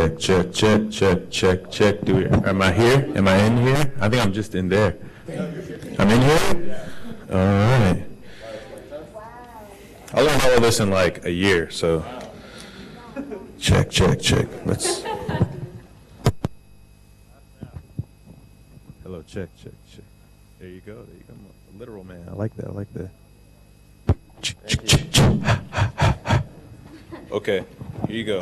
Check, check, check, check, check, check. Am I here? Am I in here? I think I'm just in there. I'm in here? All right. I learned all of this in like a year, so. Check, check, check. Let's. Hello, check, check, check. There you go. There you go. I'm a literal man. I like that. I like that. Okay, here you go.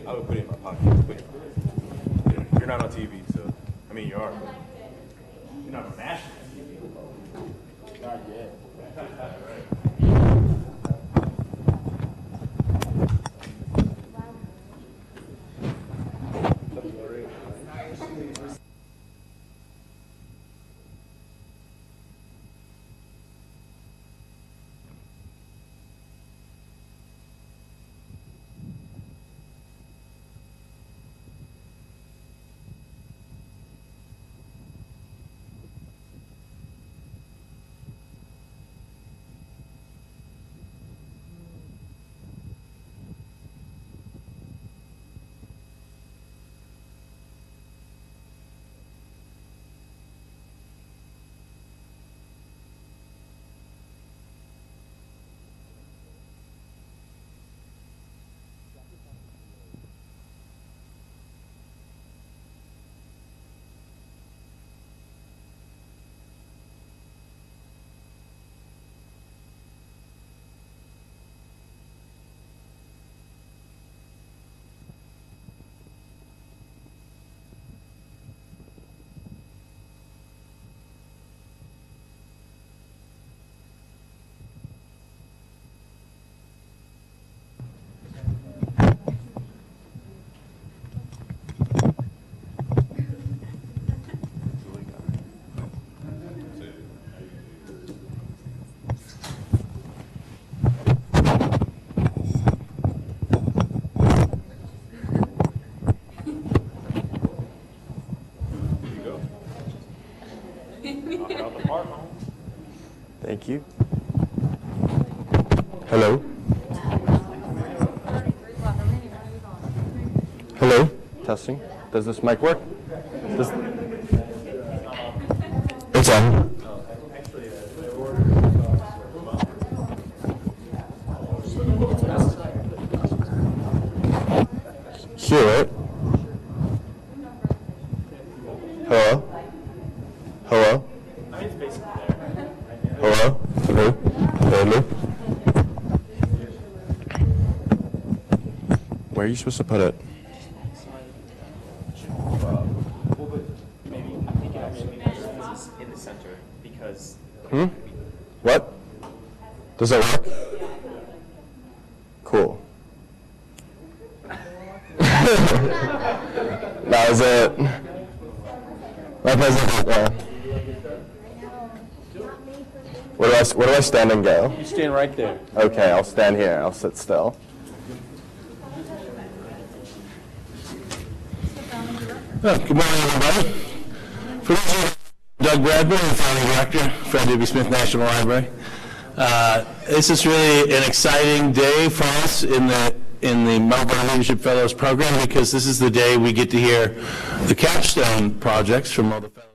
I would put it in my pocket. You're not on TV, so I mean you are. But you're not on national TV. Not yet. Thank you. Hello. Hello. Testing. Does this mic work? It's on. Hear it. Hello. Hello. Hello? Hello? Hello? Where are you supposed to put it? Maybe I think it actually is in the center because. What? Does that work? Cool. That was it. My president. Where do I stand and go? You stand right there. Okay, I'll stand here. I'll sit still. Good morning, everybody. For those of you, Doug Bradbury, the founding director, Fred W. Smith National Library. This is really an exciting day for us in the Melbourne Leadership Fellows program because this is the day we get to hear the capstone projects from all the fellows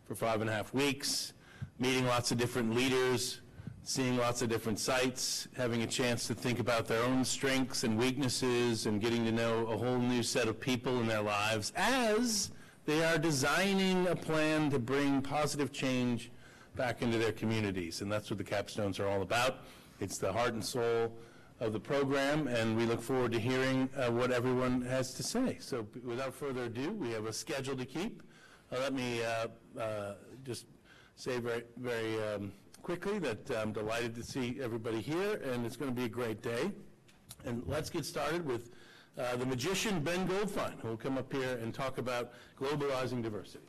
who've been working so hard for 5.5 weeks. Meeting lots of different leaders, seeing lots of different sites, having a chance to think about their own strengths and weaknesses, and getting to know a whole new set of people in their lives as they are designing a plan to bring positive change back into their communities. And that's what the capstones are all about. It's the heart and soul of the program, and we look forward to hearing what everyone has to say. So without further ado, we have a schedule to keep. Let me just say very, very quickly that I'm delighted to see everybody here, and it's going to be a great day. And let's get started with the magician Ben Goldfein, who will come up here and talk about globalizing diversity.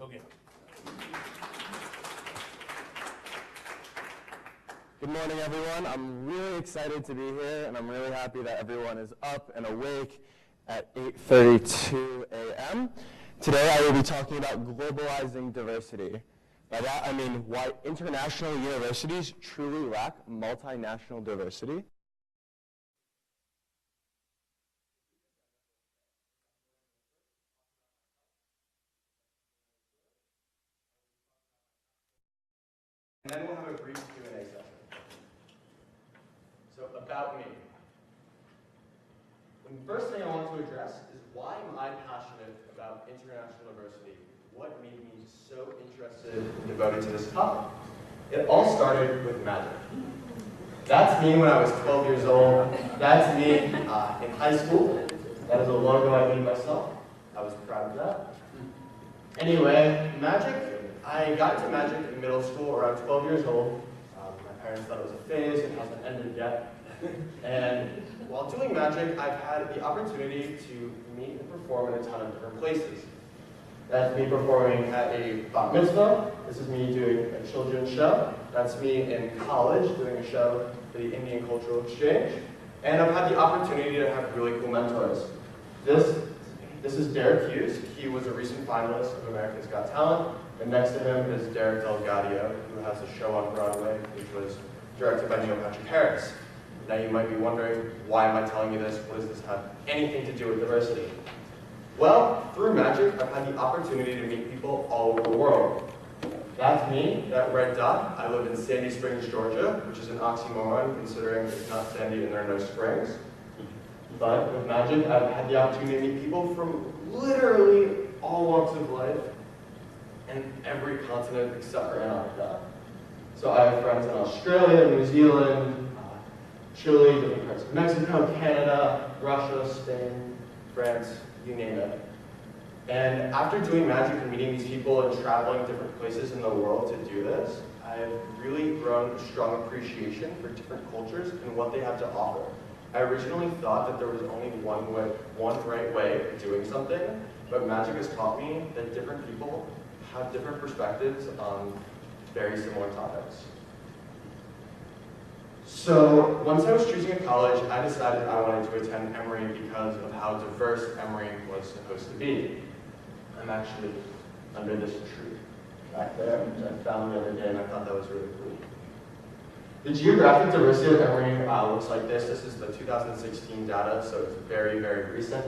Okay. Good morning, everyone. I'm really excited to be here, and I'm really happy that everyone is up and awake at 8:32 a.m. Today I will be talking about globalizing diversity. By that I mean why international universities truly lack multinational diversity. And then we'll have a brief Q&A session. So about me. The first thing I want to address is why am I passionate about international diversity? What made me so interested and devoted to this topic? It all started with magic. That's me when I was 12 years old. That's me in high school. That is a logo I made myself. I was proud of that. Anyway, magic. I got into magic in middle school around 12 years old. My parents thought it was a phase. It hasn't ended yet. And while doing magic, I've had the opportunity to meet and perform in a ton of different places. That's me performing at a bat mitzvah. This is me doing a children's show. That's me in college doing a show for the Indian Cultural Exchange. And I've had the opportunity to have really cool mentors. This is Derek Hughes. He was a recent finalist of America's Got Talent. And next to him is Derek Delgadio, who has a show on Broadway, which was directed by Neil Patrick Harris. Now you might be wondering, why am I telling you this? What does this have anything to do with diversity? Well, through magic, I've had the opportunity to meet people all over the world. That's me, that red dot. I live in Sandy Springs, Georgia, which is an oxymoron considering it's not sandy and there are no springs. But with magic, I've had the opportunity to meet people from literally all walks of life and every continent except for Antarctica. So I have friends in Australia, New Zealand, Chile, different parts of Mexico, Canada, Russia, Spain, France, you name it. And after doing magic and meeting these people and traveling different places in the world to do this, I've really grown a strong appreciation for different cultures and what they have to offer. I originally thought that there was only one right way of doing something, but magic has taught me that different people have different perspectives on very similar topics. So once I was choosing a college, I decided I wanted to attend Emory because of how diverse Emory was supposed to be. I'm actually under this tree back there, which I found the other day, and I thought that was really cool. The geographic diversity of Emory looks like this. This is the 2016 data, so it's very, very recent.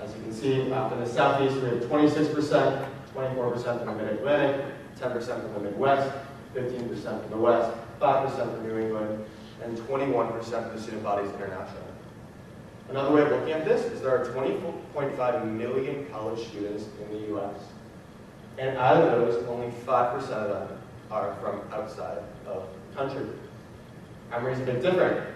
As you can see, in the Southeast, we have 26%, 24% in the Mid-Atlantic, 10% from the Midwest, 15% from the West, 5% from New England, and 21% of the student body is international. Another way of looking at this is there are 20.5 million college students in the US. And out of those, only 5% of them are from outside of the country. Emory's a bit different.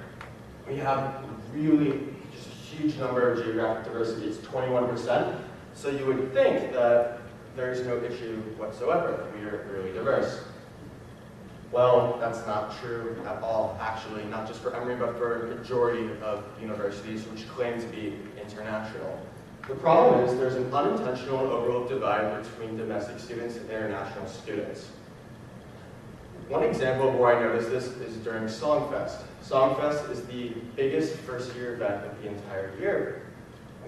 We have really just a huge number of geographic diversity. It's 21%. So you would think that there's no issue whatsoever. We are really diverse. Well, that's not true at all, actually, not just for Emory, but for a majority of universities which claim to be international. The problem is there's an unintentional and overlooked divide between domestic students and international students. One example of where I noticed this is during Songfest. Songfest is the biggest first-year event of the entire year,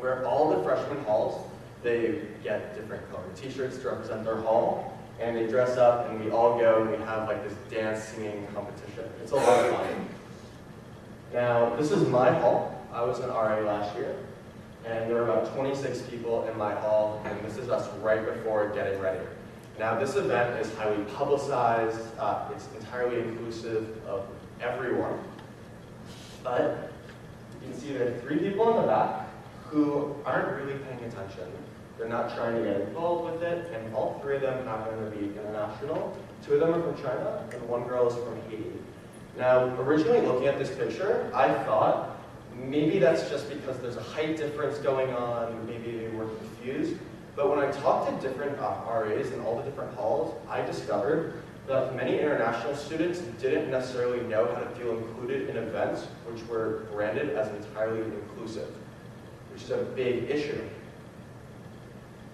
where all the freshman halls, they get different colored t-shirts to represent their hall, and they dress up, and we all go, and we have like this dance singing competition. It's a lot of fun. Now, this is my hall. I was in RA last year, and there were about 26 people in my hall, and this is us right before getting ready. Now, this event is highly publicized. It's entirely inclusive of everyone. But you can see there are 3 people in the back who aren't really paying attention. They're not trying to get involved with it, and all 3 of them happen to be international. 2 of them are from China, and 1 girl is from Haiti. Now, originally looking at this picture, I thought maybe that's just because there's a height difference going on, maybe they were confused. But when I talked to different RAs in all the different halls, I discovered that many international students didn't necessarily know how to feel included in events which were branded as entirely inclusive, which is a big issue.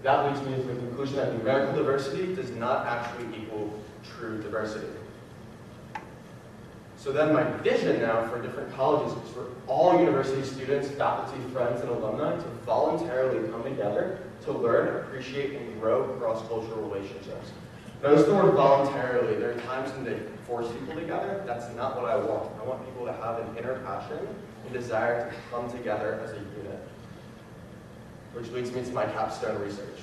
That leads me to the conclusion that numerical diversity does not actually equal true diversity. So then my vision now for different colleges is for all university students, faculty, friends, and alumni to voluntarily come together to learn, appreciate, and grow cross-cultural relationships. Notice the word voluntarily. There are times when they force people together. That's not what I want. I want people to have an inner passion and desire to come together as a unit. Which leads me to my capstone research.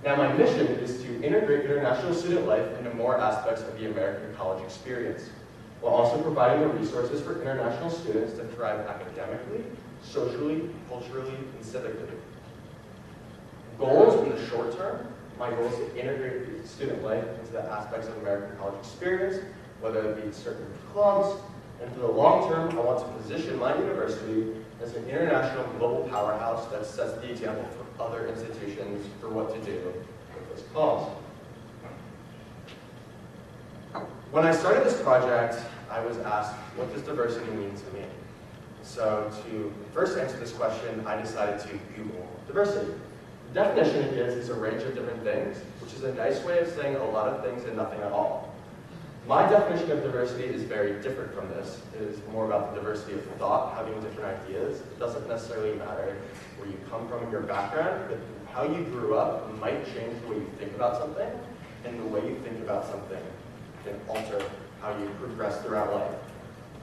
Now my mission is to integrate international student life into more aspects of the American college experience, while also providing the resources for international students to thrive academically, socially, culturally, and civically. Goals in the short term, my goal is to integrate student life into the aspects of American college experience, whether it be certain clubs, and for the long term, I want to position my university as an international global powerhouse that sets the example for other institutions for what to do with this cause. When I started this project, I was asked, what does diversity mean to me? So to first answer this question, I decided to Google diversity. The definition is a range of different things, which is a nice way of saying a lot of things and nothing at all. My definition of diversity is very different from this. It is more about the diversity of thought, having different ideas. It doesn't necessarily matter where you come from in your background, but how you grew up might change the way you think about something, and the way you think about something can alter how you progress throughout life.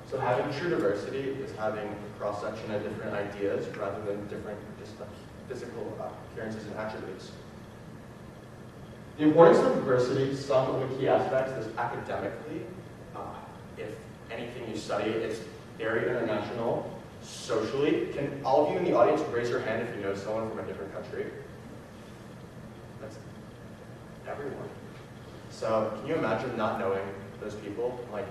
So having true diversity is having a cross-section of different ideas rather than different just physical appearances and attributes. The importance of diversity, some of the key aspects is academically. If anything you study, it's very international. Socially, can all of you in the audience raise your hand if you know someone from a different country? That's everyone. So can you imagine not knowing those people? Like,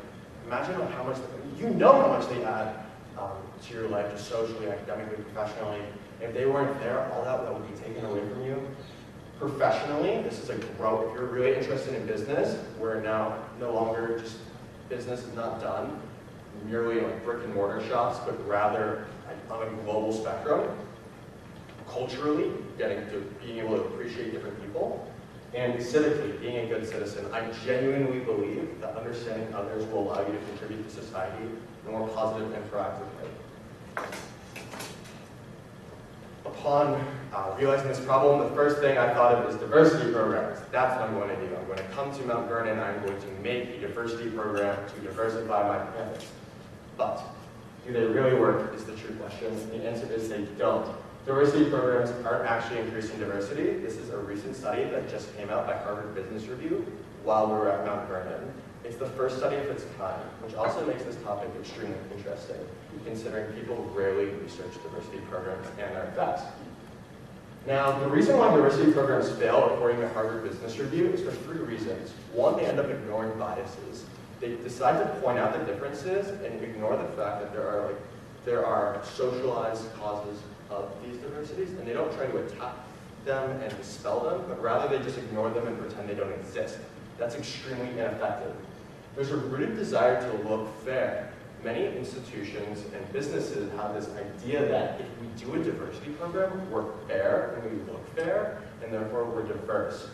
imagine how much, you know how much they add to your life, just socially, academically, professionally. If they weren't there, all that would be taken away from you. Professionally, this is a growth. If you're really interested in business, we're now no longer just, business is not done merely like brick and mortar shops, but rather on a global spectrum. Culturally, getting to being able to appreciate different people. And civically, being a good citizen. I genuinely believe that understanding others will allow you to contribute to society in a more positive and proactive way. Upon realizing this problem, the first thing I thought of is diversity programs. That's what I'm going to do. I'm going to come to Mount Vernon, I'm going to make a diversity program to diversify my campus. But do they really work is the true question. The answer is they don't. Diversity programs aren't actually increasing diversity. This is a recent study that just came out by Harvard Business Review while we were at Mount Vernon. It's the first study of its kind, which also makes this topic extremely interesting, considering people rarely research diversity programs and their effects. Now, the reason why diversity programs fail, according to Harvard Business Review, is for 3 reasons. One, they end up ignoring biases. They decide to point out the differences and ignore the fact that there are socialized causes of these diversities, and they don't try to attack them and dispel them, but rather they just ignore them and pretend they don't exist. That's extremely ineffective. There's a rooted desire to look fair. Many institutions and businesses have this idea that if we do a diversity program, we're fair and we look fair, and therefore we're diverse.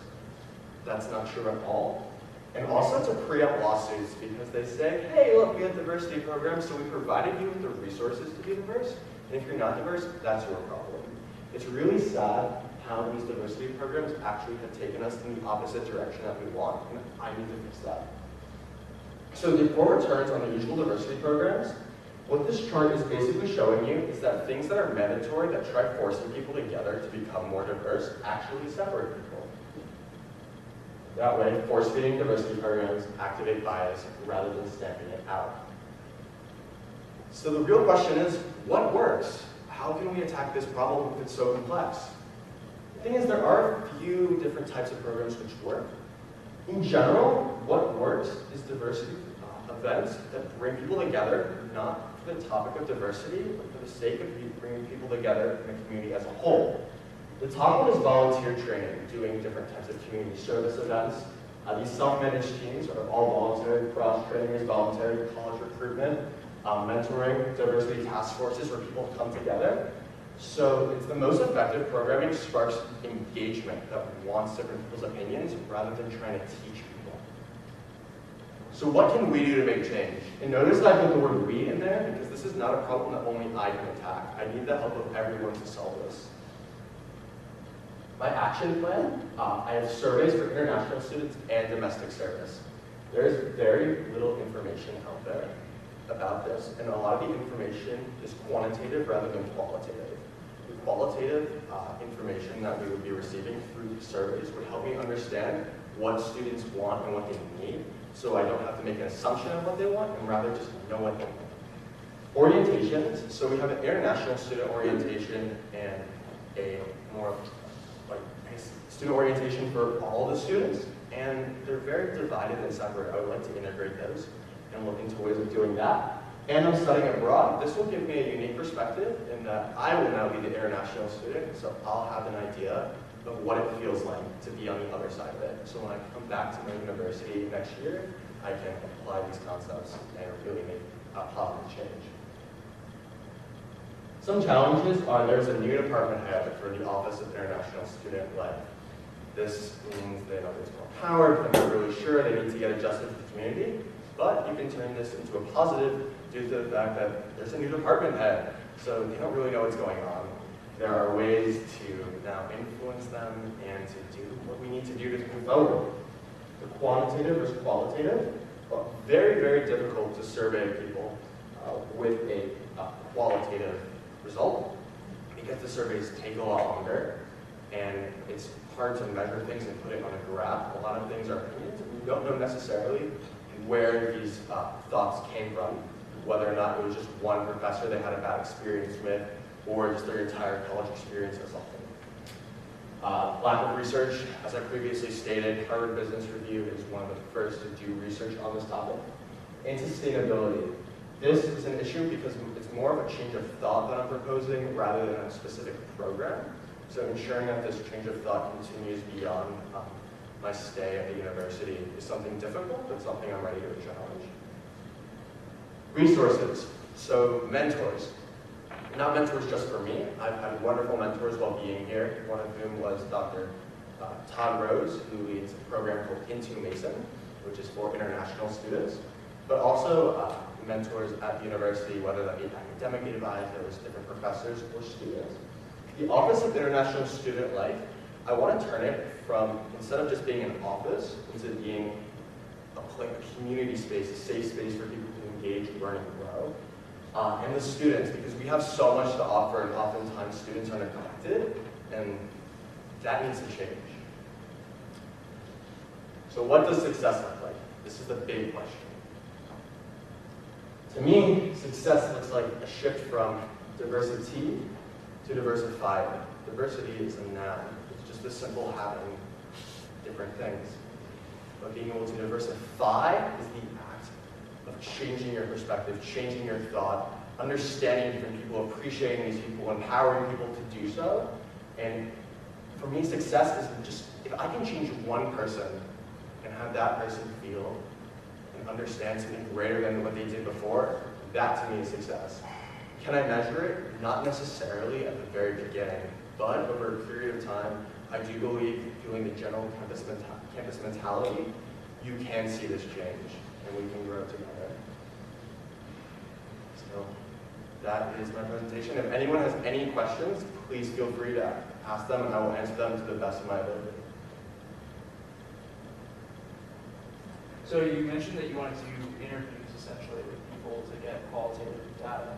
That's not true at all. And also to preempt lawsuits because they say, hey, look, we have diversity programs, so we provided you with the resources to be diverse, and if you're not diverse, that's your problem. It's really sad how these diversity programs actually have taken us in the opposite direction that we want, and I need to fix that. So before returns on the usual diversity programs, what this chart is basically showing you is that things that are mandatory that try forcing people together to become more diverse actually separate people. That way, force-feeding diversity programs activate bias rather than stamping it out. So the real question is, what works? How can we attack this problem if it's so complex? The thing is, there are a few different types of programs which work. In general, what works is diversity events that bring people together, not for the topic of diversity, but for the sake of bringing people together in a community as a whole. The top one is volunteer training, doing different types of community service events. These self-managed teams are all voluntary, cross-training is voluntary, college recruitment, mentoring, diversity task forces where people come together. So it's the most effective programming sparks engagement that wants different people's opinions rather than trying to teach people. So what can we do to make change? And notice that I put the word we in there because this is not a problem that only I can attack. I need the help of everyone to solve this. My action plan, I have surveys for international students and domestic service. There's very little information out there about this, and a lot of the information is quantitative rather than qualitative. The qualitative information that we would be receiving through the surveys would help me understand what students want and what they need, so I don't have to make an assumption of what they want, and rather just know what they want. Orientations, so we have an international student orientation and a more like student orientation for all the students, and they're very divided and separate. I would like to integrate those and look into ways of doing that. And I'm studying abroad. This will give me a unique perspective in that I will now be the international student, so I'll have an idea of what it feels like to be on the other side of it. So when I come back to my university next year, I can apply these concepts and really make a positive change. Some challenges are there's a new department head for the Office of International Student Life. This means they know there's more power, but they're not really sure, they need to get adjusted to the community. But you can turn this into a positive due to the fact that there's a new department head, so they don't really know what's going on. There are ways to now influence them and to do what we need to do to move forward. The quantitative versus qualitative, well, very, very difficult to survey people with a qualitative result because the surveys take a lot longer and it's hard to measure things and put it on a graph. A lot of things are opinions. We don't know necessarily where these thoughts came from, whether or not it was just one professor they had a bad experience with, or just their entire college experience as a whole. Lack of research, as I previously stated, Harvard Business Review is one of the first to do research on this topic. And sustainability. This is an issue because it's more of a change of thought that I'm proposing rather than a specific program. So ensuring that this change of thought continues beyond my stay at the university is something difficult, but something I'm ready to challenge. Resources, so mentors. Not mentors just for me. I've had wonderful mentors while being here, one of whom was Dr. Todd Rose, who leads a program called Into Mason, which is for international students, but also mentors at the university, whether that be academic advisors, different professors, or students. The Office of International Student Life, I want to turn it from, instead of just being an office, into being a community space, a safe space for people to engage, learn, and grow. And the students, because we have so much to offer, and oftentimes students are neglected, and that needs to change. So what does success look like? This is the big question. To me, success looks like a shift from diversity to diversified. Diversity is a noun. It's just as simple having different things. But being able to diversify is the act of changing your perspective, changing your thought, understanding different people, appreciating these people, empowering people to do so. And for me, success is just, if I can change one person and have that person feel and understand something greater than what they did before, that to me is success. Can I measure it? Not necessarily at the very beginning, but over a period of time, I do believe, doing the general campus mentality, you can see this change, and we can grow together. So that is my presentation. If anyone has any questions, please feel free to ask them, and I will answer them to the best of my ability. So you mentioned that you wanted to do interviews, essentially, with people to get qualitative data.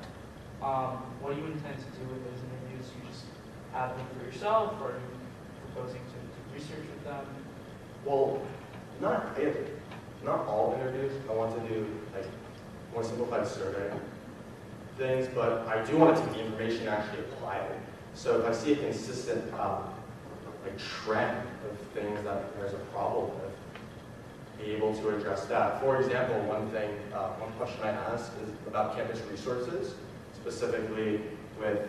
What do you intend to do with those interviews? You just have them for yourself, or are you proposing to do research with them? Well, not all interviews. I want to do like more simplified survey things, but I do want to take the information and actually apply it. So if I see a consistent like trend of things that there's a problem with, be able to address that. For example, one question I asked is about campus resources, specifically with,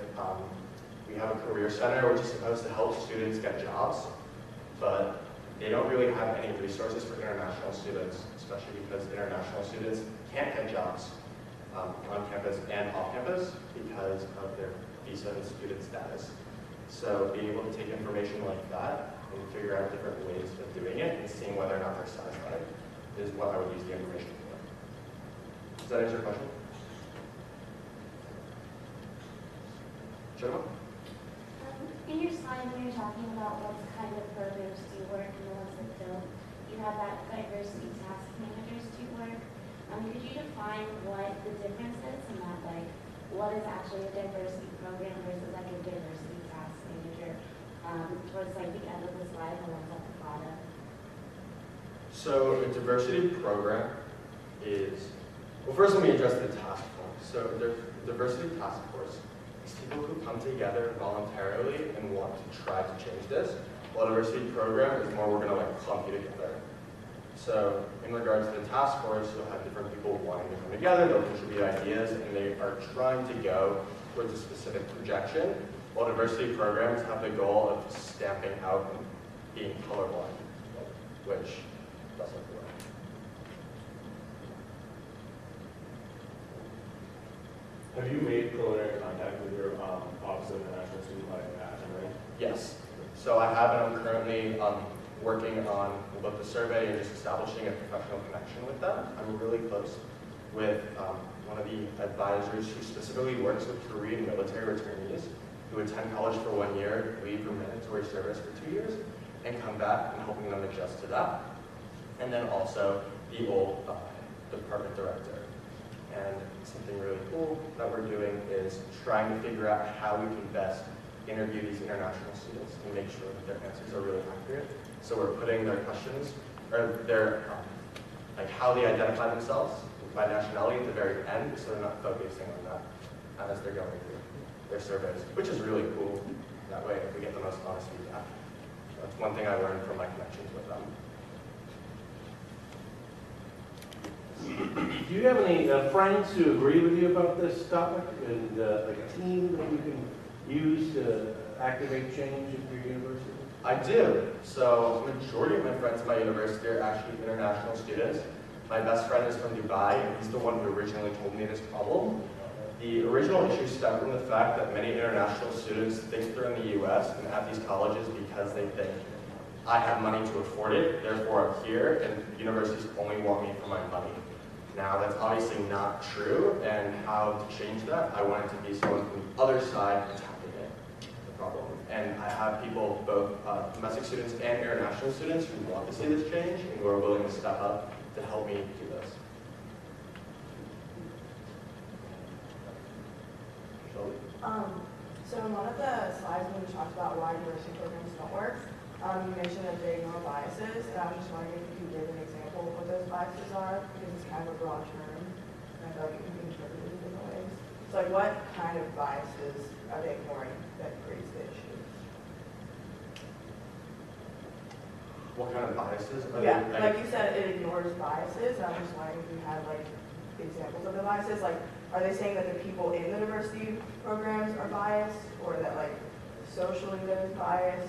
we have a career center which is supposed to help students get jobs, but they don't really have any resources for international students, especially because international students can't get jobs on campus and off campus because of their visa and student status. So being able to take information like that and figure out different ways of doing it and seeing whether or not they're satisfied is what I would use the information for. Does that answer your question? Sure. In your slide, when you're talking about what kind of programs do work and the ones that don't, you have that diversity task managers do work. Could you define what the difference is in that, like, what is actually a diversity program versus like a diversity task manager towards like the end of the slide, the ones at the bottom? So a diversity program is, well, first let me address the task force. So the diversity task force is people who come together voluntarily and want to try to change this, while a diversity program is more we're going to like clump you together. So in regards to the task force, you'll have different people wanting to come together, they'll contribute ideas, and they are trying to go towards a specific projection, while diversity programs have the goal of stamping out and being colorblind, which doesn't work. Have you made preliminary contact with your Office of International Student Life Action, right? Yes. So I have, and I'm currently working on both the survey and just establishing a professional connection with them. I'm really close with one of the advisors who specifically works with Korean military returnees who attend college for 1 year, leave for mandatory service for 2 years, and come back and helping them adjust to that. And then also the old department director. And something really cool that we're doing is trying to figure out how we can best interview these international students and make sure that their answers are really accurate. So we're putting their questions, or their, like how they identify themselves by nationality at the very end, so they're not focusing on that as they're going through their surveys, which is really cool. That way we get the most honest feedback. That's one thing I learned from my connections with them. Do you have any friends who agree with you about this topic and like a team that you can use to activate change at your university? I do. So the majority of my friends at my university are actually international students. My best friend is from Dubai, and he's the one who originally told me this problem. The original issue stemmed from the fact that many international students think they're in the US and at these colleges because they think, I have money to afford it, therefore I'm here, and universities only want me for my money. Now, that's obviously not true, and how to change that, I wanted to be someone from the other side attacking it, the problem. And I have people, both domestic students and international students, who want to see this change and who are willing to step up to help me do this. So in one of the slides when you talked about why diversity programs don't work, you mentioned that they ignore biases, and I was just wondering if you could give an example of what those biases are, because it's kind of a broad term, and I feel like it can be interpreted in different ways. So like what kind of biases are they ignoring that creates the issue? What kind of biases are Yeah, there? like you said, it ignores biases, and I'm just wondering if you had like examples of the biases, like are they saying that the people in the diversity programs are biased, or that like socially there's bias?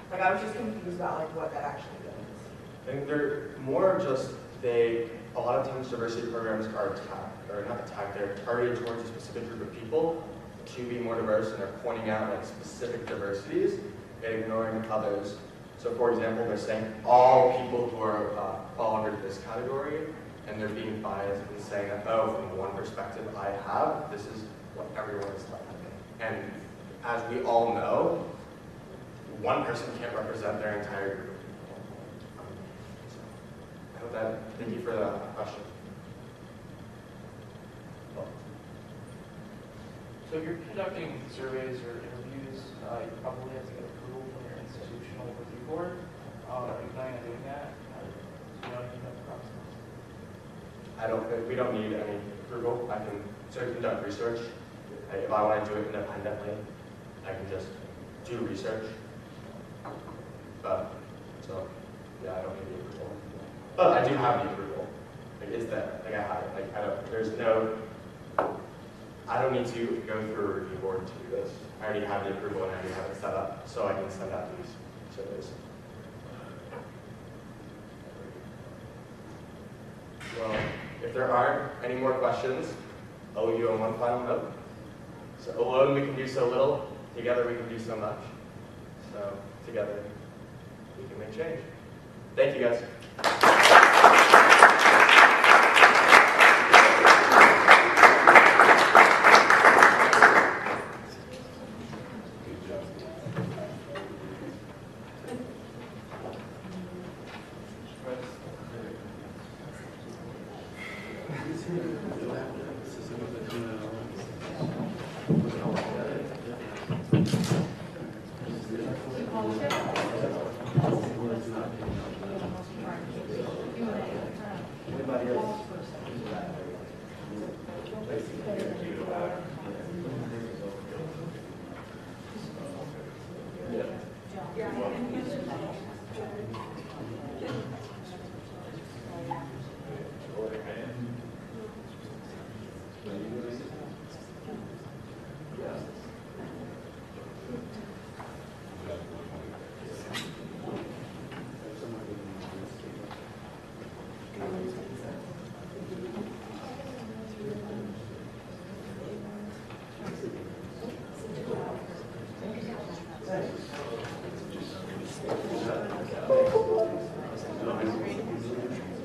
Like I was just confused about like what that actually means. I think they're more just a lot of times diversity programs are attacked, or not attacked, they're targeted towards a specific group of people to be more diverse, and they're pointing out like specific diversities and ignoring others. So for example, they're saying all people who are fall under this category, and they're being biased and saying that, oh, from one perspective I have, this is what everyone is like. And as we all know, one person can't represent their entire group of people. So I hope that, thank you for that question. So if you're conducting surveys or interviews, you probably have to get approval from your institutional review board. Are you planning on doing that? Do you know anything about the process? We don't need any approval. I can sort of conduct research. If I want to do it independently, I can just do research. But, so, yeah, I don't need the approval. But I do have the approval. Like, it's there. Like, I have it. Like, I don't need to go through a review board to do this. I already have the approval and I already have it set up, so I can send out these surveys. Well, if there aren't any more questions, I'll leave you on one final note. So alone we can do so little, together we can do so much. So together we can make change. Thank you guys.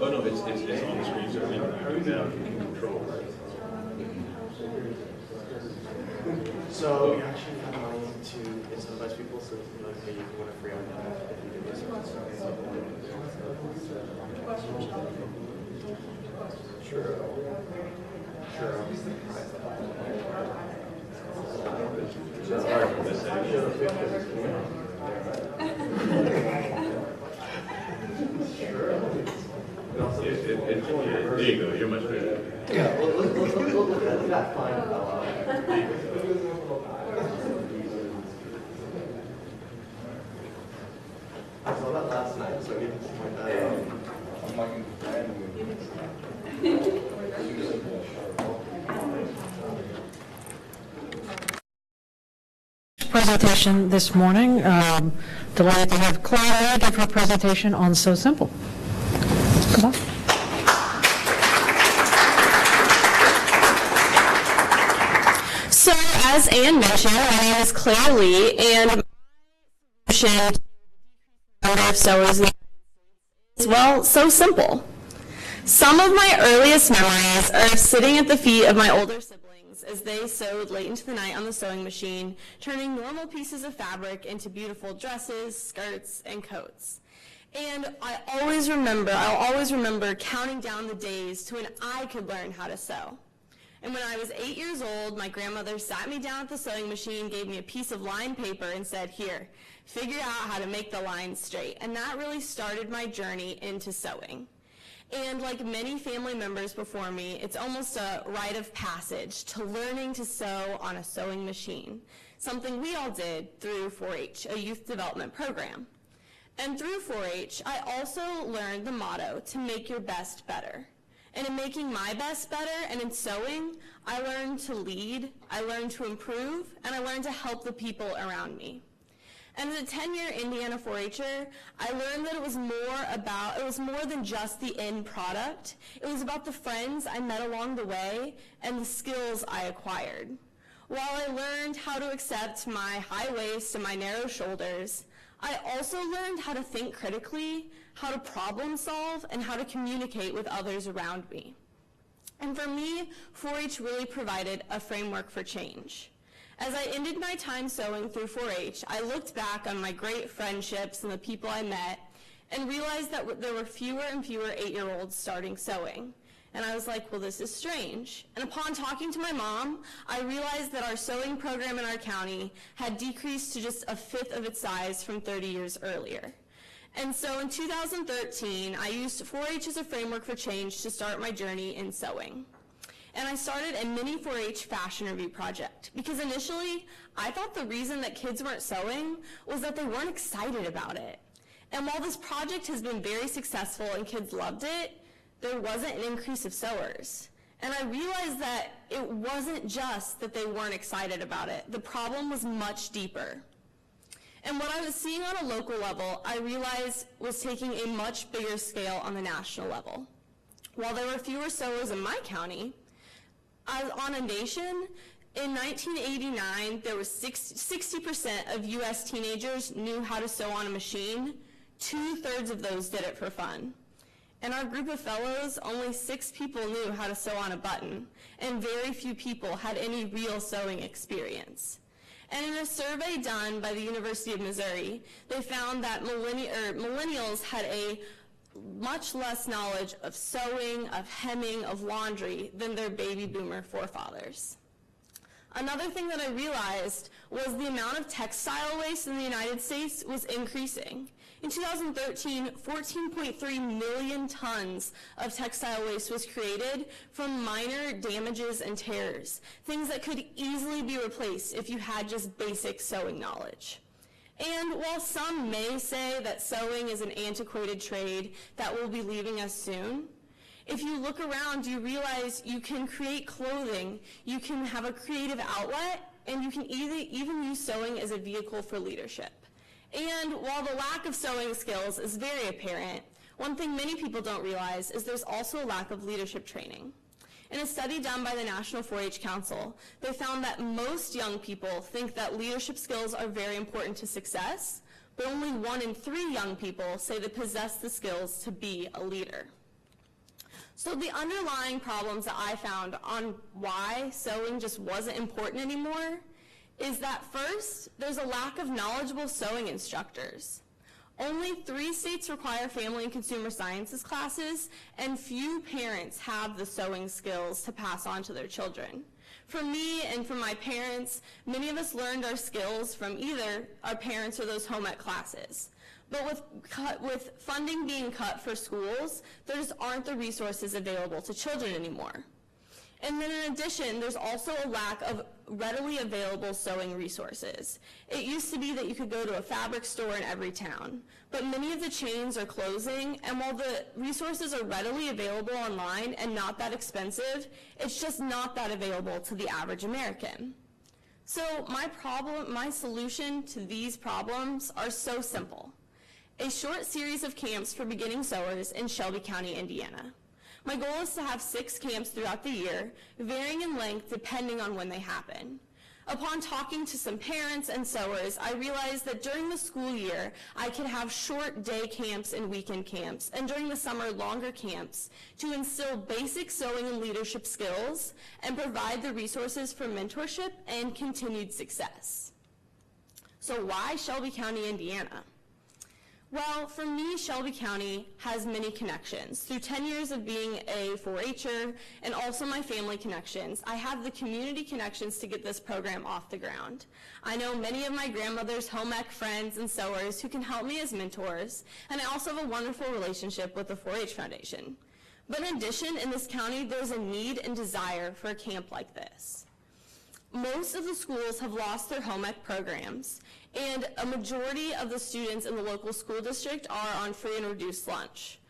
Oh, no, it's on the screen, so you can control. So we actually have money to incentivize people, so like, hey, you can win a free iPad if you do this. Sure. Sure. There you go, you're much better. Yeah, well, let's look at that fine fella. I saw that last night, so I need to point that out. Presentation this morning. Delighted to have Clara give her presentation on So Simple. Come on. So, as Anne mentioned, my name is Claire Lee, and my solution to the number of sewers in the United States is, well, so simple. Some of my earliest memories are of sitting at the feet of my older siblings as they sewed late into the night on the sewing machine, turning normal pieces of fabric into beautiful dresses, skirts, and coats. And I'll always remember counting down the days to when I could learn how to sew. And when I was 8 years old, my grandmother sat me down at the sewing machine, gave me a piece of lined paper, and said, "Here, figure out how to make the lines straight." And that really started my journey into sewing. And like many family members before me, it's almost a rite of passage to learning to sew on a sewing machine, something we all did through 4-H, a youth development program. And through 4-H, I also learned the motto, to make your best better. And in making my best better, and in sewing, I learned to lead, I learned to improve, and I learned to help the people around me. And as a 10-year Indiana 4-H'er, I learned that it was more than just the end product. It was about the friends I met along the way and the skills I acquired. While I learned how to accept my high waist and my narrow shoulders, I also learned how to think critically, how to problem solve, and how to communicate with others around me. And for me, 4-H really provided a framework for change. As I ended my time sewing through 4-H, I looked back on my great friendships and the people I met and realized that there were fewer and fewer 8-year-olds starting sewing. And I was like, well, this is strange. And upon talking to my mom, I realized that our sewing program in our county had decreased to just a fifth of its size from 30 years earlier. And so in 2013, I used 4-H as a framework for change to start my journey in sewing. And I started a mini 4-H fashion review project because initially I thought the reason that kids weren't sewing was that they weren't excited about it. And while this project has been very successful and kids loved it, there wasn't an increase of sewers. And I realized that it wasn't just that they weren't excited about it. The problem was much deeper. And what I was seeing on a local level, I realized was taking a much bigger scale on the national level. While there were fewer sewers in my county, on a nation, in 1989, there was 60% of U.S. teenagers knew how to sew on a machine. 2/3 of those did it for fun. In our group of fellows, only 6 people knew how to sew on a button, and very few people had any real sewing experience. And in a survey done by the University of Missouri, they found that millennials had a much less knowledge of sewing, of hemming, of laundry than their baby boomer forefathers. Another thing that I realized was the amount of textile waste in the United States was increasing. In 2013, 14.3 million tons of textile waste was created from minor damages and tears, things that could easily be replaced if you had just basic sewing knowledge. And while some may say that sewing is an antiquated trade that will be leaving us soon, if you look around, you realize you can create clothing, you can have a creative outlet, and you can even use sewing as a vehicle for leadership. And while the lack of sewing skills is very apparent, one thing many people don't realize is there's also a lack of leadership training. In a study done by the National 4-H Council, they found that most young people think that leadership skills are very important to success, but only 1 in 3 young people say they possess the skills to be a leader. So the underlying problems that I found on why sewing just wasn't important anymore is that first, there's a lack of knowledgeable sewing instructors. Only 3 states require family and consumer sciences classes, and few parents have the sewing skills to pass on to their children. For me and for my parents, many of us learned our skills from either our parents or those home ec classes. But with funding being cut for schools, there just aren't the resources available to children anymore. And then in addition, there's also a lack of readily available sewing resources. It used to be that you could go to a fabric store in every town, but many of the chains are closing, and while the resources are readily available online and not that expensive, it's just not that available to the average American. So my solution to these problems are so simple. A short series of camps for beginning sewers in Shelby County, Indiana. My goal is to have 6 camps throughout the year, varying in length depending on when they happen. Upon talking to some parents and sewers, I realized that during the school year, I could have short day camps and weekend camps, and during the summer, longer camps to instill basic sewing and leadership skills and provide the resources for mentorship and continued success. So why Shelby County, Indiana? Well, for me, Shelby County has many connections. Through 10 years of being a 4-H'er and also my family connections, I have the community connections to get this program off the ground. I know many of my grandmother's home ec friends and sewers who can help me as mentors, and I also have a wonderful relationship with the 4-H Foundation. But in addition, in this county, there's a need and desire for a camp like this. Most of the schools have lost their home ec programs, and a majority of the students in the local school district are on free and reduced lunch.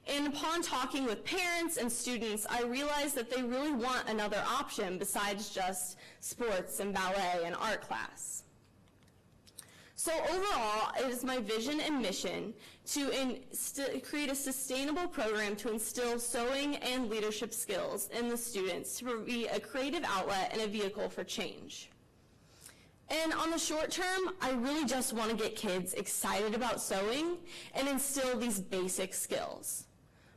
And upon talking with parents and students, I realized that they really want another option besides just sports and ballet and art class. So overall, it is my vision and mission to create a sustainable program to instill sewing and leadership skills in the students to be a creative outlet and a vehicle for change. And on the short term, I really just want to get kids excited about sewing and instill these basic skills.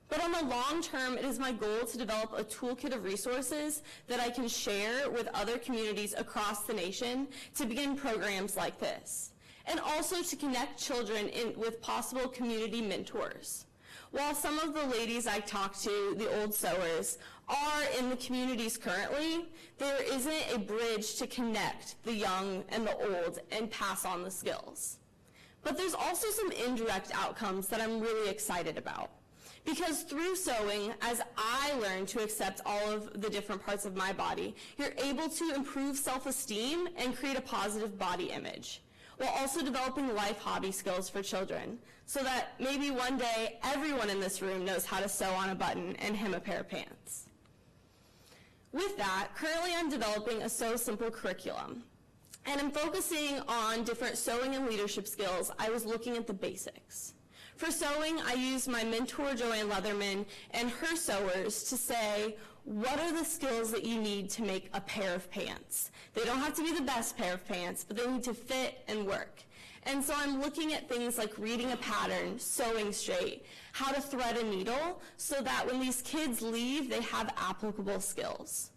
But on the long term, it is my goal to develop a toolkit of resources that I can share with other communities across the nation to begin programs like this, and also to connect children with possible community mentors. While some of the ladies I talked to, the old sewers, are in the communities currently, there isn't a bridge to connect the young and the old and pass on the skills. But there's also some indirect outcomes that I'm really excited about. Because through sewing, as I learn to accept all of the different parts of my body, you're able to improve self-esteem and create a positive body image, while also developing life hobby skills for children, so that maybe one day everyone in this room knows how to sew on a button and hem a pair of pants. With that, currently I'm developing a Sew Simple curriculum, and I'm focusing on different sewing and leadership skills. I was looking at the basics. For sewing, I used my mentor, Joanne Leatherman, and her sewers to say, what are the skills that you need to make a pair of pants? They don't have to be the best pair of pants, but they need to fit and work. And so I'm looking at things like reading a pattern, sewing straight, how to thread a needle, so that when these kids leave, they have applicable skills.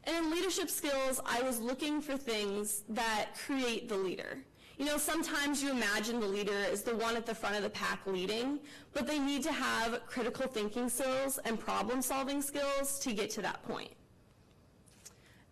And in leadership skills, I was looking for things that create the leader. You know, sometimes you imagine the leader is the one at the front of the pack leading, but they need to have critical thinking skills and problem-solving skills to get to that point.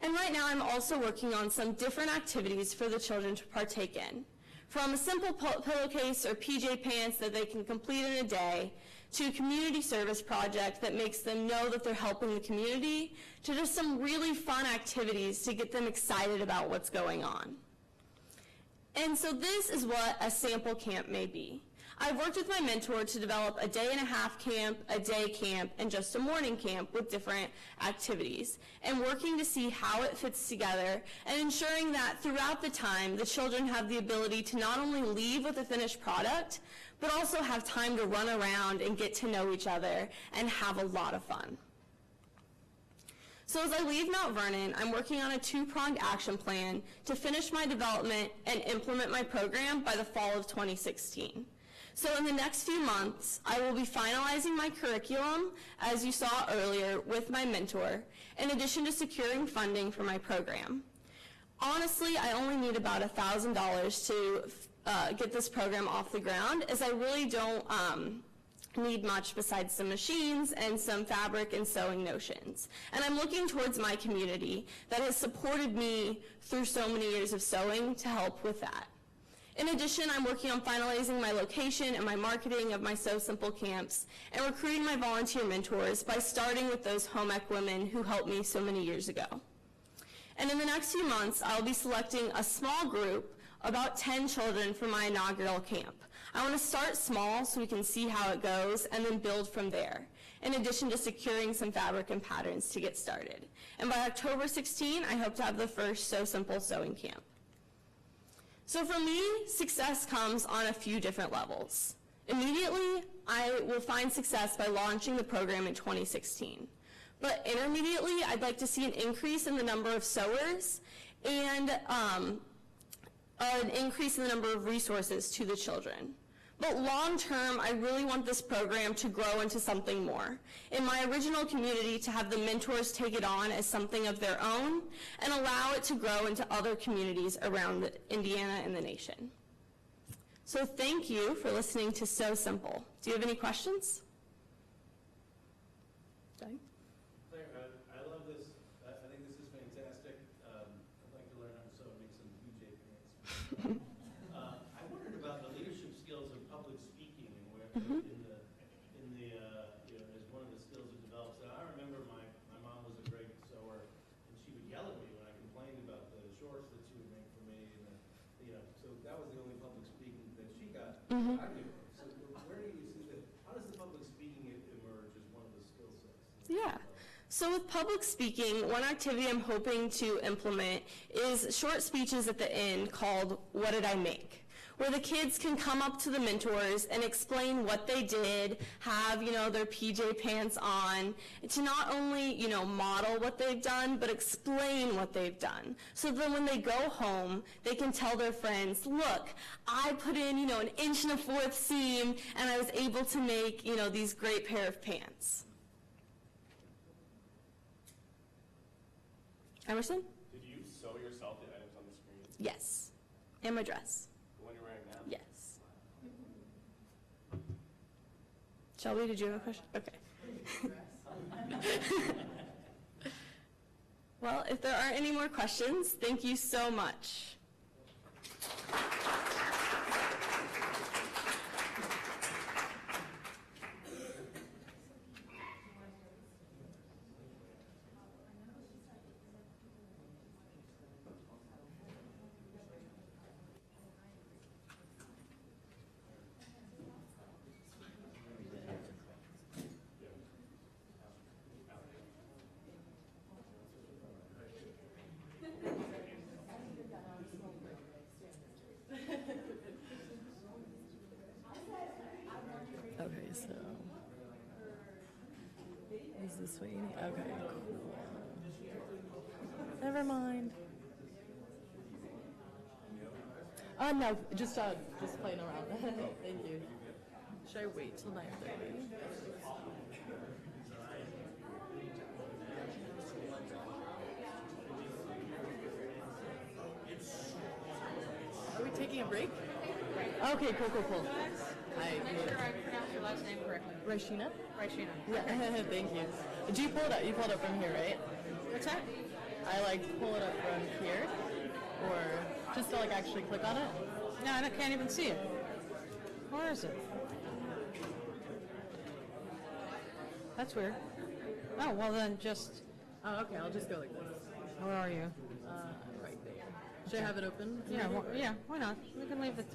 And right now I'm also working on some different activities for the children to partake in. From a simple pillowcase or PJ pants that they can complete in a day, to a community service project that makes them know that they're helping the community, to just some really fun activities to get them excited about what's going on. And so this is what a sample camp may be. I've worked with my mentor to develop a day-and-a-half camp, a day camp, and just a morning camp with different activities, and working to see how it fits together and ensuring that throughout the time the children have the ability to not only leave with a finished product, but also have time to run around and get to know each other and have a lot of fun. So as I leave Mount Vernon, I'm working on a two-pronged action plan to finish my development and implement my program by the fall of 2016. So in the next few months, I will be finalizing my curriculum, as you saw earlier, with my mentor, in addition to securing funding for my program. Honestly, I only need about $1,000 to get this program off the ground, as I really don't need much besides some machines and some fabric and sewing notions. And I'm looking towards my community that has supported me through so many years of sewing to help with that. In addition, I'm working on finalizing my location and my marketing of my So Simple camps and recruiting my volunteer mentors by starting with those home ec women who helped me so many years ago. And in the next few months, I'll be selecting a small group, about 10 children, for my inaugural camp. I want to start small so we can see how it goes and then build from there, in addition to securing some fabric and patterns to get started. And by October 16, I hope to have the first So Simple sewing camp. So for me, success comes on a few different levels. Immediately, I will find success by launching the program in 2016. But intermediately, I'd like to see an increase in the number of sewers and an increase in the number of resources to the children. But long term, I really want this program to grow into something more. In my original community, to have the mentors take it on as something of their own and allow it to grow into other communities around Indiana and the nation. So thank you for listening to So Simple. Do you have any questions? Claire, I love this. I think this is fantastic. I'd like to learn how to sew and make some PJ pants. I wondered about the leadership skills of public speaking and where in the you know, as one of the skills it develops. And I remember my mom was a great sewer, and she would yell at me when I complained about the shorts that she would make for me, and you know, so that was the only public speaking that she got. So where do you see that? How does the public speaking emerge as one of the skill sets? Yeah. So with public speaking, one activity I'm hoping to implement is short speeches at the end called What Did I Make?, where the kids can come up to the mentors and explain what they did, have, you know, their PJ pants on, to not only, you know, model what they've done, but explain what they've done. So then when they go home, they can tell their friends, look, I put in, you know, 1 1/4 inch seam, and I was able to make, you know, these great pair of pants. Emerson? Did you sew yourself the items on the screen? Yes. And my dress. The one you're wearing now? Yes. Shelby, did you have a question? Okay. Well, if there aren't any more questions, thank you so much. Okay, so is this what you need? Okay, cool. Never mind. No, just playing around. Thank you. Should I wait till 9:30? Are we taking a break? Okay, cool. Hi. Make sure I pronounce your last name correctly. Ryshina? Ryshina. Yeah, thank you. You pulled up from here, right? What's that? I like pull it up from here, or just to like actually click on it? No, I can't even see it. Where is it? That's weird. Oh, well then just, Oh, okay, I'll just go like this. where are you? Right there. Should I have it open? Yeah, yeah, why not? We can leave the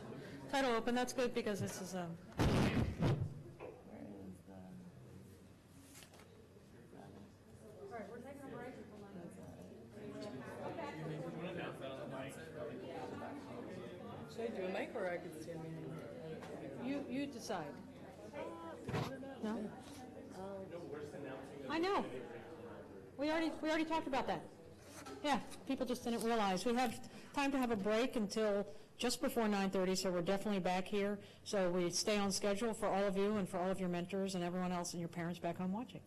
title open. That's good because this is Where is the... All right, we're taking a break. Should I do a mic or I could stand behind it? You decide. No? I know. We already talked about that. Yeah, people just didn't realize. We have time to have a break until just before 9:30, so we're definitely back here. So we stay on schedule for all of you and for all of your mentors and everyone else and your parents back home watching.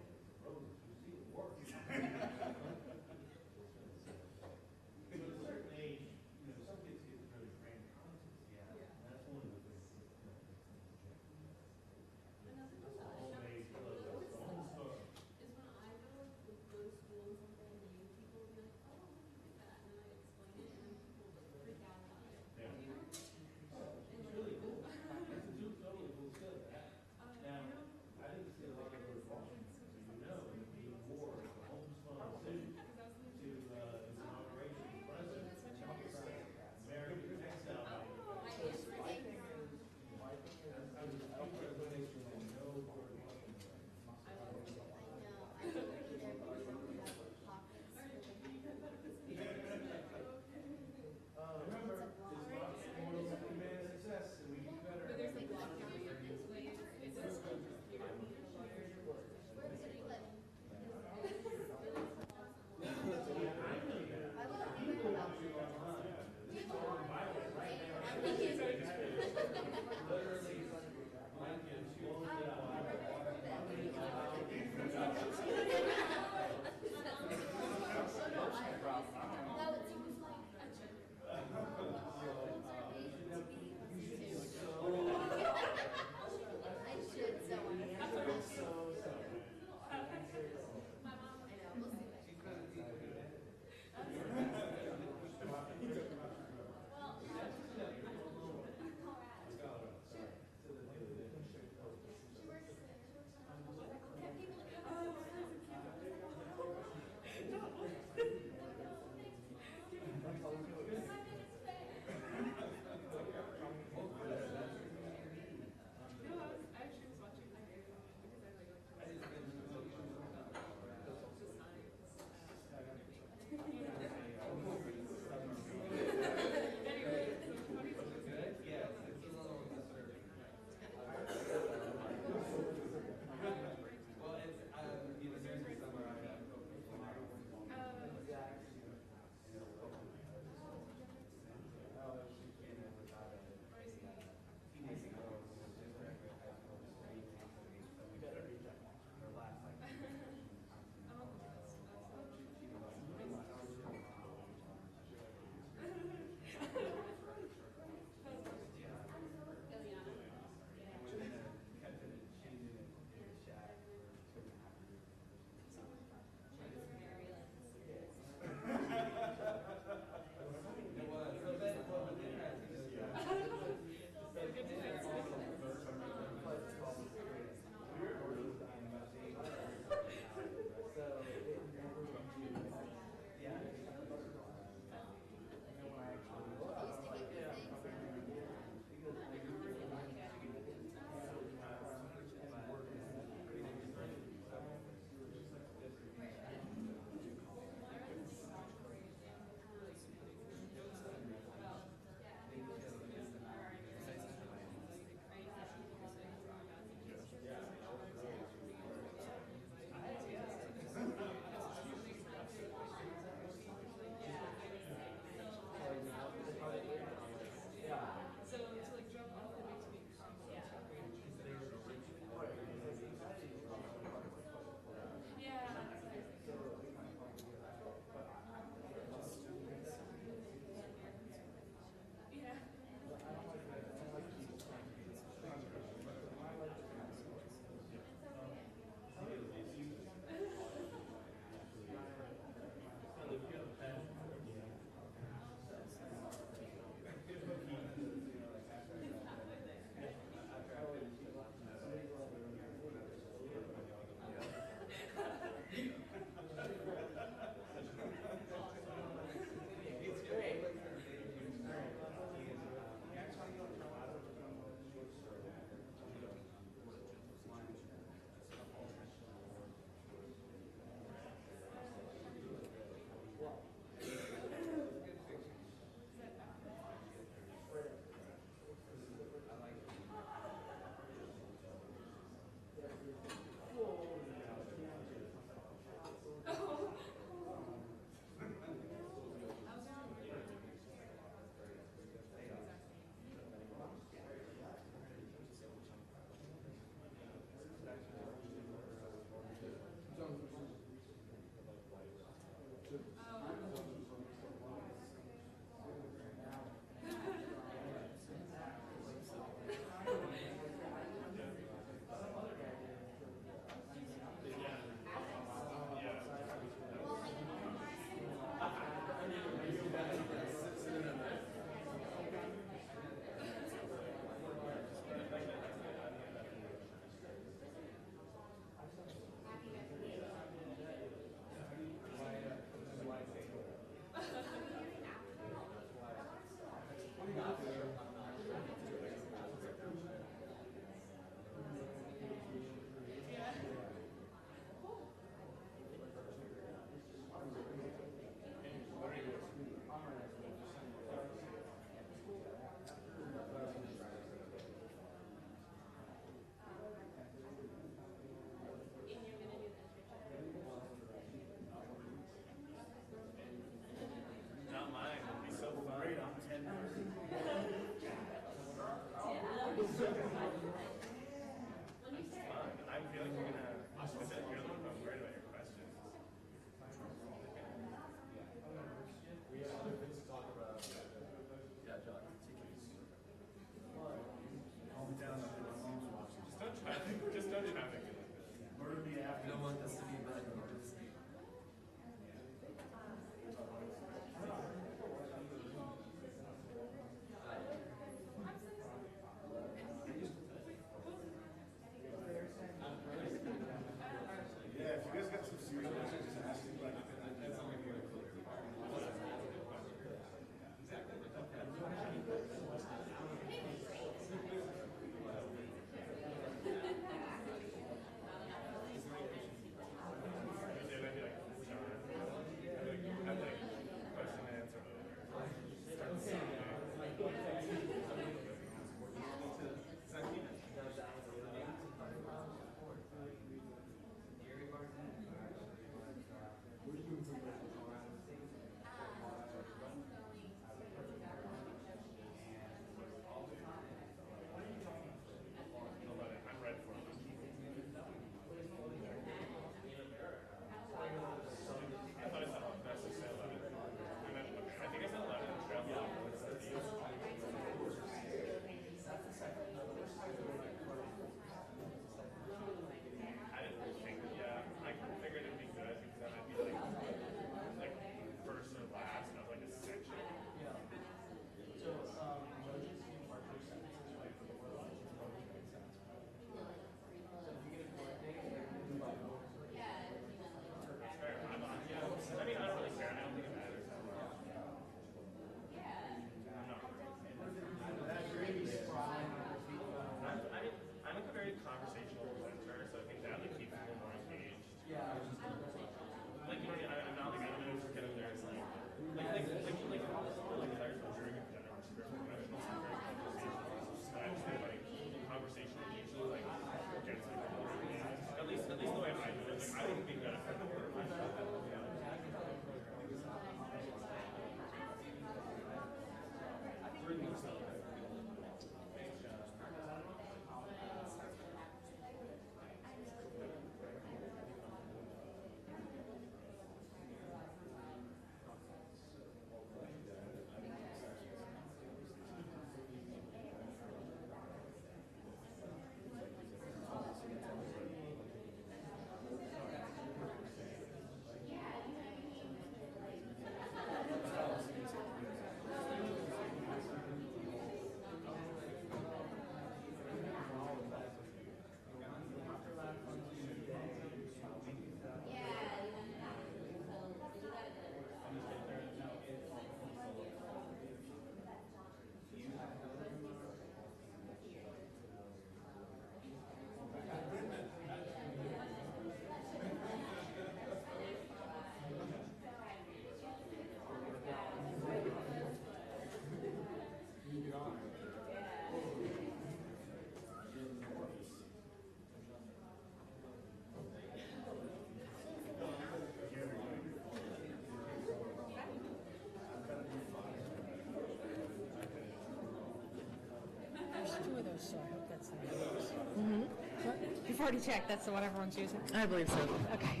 so I hope that's the one it is. Mm-hmm. You've already checked, that's the one everyone's using? I believe so. Okay.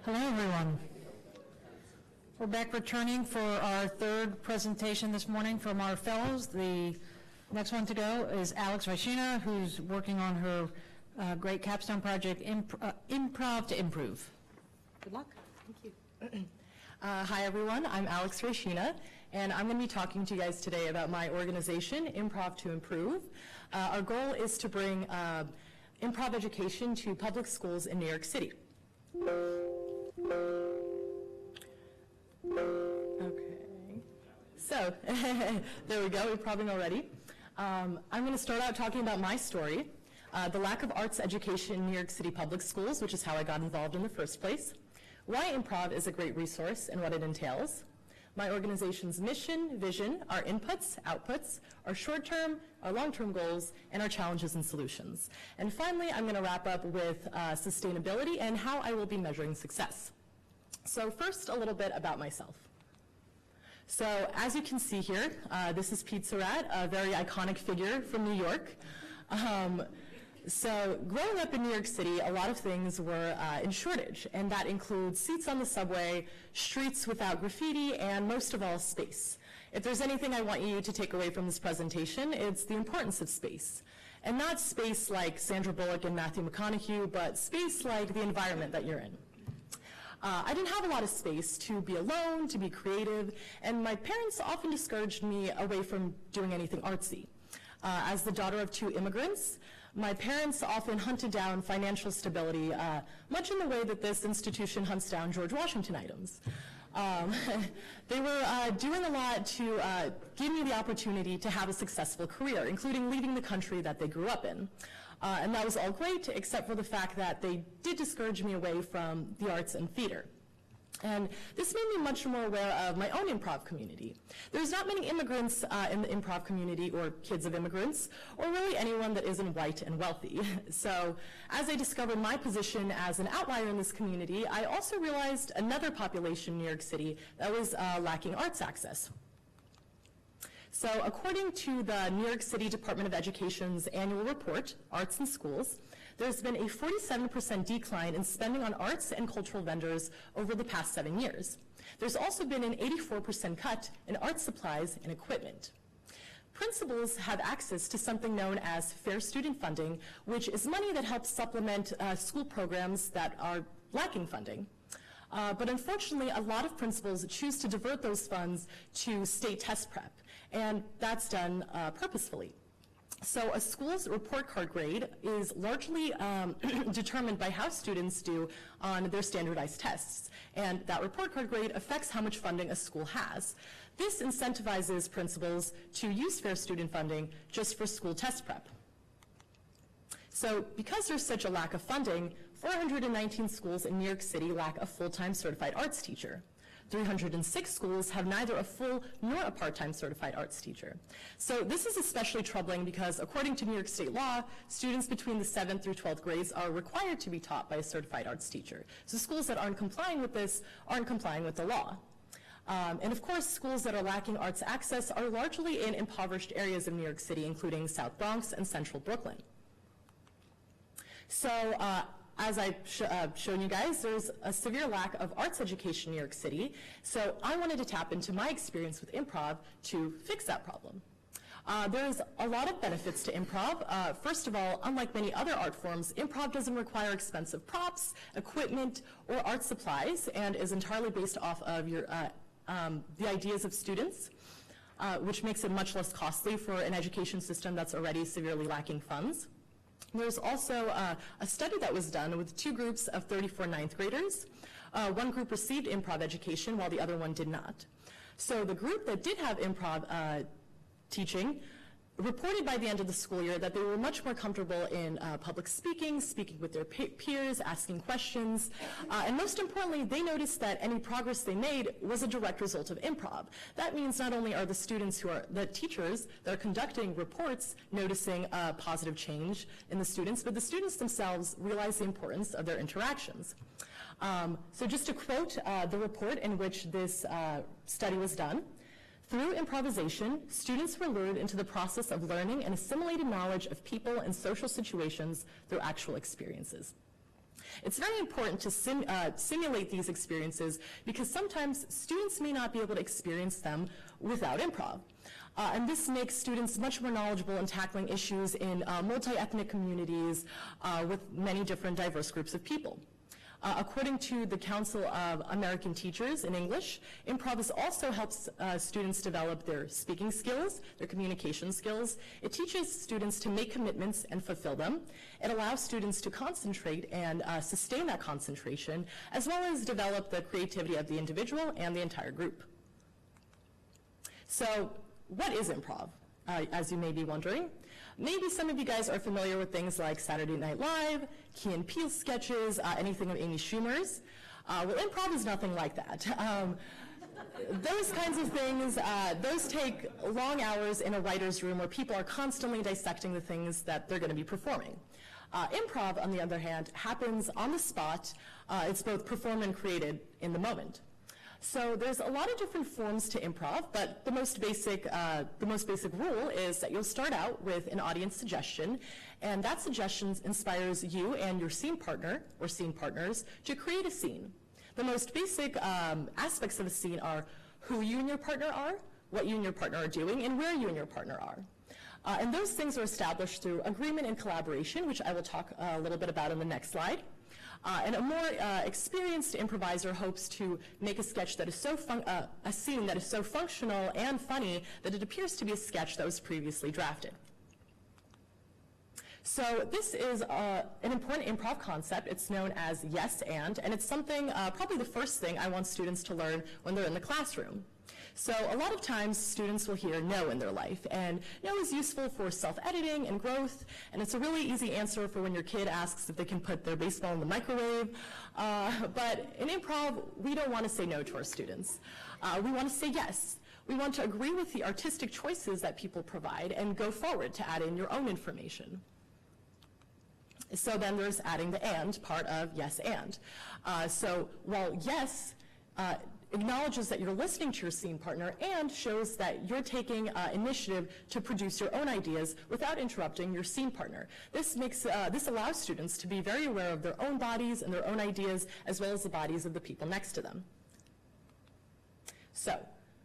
Hello, everyone. We're back returning for our third presentation this morning from our fellows. The next one to go is Aleksandra Ryshina, who's working on her great capstone project, Improv to Improve. Good luck. Thank you. Hi, everyone. I'm Aleksandra Ryshina, and I'm going to be talking to you guys today about my organization, Improv to Improve. Our goal is to bring improv education to public schools in New York City. Okay, so there we go, we're probably already. I'm going to start out talking about my story, the lack of arts education in New York City public schools, which is how I got involved in the first place, why improv is a great resource and what it entails, my organization's mission, vision, our inputs, outputs, our short-term, our long-term goals, and our challenges and solutions. And finally, I'm going to wrap up with sustainability and how I will be measuring success. So first, a little bit about myself. So as you can see here, this is Pizza Rat, a very iconic figure from New York. So growing up in New York City, a lot of things were in shortage, and that includes seats on the subway, streets without graffiti, and most of all, space. If there's anything I want you to take away from this presentation, it's the importance of space. And not space like Sandra Bullock and Matthew McConaughey, but space like the environment that you're in. I didn't have a lot of space to be alone, to be creative, and my parents often discouraged me away from doing anything artsy. As the daughter of two immigrants, my parents often hunted down financial stability, much in the way that this institution hunts down George Washington items. They were doing a lot to give me the opportunity to have a successful career, including leaving the country that they grew up in. And that was all great, except for the fact that they did discourage me away from the arts and theater. And this made me much more aware of my own improv community. There's not many immigrants in the improv community, or kids of immigrants, or really anyone that isn't white and wealthy. So as I discovered my position as an outlier in this community, I also realized another population in New York City that was lacking arts access. So according to the New York City Department of Education's annual report, Arts in Schools, there's been a 47% decline in spending on arts and cultural vendors over the past 7 years. There's also been an 84% cut in art supplies and equipment. Principals have access to something known as fair student funding, which is money that helps supplement school programs that are lacking funding. But unfortunately, a lot of principals choose to divert those funds to state test prep, and that's done purposefully. So a school's report card grade is largely determined by how students do on their standardized tests, and that report card grade affects how much funding a school has. This incentivizes principals to use fair student funding just for school test prep. So because there's such a lack of funding, 419 schools in New York City lack a full-time certified arts teacher. 306 schools have neither a full nor a part-time certified arts teacher. So this is especially troubling because according to New York State law, students between the 7th through 12th grades are required to be taught by a certified arts teacher. So schools that aren't complying with this aren't complying with the law. And of course, schools that are lacking arts access are largely in impoverished areas of New York City, including South Bronx and Central Brooklyn. So as I've shown you guys, there's a severe lack of arts education in New York City, so I wanted to tap into my experience with improv to fix that problem. There's a lot of benefits to improv. First of all, unlike many other art forms, improv doesn't require expensive props, equipment, or art supplies, and is entirely based off of your, the ideas of students, which makes it much less costly for an education system that's already severely lacking funds. There's also a study that was done with 2 groups of 34 ninth graders. One group received improv education while the other one did not. So the group that did have improv teaching reported by the end of the school year that they were much more comfortable in public speaking, speaking with their peers, asking questions, and most importantly, they noticed that any progress they made was a direct result of improv. That means not only are the students who are, the teachers that are conducting reports noticing a positive change in the students, but the students themselves realize the importance of their interactions. So just to quote the report in which this study was done, Through improvisation, students were lured into the process of learning and assimilated knowledge of people and social situations through actual experiences. It's very important to simulate these experiences because sometimes students may not be able to experience them without improv. And this makes students much more knowledgeable in tackling issues in multi-ethnic communities with many different diverse groups of people. According to the Council of American Teachers in English, improv also helps students develop their speaking skills, their communication skills. It teaches students to make commitments and fulfill them. It allows students to concentrate and sustain that concentration, as well as develop the creativity of the individual and the entire group. So, what is improv, as you may be wondering? Maybe some of you guys are familiar with things like Saturday Night Live, Key and Peele sketches, anything of Amy Schumer's. Well, improv is nothing like that. Those kinds of things, those take long hours in a writer's room where people are constantly dissecting the things that they're going to be performing. Improv, on the other hand, happens on the spot. It's both performed and created in the moment. So there's a lot of different forms to improv, but the most basic rule is that you'll start out with an audience suggestion, and that suggestion inspires you and your scene partner or scene partners to create a scene. The most basic aspects of a scene are who you and your partner are, what you and your partner are doing, and where you and your partner are. And those things are established through agreement and collaboration, which I will talk a little bit about in the next slide. And a more experienced improviser hopes to make a sketch that is a scene that is so functional and funny that it appears to be a sketch that was previously drafted. So this is an important improv concept. It's known as yes and it's something, probably the first thing I want students to learn when they're in the classroom. So a lot of times students will hear no in their life, and no is useful for self-editing and growth, and it's a really easy answer for when your kid asks if they can put their baseball in the microwave. But in improv, we don't want to say no to our students. We want to say yes. We want to agree with the artistic choices that people provide and go forward to add in your own information. So then there's adding the and part of yes and. So while yes acknowledges that you're listening to your scene partner and shows that you're taking initiative to produce your own ideas without interrupting your scene partner. This allows students to be very aware of their own bodies and their own ideas as well as the bodies of the people next to them. So,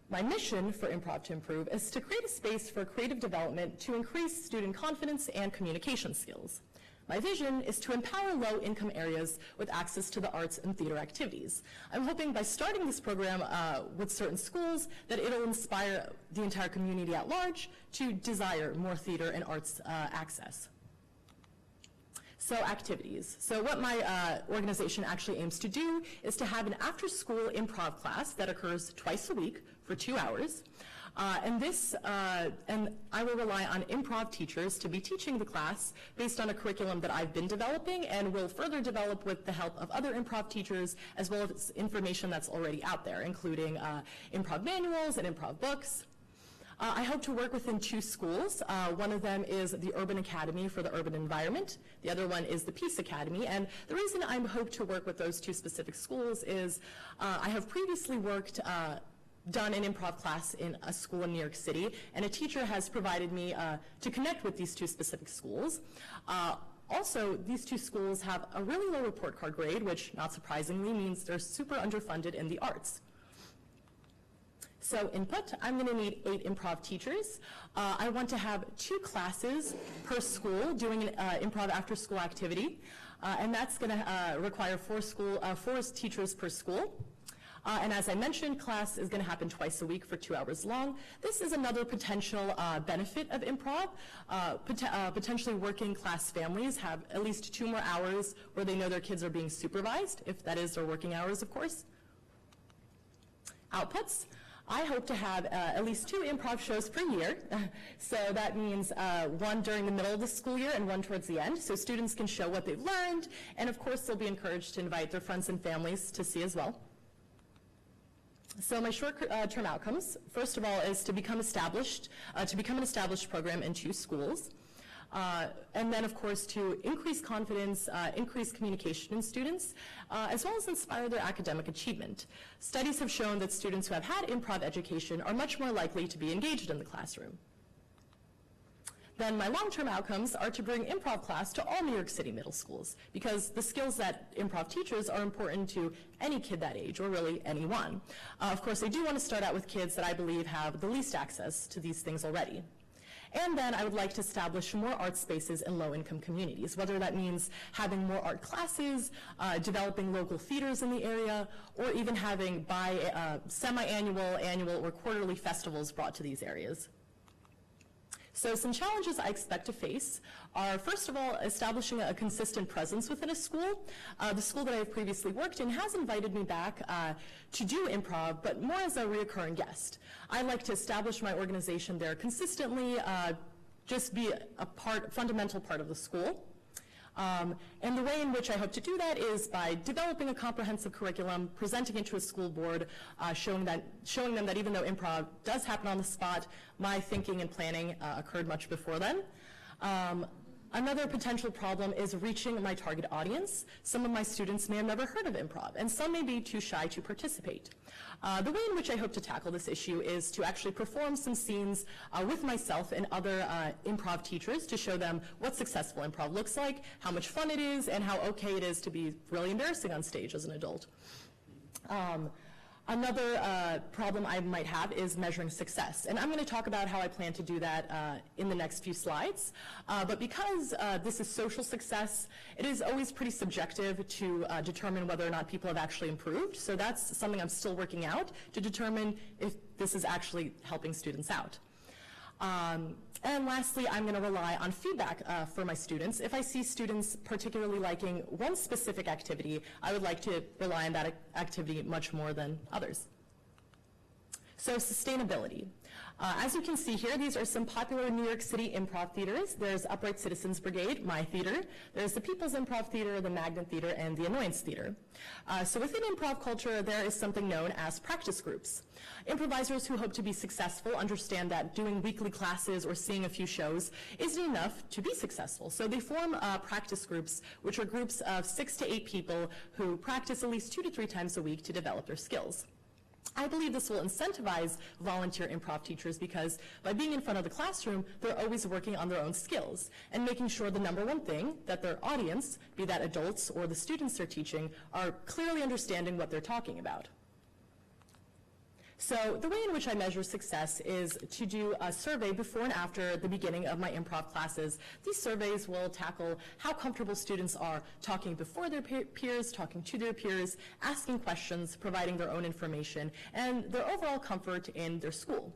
my mission for Improv to Improve is to create a space for creative development to increase student confidence and communication skills. My vision is to empower low-income areas with access to the arts and theater activities. I'm hoping by starting this program with certain schools that it'll inspire the entire community at large to desire more theater and arts access. So activities. So what my organization actually aims to do is to have an after-school improv class that occurs twice a week for 2 hours. And I will rely on improv teachers to be teaching the class based on a curriculum that I've been developing and will further develop with the help of other improv teachers as well as information that's already out there, including improv manuals and improv books. I hope to work within 2 schools. One of them is the Urban Academy for the Urban Environment. The other one is the Peace Academy. And the reason I hope to work with those 2 specific schools is I have previously done an improv class in a school in New York City, and a teacher has provided me to connect with these 2 specific schools. Also, these 2 schools have a really low report card grade, which not surprisingly means they're super underfunded in the arts. So input, I'm going to need 8 improv teachers. I want to have 2 classes per school doing an improv after school activity, and that's going to require 4 teachers per school. And as I mentioned, class is going to happen twice a week for 2 hours long. This is another potential benefit of improv. Potentially working class families have at least 2 more hours where they know their kids are being supervised, if that is their working hours, of course. Outputs. I hope to have at least 2 improv shows per year. So that means 1 during the middle of the school year and 1 towards the end, so students can show what they've learned, and of course they'll be encouraged to invite their friends and families to see as well. So my short-term outcomes, first of all, is to become an established program in 2 schools. And then, of course, to increase confidence, increase communication in students, as well as inspire their academic achievement. Studies have shown that students who have had improv education are much more likely to be engaged in the classroom. Then my long-term outcomes are to bring improv class to all New York City middle schools, because the skills that improv teaches are important to any kid that age, or really anyone. Of course, I do want to start out with kids that I believe have the least access to these things already. And then I would like to establish more art spaces in low-income communities, whether that means having more art classes, developing local theaters in the area, or even having semi-annual, annual, or quarterly festivals brought to these areas. So some challenges I expect to face are, first of all, establishing a consistent presence within a school. The school that I have previously worked in has invited me back to do improv, but more as a reoccurring guest. I like to establish my organization there consistently, just be a fundamental part of the school. And the way in which I hope to do that is by developing a comprehensive curriculum, presenting it to a school board, showing them that even though improv does happen on the spot, my thinking and planning occurred much before then. Another potential problem is reaching my target audience. Some of my students may have never heard of improv, and some may be too shy to participate. The way in which I hope to tackle this issue is to actually perform some scenes with myself and other improv teachers to show them what successful improv looks like, how much fun it is, and how okay it is to be really embarrassing on stage as an adult. Another problem I might have is measuring success, and I'm going to talk about how I plan to do that in the next few slides. But because this is social success, it is always pretty subjective to determine whether or not people have actually improved. So that's something I'm still working out to determine if this is actually helping students out. And lastly, I'm going to rely on feedback for my students. If I see students particularly liking one specific activity, I would like to rely on that activity much more than others. So sustainability. As you can see here, these are some popular New York City improv theaters. There's Upright Citizens Brigade, my theater. There's the People's Improv Theater, the Magnet Theater, and the Annoyance Theater. So within improv culture, there is something known as practice groups. Improvisers who hope to be successful understand that doing weekly classes or seeing a few shows isn't enough to be successful. So they form practice groups, which are groups of 6 to 8 people who practice at least 2 to 3 times a week to develop their skills. I believe this will incentivize volunteer improv teachers because by being in front of the classroom, they're always working on their own skills and making sure the number one thing, that their audience, be that adults or the students they're teaching, are clearly understanding what they're talking about. So the way in which I measure success is to do a survey before and after the beginning of my improv classes. These surveys will tackle how comfortable students are talking before their peers, talking to their peers, asking questions, providing their own information, and their overall comfort in their school.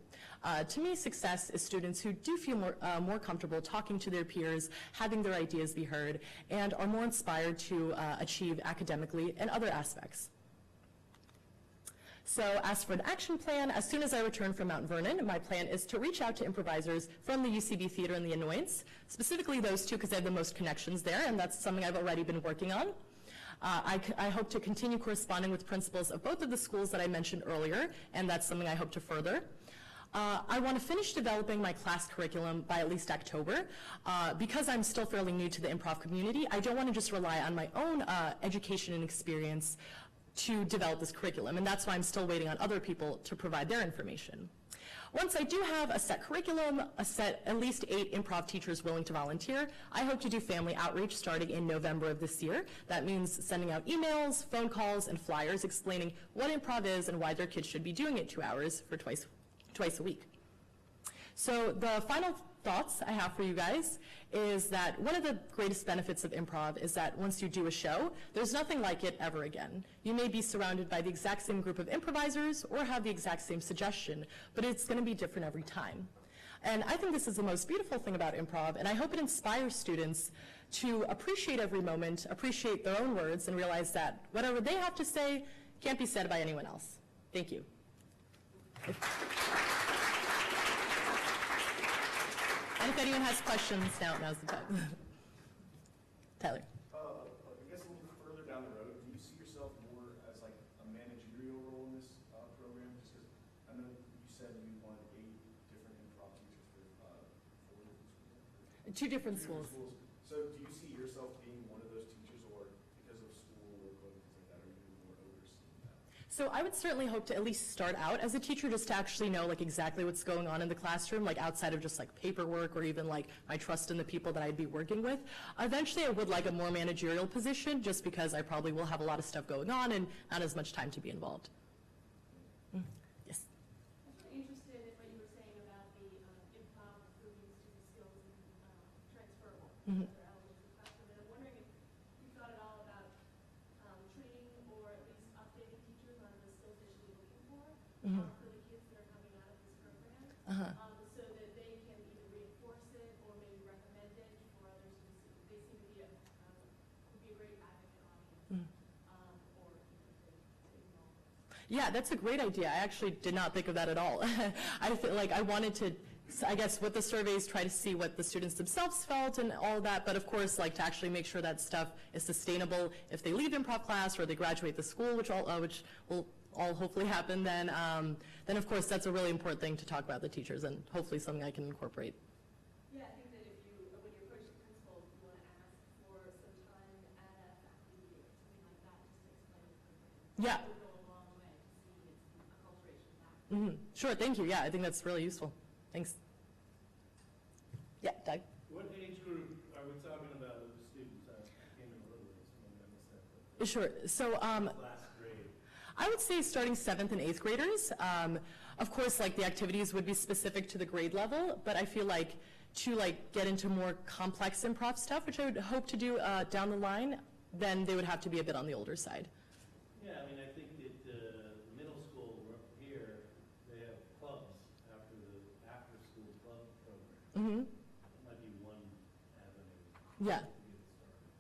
To me, success is students who do feel more comfortable talking to their peers, having their ideas be heard, and are more inspired to achieve academically and other aspects. So as for an action plan, as soon as I return from Mount Vernon, my plan is to reach out to improvisers from the UCB Theater and the Annoyance, specifically those two because I have the most connections there, and that's something I've already been working on. I hope to continue corresponding with principals of both of the schools that I mentioned earlier, and that's something I hope to further. I want to finish developing my class curriculum by at least October. Because I'm still fairly new to the improv community, I don't want to just rely on my own education and experience to develop this curriculum, and that's why I'm still waiting on other people to provide their information. Once I do have a set curriculum, at least 8 improv teachers willing to volunteer, I hope to do family outreach starting in November of this year. That means sending out emails, phone calls, and flyers explaining what improv is and why their kids should be doing it 2 hours for twice a week. So the final thoughts I have for you guys is that one of the greatest benefits of improv is that once you do a show, there's nothing like it ever again. You may be surrounded by the exact same group of improvisers or have the exact same suggestion, but it's going to be different every time. And I think this is the most beautiful thing about improv, and I hope it inspires students to appreciate every moment, appreciate their own words, and realize that whatever they have to say can't be said by anyone else. Thank you. And if anyone has questions, now's the time. Tyler. I guess a little further down the road, do you see yourself more as like a managerial role in this program? Just because I know you said you wanted 8 different improv teachers for 4 different schools. 2 different schools. So do you see yourself being one of those teachers, or because of school workload and things like that, are you more overseeing that? So I would certainly hope to at least start out as a teacher, just to actually know like exactly what's going on in the classroom, like outside of just like paperwork or even like my trust in the people that I'd be working with. Eventually I would like a more managerial position, just because I probably will have a lot of stuff going on and not as much time to be involved. Yes. I'm interested in what you were saying about the improv improving student skills and transferable to other elements of the classroom. And I'm wondering if you've thought at all about training or at least updating teachers on the skills they should be looking for the kids that are coming out of this program, so that they can either reinforce it or maybe recommend it for others who they seem to be would be a great advocate audience, or to involve. Yeah, that's a great idea. I actually did not think of that at all. I feel like I wanted to, I guess, with the surveys, try to see what the students themselves felt and all that, but of course, like to actually make sure that stuff is sustainable if they leave improv class or they graduate the school, which will all hopefully happen, then of course that's a really important thing to talk about the teachers, and hopefully something I can incorporate. Yeah, I think that if you, when you approach the principal, you want to ask for some time at a faculty meeting or something like that, just to explain the program. Yeah. It would go a long way to see its acculturation back. Sure, thank you. Yeah, I think that's really useful. Thanks. Yeah, Doug? What age group are we talking about with the students? I came in a little late, so maybe I missed that. But Sure. So last grade. I would say starting 7th and 8th graders. Of course, like the activities would be specific to the grade level, but I feel like to like get into more complex improv stuff, which I would hope to do down the line, then they would have to be a bit on the older side. Yeah, I mean, I think that middle school here, they have clubs after the after-school club program. That might be one avenue. Yeah. To get started.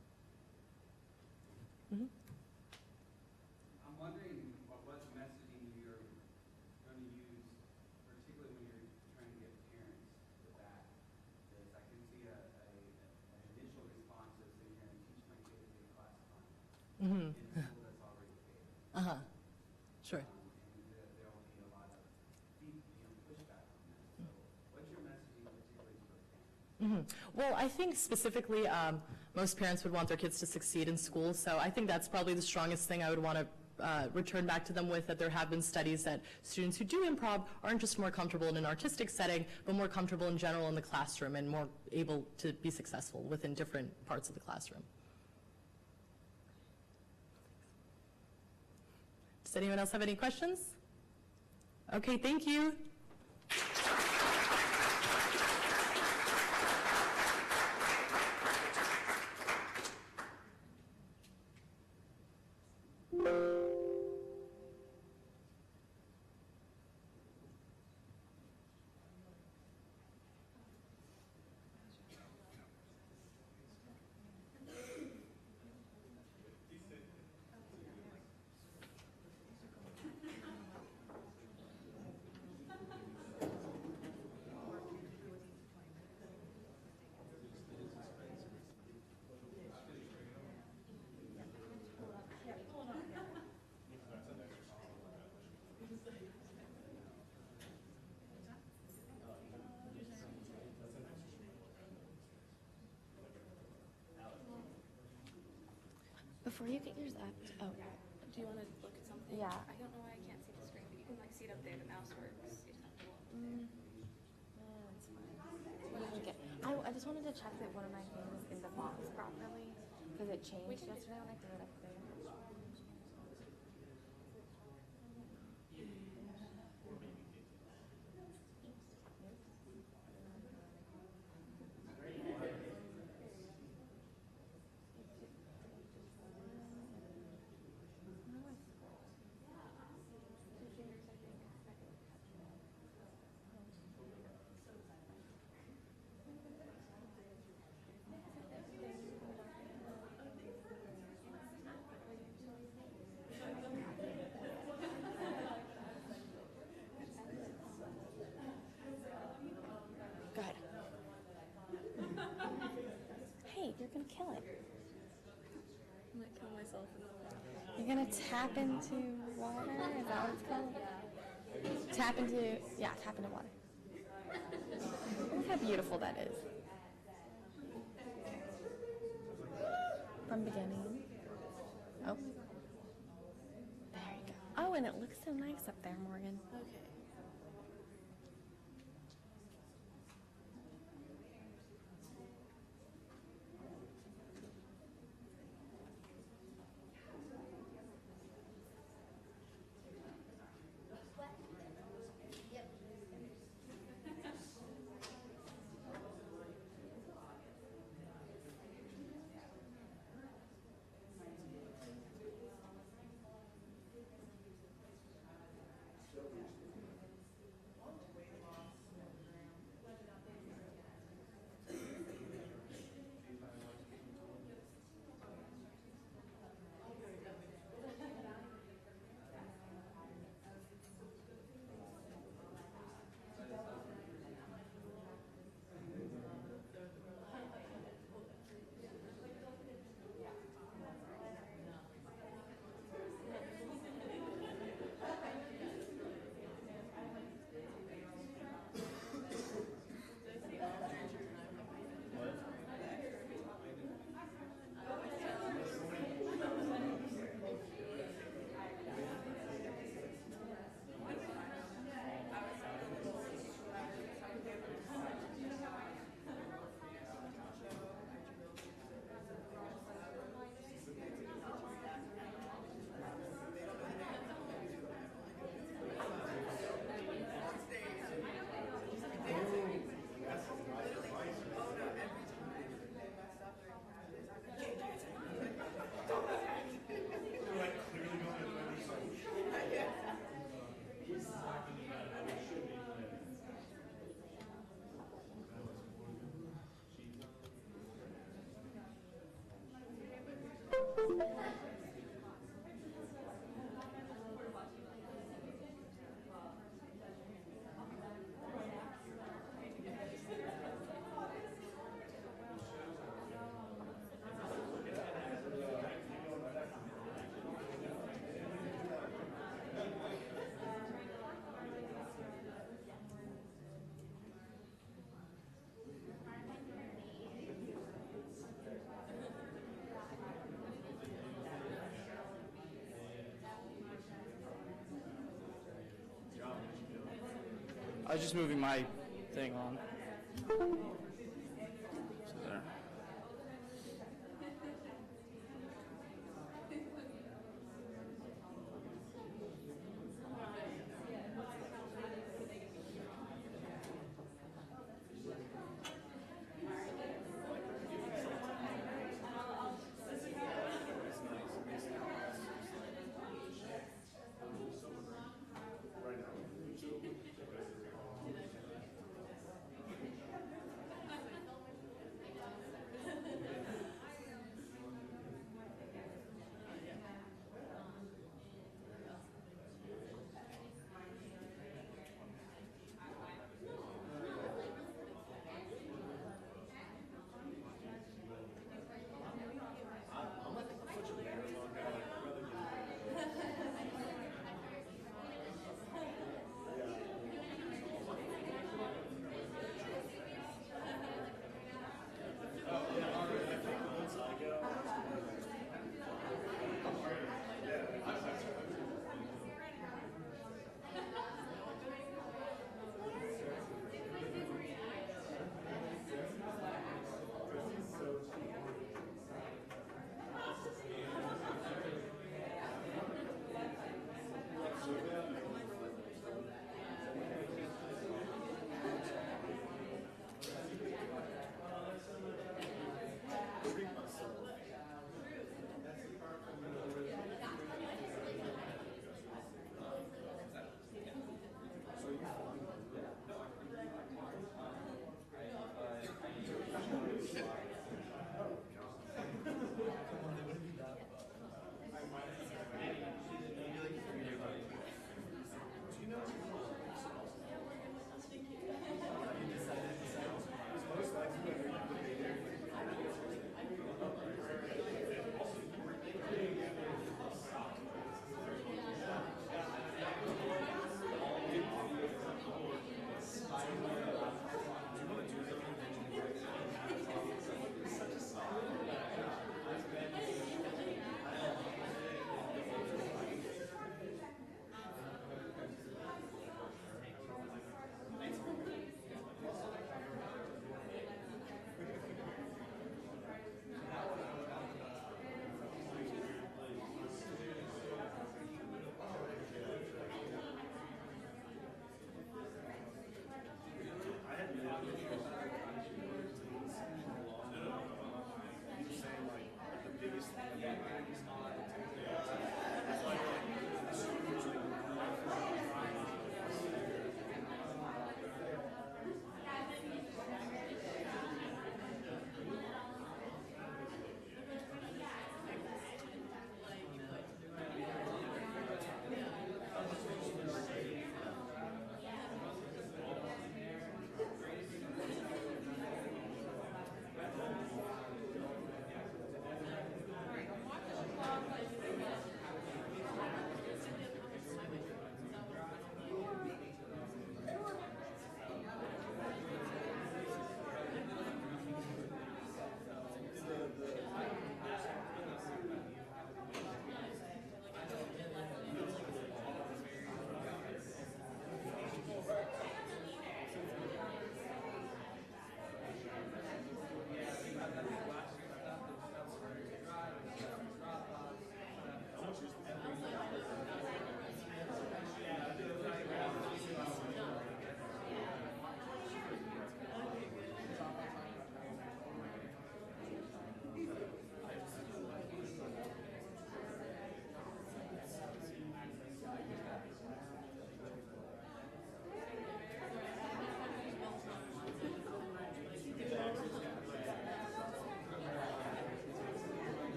I'm wondering what messaging you're going to use, particularly when you're trying to get parents with that. Because I can see an initial response of saying, "Here, and teach my kid to be a class clown." In school, that's already failing. Sure. And there will be a lot of deep, pushback on that. So, what's your messaging, particularly to those parents? Well, I think specifically most parents would want their kids to succeed in school, so I think that's probably the strongest thing I would want to return back to them with, that there have been studies that students who do improv aren't just more comfortable in an artistic setting, but more comfortable in general in the classroom and more able to be successful within different parts of the classroom. Does anyone else have any questions? Okay, thank you. Before you get yours up, do you want to look at something? Yeah. I don't know why I can't see the screen, but you can like see it up there. The mouse works. That's fine. What did you get? I just wanted to check that one of my things is in the box properly, because it changed yesterday when I threw it up there. You're gonna kill it. I might kill myself. You're gonna tap into water? Is that what it's called? Tap into water. Look how beautiful that is. from beginning. Oh. There you go. Oh, and it looks so nice up there, Morgan. Okay. I was just moving my thing on. So there.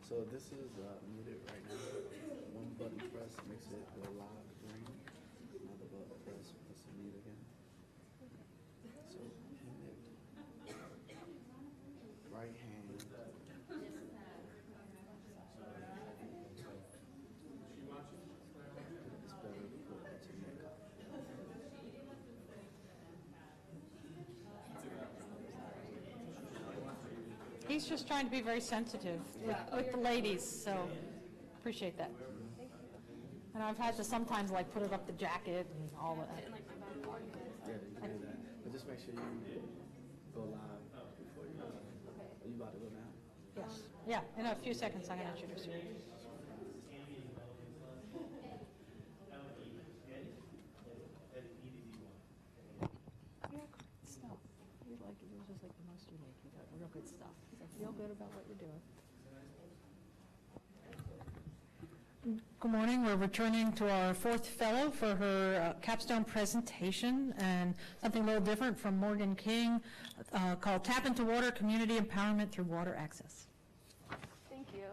So this is muted right now. One button press makes it go loud green. Another button press makes it mute again. So hit it. Right hand. It's better to put it to neck. He's just trying to be very sensitive with the ladies, so appreciate that. And I've had to sometimes like put it up the jacket and all of that. Yeah, you can do that. But just make sure you go live before you are you about to go now? Yes. Yeah, in a few seconds I'm going to introduce you. Stuff. You like it. Yours is like the most unique. You got real good stuff. So feel good about what you're doing. Good morning. We're returning to our fourth fellow for her capstone presentation, and something a little different from Morgan King called Tap into Water, Community Empowerment Through Water Access. Thank you.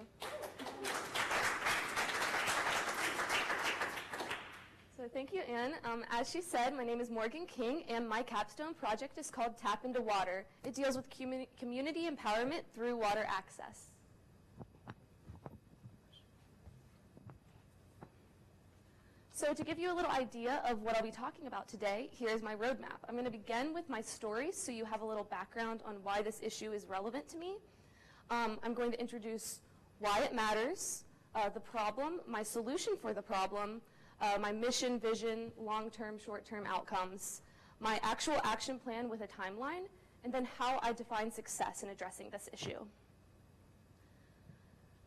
So thank you, Anne. As she said, my name is Morgan King, and my capstone project is called Tap into Water. It deals with community empowerment through water access. So to give you a little idea of what I'll be talking about today, here's my roadmap. I'm going to begin with my story so you have a little background on why this issue is relevant to me. I'm going to introduce why it matters, the problem, my solution for the problem, my mission, vision, long-term, short-term outcomes, my actual action plan with a timeline, and then how I define success in addressing this issue.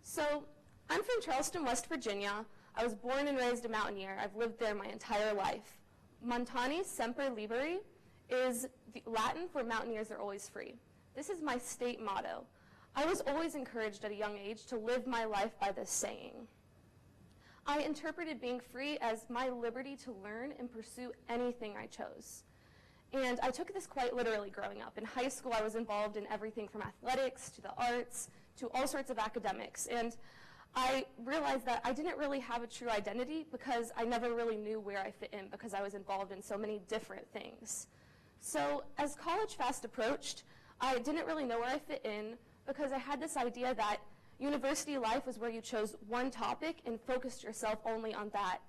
So I'm from Charleston, West Virginia. I was born and raised a mountaineer. I've lived there my entire life. Montani semper liberi is the Latin for mountaineers are always free. This is my state motto. I was always encouraged at a young age to live my life by this saying. I interpreted being free as my liberty to learn and pursue anything I chose. And I took this quite literally growing up. In high school, I was involved in everything from athletics to the arts to all sorts of academics. And I realized that I didn't really have a true identity because I never really knew where I fit in because I was involved in so many different things. So as college fast approached, I didn't really know where I fit in because I had this idea that university life was where you chose one topic and focused yourself only on that.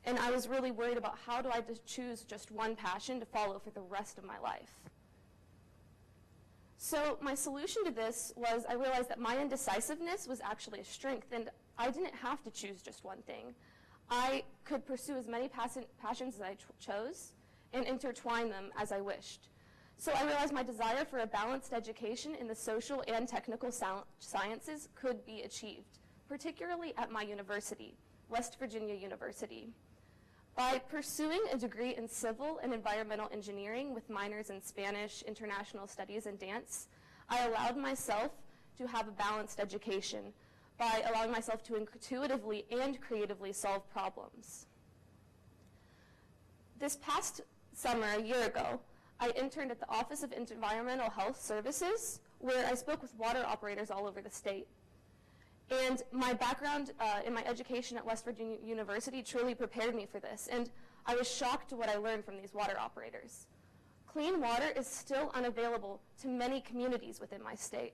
And I was really worried about how do I just choose just one passion to follow for the rest of my life. So my solution to this was I realized that my indecisiveness was actually a strength, and I didn't have to choose just one thing. I could pursue as many passions as I chose and intertwine them as I wished. So I realized my desire for a balanced education in the social and technical sciences could be achieved, particularly at my university, West Virginia University. By pursuing a degree in civil and environmental engineering with minors in Spanish, international studies, and dance, I allowed myself to have a balanced education by allowing myself to intuitively and creatively solve problems. This past summer, a year ago, I interned at the Office of Environmental Health Services, where I spoke with water operators all over the state. And my background in my education at West Virginia University truly prepared me for this, and I was shocked to what I learned from these water operators. Clean water is still unavailable to many communities within my state,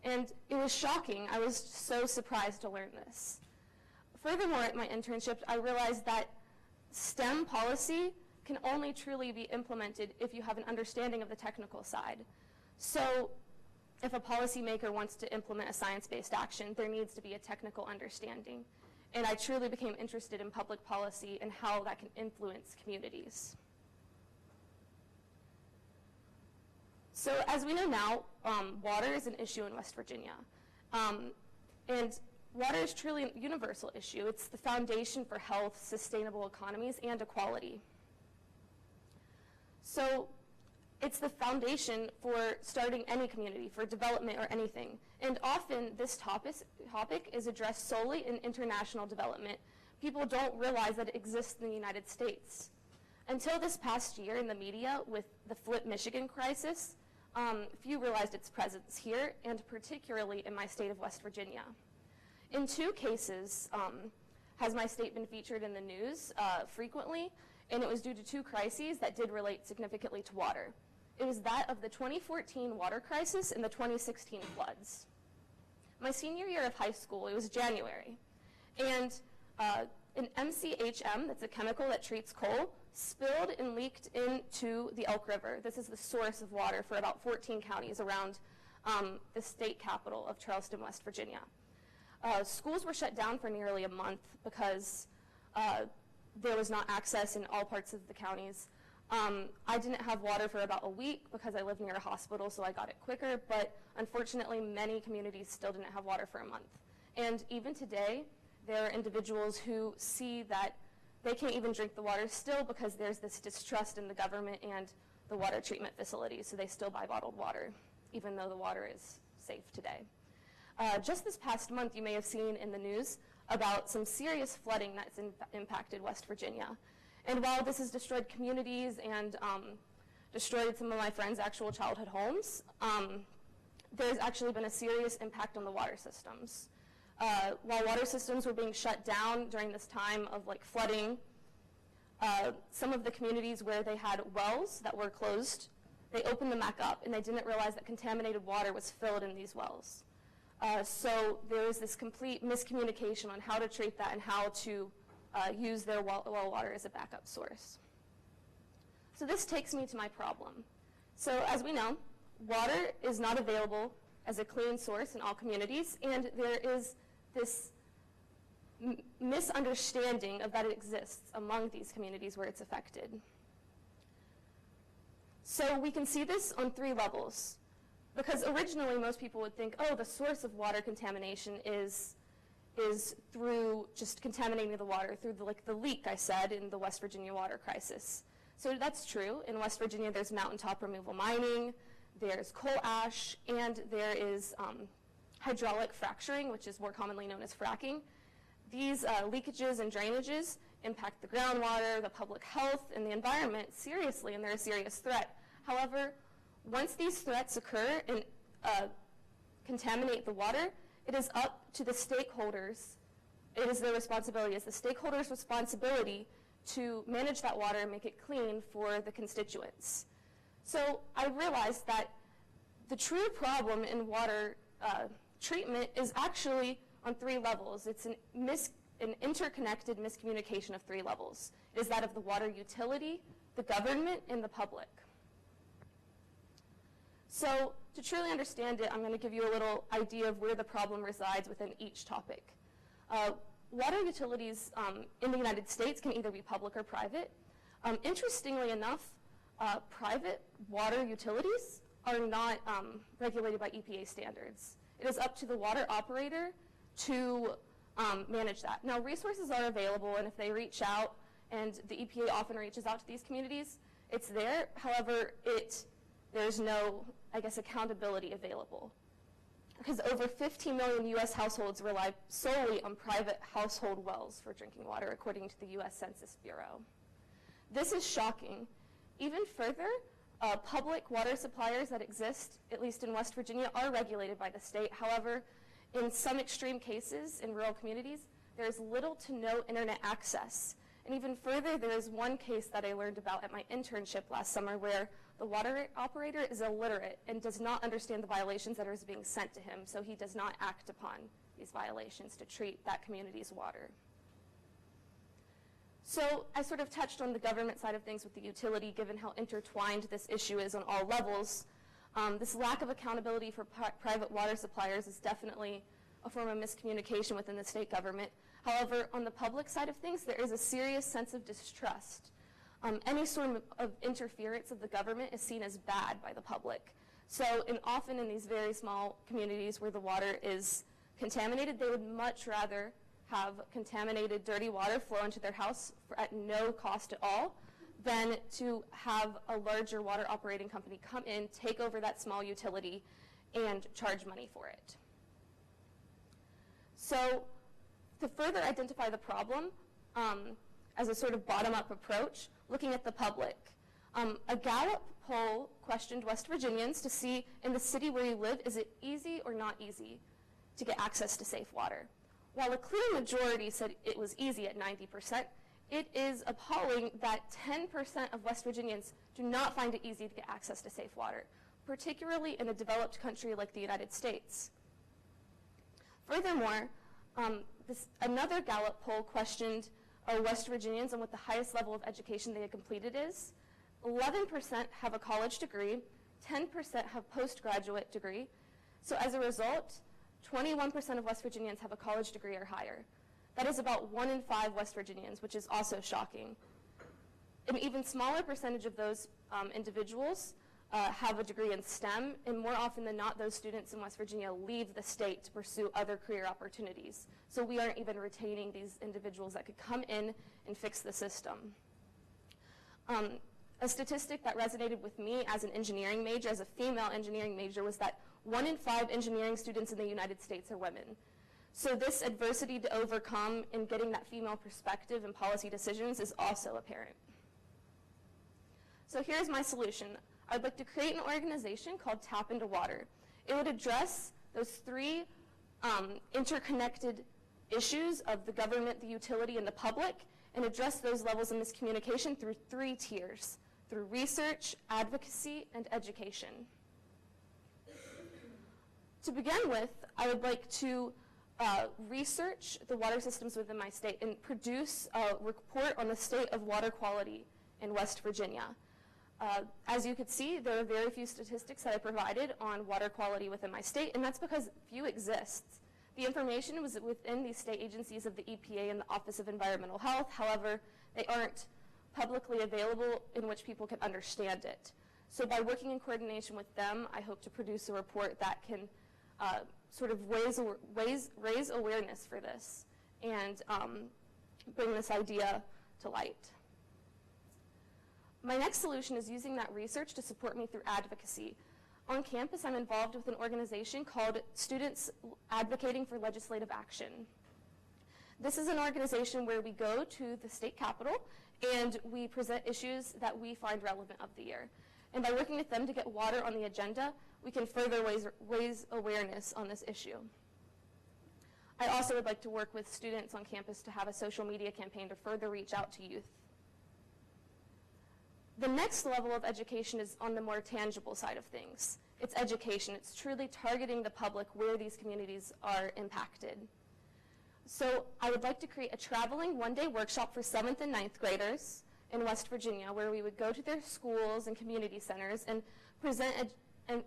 and it was shocking. I was so surprised to learn this. Furthermore, at my internship, I realized that STEM policy can only truly be implemented if you have an understanding of the technical side. So if a policymaker wants to implement a science-based action, there needs to be a technical understanding. And I truly became interested in public policy and how that can influence communities. So as we know now, water is an issue in West Virginia. And water is truly a universal issue. It's the foundation for health, sustainable economies, and equality. So it's the foundation for starting any community, for development or anything. And often this topic is addressed solely in international development. People don't realize that it exists in the United States. Until this past year in the media with the Flint, Michigan crisis, few realized its presence here, and particularly in my state of West Virginia. In 2 cases has my state been featured in the news frequently, and it was due to 2 crises that did relate significantly to water. It was that of the 2014 water crisis and the 2016 floods. My senior year of high school, it was January, and an MCHM, that's a chemical that treats coal, spilled and leaked into the Elk River. This is the source of water for about 14 counties around the state capital of Charleston, West Virginia. Schools were shut down for nearly a month because there was not access in all parts of the counties. I didn't have water for about a week because I lived near a hospital, so I got it quicker, but unfortunately many communities still didn't have water for a month. And even today, there are individuals who see that they can't even drink the water still because there's this distrust in the government and the water treatment facilities, so they still buy bottled water, even though the water is safe today. Just this past month, you may have seen in the news about some serious flooding that's impacted West Virginia. And while this has destroyed communities and destroyed some of my friends' actual childhood homes, there's actually been a serious impact on the water systems. While water systems were being shut down during this time of flooding, some of the communities where they had wells that were closed, they opened them back up, and they didn't realize that contaminated water was filled in these wells. So there was this complete miscommunication on how to treat that and how to use their well water as a backup source. So this takes me to my problem. So as we know, water is not available as a clean source in all communities, and there is this misunderstanding of that it exists among these communities where it's affected. So we can see this on 3 levels, because originally most people would think, oh, the source of water contamination is through just contaminating the water, through the leak I said in the West Virginia water crisis. So that's true. In West Virginia, there's mountaintop removal mining, there's coal ash, and there is hydraulic fracturing, which is more commonly known as fracking. These leakages and drainages impact the groundwater, the public health, and the environment seriously, and they're a serious threat. However, once these threats occur and contaminate the water, it is up to the stakeholders. It is their responsibility, it's the stakeholders' responsibility to manage that water and make it clean for the constituents. So I realized that the true problem in water treatment is actually on 3 levels. It's an interconnected miscommunication of 3 levels. It is that of the water utility, the government, and the public. So to truly understand it, I'm going to give you a little idea of where the problem resides within each topic. Water utilities in the United States can either be public or private. Interestingly enough, private water utilities are not regulated by EPA standards. It is up to the water operator to manage that. Now, resources are available, and if they reach out, and the EPA often reaches out to these communities, it's there. However, there's no, accountability available. Because over 15 million U.S. households rely solely on private household wells for drinking water, according to the U.S. Census Bureau. This is shocking. Even further, public water suppliers that exist, at least in West Virginia, are regulated by the state. However, in some extreme cases in rural communities, there is little to no internet access. And even further, there is one case that I learned about at my internship last summer where the water operator is illiterate and does not understand the violations that are being sent to him, so he does not act upon these violations to treat that community's water. So I sort of touched on the government side of things with the utility, given how intertwined this issue is on all levels. This lack of accountability for private water suppliers is definitely a form of miscommunication within the state government. However, on the public side of things, there is a serious sense of distrust. Any sort of interference of the government is seen as bad by the public. So, and often in these very small communities where the water is contaminated, they would much rather have contaminated, dirty water flow into their house at no cost at all than to have a larger water operating company come in, take over that small utility, and charge money for it. So, to further identify the problem, as a sort of bottom-up approach, looking at the public. A Gallup poll questioned West Virginians to see in the city where you live, is it easy or not easy to get access to safe water? While a clear majority said it was easy at 90%, it is appalling that 10% of West Virginians do not find it easy to get access to safe water, particularly in a developed country like the United States. Furthermore, another Gallup poll questioned West Virginians on what the highest level of education they had completed is. 11% have a college degree, 10% have postgraduate degree. So as a result, 21% of West Virginians have a college degree or higher. That is about 1 in 5 West Virginians, which is also shocking. An even smaller percentage of those individuals have a degree in STEM, and more often than not, those students in West Virginia leave the state to pursue other career opportunities. So we aren't even retaining these individuals that could come in and fix the system. A statistic that resonated with me as an engineering major, as a female engineering major, was that 1 in 5 engineering students in the United States are women. So this adversity to overcome in getting that female perspective in policy decisions is also apparent. So here's my solution. I'd like to create an organization called Tap Into Water. It would address those 3 interconnected issues of the government, the utility, and the public, and address those levels of miscommunication through 3 tiers, through research, advocacy, and education. To begin with, I would like to research the water systems within my state and produce a report on the state of water quality in West Virginia. As you could see, there are very few statistics that I provided on water quality within my state, and that's because few exists. The information was within these state agencies of the EPA and the Office of Environmental Health. However, they aren't publicly available in which people can understand it. So by working in coordination with them, I hope to produce a report that can sort of raise awareness for this and bring this idea to light. My next solution is using that research to support me through advocacy. On campus, I'm involved with an organization called Students Advocating for Legislative Action. This is an organization where we go to the state capitol and we present issues that we find relevant of the year. And by working with them to get water on the agenda, we can further raise awareness on this issue. I also would like to work with students on campus to have a social media campaign to further reach out to youth. The next level of education is on the more tangible side of things. It's education. It's truly targeting the public where these communities are impacted. So I would like to create a traveling one-day workshop for 7th and 9th graders in West Virginia where we would go to their schools and community centers and present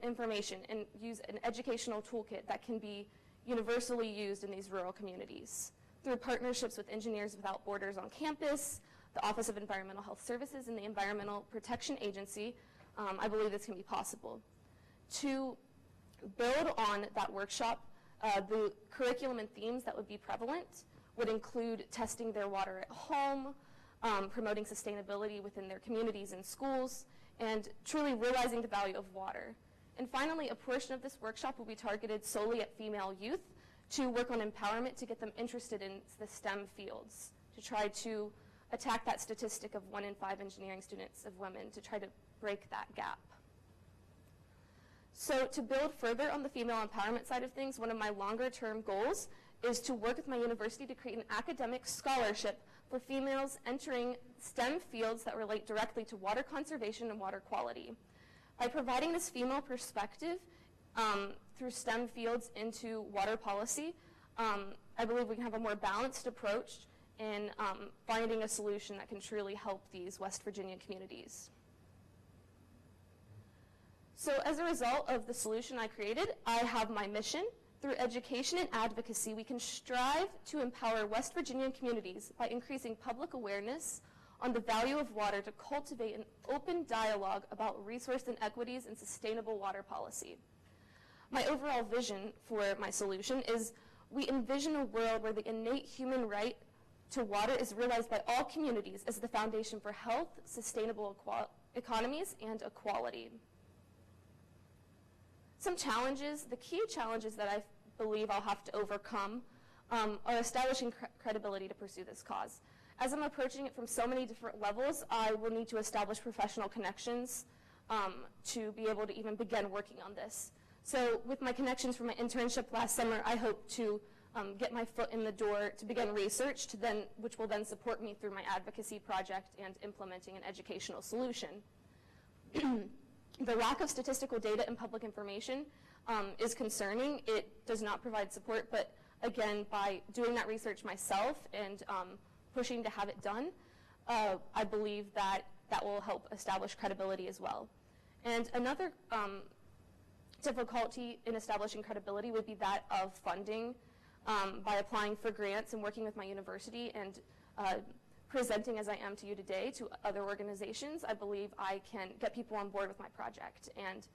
information and use an educational toolkit that can be universally used in these rural communities. Through partnerships with Engineers Without Borders on campus, the Office of Environmental Health Services, and the Environmental Protection Agency, I believe this can be possible. To build on that workshop, the curriculum and themes that would be prevalent would include testing their water at home, promoting sustainability within their communities and schools, and truly realizing the value of water. And finally, a portion of this workshop will be targeted solely at female youth to work on empowerment to get them interested in the STEM fields, to try to attack that statistic of 1 in 5 engineering students of women, to try to break that gap. So to build further on the female empowerment side of things, one of my longer term goals is to work with my university to create an academic scholarship for females entering STEM fields that relate directly to water conservation and water quality. By providing this female perspective through STEM fields into water policy, I believe we can have a more balanced approach in finding a solution that can truly help these West Virginia communities. So as a result of the solution I created, I have my mission. Through education and advocacy, we can strive to empower West Virginian communities by increasing public awareness on the value of water to cultivate an open dialogue about resource inequities and sustainable water policy. My overall vision for my solution is we envision a world where the innate human right to water is realized by all communities as the foundation for health, sustainable economies, and equality. Some challenges, the key challenges that I believe I'll have to overcome are establishing credibility to pursue this cause. As I'm approaching it from so many different levels, I will need to establish professional connections to be able to even begin working on this. So with my connections from my internship last summer, I hope to get my foot in the door to begin research, which will then support me through my advocacy project and implementing an educational solution. The lack of statistical data and public information is concerning. It does not provide support, but again, by doing that research myself and pushing to have it done, I believe that that will help establish credibility as well. And another difficulty in establishing credibility would be that of funding. By applying for grants and working with my university and presenting as I am to you today to other organizations, I believe I can get people on board with my project and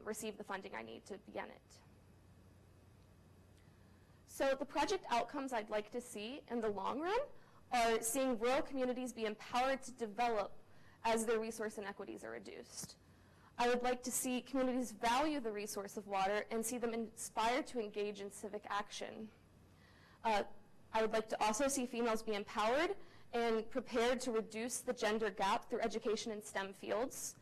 receive the funding I need to begin it. So the project outcomes I'd like to see in the long run are seeing rural communities be empowered to develop as their resource inequities are reduced. I would like to see communities value the resource of water and see them inspired to engage in civic action. I would like to also see females be empowered and prepared to reduce the gender gap through education in STEM fields.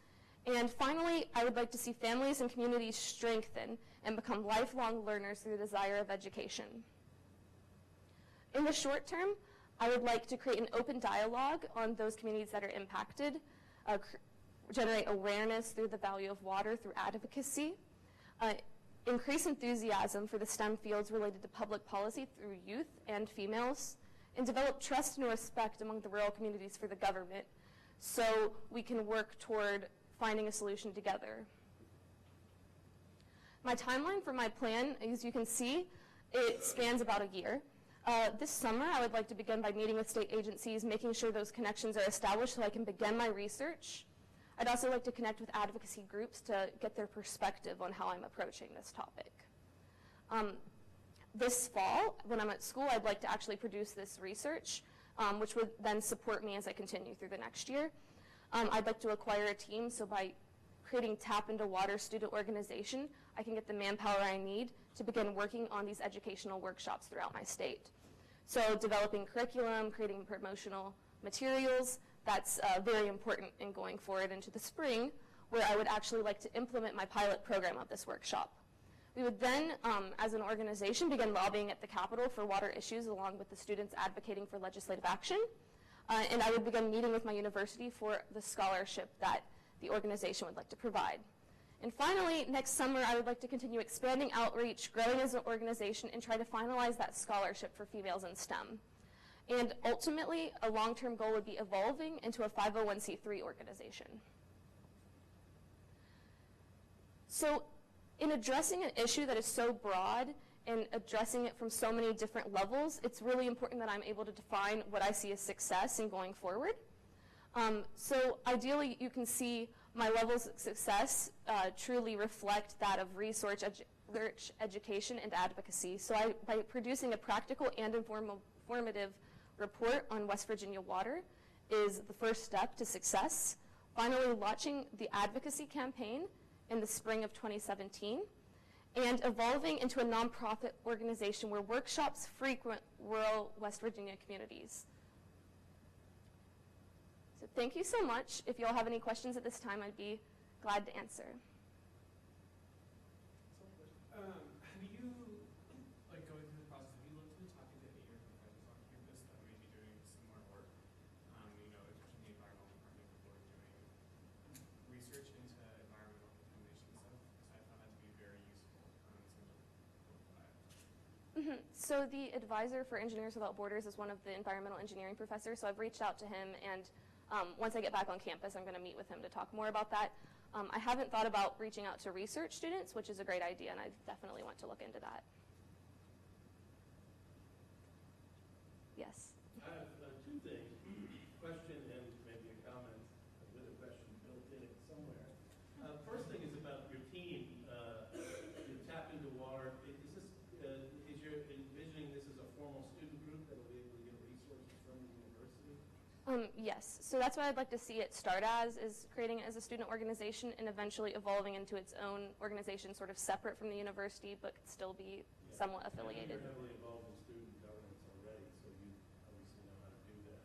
And finally, I would like to see families and communities strengthen and become lifelong learners through the desire of education. In the short term, I would like to create an open dialogue on those communities that are impacted, generate awareness through the value of water through advocacy, increase enthusiasm for the STEM fields related to public policy through youth and females, and develop trust and respect among the rural communities for the government so we can work toward finding a solution together. My timeline for my plan, as you can see, it spans about a year. This summer, I would like to begin by meeting with state agencies, making sure those connections are established so I can begin my research. I'd also like to connect with advocacy groups to get their perspective on how I'm approaching this topic. This fall, when I'm at school, I'd like to actually produce this research, which would then support me as I continue through the next year. I'd like to acquire a team, so by creating Tap Into Water student organization, I can get the manpower I need to begin working on these educational workshops throughout my state. So developing curriculum, creating promotional materials, that's very important in going forward into the spring, where I would actually like to implement my pilot program of this workshop. We would then, as an organization, begin lobbying at the Capitol for water issues along with the students advocating for legislative action. And I would begin meeting with my university for the scholarship that the organization would like to provide. And finally, next summer, I would like to continue expanding outreach, growing as an organization, and try to finalize that scholarship for females in STEM. And ultimately, a long-term goal would be evolving into a 501c3 organization. So in addressing an issue that is so broad and addressing it from so many different levels, it's really important that I'm able to define what I see as success in going forward. So ideally, you can see my levels of success truly reflect that of research, education, and advocacy. So by producing a practical and informative report on West Virginia water is the first step to success. Finally, launching the advocacy campaign in the spring of 2017, and evolving into a nonprofit organization where workshops frequent rural West Virginia communities. So thank you so much. If you all have any questions at this time, I'd be glad to answer. Have you, like going through the process, have you looked into talking to any of your professors on campus that may be doing similar work? You know, especially the environmental department, people are doing research into environmental contamination stuff, because I found that to be very useful in terms of So the advisor for Engineers Without Borders is one of the environmental engineering professors, so I've reached out to him, and once I get back on campus, I'm going to meet with him to talk more about that. I haven't thought about reaching out to research students, which is a great idea, and I definitely want to look into that. Yes? I have two things, question and maybe a comment with a question built in it somewhere. First thing is about your team. You Tap Into Water. Is you're envisioning this as a formal student group that will be able to get resources from the university? Yes, so that's what I'd like to see it start as, is creating it as a student organization and eventually evolving into its own organization, sort of separate from the university, but still be somewhat affiliated. You're heavily involved in student governance already, so you obviously know how to do that.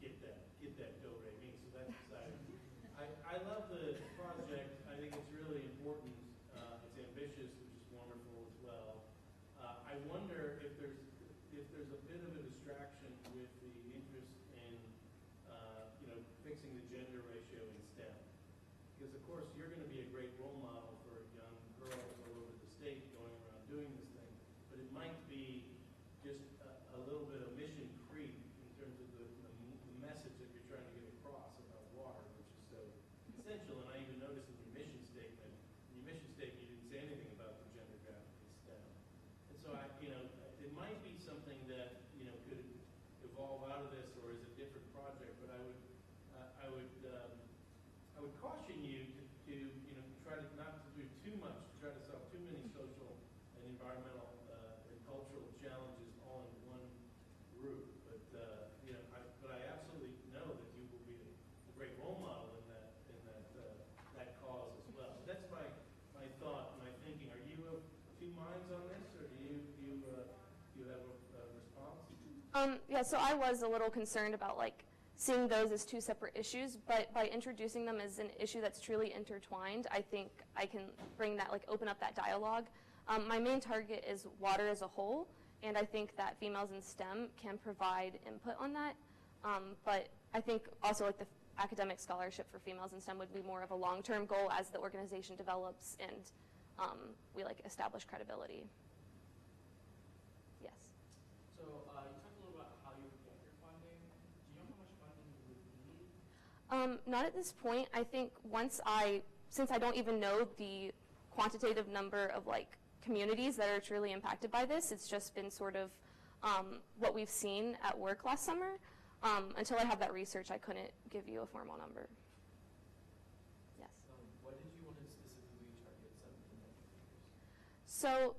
Get that do-re-mi, so that's exciting. I love the project. I think it's really important. It's ambitious, which is wonderful as well. I wonder if there's there's a bit of a distraction with the interest in, fixing the gender ratio in STEM. Because of course, you're going to be a great role model for young girls all over the state going around doing this thing, but it might be just a little bit of mission creep in terms of the message that you're trying to get across about water, which is so essential. And I even noticed in your mission statement, you didn't say anything about the gender gap in STEM. And so it might be something that, could evolve out of this, or is a different project, but I would caution you to try to not to do too much, to try to solve too many social and environmental and cultural challenges all in one group. But I absolutely know that you will be a great role model in that cause as well. That's my thought, my thinking. Are you of two minds on this, or do you have a response? Yeah, so I was a little concerned about seeing those as two separate issues, but by introducing them as an issue that's truly intertwined, I think I can bring that, open up that dialogue. My main target is water as a whole, and I think that females in STEM can provide input on that. But I think also the academic scholarship for females in STEM would be more of a long-term goal as the organization develops and we establish credibility. Yes. So you talked a little about how you would get your funding. Do you know how much funding you would need? Not at this point. I think since I don't even know the quantitative number of communities that are truly impacted by this, it's just been sort of what we've seen at work last summer. Until I have that research, I couldn't give you a formal number. Yes. What did you want to specifically target some of the figures? So,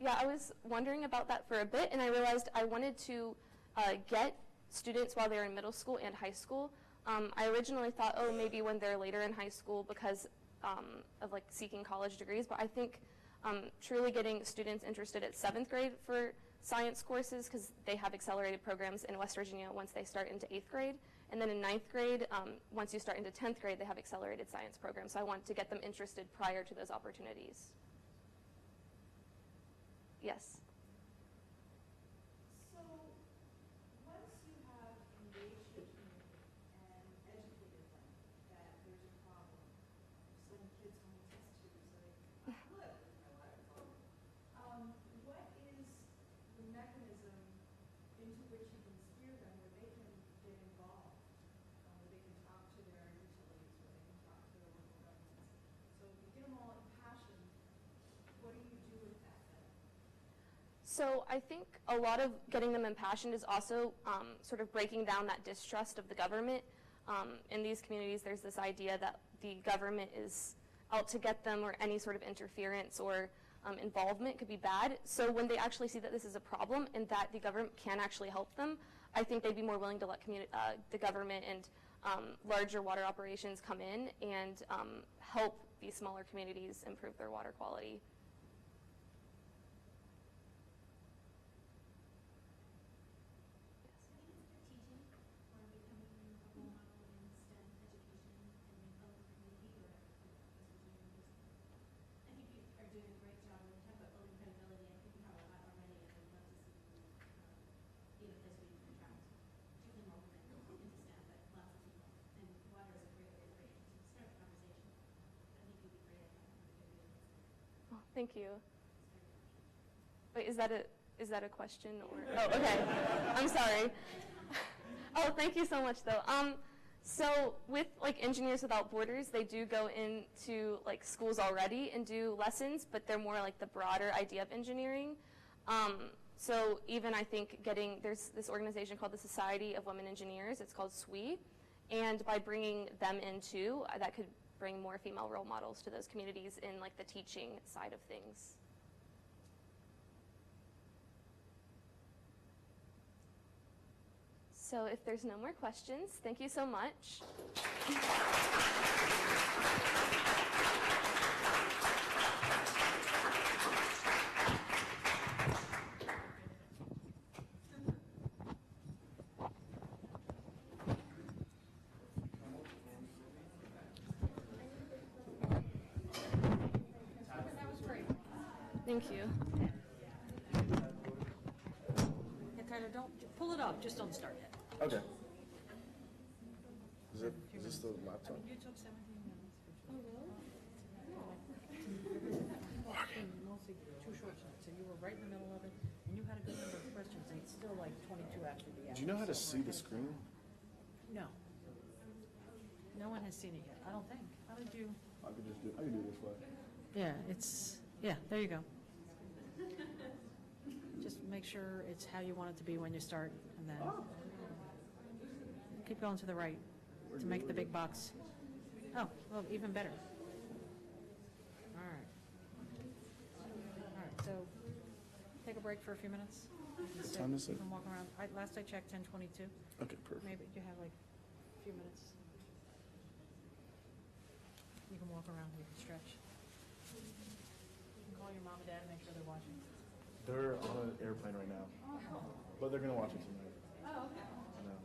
yeah, I was wondering about that for a bit, and I realized I wanted to get students while they're in middle school and high school. I originally thought, maybe when they're later in high school because of seeking college degrees, but I think truly getting students interested at 7th grade for science courses, because they have accelerated programs in West Virginia once they start into 8th grade. And then in 9th grade, once you start into 10th grade, they have accelerated science programs. So I want to get them interested prior to those opportunities. Yes. So once you have engaged your community and educated them that there's a problem, some kids want to test tubes so they can live in their life. What is the mechanism into which you can steer them where they can get involved, where they can talk to their utilities, where they can talk to their local governments? So if you get them all impassioned, what do you do with that then? So I think a lot of getting them impassioned is also sort of breaking down that distrust of the government. In these communities, there's this idea that the government is out to get them, or any sort of interference or involvement could be bad. So when they actually see that this is a problem and that the government can actually help them, I think they'd be more willing to let the government and larger water operations come in and help these smaller communities improve their water quality. Thank you. Wait, is that a question or? Oh, okay. I'm sorry. Oh, thank you so much, though. So with Engineers Without Borders, they do go into schools already and do lessons, but they're more the broader idea of engineering. So even I think there's this organization called the Society of Women Engineers. It's called SWE, and by bringing them in too, that could bring more female role models to those communities in the teaching side of things. So if there's no more questions, thank you so much. Thank you. Tyler, don't, pull it up, just don't start yet. Okay. Is this the laptop? You took 17 minutes. Oh, really? Mostly too short, so you were right in the middle of it, and you had a good number of questions, and it's still like 22 after the hour. Do you know how to see the screen? No. No one has seen it yet, I don't think. How did you? I could do it this way. Yeah, yeah, there you go. Just make sure it's how you want it to be when you start, and then keep going to the right to make the big box. Oh, well, even better. All right. All right, so take a break for a few minutes. What time is it? You can walk around. Last I checked, 10:22. Okay, perfect. Maybe you have like a few minutes. You can walk around, you can stretch. You can call your mom and dad and make sure they're watching. They're on an airplane right now, but they're gonna watch it tonight. Oh, okay. I know.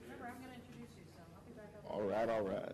Remember, I'm going to introduce you, so I'll be back up. All right, all right.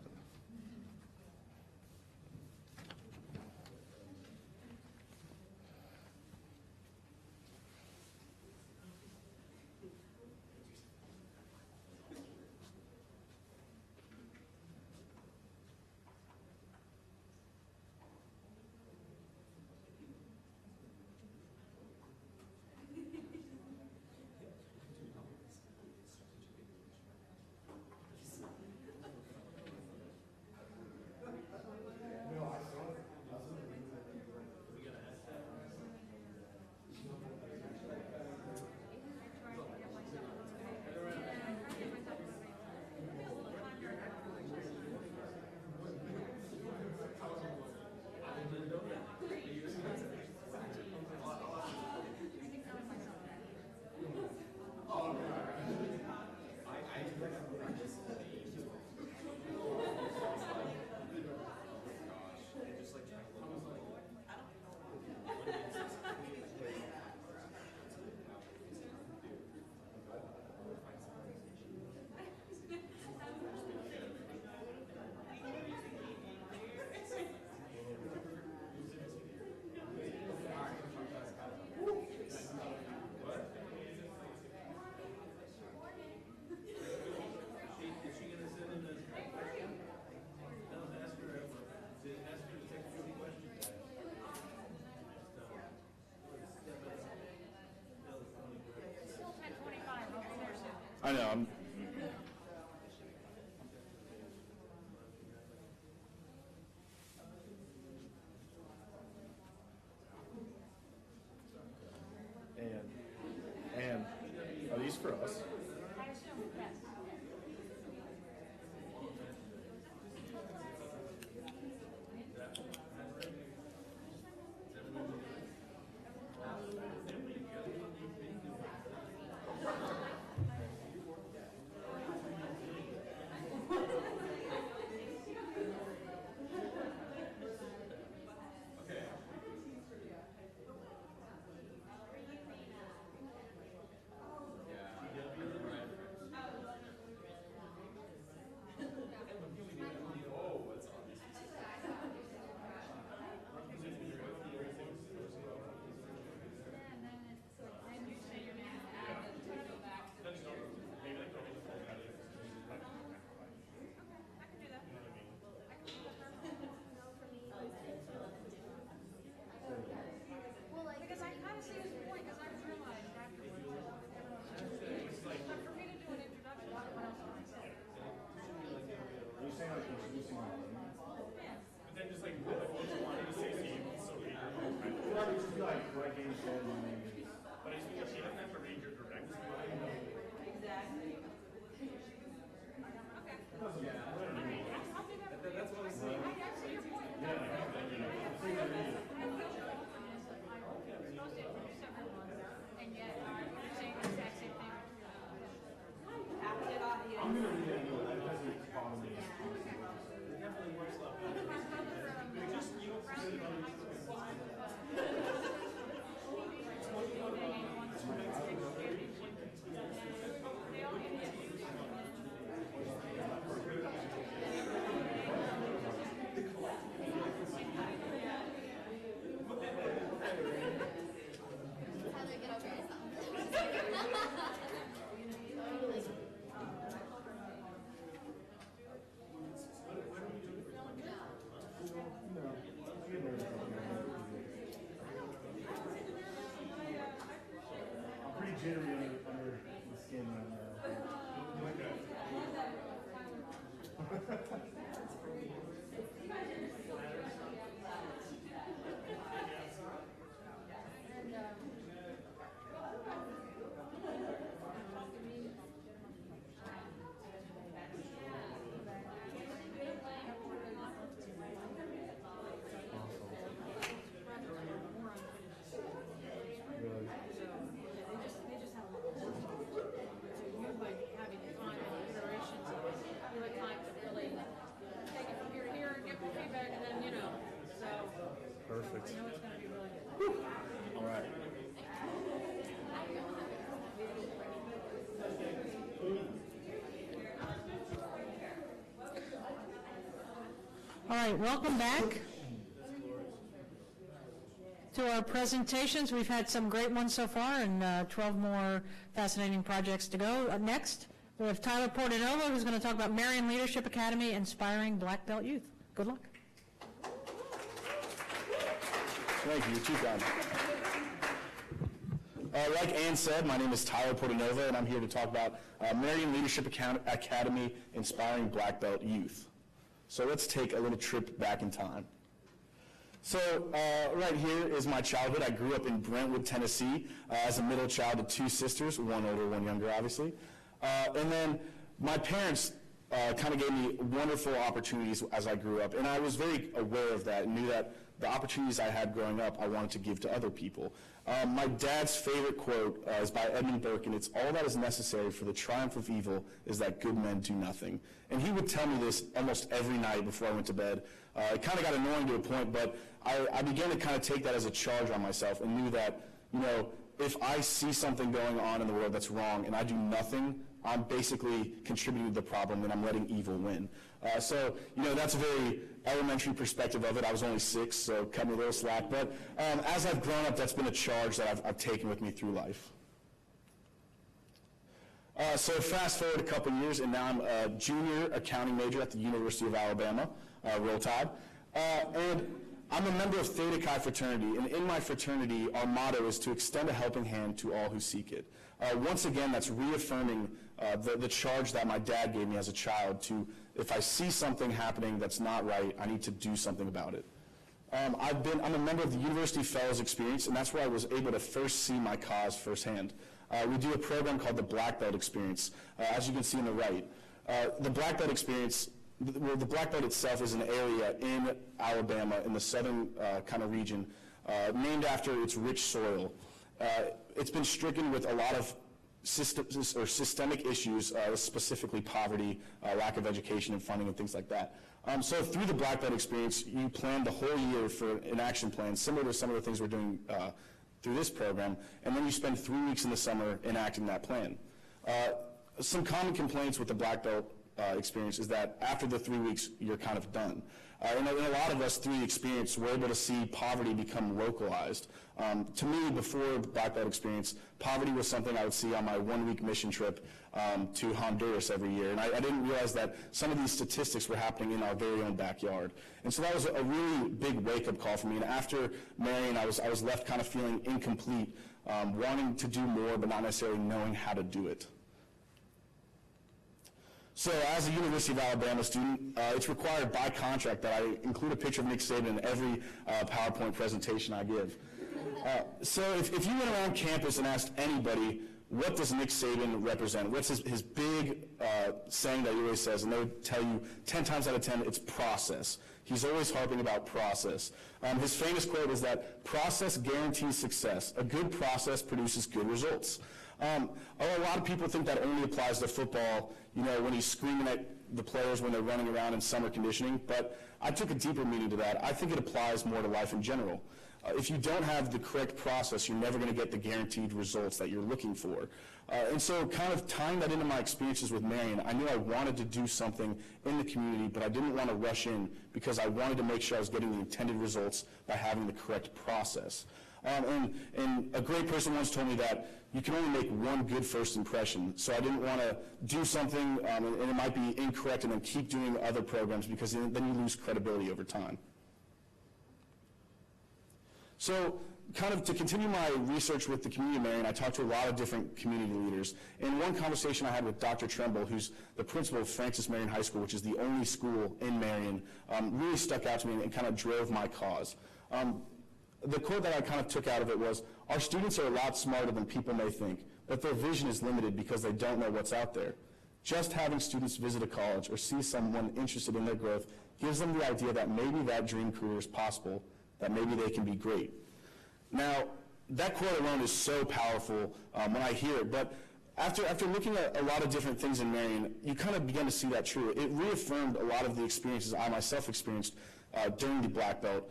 I know. And are these for us? I assume, yes. Perfect. All right. All right, welcome back to our presentations. We've had some great ones so far and 12 more fascinating projects to go. Next, we have Tyler Portanova, who's going to talk about Marion Leadership Academy inspiring black belt youth. Good luck. Thank you. Chief John. Like Ann said, my name is Tyler Portanova, and I'm here to talk about Marion Leadership Academy inspiring black belt youth. So let's take a little trip back in time. So right here is my childhood. I grew up in Brentwood, Tennessee, as a middle child of two sisters, one older, one younger, obviously. And then my parents kind of gave me wonderful opportunities as I grew up, and I was very aware of that and knew that the opportunities I had growing up, I wanted to give to other people. My dad's favorite quote is by Edmund Burke, and it's, "All that is necessary for the triumph of evil is that good men do nothing." And he would tell me this almost every night before I went to bed. It kind of got annoying to a point, but I began to kind of take that as a charge on myself and knew that, you know, if I see something going on in the world that's wrong and I do nothing, I'm basically contributing to the problem and I'm letting evil win. So, you know, that's a very elementary perspective of it. I was only 6, so cut me a little slack. But as I've grown up, that's been a charge that I've taken with me through life. So fast forward a couple years, and now I'm a junior accounting major at the University of Alabama, Roll Tide. And I'm a member of Theta Chi fraternity, and in my fraternity, our motto is to extend a helping hand to all who seek it. Once again, that's reaffirming the charge that my dad gave me as a child to, if I see something happening that's not right, I need to do something about it. I'm a member of the University Fellows Experience, and that's where I was able to first see my cause firsthand. We do a program called the Black Belt Experience, as you can see on the right. The Black Belt Experience, the Black Belt itself is an area in Alabama, in the southern kind of region, named after its rich soil. It's been stricken with a lot of systemic issues, specifically poverty, lack of education and funding and things like that. So through the Black Belt Experience, you plan the whole year for an action plan, similar to some of the things we're doing through this program, and then you spend 3 weeks in the summer enacting that plan. Some common complaints with the Black Belt experience is that after the 3 weeks, you're kind of done. And a lot of us through the experience were able to see poverty become localized. To me, before the Black Belt experience, poverty was something I would see on my 1-week mission trip to Honduras every year. And I didn't realize that some of these statistics were happening in our very own backyard. And so that was a really big wake-up call for me. And after Marion, I was left kind of feeling incomplete, wanting to do more, but not necessarily knowing how to do it. So as a University of Alabama student, it's required by contract that I include a picture of Nick Saban in every PowerPoint presentation I give. So if you went around campus and asked anybody, what does Nick Saban represent? What's his big saying that he always says? And they would tell you 10 times out of 10, it's process. He's always harping about process. His famous quote is that process guarantees success. A good process produces good results. A lot of people think that only applies to football, you know, when he's screaming at the players when they're running around in summer conditioning, but I took a deeper meaning to that. I think it applies more to life in general. If you don't have the correct process, you're never going to get the guaranteed results that you're looking for. And so kind of tying that into my experiences with Marion, I knew I wanted to do something in the community, but I didn't want to rush in because I wanted to make sure I was getting the intended results by having the correct process. And a great person once told me that you can only make one good first impression. So I didn't want to do something, and it might be incorrect, and then keep doing other programs because then you lose credibility over time. So kind of to continue my research with the community of Marion, I talked to a lot of different community leaders. In one conversation I had with Dr. Tremble, who's the principal of Francis Marion High School, which is the only school in Marion, really stuck out to me and kind of drove my cause. The quote that I kind of took out of it was, "Our students are a lot smarter than people may think, but their vision is limited because they don't know what's out there. Just having students visit a college or see someone interested in their growth gives them the idea that maybe that dream career is possible, that maybe they can be great." Now, that quote alone is so powerful when I hear it, but after looking at a lot of different things in Marion, you kind of begin to see that true. It reaffirmed a lot of the experiences I myself experienced during the Black Belt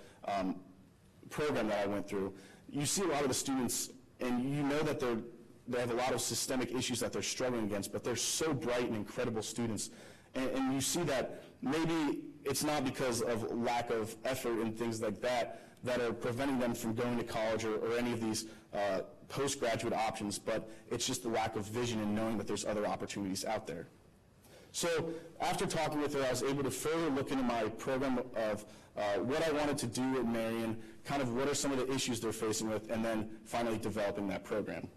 program that I went through. You see a lot of the students, and you know that they have a lot of systemic issues that they're struggling against, but they're so bright and incredible students. And you see that maybe it's not because of lack of effort and things like that are preventing them from going to college or any of these postgraduate options, but it's just the lack of vision and knowing that there's other opportunities out there. So after talking with her, I was able to further look into my program of what I wanted to do at Marion, kind of what are some of the issues they're facing with, and then finally developing that program.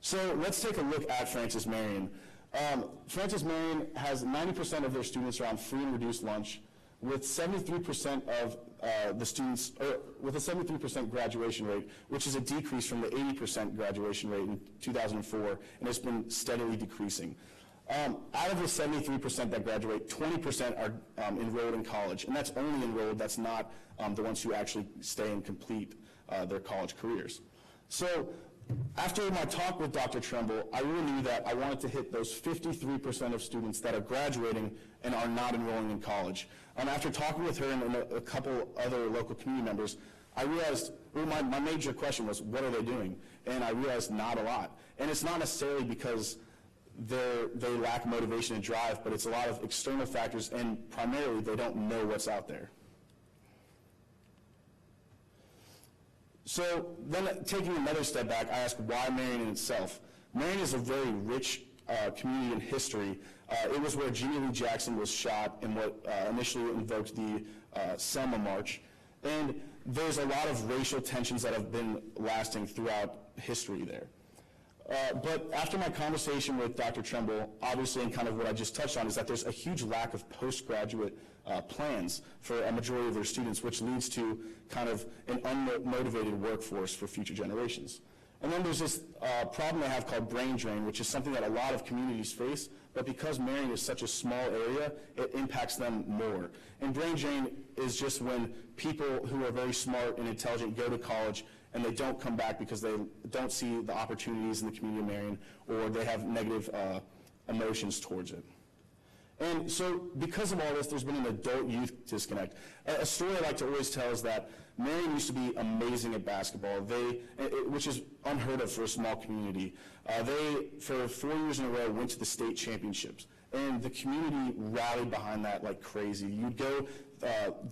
So let's take a look at Francis Marion. Francis Marion has 90% of their students are on free and reduced lunch, with 73% of the students, with a 73% graduation rate, which is a decrease from the 80% graduation rate in 2004, and it's been steadily decreasing. Out of the 73% that graduate, 20% are enrolled in college, and that's only enrolled, that's not the ones who actually stay and complete their college careers. So after my talk with Dr. Tremble, I really knew that I wanted to hit those 53% of students that are graduating and are not enrolling in college. After talking with her and a couple other local community members, I realized, well, my major question was, what are they doing? And I realized not a lot. And it's not necessarily because they lack motivation and drive, but it's a lot of external factors, and primarily they don't know what's out there. So then taking another step back, I asked why Marion in itself. Marion is a very rich community in history. It was where Jeannie Lee Jackson was shot and what initially invoked the Selma March. And there's a lot of racial tensions that have been lasting throughout history there. But after my conversation with Dr. Tremble, obviously, and kind of what I just touched on, is that there's a huge lack of postgraduate plans for a majority of their students, which leads to kind of an unmotivated workforce for future generations. And then there's this problem they have called brain drain, which is something that a lot of communities face, but because Marion is such a small area, it impacts them more. And brain drain is just when people who are very smart and intelligent go to college and they don't come back because they don't see the opportunities in the community of Marion, or they have negative emotions towards it. And so because of all this, there's been an adult-youth disconnect. A story I like to always tell is that Marion used to be amazing at basketball, which is unheard of for a small community. They, for 4 years in a row, went to the state championships, and the community rallied behind that like crazy. You'd go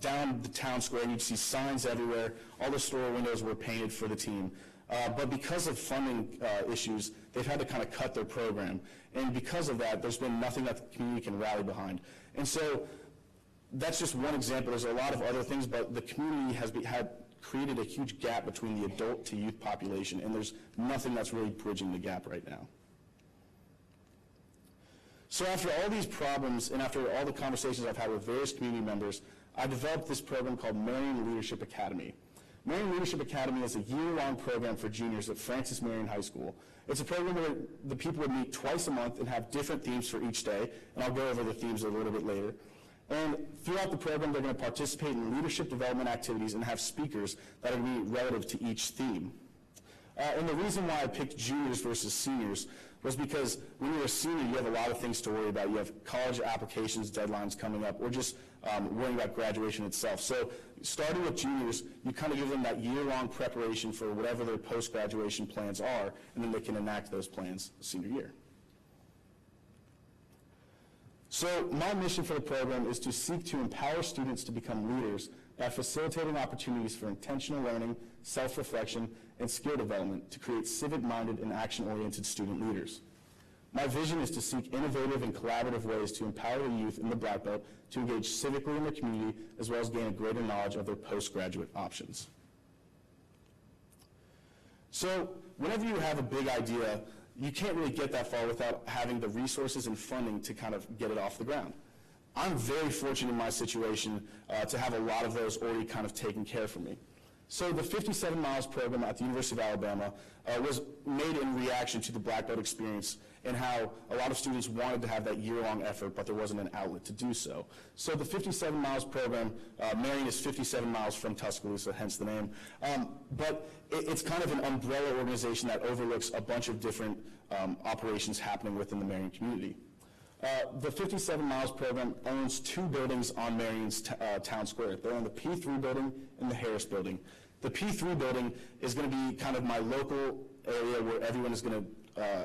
down the town square and you'd see signs everywhere. All the store windows were painted for the team. But because of funding issues, they've had to kind of cut their program. And because of that, there's been nothing that the community can rally behind. And so that's just one example. There's a lot of other things, but the community has created a huge gap between the adult to youth population, and there's nothing that's really bridging the gap right now. So after all these problems and after all the conversations I've had with various community members, I developed this program called Marion Leadership Academy. Marion Leadership Academy is a year-long program for juniors at Francis Marion High School. It's a program where the people would meet twice a month and have different themes for each day, and I'll go over the themes a little bit later. And throughout the program, they're going to participate in leadership development activities and have speakers that are going to be relative to each theme. And the reason why I picked juniors versus seniors was because when you're a senior, you have a lot of things to worry about. You have college applications, deadlines coming up, or just worrying about graduation itself. So starting with juniors, you kind of give them that year-long preparation for whatever their post-graduation plans are, and then they can enact those plans senior year. So my mission for the program is to seek to empower students to become leaders by facilitating opportunities for intentional learning, self-reflection, and skill development to create civic-minded and action-oriented student leaders. My vision is to seek innovative and collaborative ways to empower the youth in the Black Belt to engage civically in their community, as well as gain a greater knowledge of their postgraduate options. So whenever you have a big idea, you can't really get that far without having the resources and funding to kind of get it off the ground. I'm very fortunate in my situation to have a lot of those already kind of taken care of for me. So the 57 Miles program at the University of Alabama was made in reaction to the Black Belt experience and how a lot of students wanted to have that year-long effort, but there wasn't an outlet to do so. So the 57 Miles program, Marion is 57 miles from Tuscaloosa, hence the name, but it's kind of an umbrella organization that overlooks a bunch of different operations happening within the Marion community. The 57 Miles program owns 2 buildings on Marion's town square. They own the P3 building and the Harris building. The P3 building is going to be kind of my local area where everyone is going to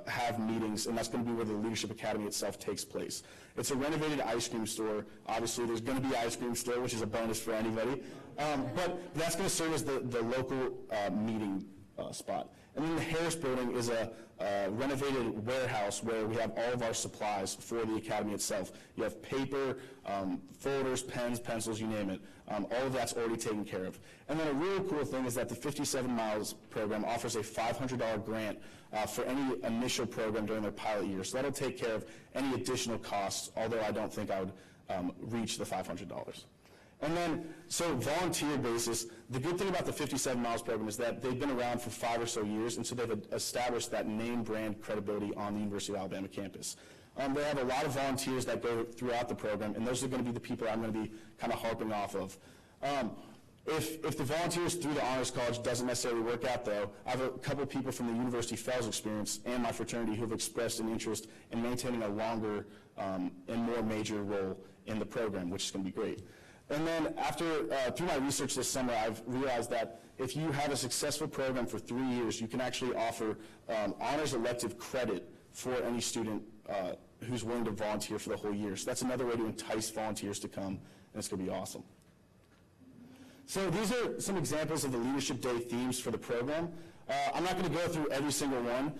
have meetings, and that's going to be where the Leadership Academy itself takes place. It's a renovated ice cream store. Obviously, there's going to be an ice cream store, which is a bonus for anybody. But that's going to serve as the local meeting spot. And then the Harris building is a renovated warehouse where we have all of our supplies for the academy itself. You have paper, folders, pens, pencils, you name it. All of that's already taken care of. And then a really cool thing is that the 57 Miles program offers a $500 grant for any initial program during their pilot year. So that'll take care of any additional costs, although I don't think I would reach the $500. And then, so volunteer basis, the good thing about the 57 Miles program is that they've been around for 5 or so years, and so they've established that name brand credibility on the University of Alabama campus. They have a lot of volunteers that go throughout the program, and those are going to be the people I'm going to be kind of harping off of. If the volunteers through the Honors College doesn't necessarily work out, though, I have a couple people from the University Fellows experience and my fraternity who have expressed an interest in maintaining a longer and more major role in the program, which is going to be great. And then after, through my research this summer, I've realized that if you have a successful program for 3 years, you can actually offer honors elective credit for any student who's willing to volunteer for the whole year. So that's another way to entice volunteers to come, and it's going to be awesome. So these are some examples of the Leadership Day themes for the program. I'm not going to go through every single one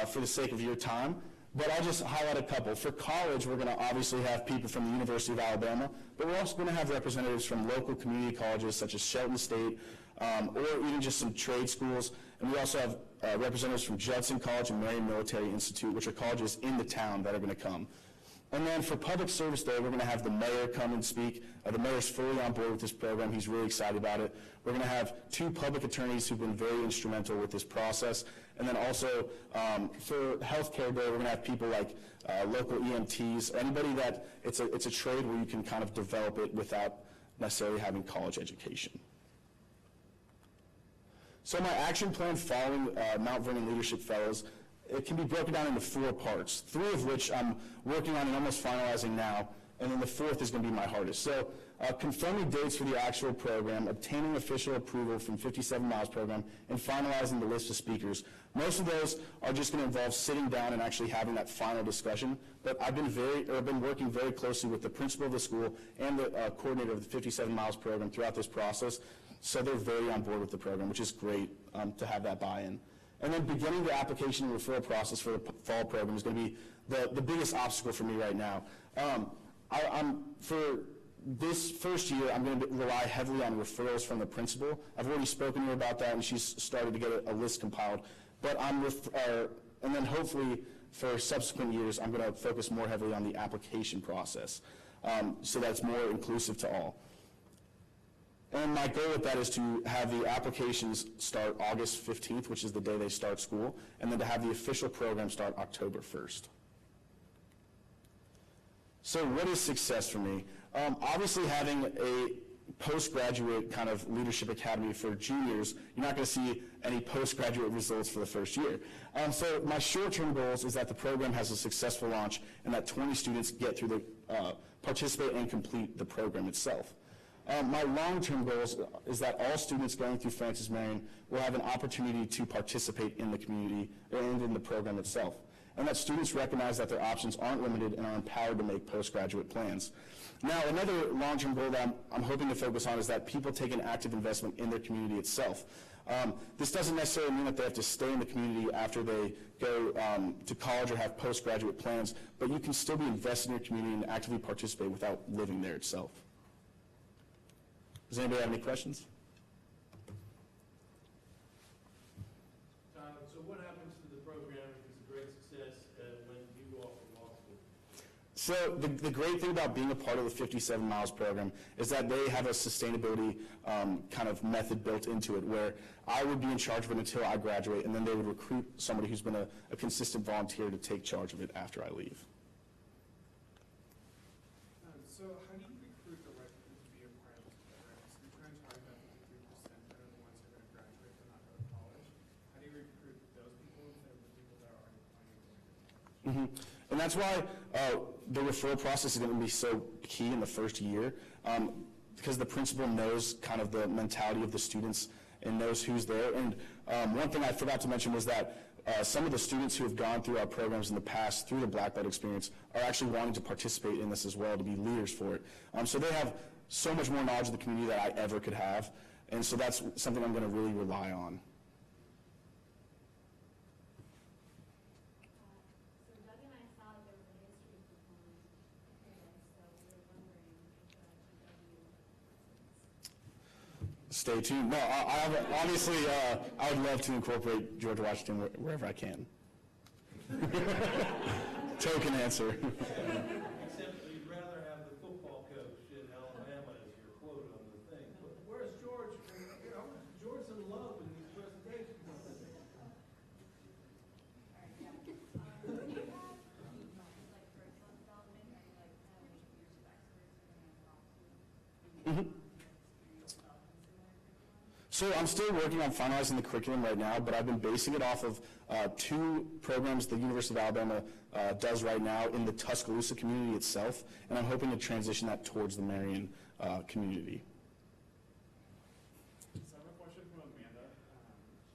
for the sake of your time, but I'll just highlight a couple. For college, we're going to obviously have people from the University of Alabama, but we're also going to have representatives from local community colleges such as Shelton State, or even just some trade schools. And we also have representatives from Judson College and Marion Military Institute, which are colleges in the town that are going to come. And then for Public Service Day, we're going to have the mayor come and speak. The mayor's fully on board with this program. He's really excited about it. We're going to have 2 public attorneys who've been very instrumental with this process. And then also for Healthcare Day, we're going to have people like local EMTs, anybody that it's a trade where you can kind of develop it without necessarily having college education. So my action plan following Mount Vernon Leadership Fellows, it can be broken down into 4 parts, 3 of which I'm working on and almost finalizing now, and then the 4th is going to be my hardest. So confirming dates for the actual program, obtaining official approval from 57 Miles program, and finalizing the list of speakers. Most of those are just going to involve sitting down and actually having that final discussion, but I've been working very closely with the principal of the school and the coordinator of the 57 Miles program throughout this process, so they're very on board with the program, which is great to have that buy-in. And then beginning the application and referral process for the fall program is going to be the biggest obstacle for me right now. For this first year, I'm going to rely heavily on referrals from the principal. I've already spoken to her about that, and she's started to get a list compiled. But and then hopefully for subsequent years, I'm going to focus more heavily on the application process so that it's more inclusive to all. And my goal with that is to have the applications start August 15th, which is the day they start school, and then to have the official program start October 1st. So what is success for me? Obviously having a postgraduate kind of leadership academy for juniors, you're not going to see any postgraduate results for the first year. So my short-term goals is that the program has a successful launch and that 20 students get through participate and complete the program itself. My long-term goals is that all students going through Francis Marion will have an opportunity to participate in the community and in the program itself, and that students recognize that their options aren't limited and are empowered to make postgraduate plans. Now, another long-term goal that I'm hoping to focus on is that people take an active investment in their community itself. This doesn't necessarily mean that they have to stay in the community after they go to college or have postgraduate plans, but you can still be invested in your community and actively participate without living there itself. Does anybody have any questions? Jon, So the great thing about being a part of the 57 Miles program is that they have a sustainability kind of method built into it where I would be in charge of it until I graduate, and then they would recruit somebody who's been a consistent volunteer to take charge of it after I leave. So how do you recruit the right people to be a part of this program? So you're trying to target that 53% that are the ones who are going to graduate but not go to college. How do you recruit those people instead of the people that are already planning to go to college? And that's why the referral process is going to be so key in the first year, because the principal knows kind of the mentality of the students and knows who's there. And one thing I forgot to mention was that some of the students who have gone through our programs in the past through the Black Belt experience are actually wanting to participate in this as well, to be leaders for it. So they have so much more knowledge of the community than I ever could have. And so that's something I'm going to really rely on. Stay tuned. No, obviously, I would love to incorporate George Washington wherever I can. Token answer. Except you'd rather have the football coach in Alabama as your quote on the thing. But where's George? You know, George's in love in these presentations. So I'm still working on finalizing the curriculum right now, but I've been basing it off of 2 programs the University of Alabama does right now in the Tuscaloosa community itself, and I'm hoping to transition that towards the Marion community. So I have a question from Amanda.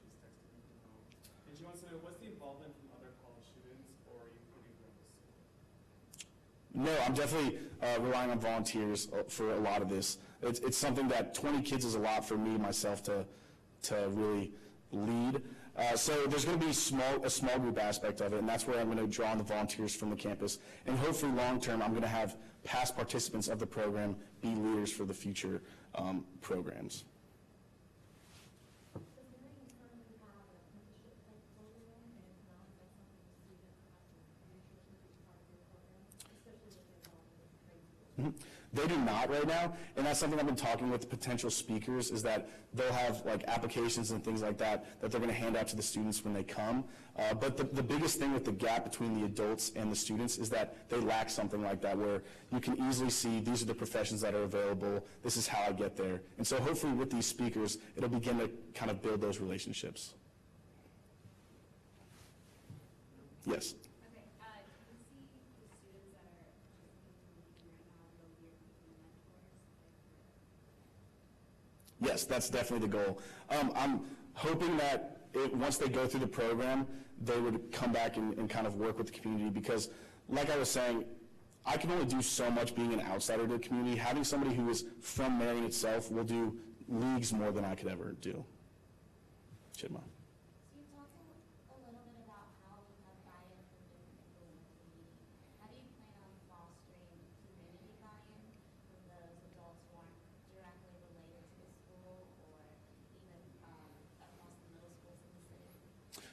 She's texting me from home. And she wants to know, what's the involvement from other college students, or are you putting them to school? No, I'm definitely relying on volunteers for a lot of this. It's something that 20 kids is a lot for me, myself, to really lead. So there's going to be a small group aspect of it, and that's where I'm going to draw on the volunteers from the campus. And hopefully long term, I'm going to have past participants of the program be leaders for the future programs. They do not right now, and that's something I've been talking with potential speakers, is that they'll have like applications and things like that they're going to hand out to the students when they come. But the biggest thing with the gap between the adults and the students is that they lack something like that, where you can easily see these are the professions that are available, this is how I get there. And so hopefully with these speakers, it'll begin to kind of build those relationships. Yes? Yes, that's definitely the goal. I'm hoping that once they go through the program, they would come back and kind of work with the community, because, like I was saying, I can only do so much being an outsider to the community. Having somebody who is from Marion itself will do leagues more than I could ever do. Chidma.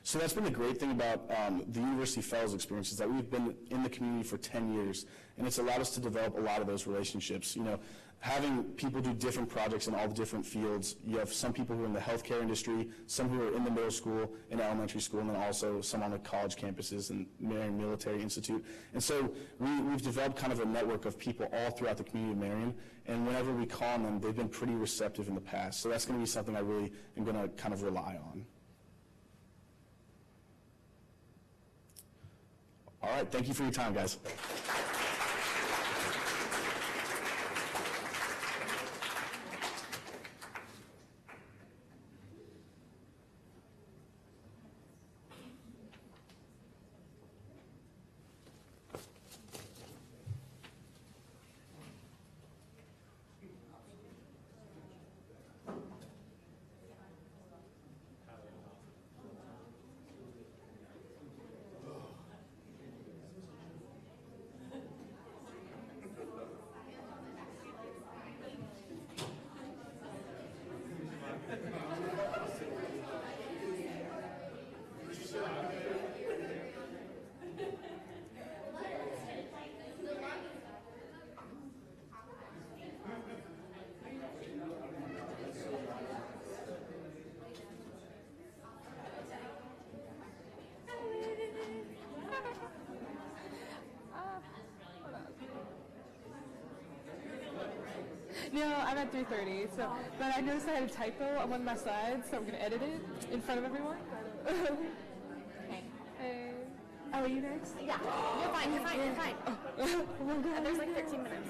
So that's been the great thing about the University Fellows experience, is that we've been in the community for 10 years, and it's allowed us to develop a lot of those relationships. You know, having people do different projects in all the different fields. You have some people who are in the healthcare industry, some who are in the middle school and elementary school, and then also some on the college campuses and Marion Military Institute. And so we've developed kind of a network of people all throughout the community of Marion, and whenever we call on them, they've been pretty receptive in the past. So that's going to be something I really am going to kind of rely on. All right, thank you for your time, guys. No, I'm at 3:30. So, but I noticed I had a typo on one of my slides, so I'm gonna edit it in front of everyone. Okay. Hey. Oh, are you next? Yeah, you're fine, you're fine, you're fine. Oh my God. There's like 13 minutes.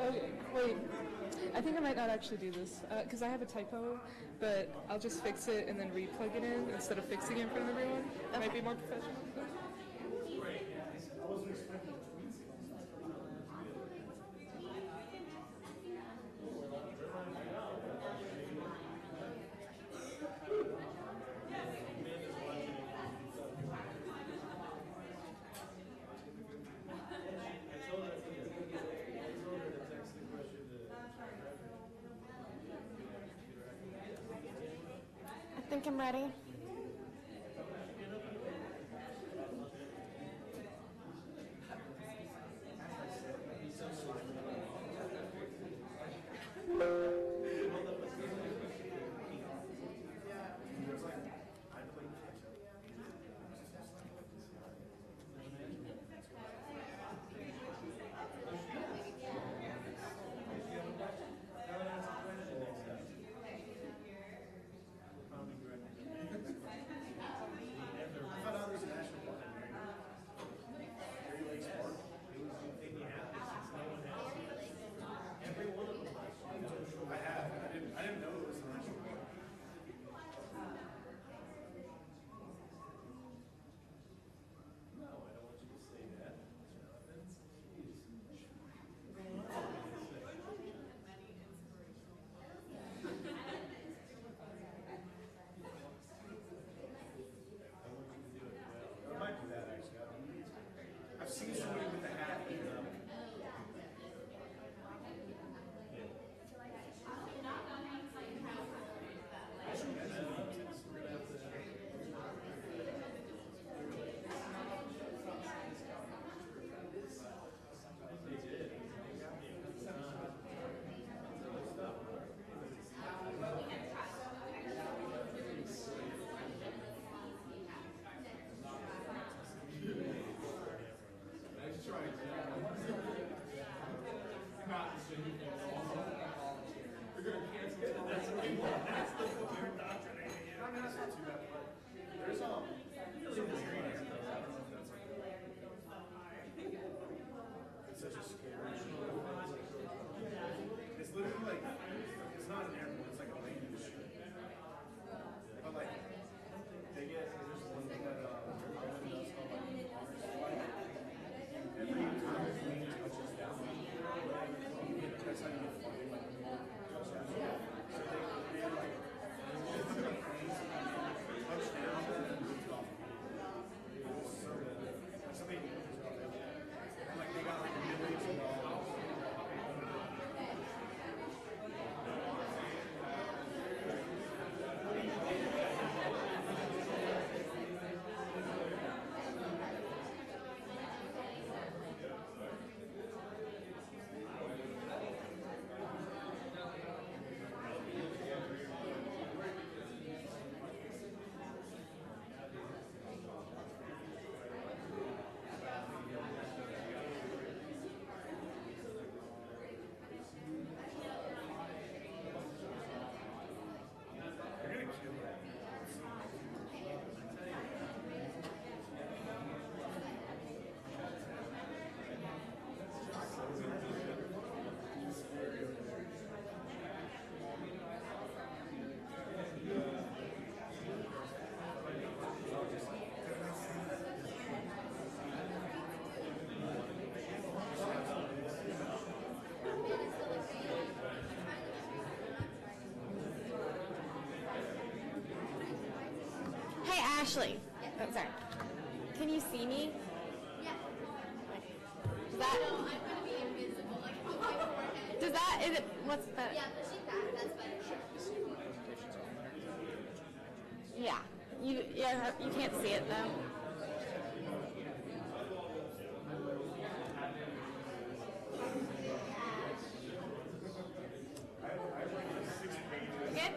Okay, wait. I think I might not actually do this, because I have a typo, but I'll just fix it and then re-plug it in instead of fixing it in front of everyone. It might be more professional. I think I'm ready. Ashley, oh, sorry. Can you see me? Does that? Does that? Is it? What's the? Yeah, pushing back. That's better. Yeah. You can't see it though. Good.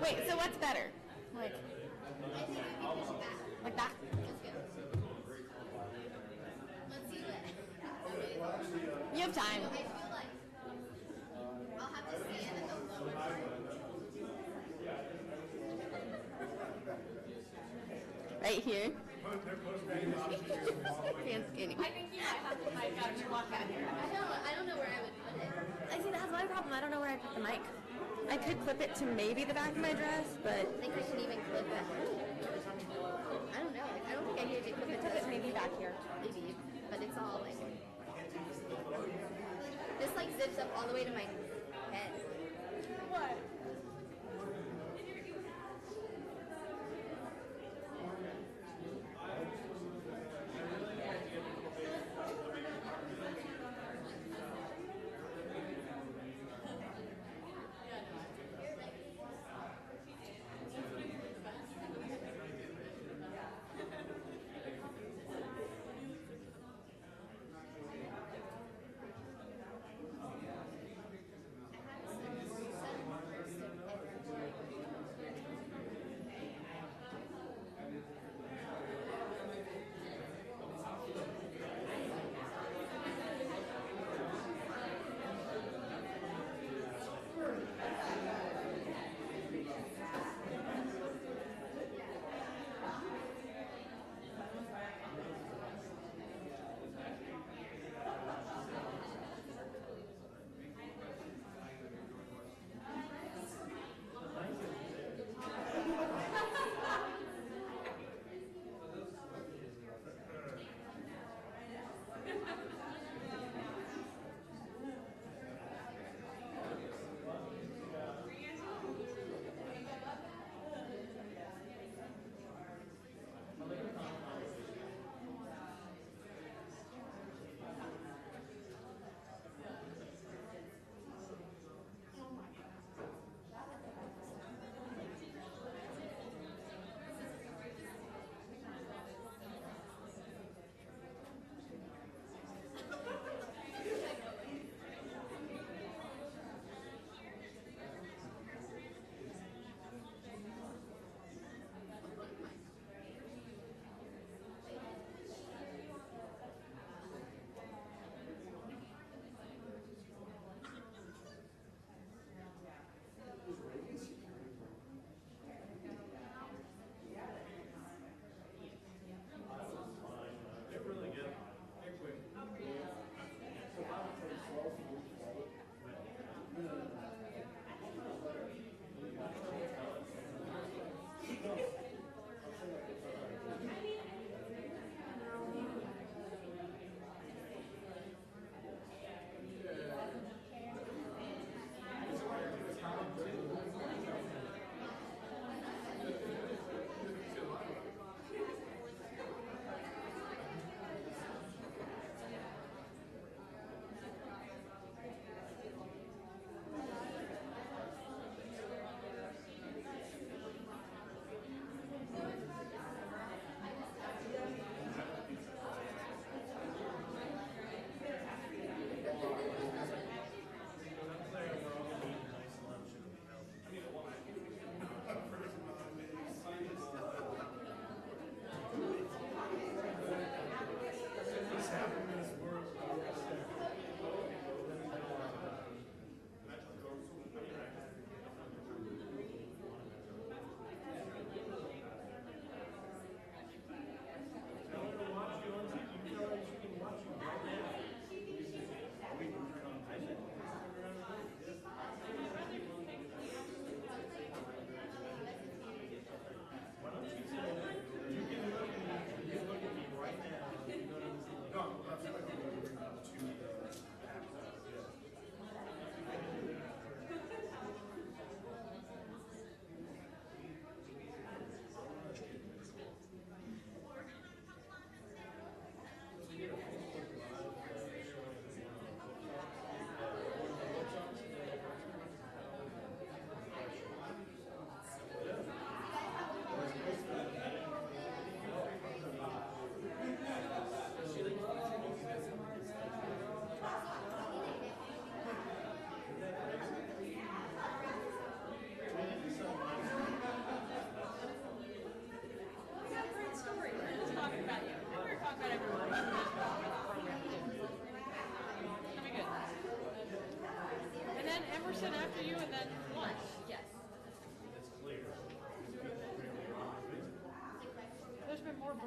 Wait, so what's better? Like that? have time. Right here. Fan skinny. I think you might have to mic out your walk out here. I don't know where I would put it. I see, that's my problem. I don't know where I'd put the mic. I could clip it to maybe the back of my dress, but... I think I can even clip it. I don't know. I don't think I can even clip it to it. Maybe back here. Maybe. But it's all like... This like zips up all the way to my head. What?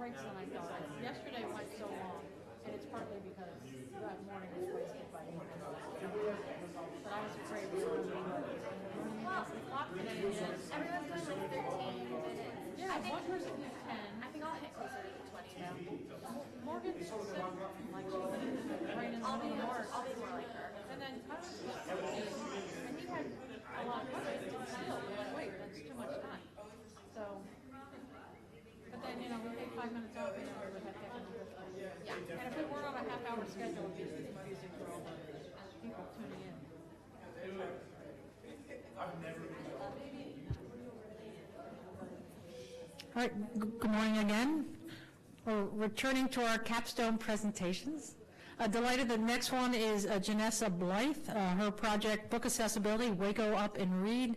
breaks than I thought. Yesterday went so long, and it's partly because that morning was wasted by the but I was afraid we were going to be Well, everyone's going like 13 minutes. Yeah, I think one person did 10. I think I'll hit closer to 20 now. Morgan said, like, Brandon's I'll be more. like her. And then Tyler was 14, and he had a lot of questions still. Like, wait, that's too much time. So, but then, you know, we take 5 minutes off and then we would have to have another time. Yeah. And if we weren't on a half-hour schedule, it'd be confusing for all the people tuning in. All right, good morning again. We're returning to our capstone presentations. Delighted the next one is Janessa Blythe, her project Book Accessibility, Waco Up and Read.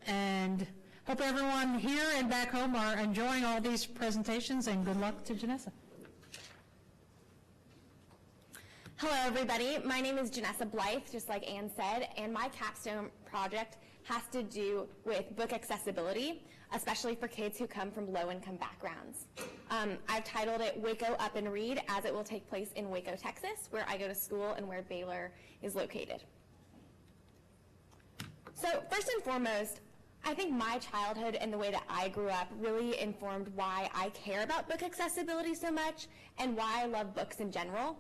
And hope everyone here and back home are enjoying all these presentations, and good luck to Janessa. Hello, everybody. My name is Janessa Blythe, just like Ann said, and my capstone project has to do with book accessibility, especially for kids who come from low-income backgrounds. I've titled it Waco Up and Read, as it will take place in Waco, Texas, where I go to school and where Baylor is located. So first and foremost, I think my childhood and the way that I grew up really informed why I care about book accessibility so much and why I love books in general.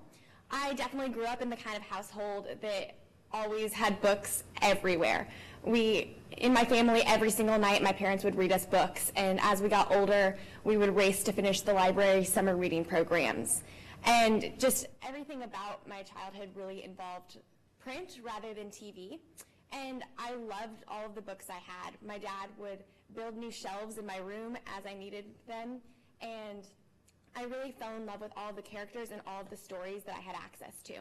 I definitely grew up in the kind of household that always had books everywhere. In my family, every single night, my parents would read us books, and as we got older, we would race to finish the library summer reading programs. And just everything about my childhood really involved print rather than TV. And I loved all of the books I had. My dad would build new shelves in my room as I needed them, and I really fell in love with all of the characters and all of the stories that I had access to.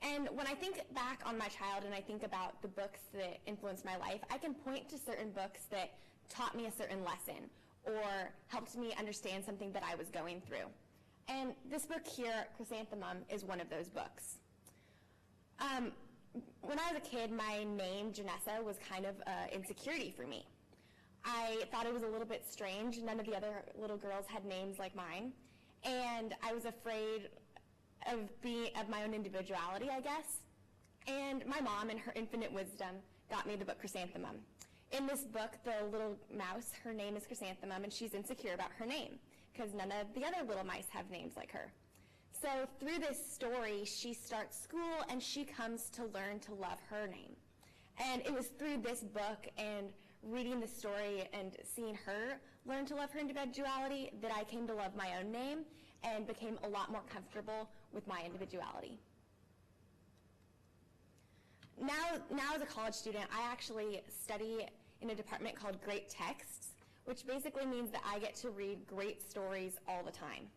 And when I think back on my childhood and I think about the books that influenced my life, I can point to certain books that taught me a certain lesson or helped me understand something that I was going through. And this book here, Chrysanthemum, is one of those books. When I was a kid, my name, Janessa, was kind of insecurity for me. I thought it was a little bit strange. None of the other little girls had names like mine. And I was afraid of my own individuality, I guess. And my mom, in her infinite wisdom, got me the book Chrysanthemum. In this book, the little mouse, her name is Chrysanthemum, and she's insecure about her name because none of the other little mice have names like her. So through this story, she starts school and she comes to learn to love her name. And it was through this book and reading the story and seeing her learn to love her individuality that I came to love my own name and became a lot more comfortable with my individuality. Now as a college student, I actually study in a department called Great Texts, which basically means that I get to read great stories all the time.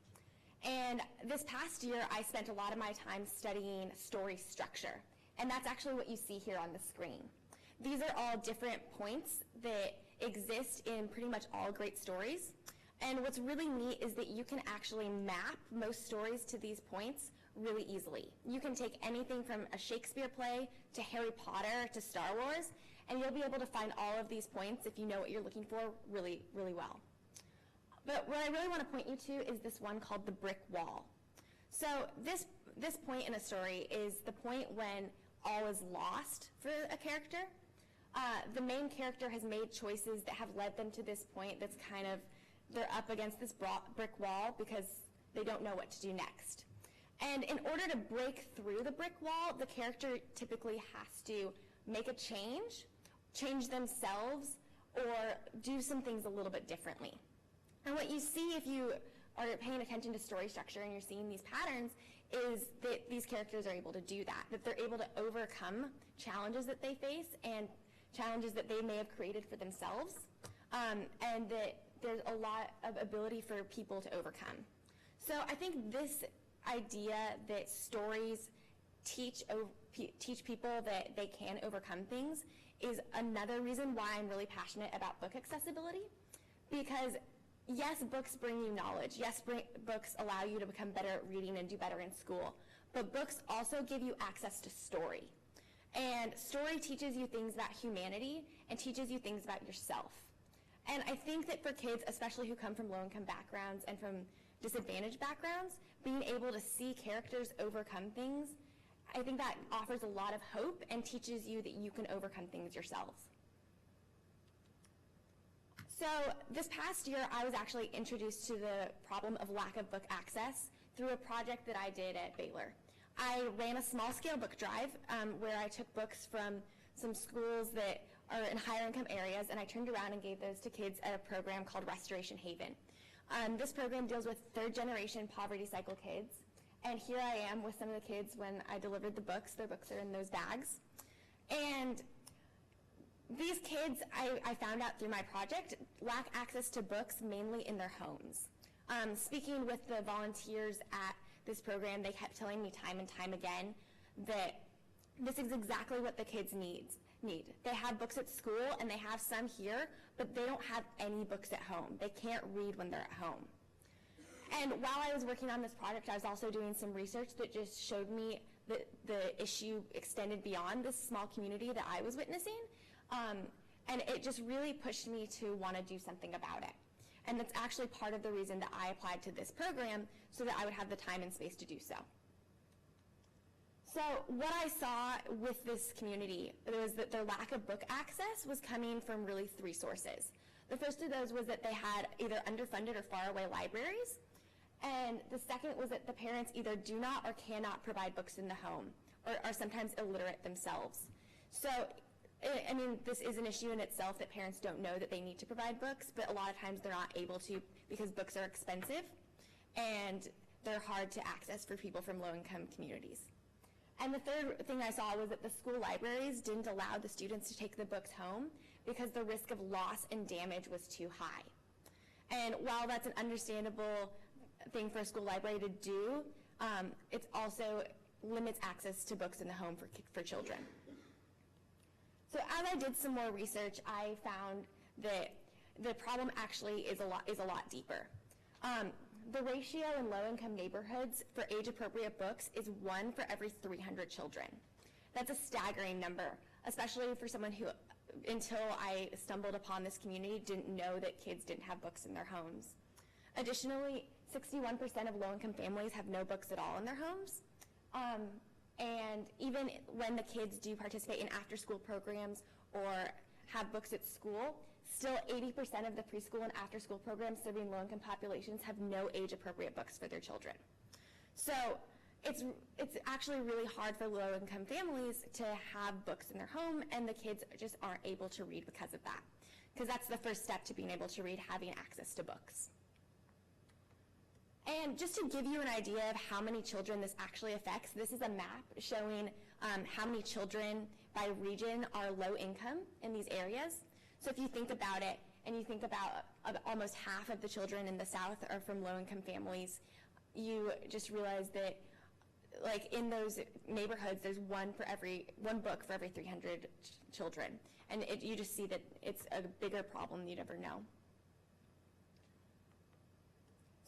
And this past year, I spent a lot of my time studying story structure, and that's actually what you see here on the screen. These are all different points that exist in pretty much all great stories. And what's really neat is that you can actually map most stories to these points really easily. You can take anything from a Shakespeare play to Harry Potter to Star Wars, and you'll be able to find all of these points if you know what you're looking for really, really well. But what I really want to point you to is this one called the brick wall. So this point in a story is the point when all is lost for a character. The main character has made choices that have led them to this point that's kind of, they're up against this brick wall because they don't know what to do next. And in order to break through the brick wall, the character typically has to make a change themselves, or do some things a little bit differently. And what you see if you are paying attention to story structure and you're seeing these patterns is that these characters are able to do that they're able to overcome challenges that they face and challenges that they may have created for themselves, and that there's a lot of ability for people to overcome. So I think this idea that stories teach people that they can overcome things is another reason why I'm really passionate about book accessibility, because yes, books bring you knowledge. Yes, books allow you to become better at reading and do better in school, but books also give you access to story. And story teaches you things about humanity and teaches you things about yourself. And I think that for kids, especially who come from low-income backgrounds and from disadvantaged backgrounds, being able to see characters overcome things, I think that offers a lot of hope and teaches you that you can overcome things yourselves. So this past year, I was actually introduced to the problem of lack of book access through a project that I did at Baylor. I ran a small-scale book drive where I took books from some schools that are in higher income areas, and I turned around and gave those to kids at a program called Restoration Haven. This program deals with third-generation poverty cycle kids, and here I am with some of the kids when I delivered the books. Their books are in those bags. And these kids, I found out through my project, lack access to books mainly in their homes. Speaking with the volunteers at this program, they kept telling me time and time again that this is exactly what the kids need. They have books at school, and they have some here, but they don't have any books at home. They can't read when they're at home. And while I was working on this project, I was also doing some research that just showed me that the issue extended beyond this small community that I was witnessing. And it just really pushed me to want to do something about it. And that's actually part of the reason that I applied to this program, so that I would have the time and space to do so. So what I saw with this community was that their lack of book access was coming from really three sources. The first of those was that they had either underfunded or faraway libraries. And the second was that the parents either do not or cannot provide books in the home, or are sometimes illiterate themselves. So I mean, this is an issue in itself that parents don't know that they need to provide books, but a lot of times they're not able to because books are expensive and they're hard to access for people from low-income communities. And the third thing I saw was that the school libraries didn't allow the students to take the books home because the risk of loss and damage was too high. And while that's an understandable thing for a school library to do, it also limits access to books in the home for children. So as I did some more research, I found that the problem actually is a lot deeper. The ratio in low-income neighborhoods for age-appropriate books is 1 for every 300 children. That's a staggering number, especially for someone who, until I stumbled upon this community, didn't know that kids didn't have books in their homes. Additionally, 61% of low-income families have no books at all in their homes. And even when the kids do participate in after-school programs or have books at school, still 80% of the preschool and after-school programs serving low-income populations have no age-appropriate books for their children. So it's actually really hard for low-income families to have books in their home, and the kids just aren't able to read because of that. Because that's the first step to being able to read, having access to books. And just to give you an idea of how many children this actually affects, this is a map showing how many children by region are low income in these areas. So if you think about it, and you think about almost half of the children in the South are from low income families, you just realize that like in those neighborhoods, there's one book for every 300 children. And you just see that it's a bigger problem than you'd ever know.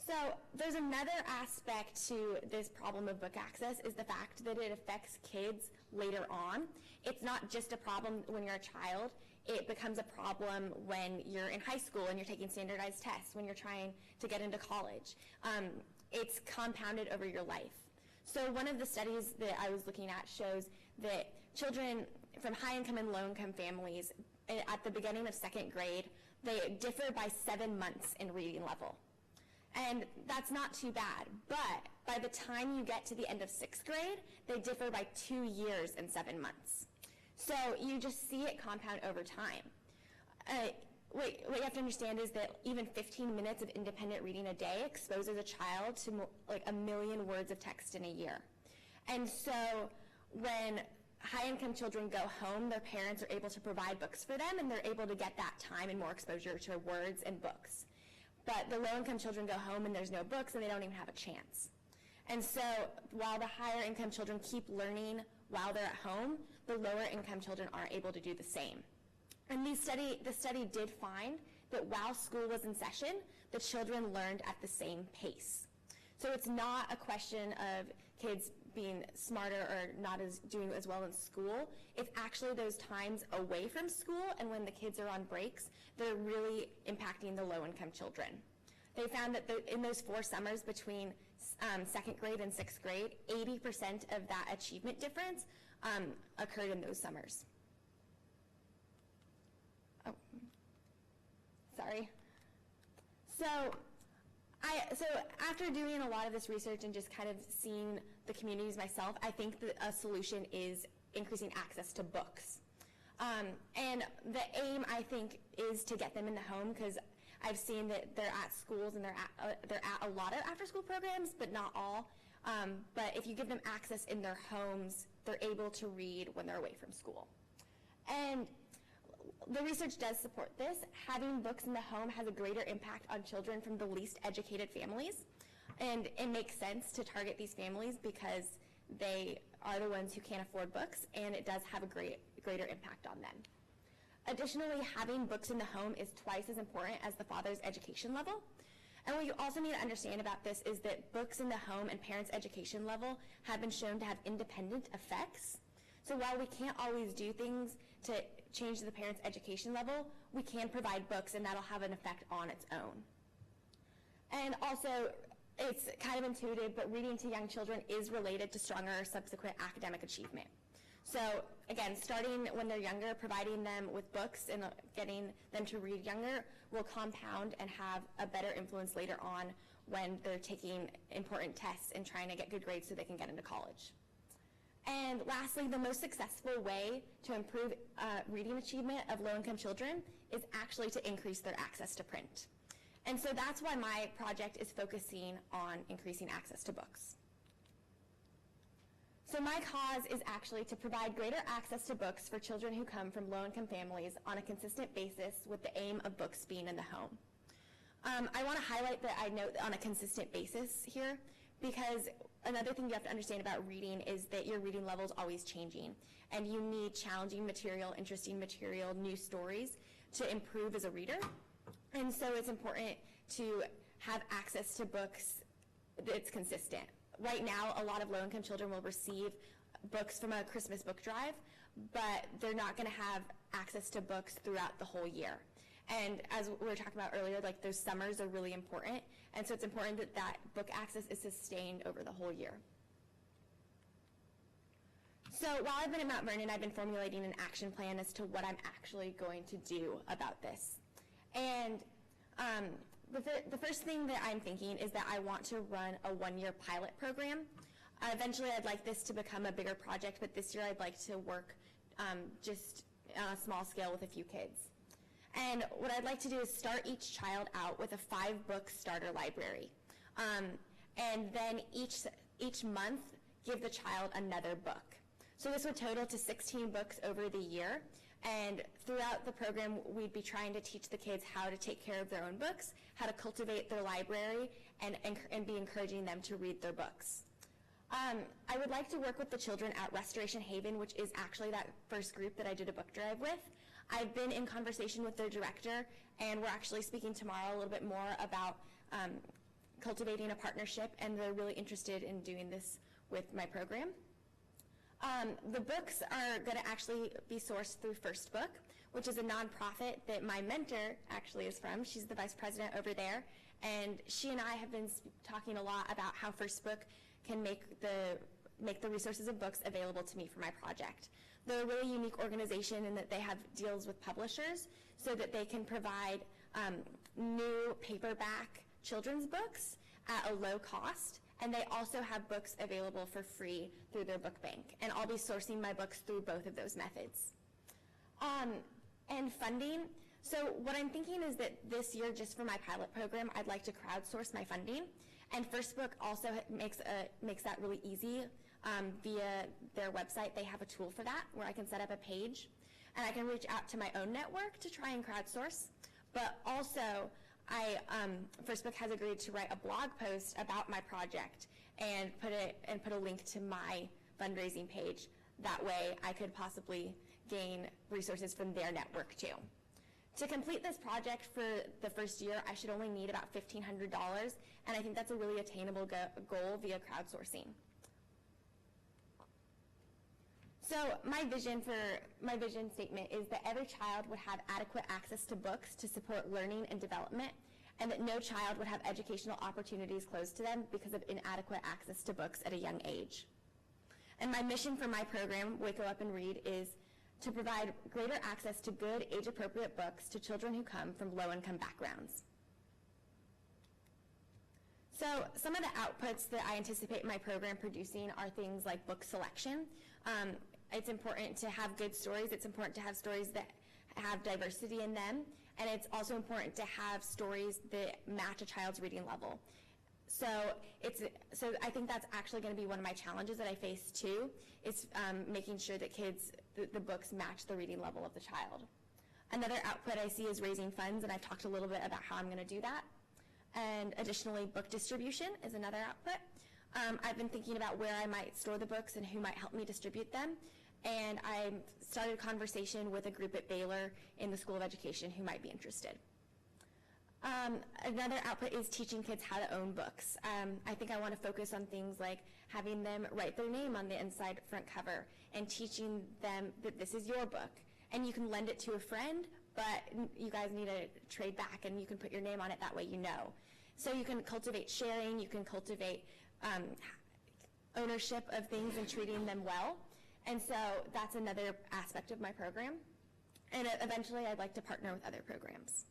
So there's another aspect to this problem of book access is the fact that it affects kids later on. It's not just a problem when you're a child. It becomes a problem when you're in high school and you're taking standardized tests, when you're trying to get into college. It's compounded over your life. So one of the studies that I was looking at shows that children from high income and low income families at the beginning of second grade, they differ by 7 months in reading level. And that's not too bad, but by the time you get to the end of 6th grade, they differ by 2 years and 7 months. So you just see it compound over time. What you have to understand is that even 15 minutes of independent reading a day exposes a child to like 1 million words of text in a year. And so when high-income children go home, their parents are able to provide books for them, and they're able to get that time and more exposure to words and books. But the low-income children go home and there's no books and they don't even have a chance. And so while the higher-income children keep learning while they're at home, the lower-income children aren't able to do the same. And the study did find that while school was in session, the children learned at the same pace. So it's not a question of kids being smarter or not doing as well in school. It's actually those times away from school and when the kids are on breaks that are really impacting the low-income children. they found that in those 4 summers between 2nd grade and 6th grade, 80% of that achievement difference occurred in those summers. Oh, sorry. So after doing a lot of this research and just kind of seeing the communities myself, I think that a solution is increasing access to books. And the aim, I think, is to get them in the home, because I've seen that they're at schools and they're at a lot of after-school programs, but not all. But if you give them access in their homes, they're able to read when they're away from school. And the research does support this. Having books in the home has a greater impact on children from the least educated families. And it makes sense to target these families because they are the ones who can't afford books, and it does have a greater impact on them. Additionally, having books in the home is twice as important as the father's education level. And what you also need to understand about this is that books in the home and parents' education level have been shown to have independent effects. So while we can't always do things to change the parents' education level, we can provide books, and that'll have an effect on its own. And also, it's kind of intuitive, but reading to young children is related to stronger subsequent academic achievement. So again, starting when they're younger, providing them with books and getting them to read younger will compound and have a better influence later on when they're taking important tests and trying to get good grades so they can get into college. And lastly, the most successful way to improve reading achievement of low-income children is actually to increase their access to print. And so that's why my project is focusing on increasing access to books. So my cause is actually to provide greater access to books for children who come from low-income families on a consistent basis with the aim of books being in the home. I want to highlight that I note on a consistent basis here, because another thing you have to understand about reading is that your reading level is always changing, and you need challenging material, interesting material, new stories to improve as a reader. And so it's important to have access to books that's consistent. Right now, a lot of low-income children will receive books from a Christmas book drive, but they're not going to have access to books throughout the whole year. And as we were talking about earlier, like those summers are really important, and so it's important that that book access is sustained over the whole year. So while I've been at Mount Vernon, I've been formulating an action plan as to what I'm actually going to do about this. And the first thing that I'm thinking is that I want to run a 1-year pilot program. Eventually, I'd like this to become a bigger project, but this year I'd like to work just on a small scale with a few kids. And what I'd like to do is start each child out with a 5-book starter library. And then each month, give the child another book. So this would total to 16 books over the year. And throughout the program, we'd be trying to teach the kids how to take care of their own books, how to cultivate their library, and be encouraging them to read their books. I would like to work with the children at Restoration Haven, which is actually that first group that I did a book drive with. I've been in conversation with their director, and we're actually speaking tomorrow a little bit more about cultivating a partnership, and they're really interested in doing this with my program. The books are going to actually be sourced through First Book, which is a nonprofit that my mentor actually is from. She's the vice president over there, and she and I have been talking a lot about how First Book can make the resources of books available to me for my project. They're a really unique organization in that they have deals with publishers so that they can provide new paperback children's books at a low cost. And they also have books available for free through their book bank. And I'll be sourcing my books through both of those methods. And funding. So what I'm thinking is that this year, just for my pilot program, I'd like to crowdsource my funding. And First Book also makes that really easy. Via their website, they have a tool for that where I can set up a page. And I can reach out to my own network to try and crowdsource. But also, First Book has agreed to write a blog post about my project and put a link to my fundraising page. That way I could possibly gain resources from their network too. To complete this project for the first year, I should only need about $1,500, and I think that's a really attainable goal via crowdsourcing. So my vision statement is that every child would have adequate access to books to support learning and development, and that no child would have educational opportunities closed to them because of inadequate access to books at a young age. And my mission for my program, Waco Up and Read, is to provide greater access to good, age-appropriate books to children who come from low-income backgrounds. So some of the outputs that I anticipate my program producing are things like book selection. It's important to have good stories. It's important to have stories that have diversity in them. And it's also important to have stories that match a child's reading level. So I think that's actually going to be one of my challenges that I face too, is making sure that the books match the reading level of the child. Another output I see is raising funds, and I've talked a little bit about how I'm going to do that. And additionally, book distribution is another output. I've been thinking about where I might store the books and who might help me distribute them. And I started a conversation with a group at Baylor in the School of Education who might be interested. Another output is teaching kids how to own books. I think I want to focus on things like having them write their name on the inside front cover and teaching them that this is your book. And you can lend it to a friend, but you guys need to trade back and you can put your name on it, that way you know. So you can cultivate sharing, you can cultivate ownership of things and treating them well. And so that's another aspect of my program. And eventually I'd like to partner with other programs.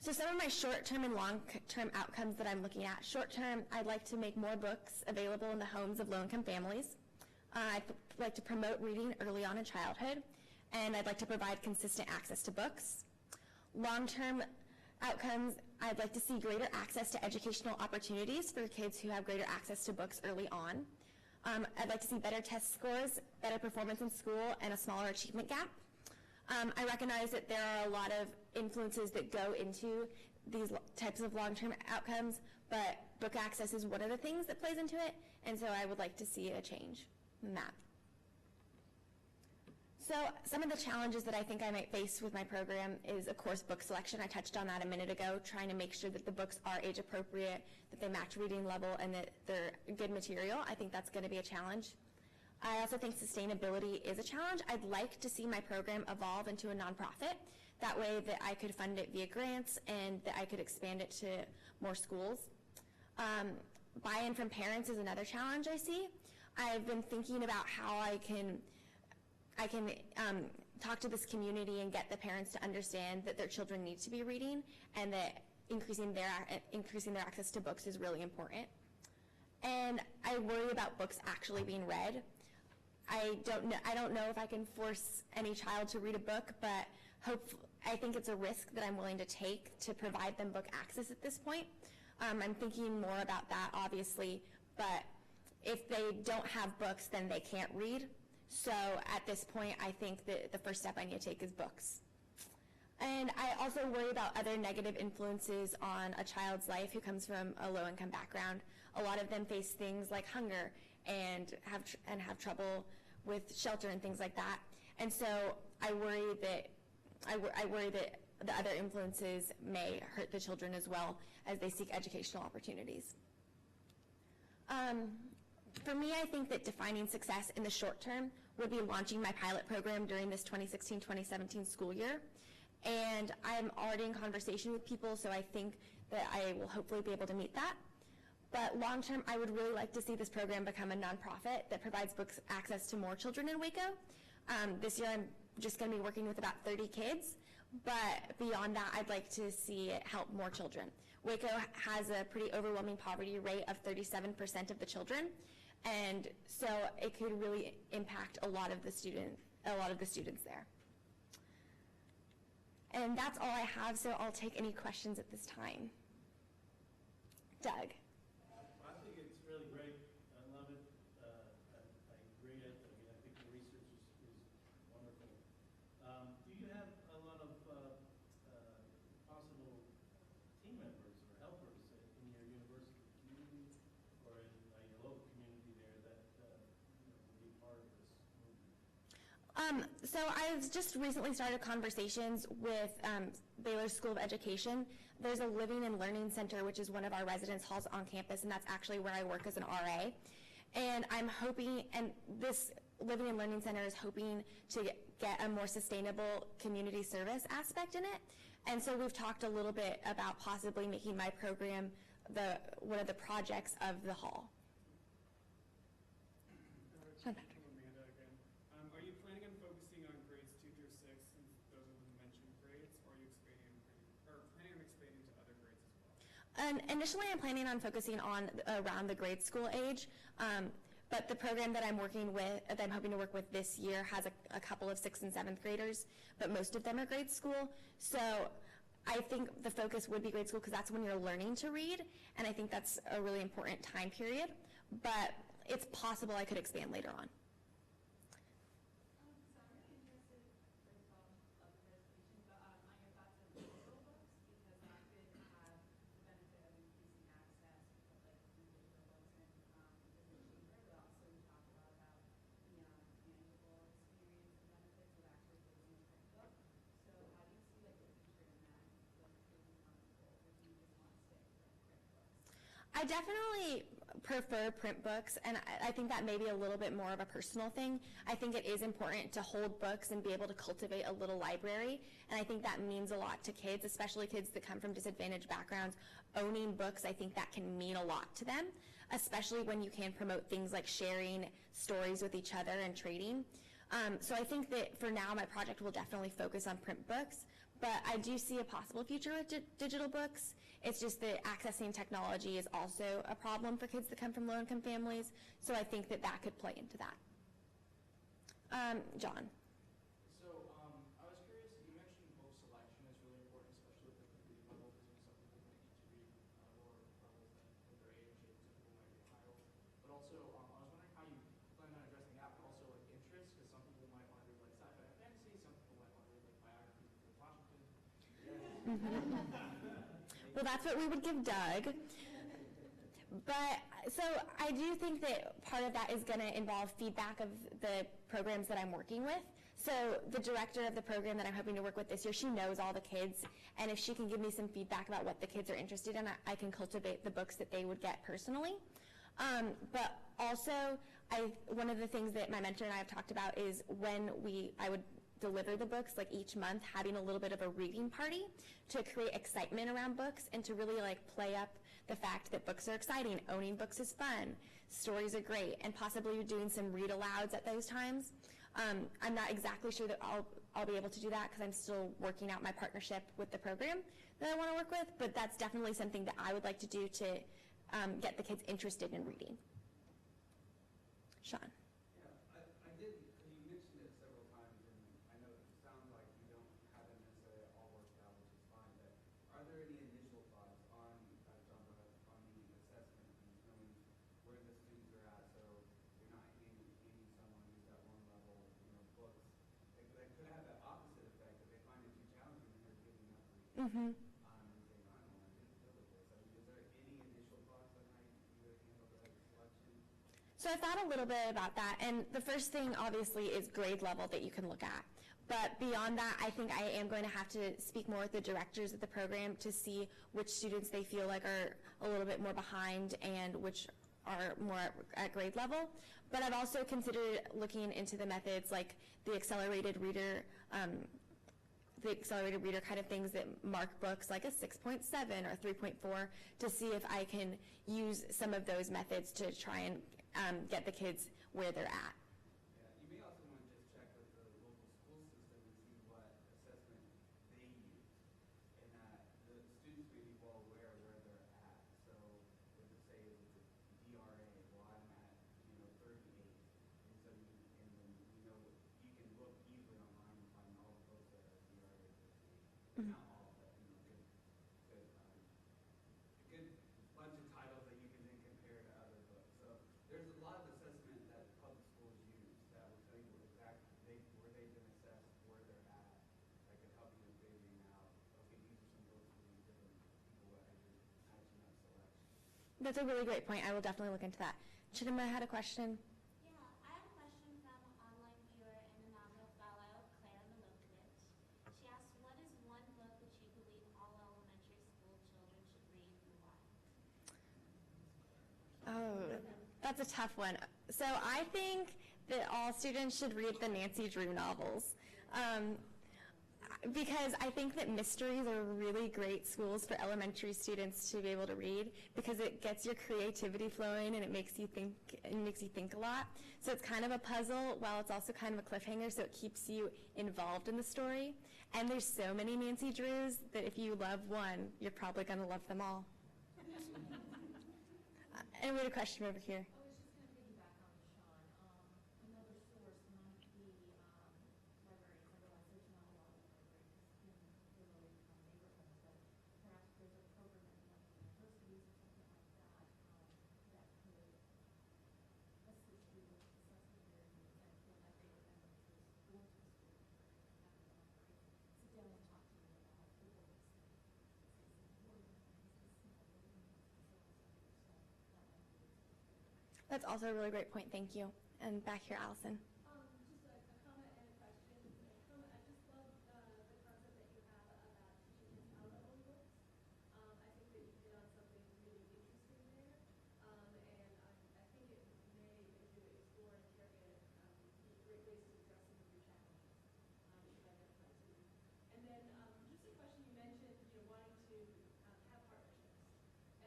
So some of my short-term and long-term outcomes that I'm looking at. Short-term, I'd like to make more books available in the homes of low-income families. I'd like to promote reading early on in childhood. And I'd like to provide consistent access to books. Long-term outcomes, I'd like to see greater access to educational opportunities for kids who have greater access to books early on. I'd like to see better test scores, better performance in school, and a smaller achievement gap. I recognize that there are a lot of influences that go into these types of long-term outcomes, but book access is one of the things that plays into it, and so I would like to see a change in that. So some of the challenges that I think I might face with my program is, of course, book selection. I touched on that a minute ago, trying to make sure that the books are age appropriate, that they match reading level, and that they're good material. I think that's going to be a challenge. I also think sustainability is a challenge. I'd like to see my program evolve into a nonprofit. That way that I could fund it via grants and that I could expand it to more schools. Buy-in from parents is another challenge I see. I've been thinking about how I can talk to this community and get the parents to understand that their children need to be reading and that increasing their access to books is really important. And I worry about books actually being read. I don't know if I can force any child to read a book, but I think it's a risk that I'm willing to take to provide them book access at this point. I'm thinking more about that, obviously, but if they don't have books, then they can't read. So at this point, I think that the first step I need to take is books. And I also worry about other negative influences on a child's life who comes from a low-income background. A lot of them face things like hunger and have trouble with shelter and things like that. And so I worry that the other influences may hurt the children as well as they seek educational opportunities. For me, I think that defining success in the short term would be launching my pilot program during this 2016-2017 school year. And I'm already in conversation with people, so I think that I will hopefully be able to meet that. But long term, I would really like to see this program become a nonprofit that provides books access to more children in Waco. This year, I'm just going to be working with about 30 kids, but beyond that, I'd like to see it help more children. Waco has a pretty overwhelming poverty rate of 37% of the children, and so it could really impact a lot of the students there. And that's all I have, so I'll take any questions at this time. Doug. I think it's really great. I love it. I agree. I mean, I think the research is wonderful. Do you have a lot of possible team members or helpers in your university community or in your local community there that will be part of this movement? So I've just recently started conversations with Baylor School of Education. There's a Living and Learning Center, which is one of our residence halls on campus, and that's actually where I work as an RA. And I'm hoping, and this Living and Learning Center is hoping to get a more sustainable community service aspect in it. And so we've talked a little bit about possibly making my program one of the projects of the hall. Amanda again. Are you planning on focusing on grades 2 through 6, since those are the mentioned grades, or are you planning on expanding to other grades as well? Initially, I'm planning on focusing on around the grade school age. But the program that I'm hoping to work with this year has a couple of 6th and 7th graders, but most of them are grade school. So I think the focus would be grade school because that's when you're learning to read, and I think that's a really important time period. But it's possible I could expand later on. So I'm really interested, first of all, of the presentation, but on your thoughts on digital books, because that could have the benefit of increasing access, like digital books and is cheaper, but also we talked a lot about the tangible experience and benefits of actually holding a print book. So how do you see like the future in that, like taking on the goal, or do you just want to stick with print books? I definitely prefer print books, and I think that may be a little bit more of a personal thing. I think it is important to hold books and be able to cultivate a little library, and I think that means a lot to kids, especially kids that come from disadvantaged backgrounds. Owning books, I think that can mean a lot to them, especially when you can promote things like sharing stories with each other and trading. So I think that for now, my project will definitely focus on print books, but I do see a possible future with digital books. It's just that accessing technology is also a problem for kids that come from low-income families, so I think that that could play into that. John. So I was curious, you mentioned book selection is really important, especially with the reading level, because some people might need to read lower levels than with their age, and some people might be higher. But also, I was wondering how you plan on addressing that, but also like interests, because some people might want to read like sci-fi and fantasy, some people might want to read like biographies of George Washington. Well, that's what we would give Doug. But so I do think that part of that is going to involve feedback of the programs that I'm working with. So the director of the program that I'm hoping to work with this year, she knows all the kids, and if she can give me some feedback about what the kids are interested in, I can cultivate the books that they would get personally. But also, one of the things that my mentor and I have talked about is when I would deliver the books, like each month, having a little bit of a reading party to create excitement around books and to really like play up the fact that books are exciting, owning books is fun, stories are great, and possibly doing some read alouds at those times. I'm not exactly sure that I'll be able to do that because I'm still working out my partnership with the program that I want to work with, but that's definitely something that I would like to do to get the kids interested in reading. Sean. Yeah, I did, you mentioned it several times, and I know it sounds like you don't have it necessarily all worked out, which is fine, but are there any initial thoughts on the assessment and knowing where the students are at, so you're not handing someone who's at one level, books, that could have the opposite effect if they find it too challenging and they're giving up reading. And saying, I don't want to deal with this. I mean, is there any initial thoughts on how you would handle the selection? So I thought a little bit about that, and the first thing obviously is grade level that you can look at. But beyond that, I think I am going to have to speak more with the directors of the program to see which students they feel like are a little bit more behind and which are more at grade level. But I've also considered looking into the methods like the accelerated reader kind of things that mark books like a 6.7 or 3.4 to see if I can use some of those methods to try and get the kids where they're at. Yeah, you may also want to just check with the local school system and see what assessment they use, and that the students may be well aware of where they're at. So, if it say it's a DRA, well, I'm at 38, and so then you can look easily online and find all the books that are DRA 38. Not all, but a good bunch of titles that you can then compare to other books. So there's a lot of assessment that public schools use that will tell you exactly where they've been assessed, where they're at, that could help you in figuring out, okay, these are some books for these different people that you're matching up selection. That's a really great point. I will definitely look into that. Chidima had a question. Yeah, I have a question from online viewer and inaugural fellow, Claire Milokovic. She asked, what is one book that you believe all elementary school children should read and why? Oh, that's a tough one. So I think that all students should read the Nancy Drew novels. Because I think that mysteries are really great schools for elementary students to be able to read, because it gets your creativity flowing and it makes you think a lot. So it's kind of a puzzle while it's also kind of a cliffhanger, so it keeps you involved in the story. And there's so many Nancy Drews that if you love one, you're probably going to love them all. And we had a question over here. That's also a really great point, thank you. And back here, Allison. Just a comment and a question. I just love the concept that you have about teaching kids how to own books. I think that you hit on something really interesting there. And I think it may, if you explore and interrogate it, be great ways to address some of your challenges that you've identified too. And then just a question, you mentioned wanting to have partnerships.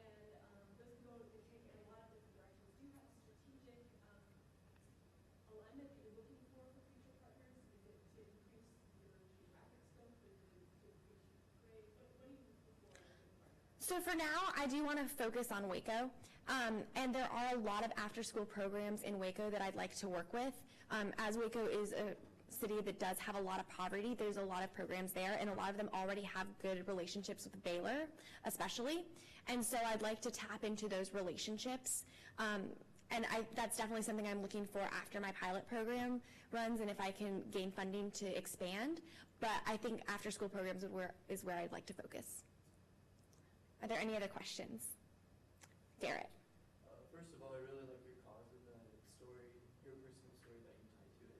And those can go to take in a lot of different directions. Do you have a strategic alignment that you're looking for future partners? Is it to increase your geographic scope? Is it to increase your grade? What do you look for as a partner? So for now, I do want to focus on Waco. And there are a lot of after-school programs in Waco that I'd like to work with. As Waco is a city that does have a lot of poverty, there's a lot of programs there, and a lot of them already have good relationships with Baylor, especially. And so I'd like to tap into those relationships. And that's definitely something I'm looking for after my pilot program runs, and if I can gain funding to expand. But I think after-school programs is where I'd like to focus. Are there any other questions? Garrett. First of all, I really like your cause and the story, your personal story that you tie to it.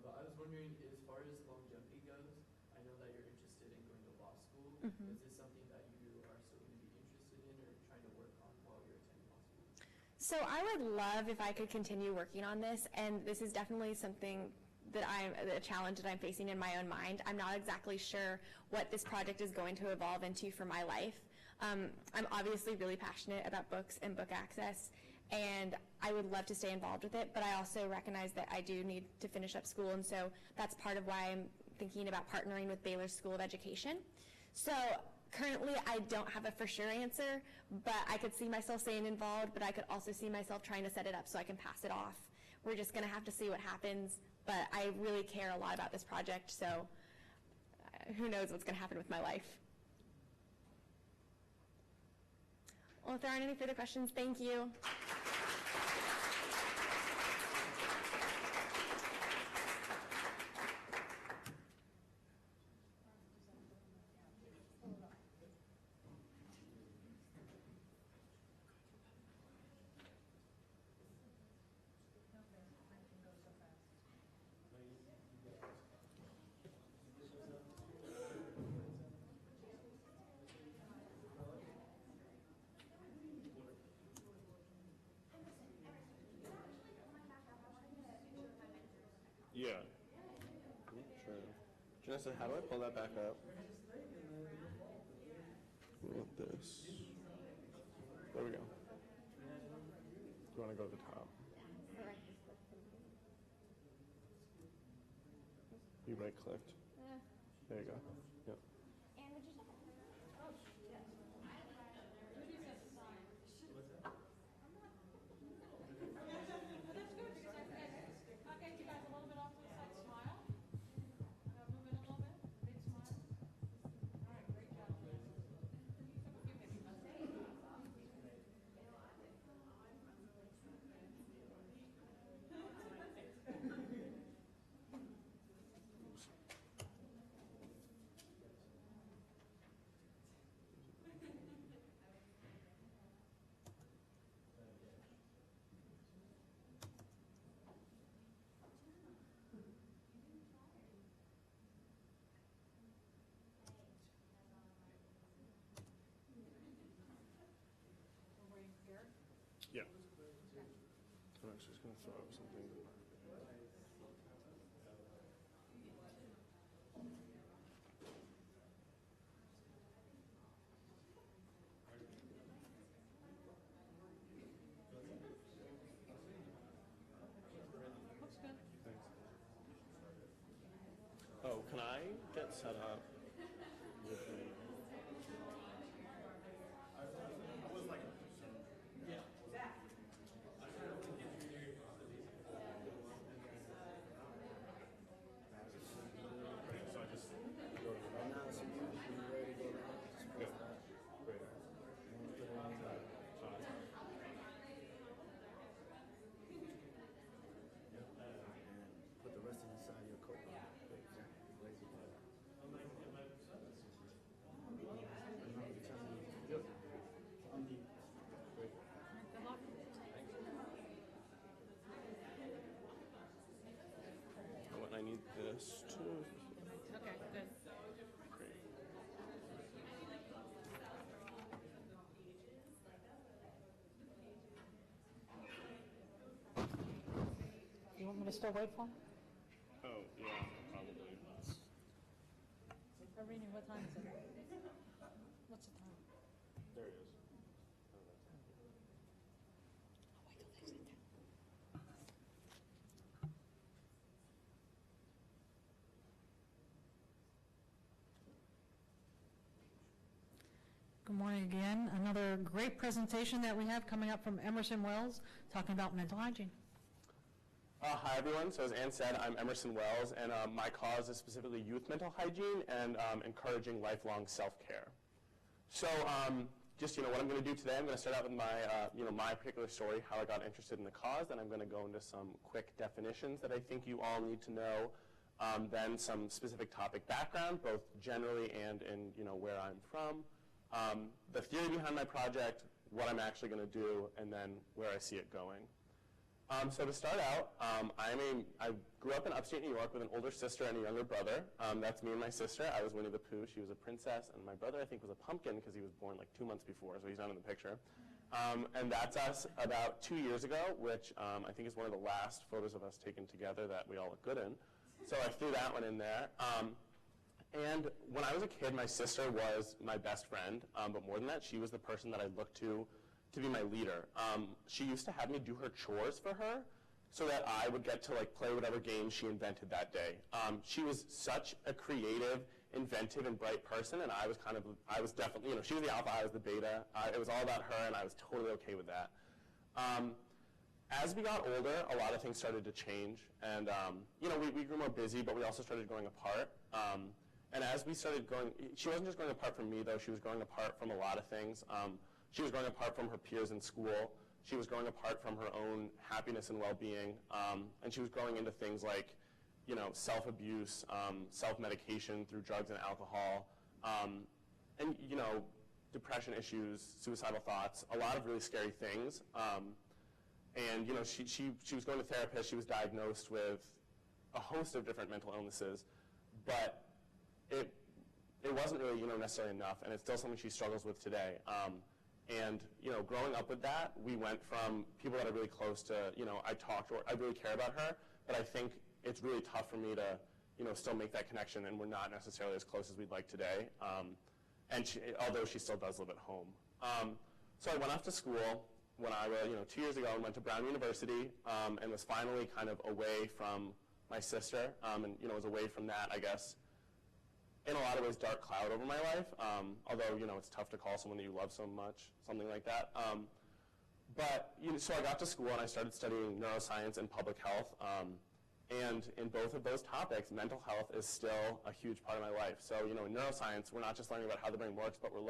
But I was wondering, as far as longevity goes, I know that you're interested in going to law school. Mm-hmm. Is this something that you are still going to be interested in or trying to work on while you're attending law school? So I would love if I could continue working on this, and this is definitely something that a challenge that I'm facing in my own mind. I'm not exactly sure what this project is going to evolve into for my life. I'm obviously really passionate about books and book access, and I would love to stay involved with it, but I also recognize that I do need to finish up school, and so that's part of why I'm thinking about partnering with Baylor School of Education. So currently, I don't have a for sure answer, but I could see myself staying involved, but I could also see myself trying to set it up so I can pass it off. We're just going to have to see what happens, but I really care a lot about this project, so who knows what's going to happen with my life. Well, if there aren't any further questions, thank you. Yeah. Sure. Janessa, how do I pull that back up? With this. There we go. You want to go to the top? You right clicked. There you go. Yep. And would you say Yeah. I'm actually just going to throw up something. can I get set up with the... Put the rest inside your coat. I need this too. Okay, good. Great. You want me to still wait for him? Oh, yeah, probably. Irene, what time is it? What's the time? There it is. Good morning again. Another great presentation that we have coming up from Emerson Wells, talking about mental hygiene. Hi, everyone. So as Ann said, I'm Emerson Wells, and my cause is specifically youth mental hygiene and encouraging lifelong self-care. So just, what I'm going to do today, I'm going to start out with my, my particular story, how I got interested in the cause, then I'm going to go into some quick definitions that I think you all need to know, then some specific topic background, both generally and in, where I'm from, the theory behind my project, what I'm actually going to do, and then where I see it going. So to start out, I grew up in upstate New York with an older sister and a younger brother. That's me and my sister. I was Winnie the Pooh. She was a princess. And my brother, I think, was a pumpkin because he was born like 2 months before, so he's not in the picture. And that's us about 2 years ago, which I think is one of the last photos of us taken together that we all look good in. So I threw that one in there. And when I was a kid, my sister was my best friend. But more than that, she was the person that I looked to be my leader. She used to have me do her chores for her so that I would get to play whatever game she invented that day. She was such a creative, inventive, and bright person, and I was definitely, she was the alpha, I was the beta. It was all about her, and I was totally okay with that. As we got older, a lot of things started to change, and we grew more busy, but we also started growing apart. And as we started growing, she wasn't just growing apart from me, though. She was growing apart from a lot of things. She was growing apart from her peers in school. She was growing apart from her own happiness and well-being. And she was growing into things like, self-abuse, self-medication through drugs and alcohol, and, depression issues, suicidal thoughts, a lot of really scary things. And, she was going to therapists. She was diagnosed with a host of different mental illnesses. But it wasn't really, necessarily enough, and it's still something she struggles with today. And, growing up with that, we went from people that are really close to, I really care about her, but I think it's really tough for me to, still make that connection, and we're not necessarily as close as we'd like today. And although she still does live at home. So I went off to school when I was, 2 years ago, and went to Brown University, and was finally kind of away from my sister, and, was away from that, I guess, in a lot of ways, dark cloud over my life, although, it's tough to call someone that you love so much, something like that. But, so I got to school and I started studying neuroscience and public health, and in both of those topics, mental health is still a huge part of my life. So, in neuroscience, we're not just learning about how the brain works, but we're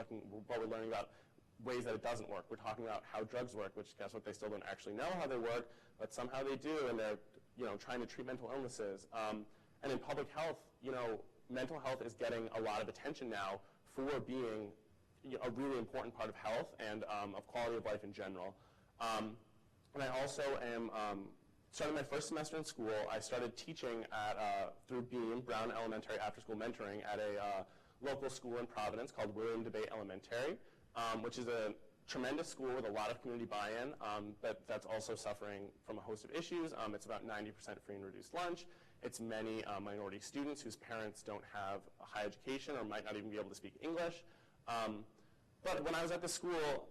learning about ways that it doesn't work. We're talking about how drugs work, which, guess what, they still don't actually know how they work, but somehow they do, and they're, trying to treat mental illnesses. And in public health, mental health is getting a lot of attention now for being a really important part of health and of quality of life in general. And I also am starting my first semester in school. I started teaching through BEAM, Brown Elementary After School Mentoring, at a local school in Providence called William DeBate Elementary, which is a tremendous school with a lot of community buy-in, but that's also suffering from a host of issues. It's about 90% free and reduced lunch. It's many minority students whose parents don't have a high education or might not even be able to speak English. But when I was at the school,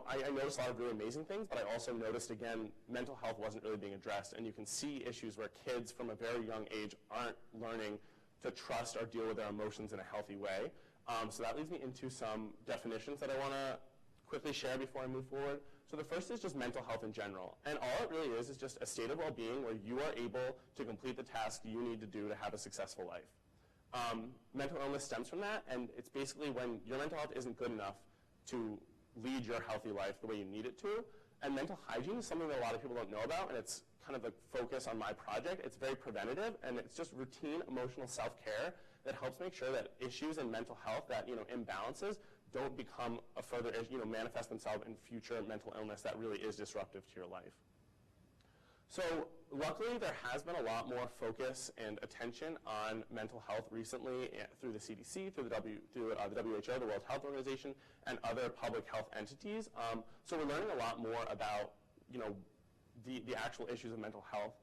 I noticed a lot of really amazing things, but I also noticed, again, mental health wasn't really being addressed. And you can see issues where kids from a very young age aren't learning to trust or deal with their emotions in a healthy way. So that leads me into some definitions that I want to quickly share before I move forward. So the first is just mental health in general. And all it really is just a state of well-being where you are able to complete the tasks you need to do to have a successful life. Mental illness stems from that, and it's basically when your mental health isn't good enough to lead your healthy life the way you need it to. And mental hygiene is something that a lot of people don't know about, and it's kind of the focus on my project. It's very preventative, and it's just routine emotional self-care that helps make sure that issues in mental health, that imbalances, don't become a further manifest themselves in future mental illness that really is disruptive to your life. So luckily, there has been a lot more focus and attention on mental health recently through the CDC, through the WHO, the World Health Organization, and other public health entities. So we're learning a lot more about the actual issues of mental health.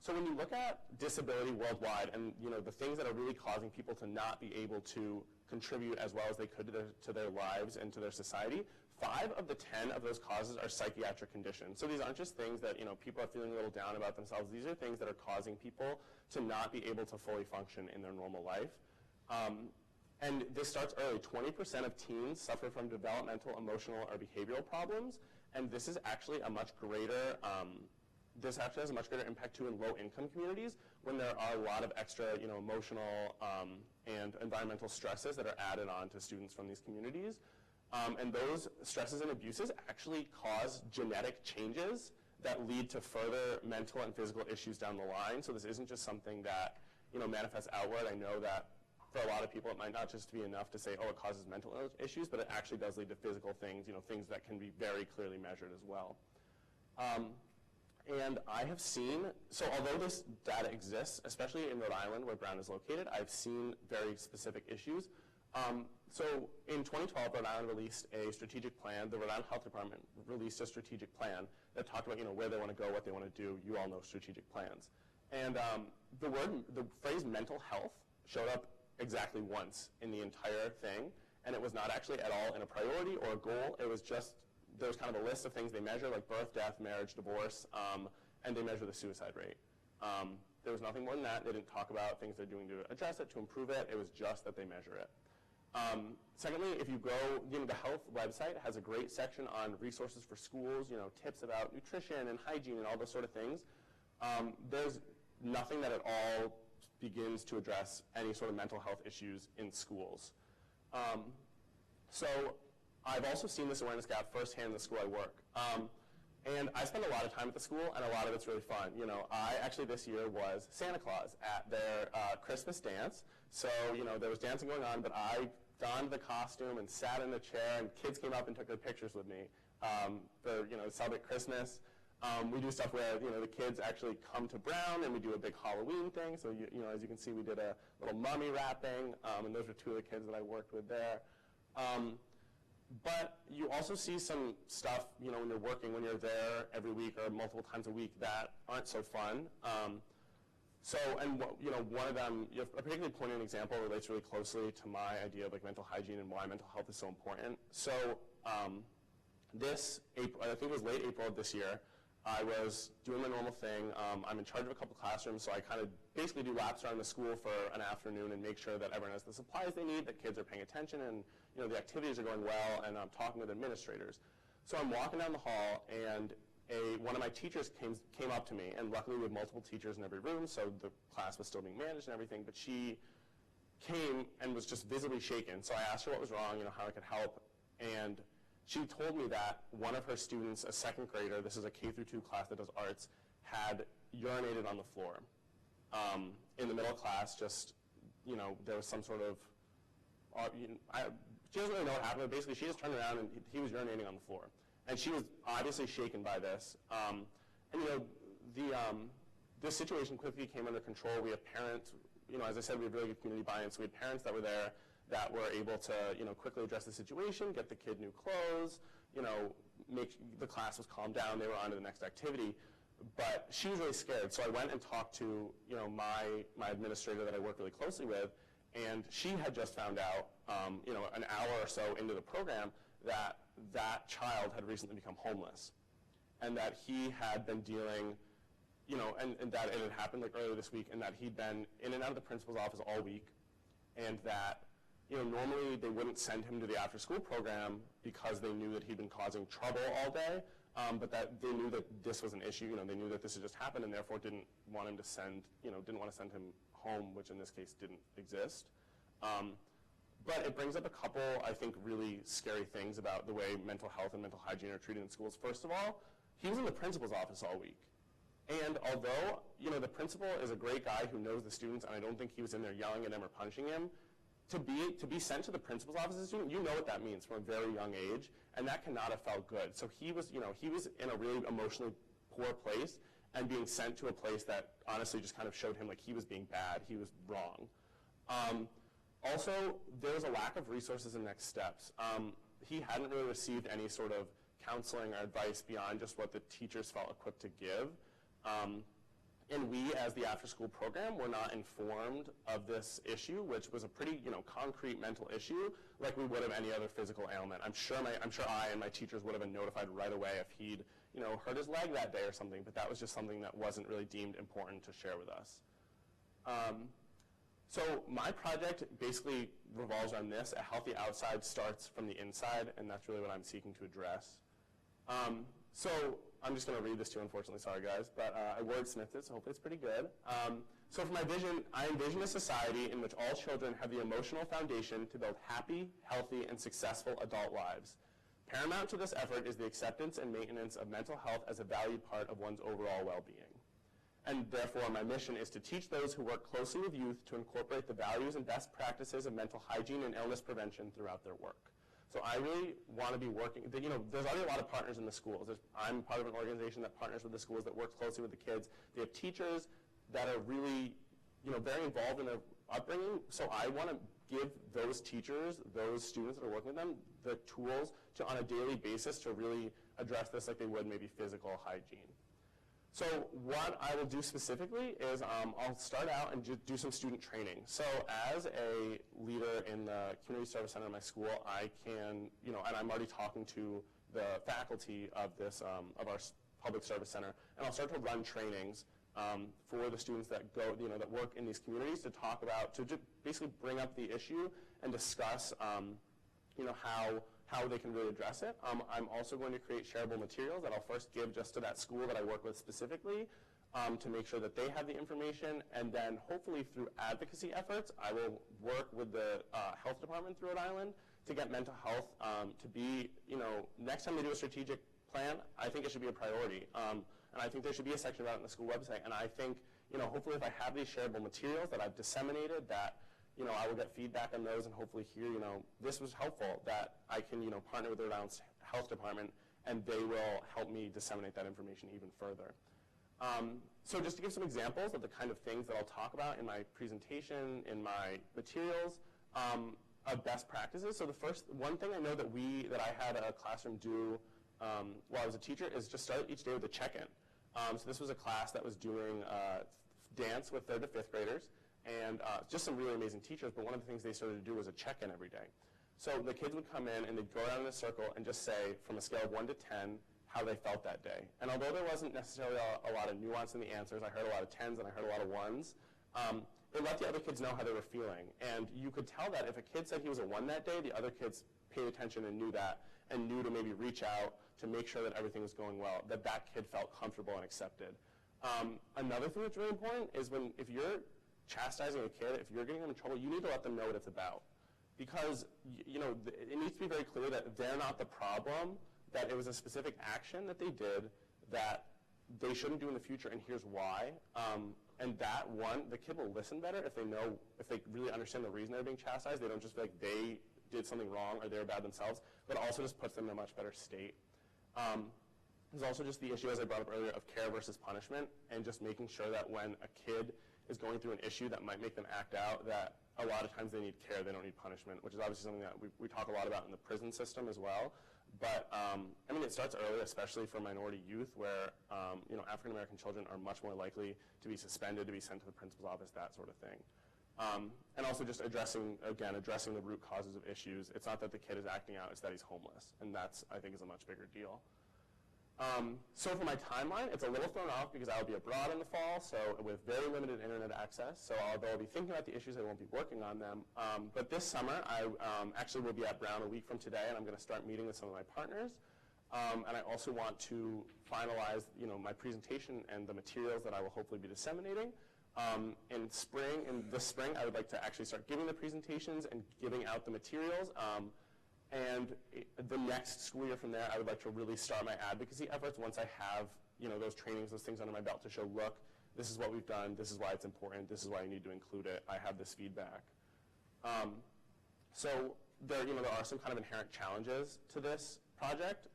So when you look at disability worldwide and the things that are really causing people to not be able to contribute as well as they could to their lives and to their society, 5 of the 10 of those causes are psychiatric conditions. So these aren't just things that people are feeling a little down about themselves. These are things that are causing people to not be able to fully function in their normal life. And this starts early. 20% of teens suffer from developmental, emotional, or behavioral problems, and this is actually a much greater this actually has a much greater impact too in low-income communities when there are a lot of extra, emotional and environmental stresses that are added on to students from these communities. And those stresses and abuses actually cause genetic changes that lead to further mental and physical issues down the line. So this isn't just something that, manifests outward. I know that for a lot of people it might not just be enough to say, oh, it causes mental issues, but it actually does lead to physical things, things that can be very clearly measured as well. And I have seen, so although this data exists, especially in Rhode Island where Brown is located, I've seen very specific issues. So in 2012, Rhode Island released a strategic plan. The Rhode Island Health Department released a strategic plan that talked about where they want to go, what they want to do. You all know strategic plans. And the phrase mental health showed up exactly once in the entire thing, and it was not actually at all in a priority or a goal. It was just, there was kind of a list of things they measure, like birth, death, marriage, divorce, and they measure the suicide rate. There was nothing more than that. They didn't talk about things they're doing to address it, to improve it. It was just that they measure it. Secondly, if you go, the health website has a great section on resources for schools, tips about nutrition and hygiene and all those sort of things. There's nothing that at all begins to address any sort of mental health issues in schools. So I've also seen this awareness gap firsthand in the school I work. And I spend a lot of time at the school, and a lot of it's really fun. I actually this year was Santa Claus at their Christmas dance. So, there was dancing going on, but I donned the costume and sat in the chair, and kids came up and took their pictures with me to celebrate Christmas. We do stuff where, the kids actually come to Brown, and we do a big Halloween thing. So, as you can see, we did a little mummy wrapping, and those were 2 of the kids that I worked with there. But you also see some stuff, when you're working, when you're there every week or multiple times a week that aren't so fun. One of them, a particularly poignant example relates really closely to my idea of mental hygiene and why mental health is so important. So this April, I think it was late April of this year, I was doing my normal thing. I'm in charge of a couple classrooms, so I kind of basically do laps around the school for an afternoon and make sure that everyone has the supplies they need, that kids are paying attention, and the activities are going well, and I'm talking with administrators. So I'm walking down the hall, and one of my teachers came up to me, and luckily we had multiple teachers in every room, so the class was still being managed and everything, but she came and was just visibly shaken. So I asked her what was wrong, how I could help, and she told me that one of her students, a 2nd grader, this is a K-2 class that does arts, had urinated on the floor. In the middle of class, just, there was some sort of, she doesn't really know what happened, but basically she just turned around and he was urinating on the floor. And she was obviously shaken by this. This situation quickly came under control. We have parents, as I said, we have really good community buy-in, so we had parents that were there that were able to, quickly address the situation, get the kid new clothes, make the class was calmed down, they were on to the next activity. But she was really scared, so I went and talked to, my administrator that I work really closely with, and she had just found out, an hour or so into the program that child had recently become homeless, and that he had been dealing and that it had happened like earlier this week, and that he'd been in and out of the principal's office all week, and that normally they wouldn't send him to the after-school program because they knew that he'd been causing trouble all day, but that they knew that this was an issue. They knew that this had just happened, and therefore didn't want him to send, didn't want to send him home, which in this case didn't exist. But it brings up a couple, I think, really scary things about the way mental health and mental hygiene are treated in schools. First of all, he was in the principal's office all week. And although, the principal is a great guy who knows the students, and I don't think he was in there yelling at them or punishing him, to be sent to the principal's office as a student, you know what that means from a very young age, and that cannot have felt good. So he was in a really emotionally poor place, and being sent to a place that honestly just kind of showed him like he was being bad, he was wrong. Also, there's a lack of resources and next steps. He hadn't really received any sort of counseling or advice beyond just what the teachers felt equipped to give. And we, as the after-school program, were not informed of this issue, which was a pretty, concrete mental issue, like we would have any other physical ailment. I'm sure I and my teachers would have been notified right away if he'd, hurt his leg that day or something, but that was just something that wasn't really deemed important to share with us. So my project basically revolves on this. A healthy outside starts from the inside, and that's really what I'm seeking to address. So I'm just going to read this to you, unfortunately. Sorry, guys. But I wordsmithed it, so hopefully it's pretty good. So for my vision, I envision a society in which all children have the emotional foundation to build happy, healthy, and successful adult lives. Paramount to this effort is the acceptance and maintenance of mental health as a valued part of one's overall well-being. And therefore, my mission is to teach those who work closely with youth to incorporate the values and best practices of mental hygiene and illness prevention throughout their work. So I really want to be working, there's already a lot of partners in the schools. I'm part of an organization that partners with the schools, that works closely with the kids. They have teachers that are really, very involved in their upbringing. So I want to give those teachers, those students that are working with them, the tools to, on a daily basis, to really address this like they would maybe physical hygiene. So what I will do specifically is I'll start out and do some student training. So as a leader in the community service center in my school, I can, and I'm already talking to the faculty of this, of our public service center, and I'll start to run trainings for the students that go, that work in these communities to talk about, to basically bring up the issue and discuss, how they can really address it. I'm also going to create shareable materials that I'll first give just to that school that I work with specifically to make sure that they have the information, and then hopefully through advocacy efforts, I will work with the health department through Rhode Island to get mental health to be, next time they do a strategic plan, I think it should be a priority. And I think there should be a section about it on the school website. And I think, hopefully if I have these shareable materials that I've disseminated, that I will get feedback on those and hopefully hear, this was helpful, that I can, partner with the Rhode Island Health Department, and they will help me disseminate that information even further. So just to give some examples of the kind of things that I'll talk about in my presentation, in my materials, of best practices. So the first, one thing I know that I had a classroom do while I was a teacher is just start each day with a check-in. So this was a class that was doing dance with 3rd to 5th graders, and just some really amazing teachers, but one of the things they started to do was a check-in every day. So the kids would come in and they'd go around in a circle and just say, from a scale of 1 to 10, how they felt that day. And although there wasn't necessarily a lot of nuance in the answers, I heard a lot of 10s and I heard a lot of 1s, it let the other kids know how they were feeling. And you could tell that if a kid said he was a 1 that day, the other kids paid attention and knew that, and knew to maybe reach out to make sure that everything was going well, that kid felt comfortable and accepted. Another thing that's really important is if you're chastising a kid, if you're getting them in trouble, you need to let them know what it's about. Because, it needs to be very clear that they're not the problem, that it was a specific action that they did that they shouldn't do in the future, and here's why. And that the kid will listen better if they really understand the reason they're being chastised. They don't just feel like they did something wrong or they're bad themselves, but also just puts them in a much better state. There's also just the issue, as I brought up earlier, of care versus punishment, and just making sure that when a kid is going through an issue that might make them act out, that a lot of times they need care, they don't need punishment, which is obviously something that we talk a lot about in the prison system as well. But, it starts early, especially for minority youth, where, African-American children are much more likely to be suspended, to be sent to the principal's office, that sort of thing. And also just addressing the root causes of issues. It's not that the kid is acting out, it's that he's homeless. And that's, I think, is a much bigger deal. So for my timeline, it's a little thrown off because I will be abroad in the fall, so with very limited internet access. So although I'll be thinking about the issues, I won't be working on them. But this summer, I actually will be at Brown a week from today, and I'm going to start meeting with some of my partners. And I also want to finalize, my presentation and the materials that I will hopefully be disseminating. In this spring, I would like to actually start giving the presentations and giving out the materials. And the next school year from there, I would like to really start my advocacy efforts once I have, those trainings, those things under my belt to show, look, this is what we've done, this is why it's important, this is why you need to include it, I have this feedback. So there are some kind of inherent challenges to this project.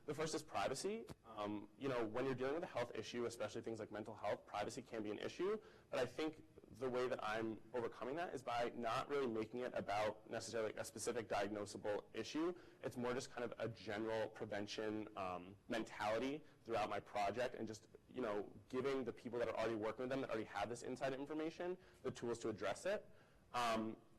The first is privacy. When you're dealing with a health issue, especially things like mental health, privacy can be an issue, but I think the way that I'm overcoming that is by not really making it about necessarily a specific diagnosable issue. It's more just kind of a general prevention mentality throughout my project, and just giving the people that are already working with them, that already have this inside information, the tools to address it.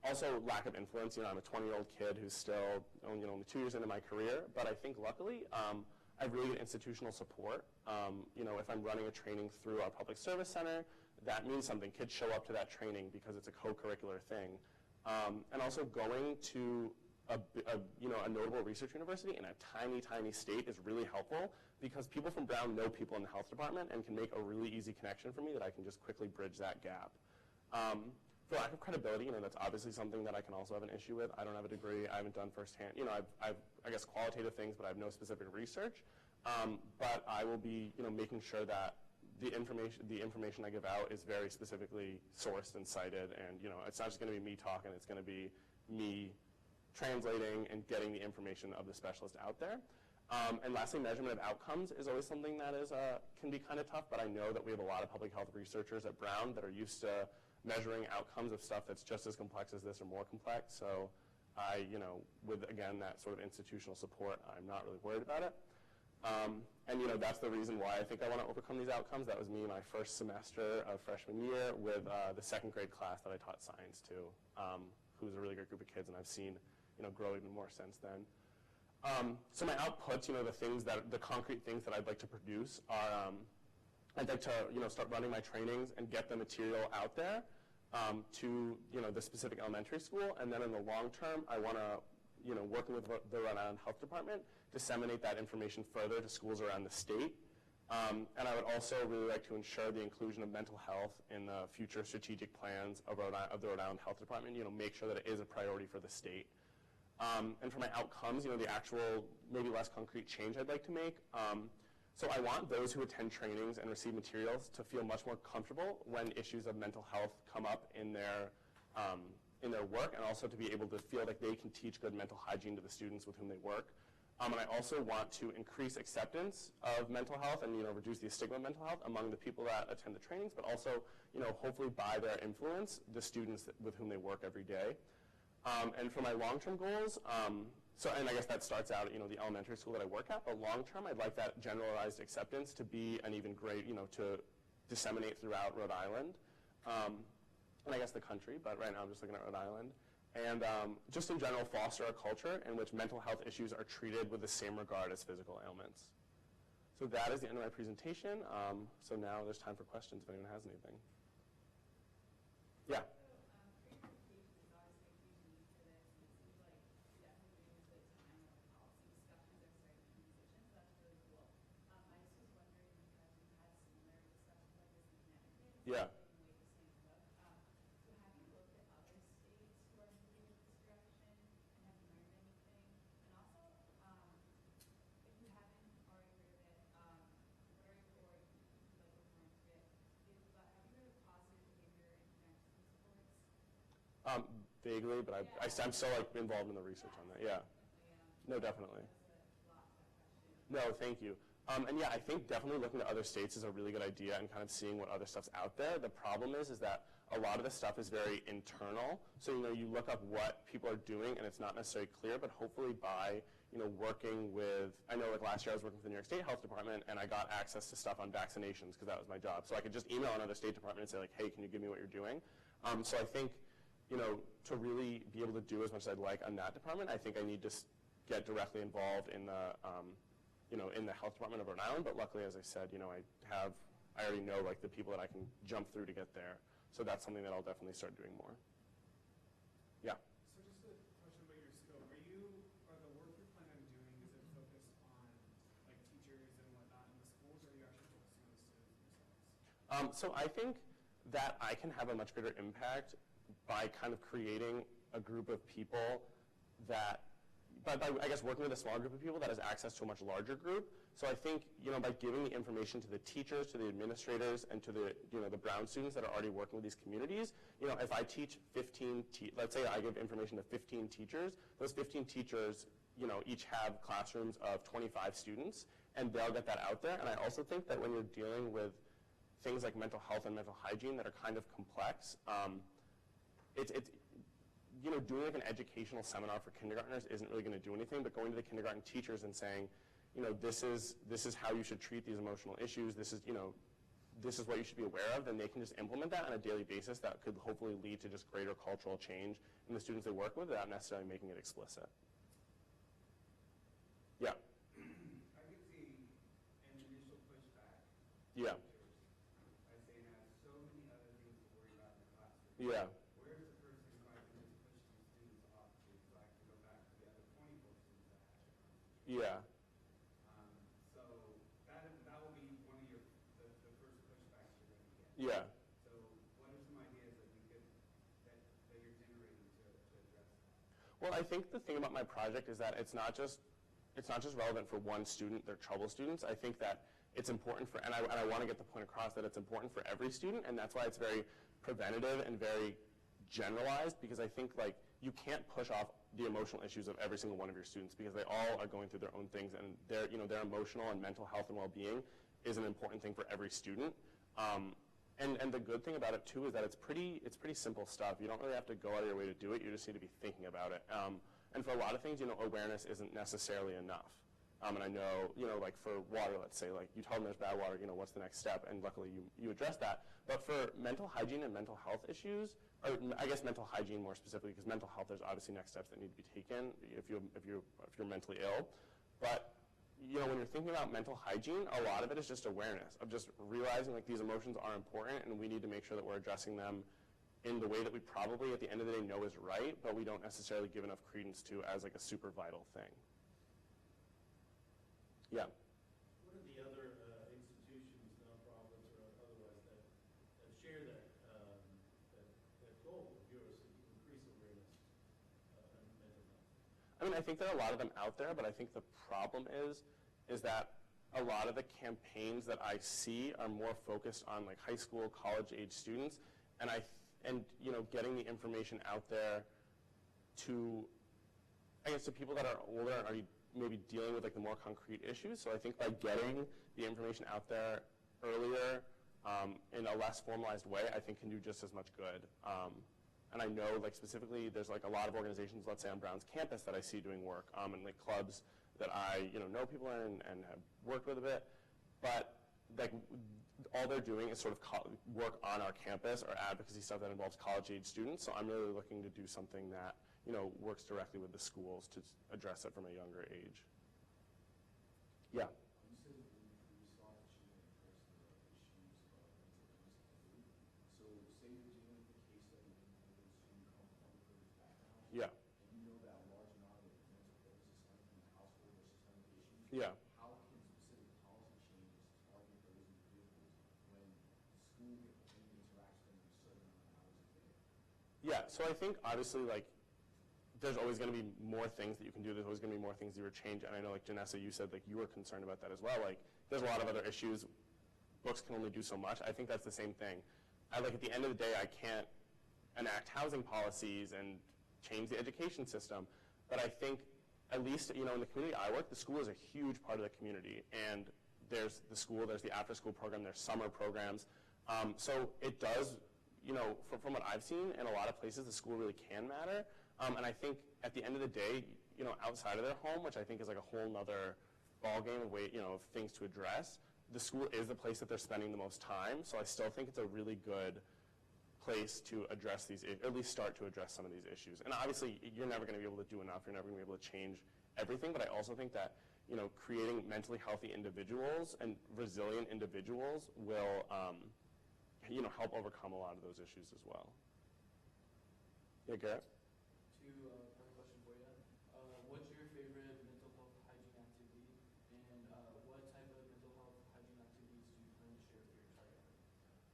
Also, lack of influence. I'm a 20-year-old kid who's still only 2 years into my career, but I think luckily I have really good institutional support. If I'm running a training through our public service center, that means something. Kids show up to that training because it's a co-curricular thing. And also going to a notable research university in a tiny, tiny state is really helpful, because people from Brown know people in the health department and can make a really easy connection for me that I can just quickly bridge that gap. For lack of credibility, that's obviously something that I can also have an issue with. I don't have a degree. I haven't done firsthand. I've I guess, qualitative things, but I have no specific research. But I will be, making sure that the information I give out is very specifically sourced and cited, and it's not just going to be me talking. It's going to be me translating and getting the information of the specialist out there. And lastly, measurement of outcomes is always something that can be kind of tough, but I know that we have a lot of public health researchers at Brown that are used to measuring outcomes of stuff that's just as complex as this or more complex. So I, with, again, that sort of institutional support, I'm not really worried about it. And that's the reason why I think I want to overcome these outcomes. That was me my first semester of freshman year with the second grade class that I taught science to, who was a really great group of kids, and I've seen, grow even more since then. So my outputs, the concrete things that I'd like to produce are, I'd like to, start running my trainings and get the material out there to, the specific elementary school. And then in the long term, I want to, working with the Rhode Island Health Department, disseminate that information further to schools around the state. And I would also really like to ensure the inclusion of mental health in the future strategic plans of the Rhode Island Health Department, make sure that it is a priority for the state. And for my outcomes, the actual, maybe less concrete change I'd like to make. So I want those who attend trainings and receive materials to feel much more comfortable when issues of mental health come up in their work, and also to be able to feel like they can teach good mental hygiene to the students with whom they work. And I also want to increase acceptance of mental health and reduce the stigma of mental health among the people that attend the trainings, but also hopefully by their influence, the students with whom they work every day. And for my long-term goals, and I guess that starts out at the elementary school that I work at, but long-term I'd like that generalized acceptance to be an even great, to disseminate throughout Rhode Island, and I guess the country, but right now I'm just looking at Rhode Island. And just in general, foster a culture in which mental health issues are treated with the same regard as physical ailments. So that is the end of my presentation. So now there's time for questions if anyone has anything. Yeah. Yeah. Vaguely, but I'm so involved in the research on that. Yeah. No, definitely. No, thank you. And yeah, I think definitely looking to other states is a really good idea, and kind of seeing what other stuff's out there. The problem is that a lot of this stuff is very internal. So, you look up what people are doing and it's not necessarily clear, but hopefully by, working with, I know last year I was working with the New York State Health Department, and I got access to stuff on vaccinations because that was my job. So I could just email another state department and say hey, can you give me what you're doing? So I think, to really be able to do as much as I'd like on that department, I think I need to get directly involved in the, in the health department of Rhode Island, but luckily, as I said, I already know like the people that I can jump through to get there. So that's something that I'll definitely start doing more. Yeah. So just a question about your scope. Are the work you're planning on doing, is it focused on like teachers and whatnot in the schools, or are you actually focusing on the students themselves? So I think that I can have a much greater impact by kind of creating a group of people that, by I guess working with a small group of people that has access to a much larger group. So I think, by giving the information to the teachers, to the administrators, and to the, the Brown students that are already working with these communities, if I teach 15, let's say I give information to 15 teachers, those 15 teachers, each have classrooms of 25 students, and they'll get that out there. And I also think that when you're dealing with things like mental health and mental hygiene that are kind of complex, it's doing like an educational seminar for kindergartners isn't really going to do anything, but going to the kindergarten teachers and saying, this is how you should treat these emotional issues, this is what you should be aware of, then they can just implement that on a daily basis. That could hopefully lead to just greater cultural change in the students they work with without necessarily making it explicit. Yeah. I can see an initial pushback. Yeah. By saying I have so many other things to worry about in the classroom. Yeah. Where's the person who I can just push these students off to so I can go back to the other 24 students I have? Yeah. So that will be one of the first pushbacks you're going to get. Yeah. So what are some ideas that you're generating to address that? Well, I think the thing about my project is that it's not just relevant for one student, they're trouble students. I think that it's important for, and I want to get the point across that it's important for every student, and that's why it's very preventative and very generalized, because I think like you can't push off the emotional issues of every single one of your students, because they all are going through their own things, and their emotional and mental health and well-being is an important thing for every student. And the good thing about it too is that it's pretty simple stuff. You don't really have to go out of your way to do it. You just need to be thinking about it. And for a lot of things, awareness isn't necessarily enough. And I know, like for water, let's say, like you tell them there's bad water, what's the next step? And luckily you address that. But for mental hygiene and mental health issues, or I guess mental hygiene more specifically, because mental health, there's obviously next steps that need to be taken if you're mentally ill. But when you're thinking about mental hygiene, a lot of it is just awareness of just realizing like these emotions are important, and we need to make sure that we're addressing them in the way that we probably at the end of the day know is right, but we don't necessarily give enough credence to as like a super vital thing. Yeah. What are the other institutions, nonprofits or otherwise, that share that goal of yours to increase awareness on mental health? I mean, I think there are a lot of them out there, but I think the problem is that a lot of the campaigns that I see are more focused on like high school, college-age students, and getting the information out there to, I guess, to people that are older and already maybe dealing with like the more concrete issues. So I think by getting the information out there earlier in a less formalized way, I think can do just as much good. And I know like specifically there's like a lot of organizations, let's say on Brown's campus, that I see doing work, and like clubs that I know people in and have worked with a bit, but like all they're doing is sort of work on our campus or advocacy stuff that involves college-age students. So I'm really looking to do something that works directly with the schools to address it from a younger age. Yeah. You said that you saw that you addressed the issues of mental illness. So say you're dealing with a case study with a student come from a privileged background. Yeah. And you know that a large amount of mental illness is coming from the household or systemic issues. Yeah. How can specific policy changes target those individuals when school only interacts with them a certain amount of hours a day? Yeah, so I think obviously like there's always going to be more things that you can do. There's always going to be more things you would change. And I know like Janessa, you said like you were concerned about that as well. Like there's a lot of other issues. Books can only do so much. I think that's the same thing. At the end of the day, I can't enact housing policies and change the education system. But I think at least, in the community I work, the school is a huge part of the community. And there's the school, there's the after school program, there's summer programs. So it does, from what I've seen in a lot of places, the school really can matter. And I think at the end of the day, outside of their home, which I think is like a whole nother ballgame of of things to address, the school is the place that they're spending the most time. So I still think it's a really good place to address these, at least start to address some of these issues. And obviously, you're never going to be able to do enough. You're never going to be able to change everything. But I also think that creating mentally healthy individuals and resilient individuals will, help overcome a lot of those issues as well. Yeah, Garrett? Final question for you. What's your favorite mental health hygiene activity, and what type of mental health hygiene activities do you plan to share with your target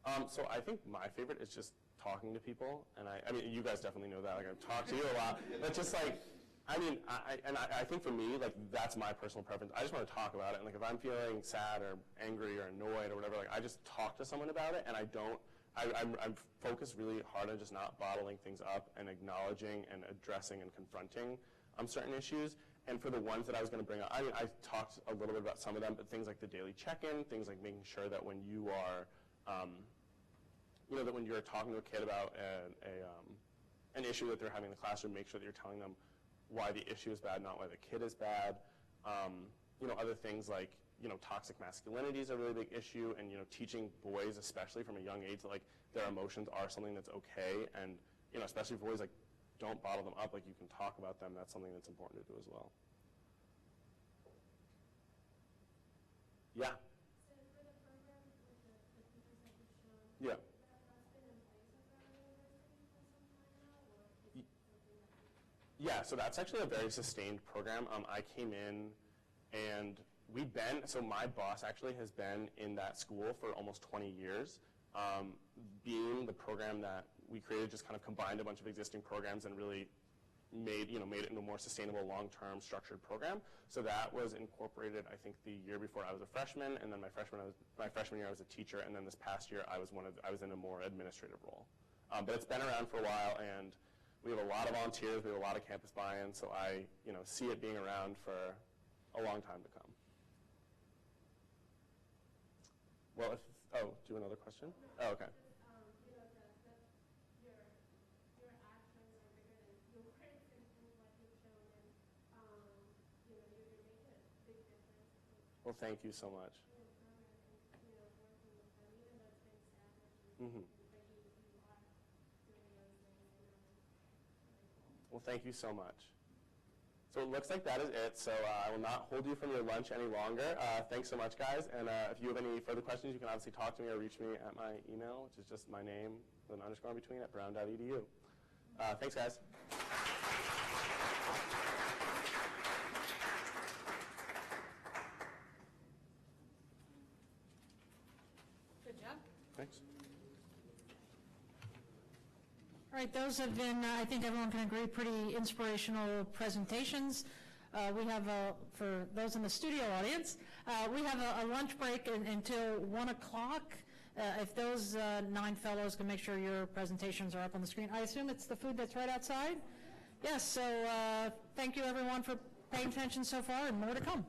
audience? So I think my favorite is just talking to people, and I mean, you guys definitely know that. Like, I've talked to you a lot, but just like, I think for me, like, that's my personal preference. I just want to talk about it, and like, if I'm feeling sad or angry or annoyed or whatever, like, I just talk to someone about it, and I'm focused really hard on just not bottling things up and acknowledging and addressing and confronting certain issues. And for the ones that I was going to bring up, I talked a little bit about some of them, but things like the daily check-in, things like making sure that when you are, that when you're talking to a kid about an issue that they're having in the classroom, make sure that you're telling them why the issue is bad, not why the kid is bad. Other things like, toxic masculinity is a really big issue, and, teaching boys, especially from a young age, that, like, their emotions are something that's okay, and, especially for boys, like, don't bottle them up, like, you can talk about them. That's something that's important to do as well. Yeah? So for the program with the pieces that you've shown, Yeah. that's been in place at our university for some time now, or is it something that Yeah, so that's actually a very sustained program. I came in and so my boss actually has been in that school for almost 20 years. Being the program that we created just kind of combined a bunch of existing programs and really made it into a more sustainable, long-term structured program. So that was incorporated, I think, the year before I was a freshman, and then my freshman year I was a teacher, and then this past year I was in a more administrative role. But it's been around for a while, and we have a lot of volunteers, we have a lot of campus buy-in, so I see it being around for a long time to come. Well, do you have another question? Oh, okay. your actions are bigger than your words and what you've shown, and you're making a big difference. Well, thank you so much. Working with them, even though it's been established, Mm-hmm. but you are doing those things, Well, thank you so much. So it looks like that is it, so I will not hold you from your lunch any longer. Thanks so much, guys, and if you have any further questions, you can obviously talk to me or reach me at my email, which is just my name with an underscore in between at brown.edu. Thanks, guys. Good job. Thanks. All right, those have been, I think everyone can agree, pretty inspirational presentations. We have, for those in the studio audience, we have a lunch break until 1 o'clock. If those 9 fellows can make sure your presentations are up on the screen. I assume it's the food that's right outside? Yes, so thank you everyone for paying attention so far, and more to come.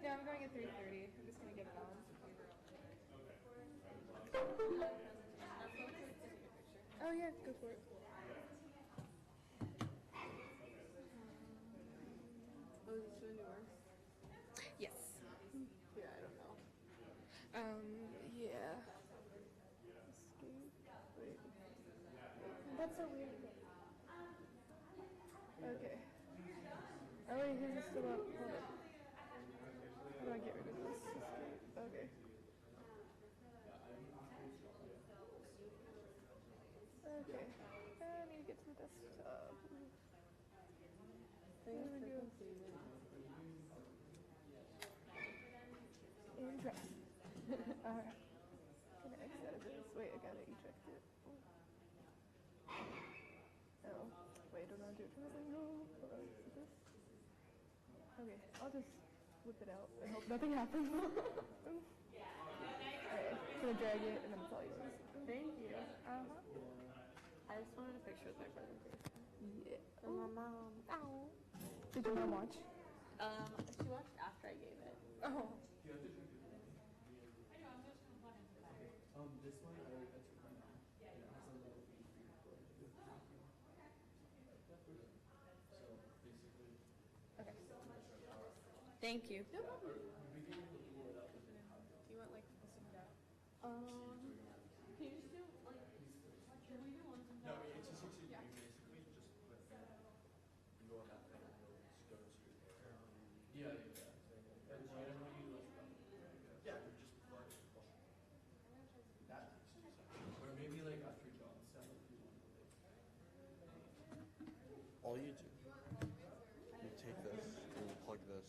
No, I'm going at 3:30. I'm just going to get it on. Oh yeah, go for it. Oh, is this new work? Yes. Yeah, I don't know. Yeah. Wait. That's so weird. Okay. Oh wait, his is still up. Hold on. How do I get rid of this? Okay. Okay. I need to get to the desktop. Thanks There we for go. completing. And dress. Alright. Can I exit out of this? Wait, I gotta eject it. Oh. Wait, don't know how to do it from this angle. Hold on. Is it this? Okay, I'll just whip it out and hope nothing happens. Alright, I'm gonna drag it and then it's all yours. Thank you. Uh-huh. I just wanted a picture with my presentation. Yeah. And my mom. Ow. Did your mom watch? She watched after I gave it. Oh. You have to drink it. This one, I took right now. Yeah, it has a little flavor. So basically. Okay. Thank you. No problem. Do you want like a soda? Can you just do like? Can we do one? No, it's just you basically just put you go on that thing and you'll just go to your hair. Yeah. And whenever you yeah, you just plug it. That takes 2 seconds. Or maybe like after you're done, stuff if you want to All you do, you take this and you plug this.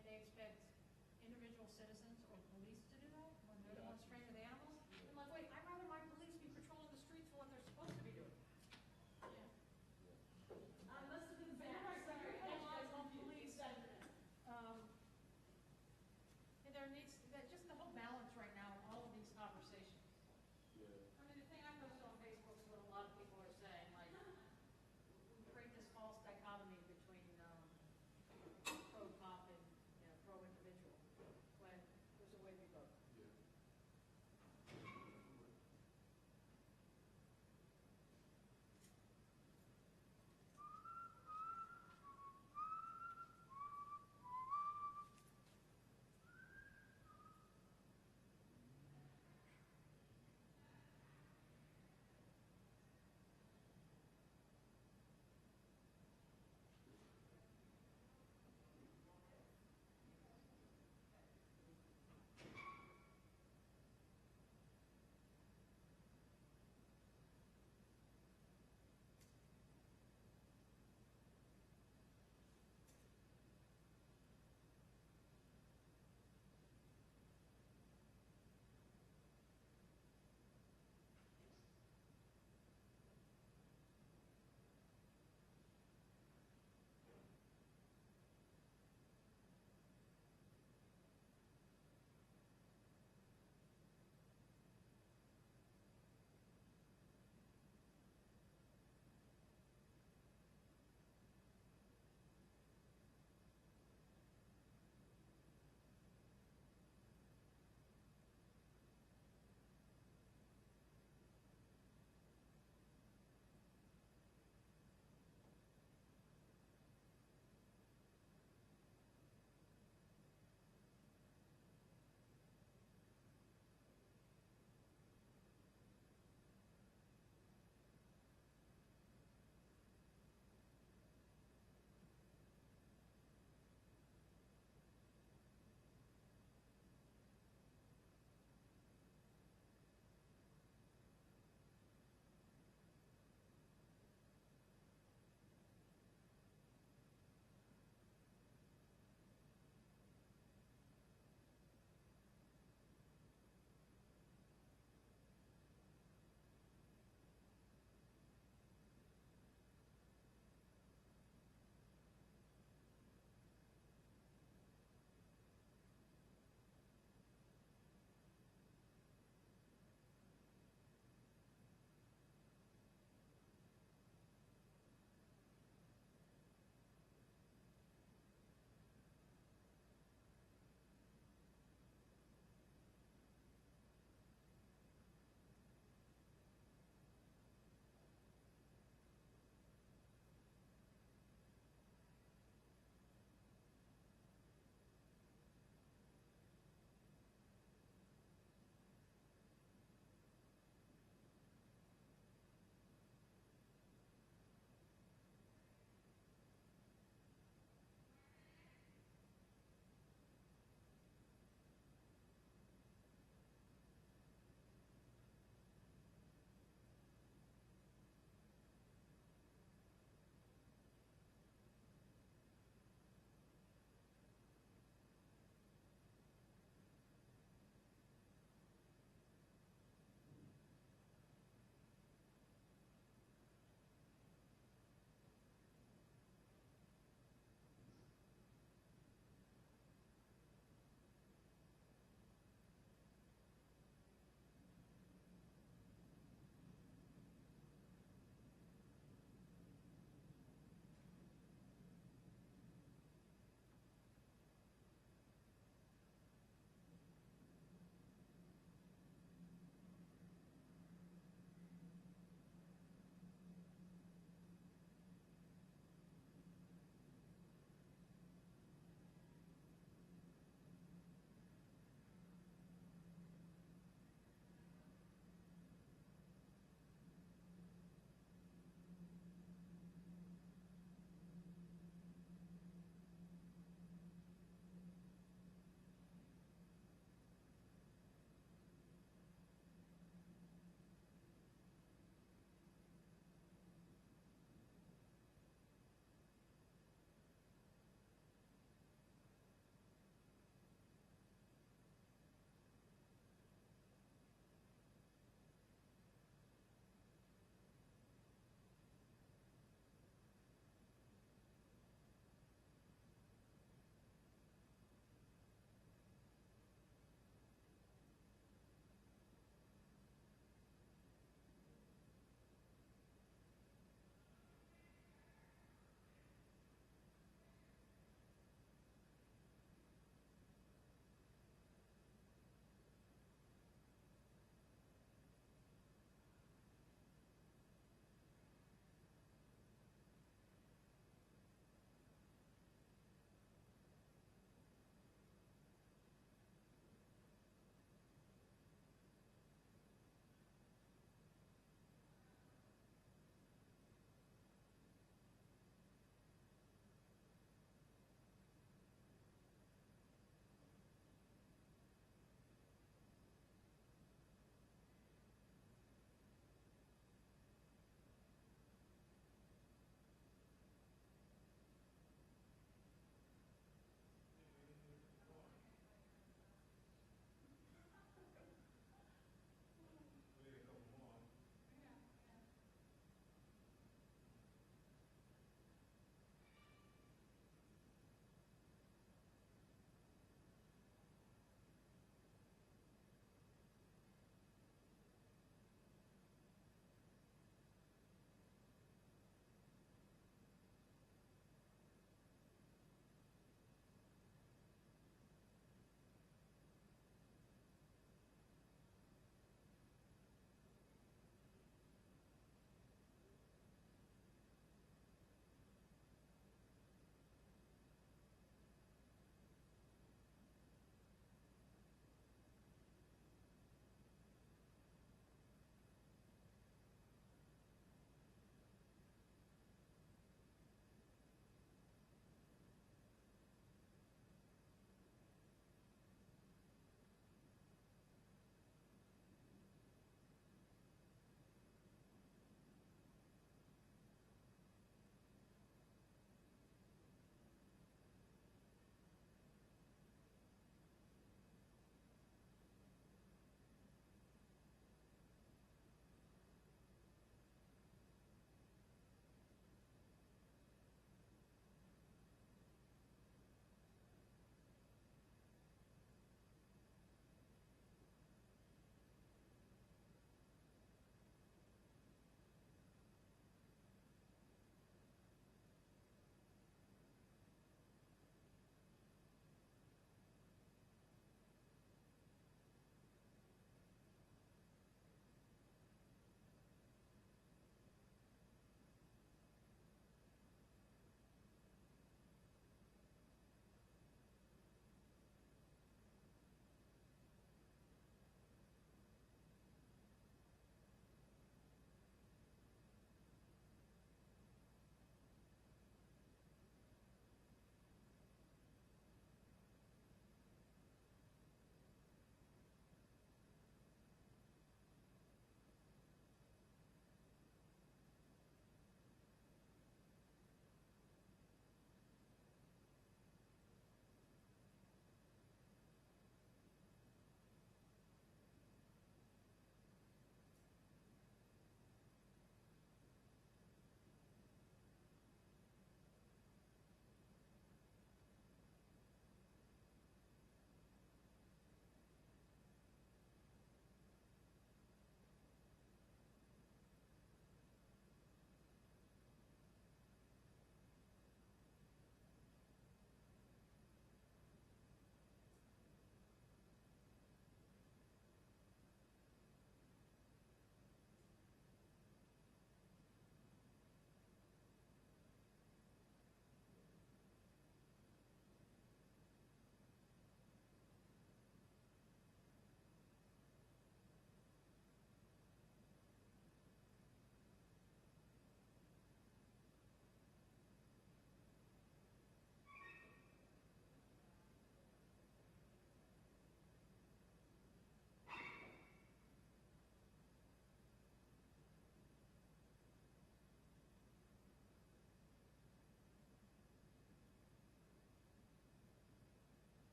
yet they expect individual citizens or police to do that when they're the ones trained with animals. I'm like, wait, I'd rather my police be patrolling the streets for what they're supposed to be doing. Unless it's been bad, sacrifice on police. And there needs, that just the whole balance right now in all of these conversations. I mean, the thing I posted on Facebook is what a lot of people are saying, like, we create this false dichotomy between pro-cop and pro-individual. When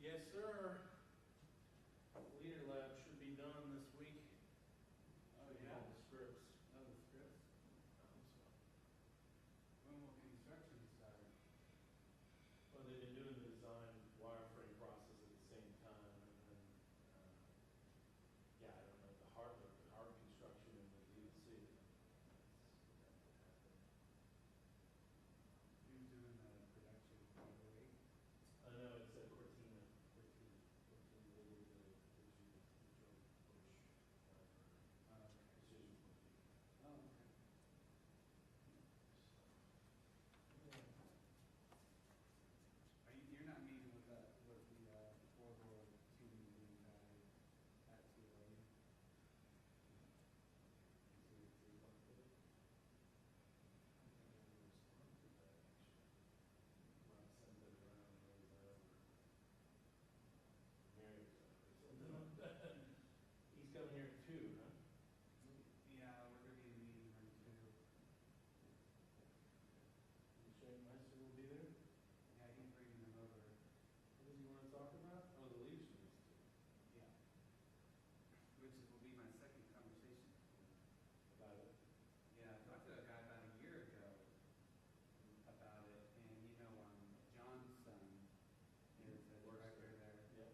Yes, sir. Leader Lab should be done this week. Oh, Should be yeah? all the scripts. Oh, the scripts? When will construction start? Well, they've been doing the design wireframe process at the same time, and then, yeah, I don't know, the hard construction and the DLC. Who's doing the production? Probably. I know it's a Cortina. Cortina, they did the joint push, decision making. Oh, okay. You're not meeting with the Orville team meeting at 2 a.m.? He's coming here at 2, huh? Yeah, we're gonna be in the meeting room too. You sure Master will be there? Yeah, he's bringing them over. What does he want to talk about? Oh, the leadership institute. Yeah. Which will be my second conversation. About it? Yeah, I talked to a guy about a year ago about it, and John's son is the director there. Yeah.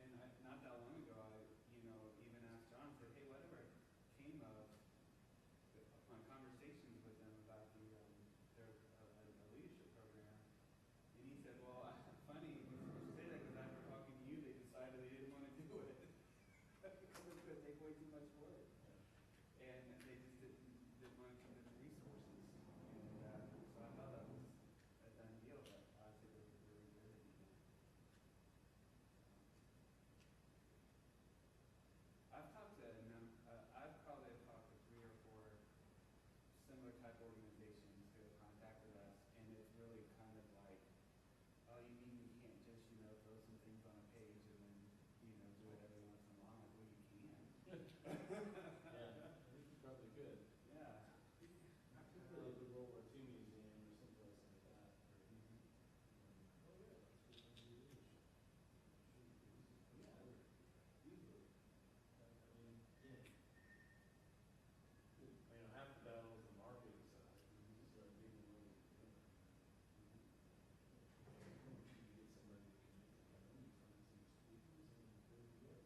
And not that long ago, I even asked John, said, hey, whatever came of my conversations with them about their leadership program. And he said, well, funny, you say that because after talking to you, they decided they didn't want to do it. Because it's going to take way too much work. And they just didn't want to commit the resources. And so I thought that was a done deal, but I think it was really good. I've talked to I've probably talked to 3 or 4 similar type organizations who have contacted us, and it's really kind of like, oh, you mean you can't just throw some things on a page and then do it every once in a while? Well, you can. Yeah, I think you probably could. Yeah. Particularly the World War II Museum or someplace like that. Oh yeah, that's what we do. Yeah, easily. Half the battle is the marketing side. You start digging away. You get somebody that can make it happen. You find some speakers and there you go.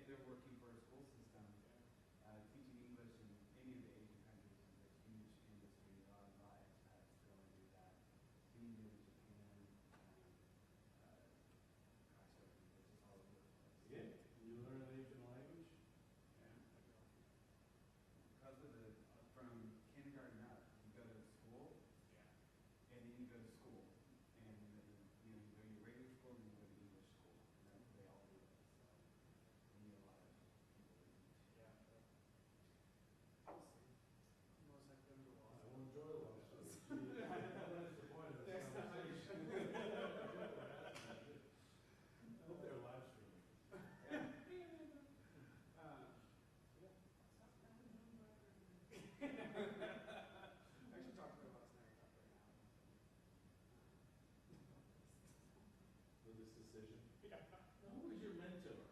they're working for a school system. Teaching English in any of the Asian countries is a huge industry. A lot of expats go and do that. India, Japan, gosh, it's just all over the place. Yeah, you learn an Asian language? Yeah. Because of from kindergarten up, you go to school, and then you go to school, and then, you go to your regular school, and then you go to English school. They all do it. So you need a lot of people to teach. Yeah. I will enjoy the law school. That's the point of this conversation. I hope they're live streaming. Actually, talking about snack top right now. With this decision. Yeah. Who was your mentor? Is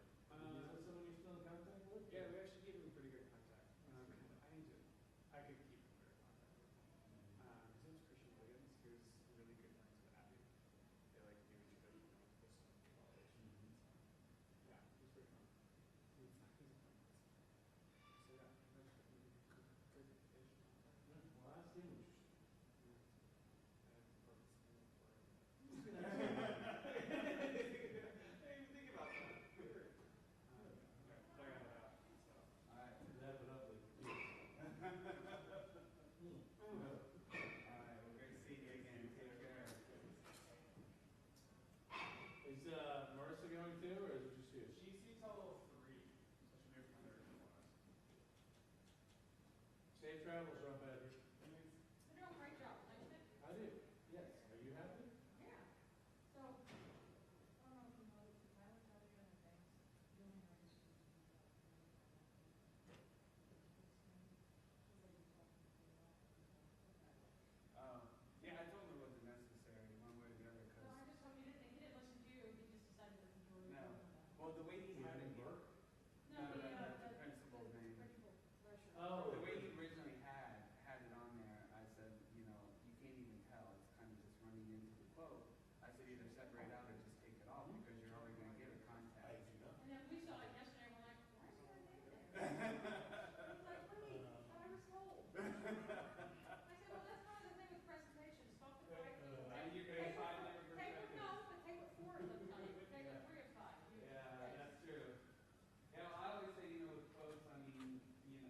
that someone you're still in contact with? Yeah, we actually keep in pretty good contact. I could keep in better contact with him. His name's Christian Williams. He was really good friends with Abby. They like knew each other from this college. Yeah, he was pretty fun. He's a fun guy. So yeah, that's good ish. Well, ask him. Wrap it up with you. All right, well, great to see you again. Take care. Is Marissa going too, or is it just you? She sees all 3, so she'll be from there. Safe travels, Ron Badger. You're doing a great job, isn't it? I do. Yes. Are you happy? Yeah. So, I don't know if you noticed, if I was out of other things, doing registry. Yeah, I told him it wasn't necessary one way or the other. No, I just hope he didn't listen to you, he just decided to do it. No. Well, the way he had it, No, the principal's name. Oh. The way he originally had it on there, I said, you can't even tell. It's kind of just running into the quote. I said either separate out or just take it off because you're already going to get a contact. And then we saw it yesterday, we're like, why is he on there? He's like, wait, I was told. I said, well, that's part of the thing with presentations, stop the fight. You're going to find that Take what, no, but take what 4 of them tell you, take what 3 of 5. Yeah, that's true. Yeah, well, I always say, with quotes, I mean, if you're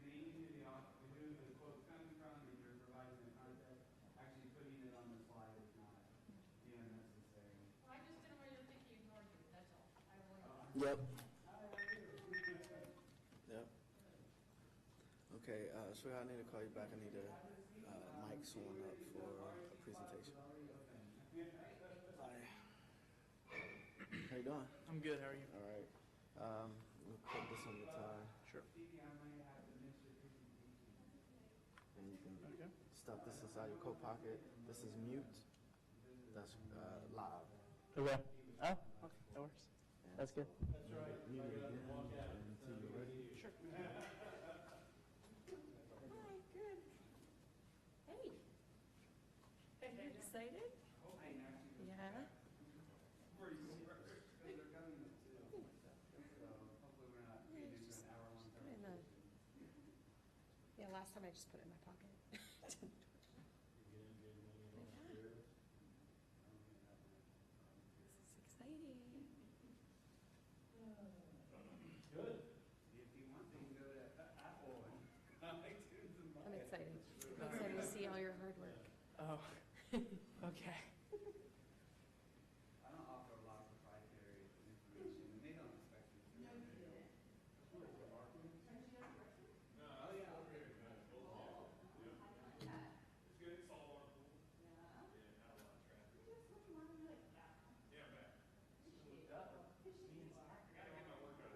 naming who the quote's coming from, if you're providing the context, actually putting it on the slide is not, necessary. Well, I just didn't want you to think he ignored you, that's all. I really. Yep. Yep. Okay, so I need to call you back. I need to mic someone up for a presentation. Hi. How you doing? I'm good. How are you? All right. We'll put this on your tie. Sure. And you can stuff this inside your coat pocket. This is mute. That's loud. Okay. Oh, okay. That works. That's good. That's right. Mute it again until you're ready. Sure. Hi, good. Hey. Are you excited? Yeah. Yeah, last time I just put it in my pocket. This is exciting. Good. If you want, you can go to Apple and iTunes and buy I'm it. excited. I'm excited to see all your hard work. Oh, okay. I don't offer a lot of proprietary information, and they don't expect you to. No, you didn't. Oh, yeah. It's good. It's all our pool. Yeah. Not a lot of traffic. Yeah, I'm back. I gotta get my work done.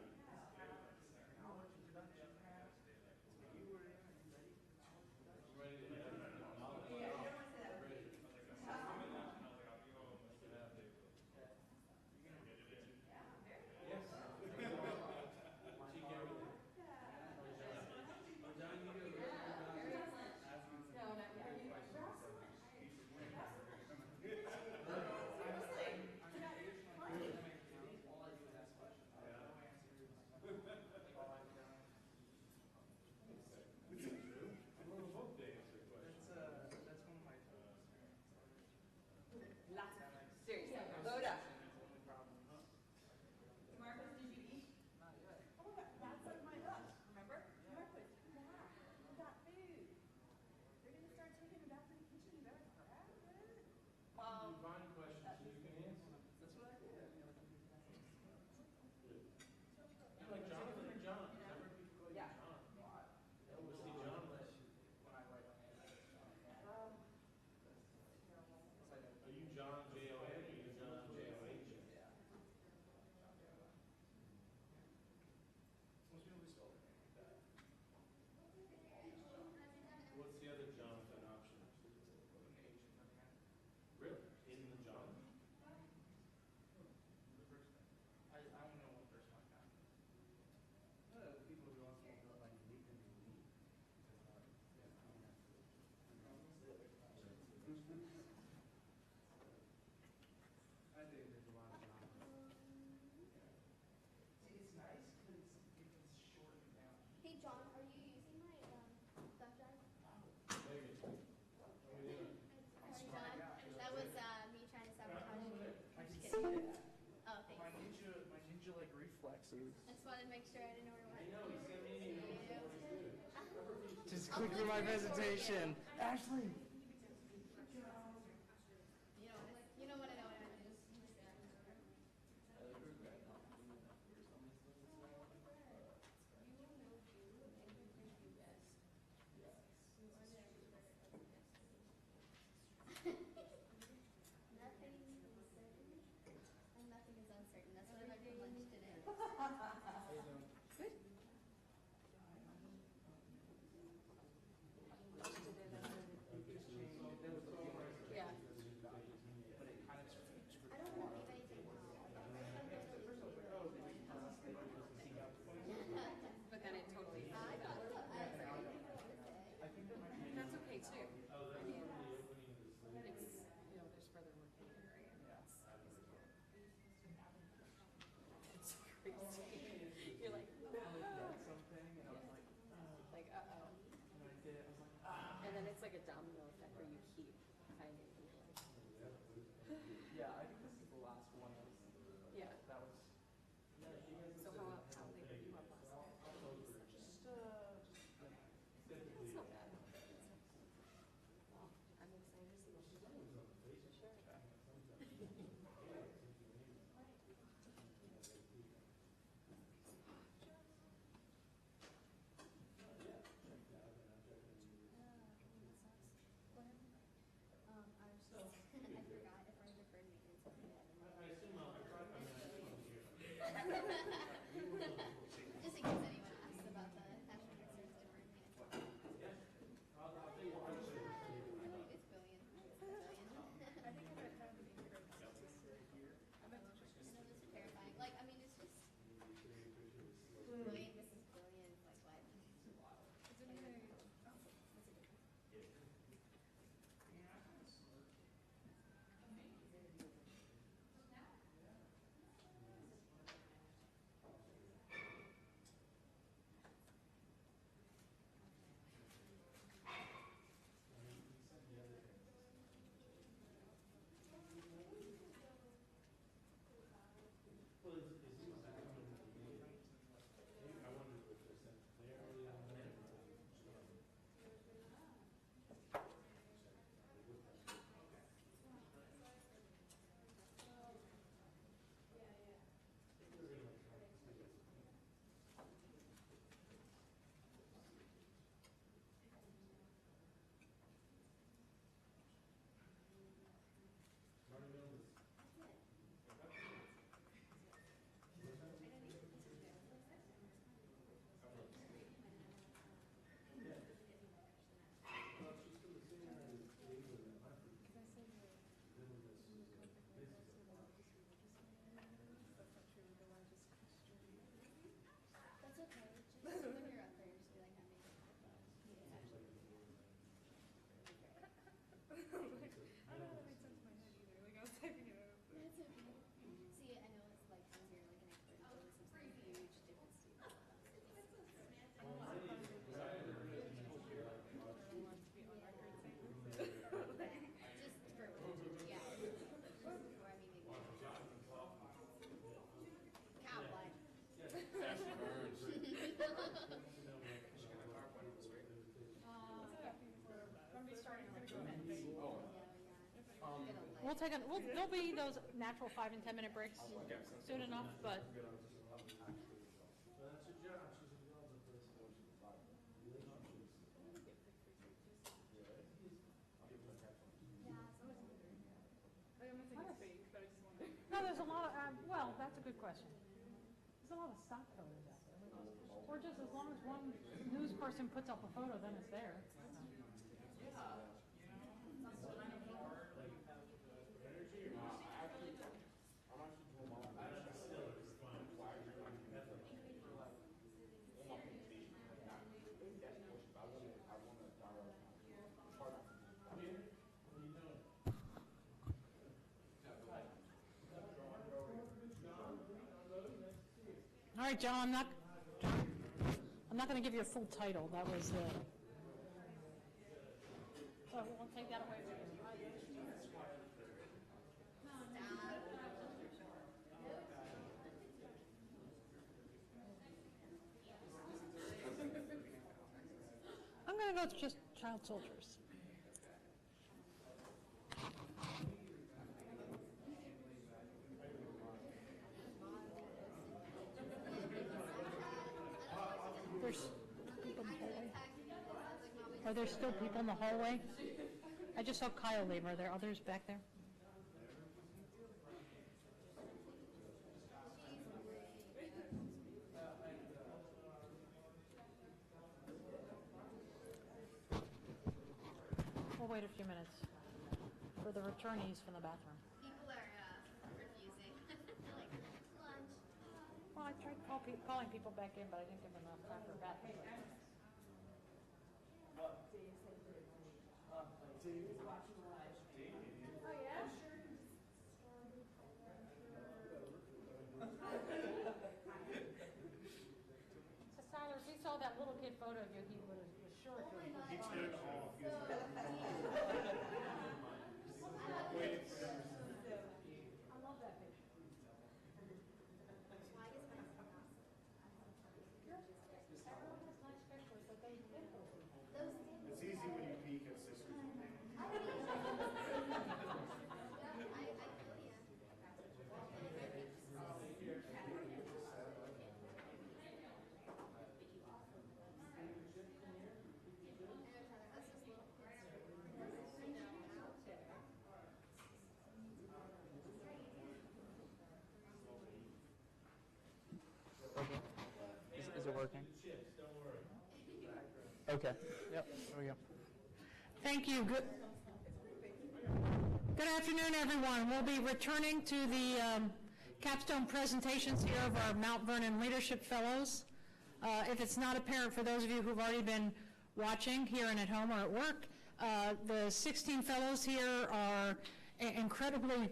Ready to I think there's a lot of John. See, it's nice because it can shorten down. Hey, John, are you using my thumb drive? Megan, what are we doing? Sorry, John. That was me trying to sabotage you. I can Just see kidding. that. Oh, thanks. My ninja like reflexes. I just wanted to make sure I didn't know where it was. Just click through my presentation. Ashley. You know what I know what I do. Nothing is certain, and nothing is uncertain. That's what I learned from lunch today. Good. Yeah. But it kind of I don't believe anything now. But then it totally. I got it. That's okay too. I mean, it's, you know, there's further work in it, right? It's crazy. You're like, something, and I was like, uh-oh. and I did it. I was like, And then it's like a domino effect where you keep finding people. yeah, I think this is the last one. Yeah. That was. So how late were you up last night? That's not bad. Well, I'm excited to see what you do. Sure. I forgot if I deferred maintenance. I assume I'll try to Just in case anyone asks about the national research deferred maintenance. I'll tell you what. It's billion. It's a billion. I think I might have the Improv here. I meant to just. I know this is terrifying. Like, I mean, it's just billion versus billion. Like, what? Is it okay? What's the difference? Well, is he back on the meeting? I wondered if they sent there early on. That's okay. Just when you're up there, just be like, I'm making it. I don't know how that makes sense in my head either. Like I was typing it out. But... That's okay. See, I know it's like, because you're like an expert, so this is a huge difference to you. Just for, yeah. Or I mean, maybe. Cow blood. There'll be those natural 5 and 10 minute breaks soon enough, but no, there's a lot of, well, that's a good question. There's a lot of stock photos out there. Or just as long as one news person puts up a photo, then it's there. right, John, I'm not going to give you a full title. That was the... So we'll take that away from you. I'm going to go with just child soldiers. There's people in the hallway. Are there still people in the hallway? I just saw Kyle leave. Are there others back there? We'll wait a few minutes for the returnees from the bathroom. People are refusing. They're like, lunch. Well, I tried calling people back in, but I didn't give them enough time for bathroom. So Tyler, if he saw that little kid photo of you, he would have was sure to have He responded. turned off. He was waiting for him. I love that picture. Everyone has nice pictures, but they did those. It's easy when you peek at sisters. Is it working? Okay. Yep. There we go. Thank you. Good afternoon, everyone. We'll be returning to the capstone presentations here of our Mount Vernon Leadership Fellows. If it's not apparent for those of you who've already been watching here and at home or at work, the 16 fellows here are incredibly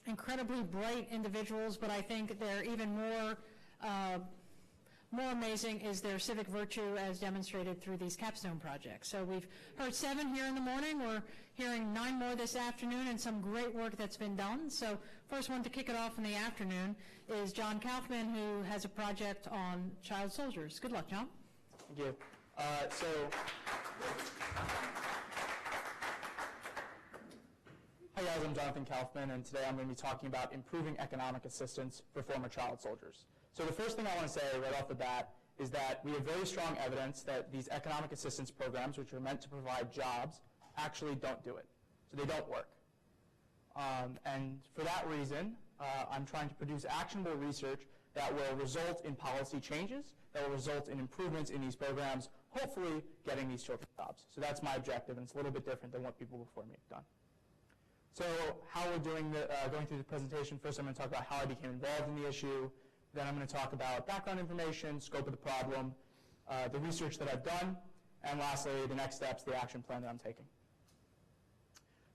bright individuals, but I think they're even more amazing is their civic virtue as demonstrated through these capstone projects. So we've heard 7 here in the morning. We're hearing 9 more this afternoon and some great work that's been done. So first one to kick it off in the afternoon is Jon Kaufmann, who has a project on child soldiers. Good luck, Jon. Thank you. Hi guys, I'm Jon Kaufmann, and today I'm going to be talking about improving economic assistance for former child soldiers. So the first thing I want to say right off the bat is that we have very strong evidence that these economic assistance programs, which are meant to provide jobs, actually don't do it. So they don't work. And for that reason, I'm trying to produce actionable research that will result in policy changes, that will result in improvements in these programs, hopefully getting these children jobs. So that's my objective, and it's a little bit different than what people before me have done. So how we're doing going through the presentation, first I'm going to talk about how I became involved in the issue. Then I'm going to talk about background information, scope of the problem, the research that I've done, and lastly, the next steps, the action plan that I'm taking.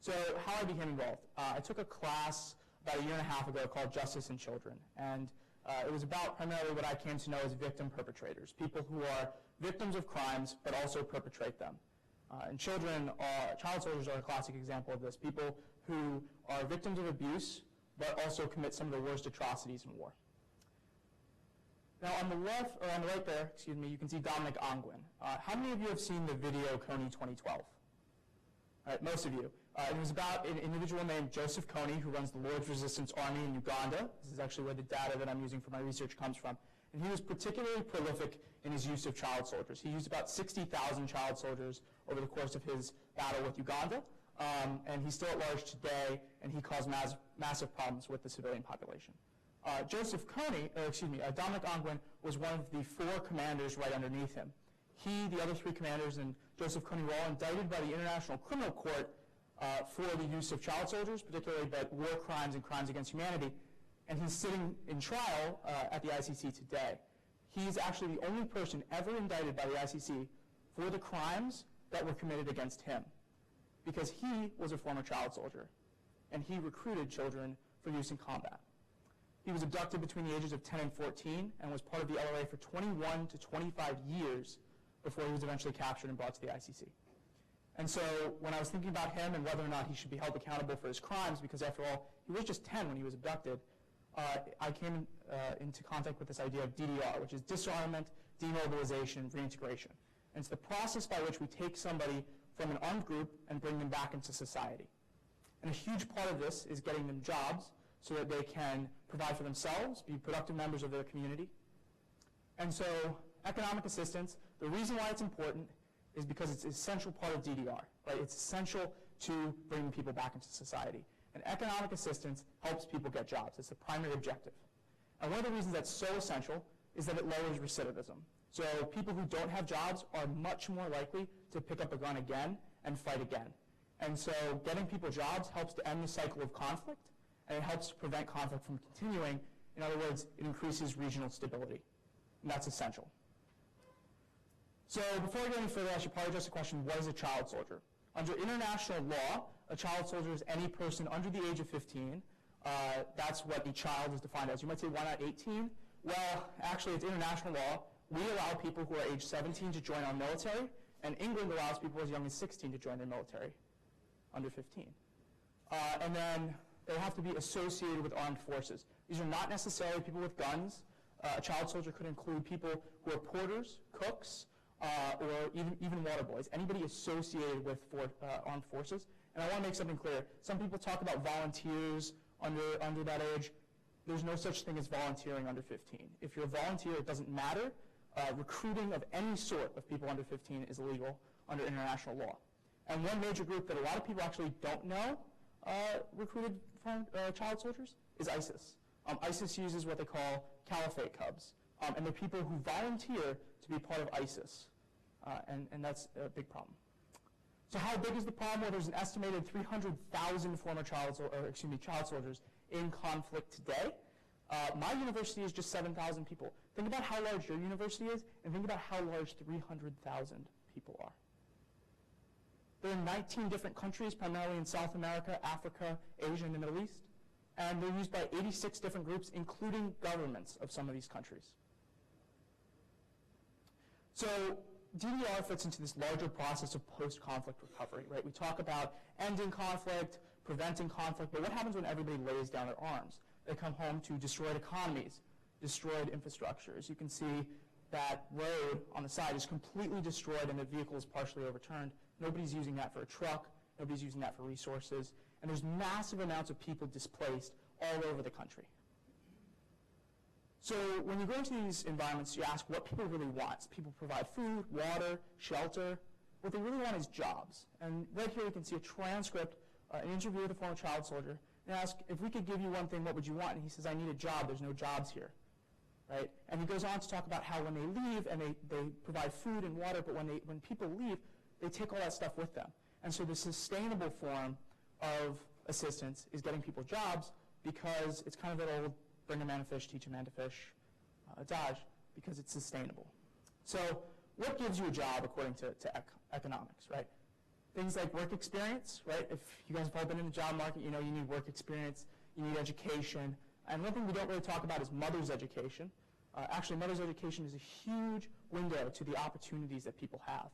So how I became involved. I took a class about 1.5 years ago called Justice in Children, and it was about primarily what I came to know as victim perpetrators, people who are victims of crimes but also perpetrate them. And child soldiers are a classic example of this, people who are victims of abuse but also commit some of the worst atrocities in war. Now on the left, or on the right there, excuse me, you can see Dominic Ongwen. How many of you have seen the video Kony 2012? All right, most of you. It was about an individual named Joseph Kony who runs the Lord's Resistance Army in Uganda. This is actually where the data that I'm using for my research comes from. And he was particularly prolific in his use of child soldiers. He used about 60,000 child soldiers over the course of his battle with Uganda. And he's still at large today, and he caused massive problems with the civilian population. Dominic Ongwen was one of the 4 commanders right underneath him. He, the other 3 commanders, and Joseph Kony were all indicted by the International Criminal Court for the use of child soldiers, particularly but war crimes and crimes against humanity. And he's sitting in trial at the ICC today. He's actually the only person ever indicted by the ICC for the crimes that were committed against him, because he was a former child soldier, and he recruited children for use in combat. He was abducted between the ages of 10 and 14 and was part of the LRA for 21 to 25 years before he was eventually captured and brought to the ICC. And so when I was thinking about him and whether or not he should be held accountable for his crimes, because after all, he was just 10 when he was abducted, I came into contact with this idea of DDR, which is disarmament, demobilization, reintegration. And it's the process by which we take somebody from an armed group and bring them back into society. And a huge part of this is getting them jobs so that they can provide for themselves, be productive members of their community. And so economic assistance, the reason why it's important is because it's an essential part of DDR, right? It's essential to bringing people back into society. And economic assistance helps people get jobs. It's the primary objective. And one of the reasons that's so essential is that it lowers recidivism. So people who don't have jobs are much more likely to pick up a gun again and fight again. And so getting people jobs helps to end the cycle of conflict, and it helps to prevent conflict from continuing. In other words, it increases regional stability. And that's essential. So before I go any further, I should probably address the question, what is a child soldier? Under international law, a child soldier is any person under the age of 15. That's what a child is defined as. You might say, why not 18? Well, actually, it's international law. We allow people who are age 17 to join our military, and England allows people as young as 16 to join their military, under 15. And then they have to be associated with armed forces. These are not necessarily people with guns. A child soldier could include people who are porters, cooks, or even water boys, anybody associated with armed forces. And I want to make something clear. Some people talk about volunteers under that age. There's no such thing as volunteering under 15. If you're a volunteer, it doesn't matter. Recruiting of any sort of people under 15 is illegal under international law. And one major group that a lot of people actually don't know recruited from child soldiers is ISIS. ISIS uses what they call caliphate cubs. And they're people who volunteer to be part of ISIS. And that's a big problem. So how big is the problem? Well, there's an estimated 300,000 former child soldiers in conflict today. My university is just 7,000 people. Think about how large your university is, and think about how large 300,000 people are. They're in 19 different countries, primarily in South America, Africa, Asia, and the Middle East. And they're used by 86 different groups, including governments of some of these countries. So DDR fits into this larger process of post-conflict recovery, right? We talk about ending conflict, preventing conflict, but what happens when everybody lays down their arms? They come home to destroyed economies, destroyed infrastructure. As you can see, that road on the side is completely destroyed and the vehicle is partially overturned. Nobody's using that for a truck. Nobody's using that for resources. And there's massive amounts of people displaced all over the country. So when you go into these environments, you ask what people really want. People provide food, water, shelter. What they really want is jobs. And right here you can see a transcript, an interview with a former child soldier. And ask, if we could give you one thing, what would you want? And he says, I need a job. There's no jobs here. Right? And he goes on to talk about how when they leave and they provide food and water, but when people leave, they take all that stuff with them. And so the sustainable form of assistance is getting people jobs, because it's kind of that old bring a man a fish, teach a man to fish adage, because it's sustainable. So what gives you a job according to economics, right? Things like work experience, right? If you guys have all been in the job market, you know you need work experience, you need education. And one thing we don't really talk about is mother's education. Actually, mother's education is a huge window to the opportunities that people have.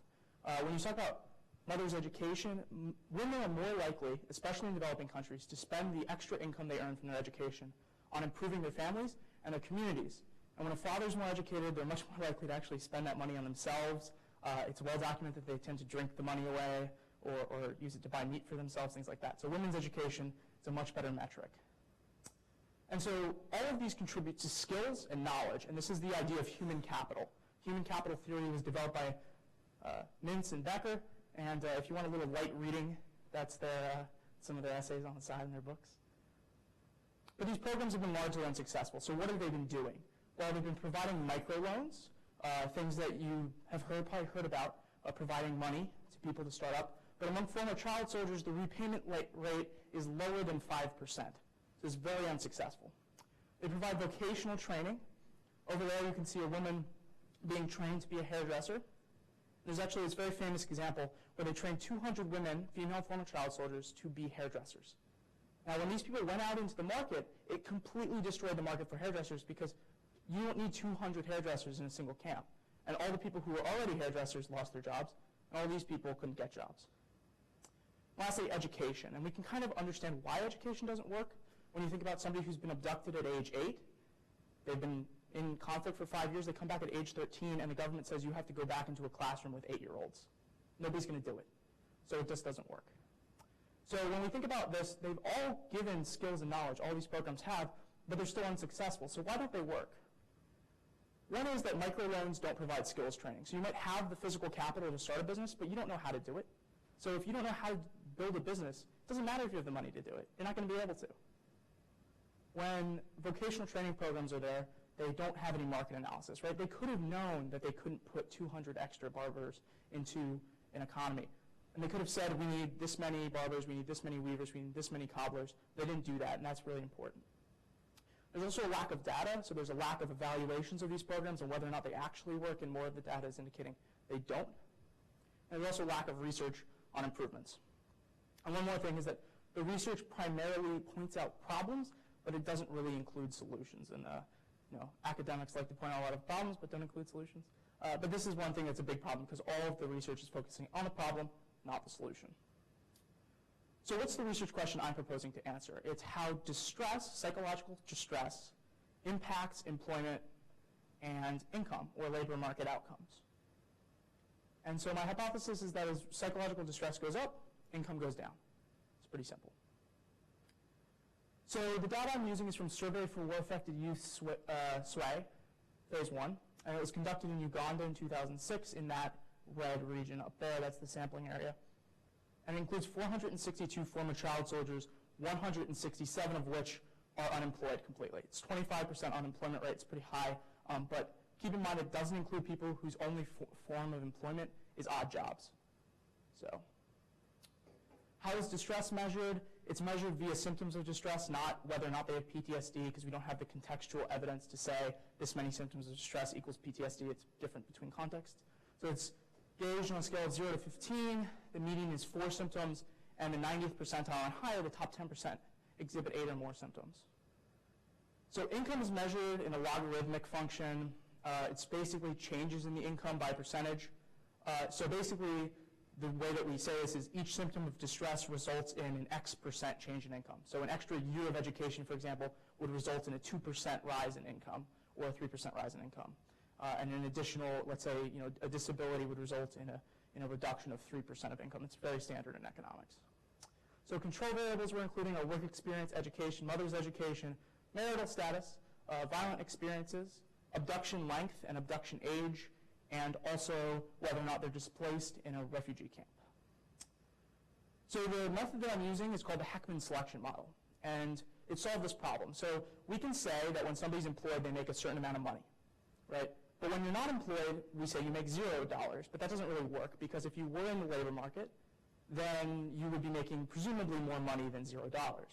When you talk about mother's education, women are more likely, especially in developing countries, to spend the extra income they earn from their education on improving their families and their communities. And when a father's more educated, they're much more likely to actually spend that money on themselves. It's well documented that they tend to drink the money away or use it to buy meat for themselves, things like that. So women's education is a much better metric. And so all of these contribute to skills and knowledge, and this is the idea of human capital. Human capital theory was developed by Mintz and Becker, and if you want a little light reading, that's some of their essays on the side in their books. But these programs have been largely unsuccessful. So what have they been doing? Well, they've been providing microloans, things that you have probably heard about, providing money to people to start up. But among former child soldiers, the repayment rate is lower than 5%. So it's very unsuccessful. They provide vocational training. Over there you can see a woman being trained to be a hairdresser. There's actually this very famous example where they trained 200 women, female former child soldiers, to be hairdressers. Now, when these people went out into the market, it completely destroyed the market for hairdressers because you don't need 200 hairdressers in a single camp. And all the people who were already hairdressers lost their jobs, and all these people couldn't get jobs. Lastly, education. And we can kind of understand why education doesn't work when you think about somebody who's been abducted at age 8. They've been in conflict for 5 years. They come back at age 13, and the government says you have to go back into a classroom with 8-year-olds. Nobody's going to do it. So it just doesn't work. So when we think about this, they've all given skills and knowledge, all these programs have, but they're still unsuccessful. So why don't they work? One is that microloans don't provide skills training. So you might have the physical capital to start a business, but you don't know how to do it. So if you don't know how to build a business, it doesn't matter if you have the money to do it. You're not going to be able to. When vocational training programs are there, they don't have any market analysis, right? They could have known that they couldn't put 200 extra barbers into an economy. And they could have said, we need this many barbers, we need this many weavers, we need this many cobblers. They didn't do that, and that's really important. There's also a lack of data, so there's a lack of evaluations of these programs and whether or not they actually work, and more of the data is indicating they don't. And there's also a lack of research on improvements. And one more thing is that the research primarily points out problems, but it doesn't really include solutions. And academics like to point out a lot of problems, but don't include solutions. But this is one thing that's a big problem because all of the research is focusing on the problem, not the solution. So what's the research question I'm proposing to answer? It's how distress, psychological distress, impacts employment and income or labor market outcomes. And so my hypothesis is that as psychological distress goes up, income goes down. It's pretty simple. So the data I'm using is from Survey for War-Affected Youth SWAY, Phase 1. And it was conducted in Uganda in 2006 in that red region up there. That's the sampling area. And it includes 462 former child soldiers, 167 of which are unemployed completely. It's 25% unemployment rate. It's pretty high. But keep in mind it doesn't include people whose only form of employment is odd jobs. So how is distress measured? It's measured via symptoms of distress, not whether or not they have PTSD, because we don't have the contextual evidence to say this many symptoms of distress equals PTSD. It's different between contexts. So it's gauged on a scale of 0 to 15. The median is 4 symptoms, and the 90th percentile and higher, the top 10%, exhibit 8 or more symptoms. So income is measured in a logarithmic function. It's basically changes in the income by percentage. So basically, the way that we say this is each symptom of distress results in an X% change in income. So an extra year of education, for example, would result in a 2% rise in income or a 3% rise in income. And an additional, let's say, a disability would result in a reduction of 3% of income. It's very standard in economics. So control variables we're including are work experience, education, mother's education, marital status, violent experiences, abduction length and abduction age, and also whether or not they're displaced in a refugee camp. So the method that I'm using is called the Heckman selection model, and it solved this problem. So we can say that when somebody's employed, they make a certain amount of money, right? But when you're not employed, we say you make $0, but that doesn't really work because if you were in the labor market, then you would be making presumably more money than $0,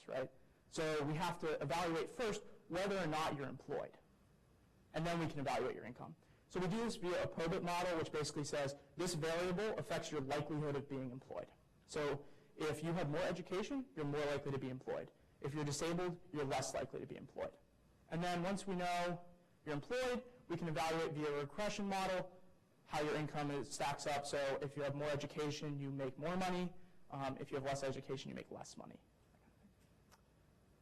right? So we have to evaluate first whether or not you're employed, and then we can evaluate your income. So we do this via a probit model, which basically says this variable affects your likelihood of being employed. So if you have more education, you're more likely to be employed. If you're disabled, you're less likely to be employed. And then once we know you're employed, we can evaluate via a regression model how your income stacks up. So if you have more education, you make more money. If you have less education, you make less money.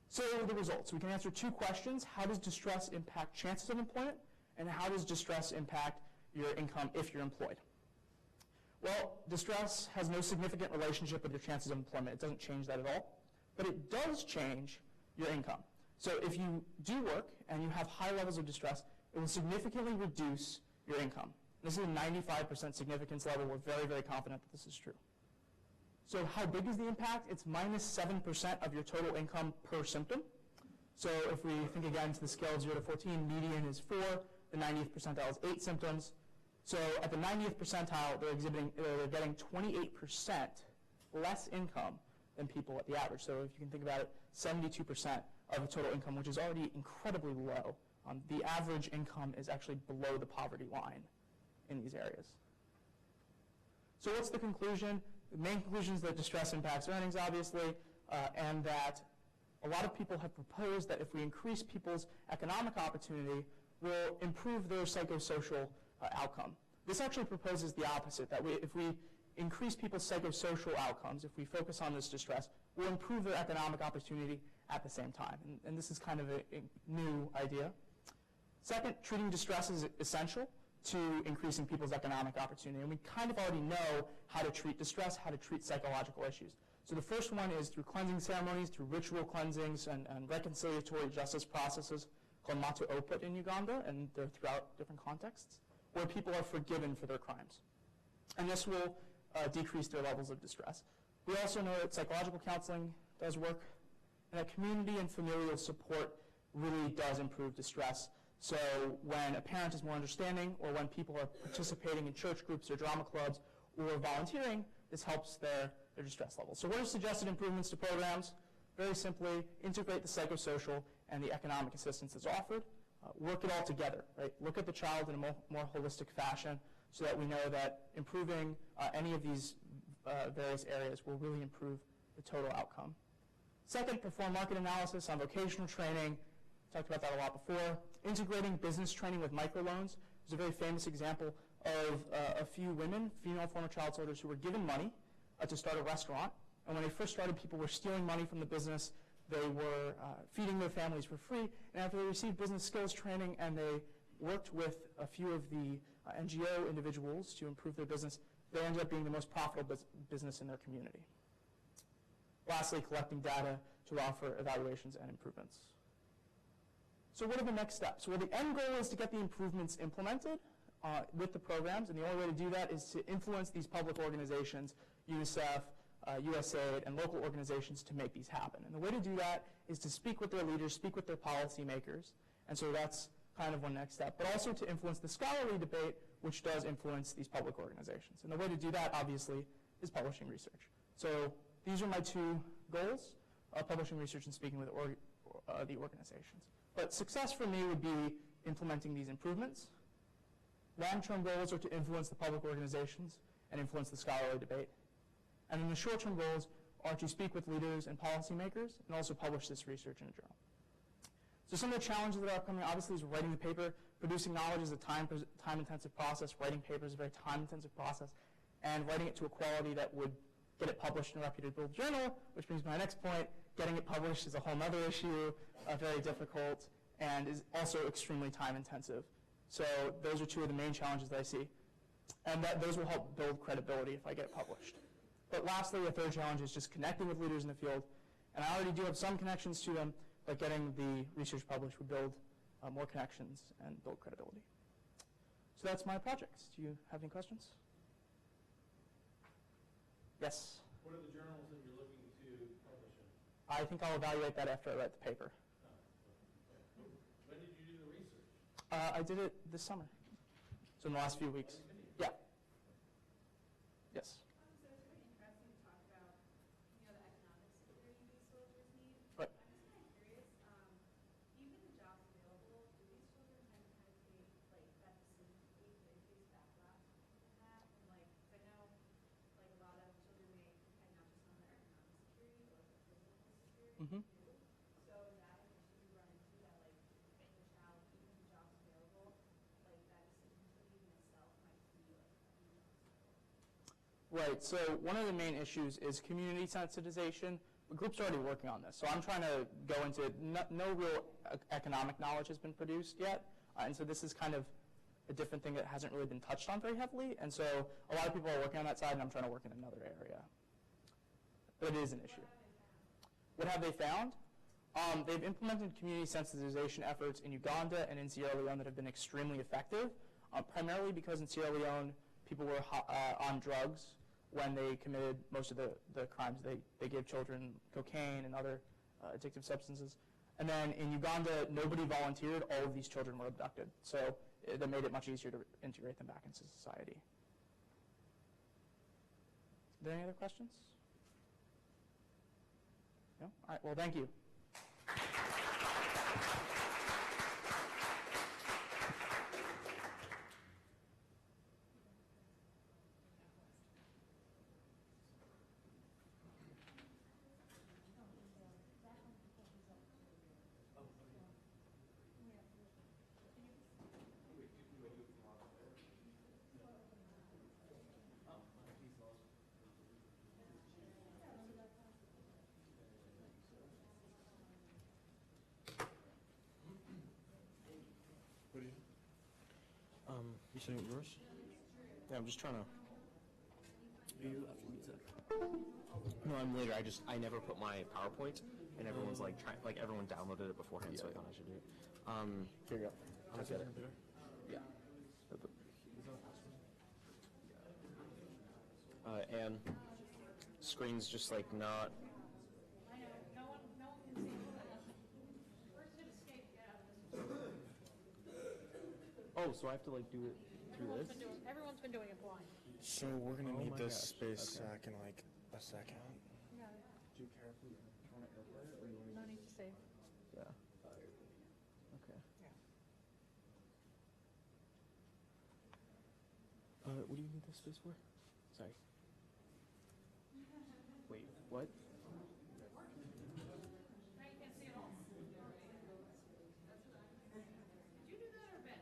So the results. We can answer 2 questions. How does distress impact chances of employment? And how does distress impact your income if you're employed? Well, distress has no significant relationship with your chances of employment. It doesn't change that at all. But it does change your income. So if you do work and you have high levels of distress, it will significantly reduce your income. This is a 95% significance level. We're very, very confident that this is true. So how big is the impact? It's minus 7% of your total income per symptom. So if we think again to the scale of 0 to 14, median is 4. The 90th percentile is 8 symptoms. So at the 90th percentile, they're getting 28% less income than people at the average. So if you can think about it, 72% of the total income, which is already incredibly low. The average income is actually below the poverty line in these areas. So what's the conclusion? The main conclusion is that distress impacts earnings, obviously, and that a lot of people have proposed that if we increase people's economic opportunity, we'll improve their psychosocial outcome. This actually proposes the opposite, that if we increase people's psychosocial outcomes, if we focus on this distress, we'll improve their economic opportunity at the same time. And this is kind of a new idea. Second, treating distress is essential to increasing people's economic opportunity. And we kind of already know how to treat distress, how to treat psychological issues. So the first one is through cleansing ceremonies, through ritual cleansings and reconciliatory justice processes called Matu Oput in Uganda, and they're throughout different contexts, where people are forgiven for their crimes. And this will decrease their levels of distress. We also know that psychological counseling does work, and that community and familial support really does improve distress. So when a parent is more understanding, or when people are participating in church groups or drama clubs or volunteering, this helps their distress levels. So what are suggested improvements to programs? Very simply, integrate the psychosocial and the economic assistance that's offered. Work it all together, right? Look at the child in a more holistic fashion so that we know that improving any of these various areas will really improve the total outcome. Second, perform market analysis on vocational training. Talked about that a lot before. Integrating business training with microloans. There's a very famous example of a few women, female former child soldiers, who were given money to start a restaurant. And when they first started, people were stealing money from the business. They were feeding their families for free. And after they received business skills training and they worked with a few of the NGO individuals to improve their business, they ended up being the most profitable business in their community. Lastly, collecting data to offer evaluations and improvements. So what are the next steps? Well, the end goal is to get the improvements implemented with the programs, and the only way to do that is to influence these public organizations, UNICEF, USAID, and local organizations to make these happen. And the way to do that is to speak with their leaders, speak with their policymakers, and so that's kind of one next step, but also to influence the scholarly debate, which does influence these public organizations. And the way to do that, obviously, is publishing research. So these are my two goals, publishing research and speaking with the organizations. But success for me would be implementing these improvements. Long-term goals are to influence the public organizations and influence the scholarly debate. And then the short-term goals are to speak with leaders and policymakers and also publish this research in a journal. So some of the challenges that are upcoming, obviously, is writing the paper. Producing knowledge is a time-intensive process. Writing papers is a very time-intensive process. And writing it to a quality that would get it published in a reputable journal, which brings me to my next point. Getting it published is a whole other issue, very difficult, and is also extremely time-intensive. So those are two of the main challenges that I see. And those will help build credibility if I get it published. But lastly, a third challenge is just connecting with leaders in the field. And I already do have some connections to them, but getting the research published would build more connections and build credibility. So that's my projects. Do you have any questions? Yes? What are the journals that you're looking to publish in? I think I'll evaluate that after I write the paper. When did you do the research? I did it this summer, so in the last few weeks. Yeah. Yes. So it's really interesting to talk about, the economic security these soldiers need. Right. I'm just kind of curious, even the jobs available, do these children tend to hesitate, that decision to leave, they face backlash from that? And I know, a lot of children may depend not just on their economic security, but their physical security Mm-hmm. too. So is that an issue you run into, that if the child, even the jobs available, that decision to leave in itself might be Right, so one of the main issues is community sensitization. The group's already working on this, so I'm trying to go into it. No real economic knowledge has been produced yet, and so this is kind of a different thing that hasn't really been touched on very heavily, and so a lot of people are working on that side, and I'm trying to work in another area. But it is an issue. What have they found? They've implemented community sensitization efforts in Uganda and in Sierra Leone that have been extremely effective, primarily because in Sierra Leone, people were on drugs when they committed most of the crimes. They gave children cocaine and other addictive substances. And then in Uganda, nobody volunteered. All of these children were abducted. So that made it much easier to integrate them back into society. Are there any other questions? No? All right, well, thank you. You saying it yours? Yeah, I'm just trying to. You after music. No, I'm later. I never put my PowerPoint, and everyone's like everyone downloaded it beforehand, so I thought I should do it. Here you go. I'm gonna get it. Yeah. And screen's just like not. I know, no one can see. Where's hit escape? Get out of this. Oh, so I have to like do it through this? Everyone's been doing it blind. So we're gonna need my this gosh. space Okay. back in like a second. Yeah. Do you care if we want to airplay it, or you want No need to save. Yeah. Okay. What do you need this space for? Sorry. Wait, what? Now you can't see at all. Did you do that or Ben?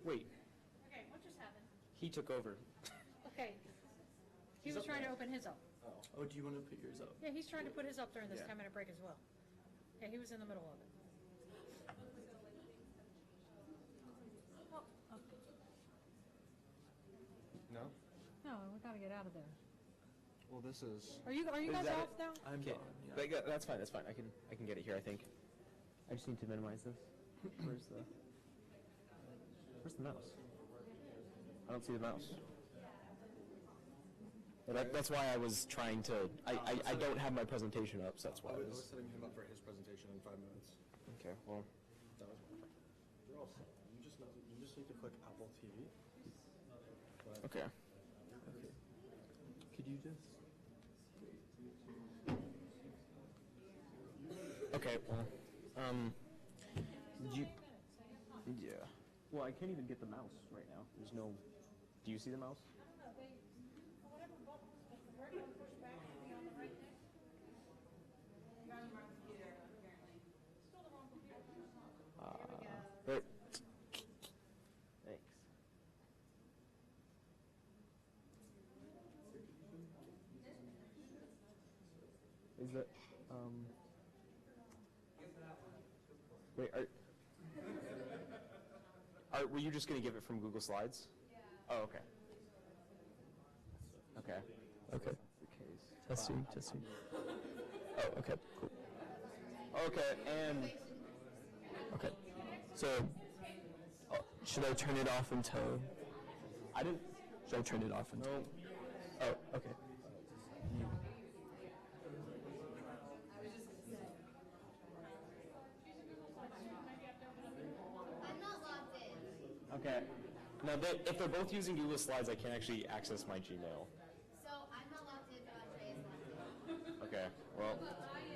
Wait, Okay, what just happened? he took over. Okay. He was trying to open his up. Oh, do you want to put yours up? Yeah, he's trying to put his up during this Yeah. 10-minute break as well. Yeah, he was in the middle of it. Oh, okay. No? No, we gotta get out of there. Well, this is. Are you Is guys that off it? now? I'm Okay, done. Yeah. that's fine. That's fine. I can get it here. I think. I just need to minimize this. Where's the mouse? I don't see the mouse. Yeah, that's why I was trying to. I don't have my presentation up, so that's why I I was was. setting him up for his presentation in 5 minutes. Okay. Well. That was one. You're all set. You just need to click Apple TV. But Okay. Okay. Could you just? Okay. Well. You. Yeah. Well, I can't even get the mouse right now. There's no. Do you see the mouse? Whatever buttons, where do you push back to be on the right thing? You're on the wrong computer, apparently. Still the wrong computer. Right. Thanks. Is that Wait, were you just gonna give it from Google Slides? Yeah. Oh, okay. Okay. Okay. Testing. Oh, okay. Cool. Okay, and okay. So, should I turn it off until? I didn't. Should I turn it off until? No. Oh, okay. I'm not logged in. Okay. Now, if they're both using Google Slides, I can't actually access my Gmail. So I'm not logged in, but Andrea is logged in. Okay. Well,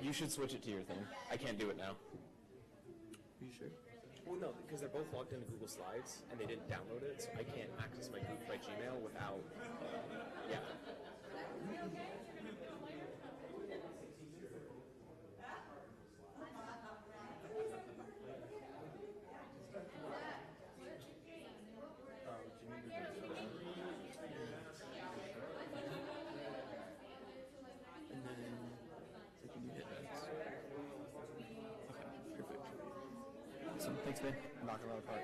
you should switch it to your thing. I can't do it now. Are you sure? Well, no, because they're both logged into Google Slides, and they didn't download it, so I can't access my Gmail without. Yeah. And then so can you hit X? Okay, perfect. Awesome, thanks, man. Knock it out of the park.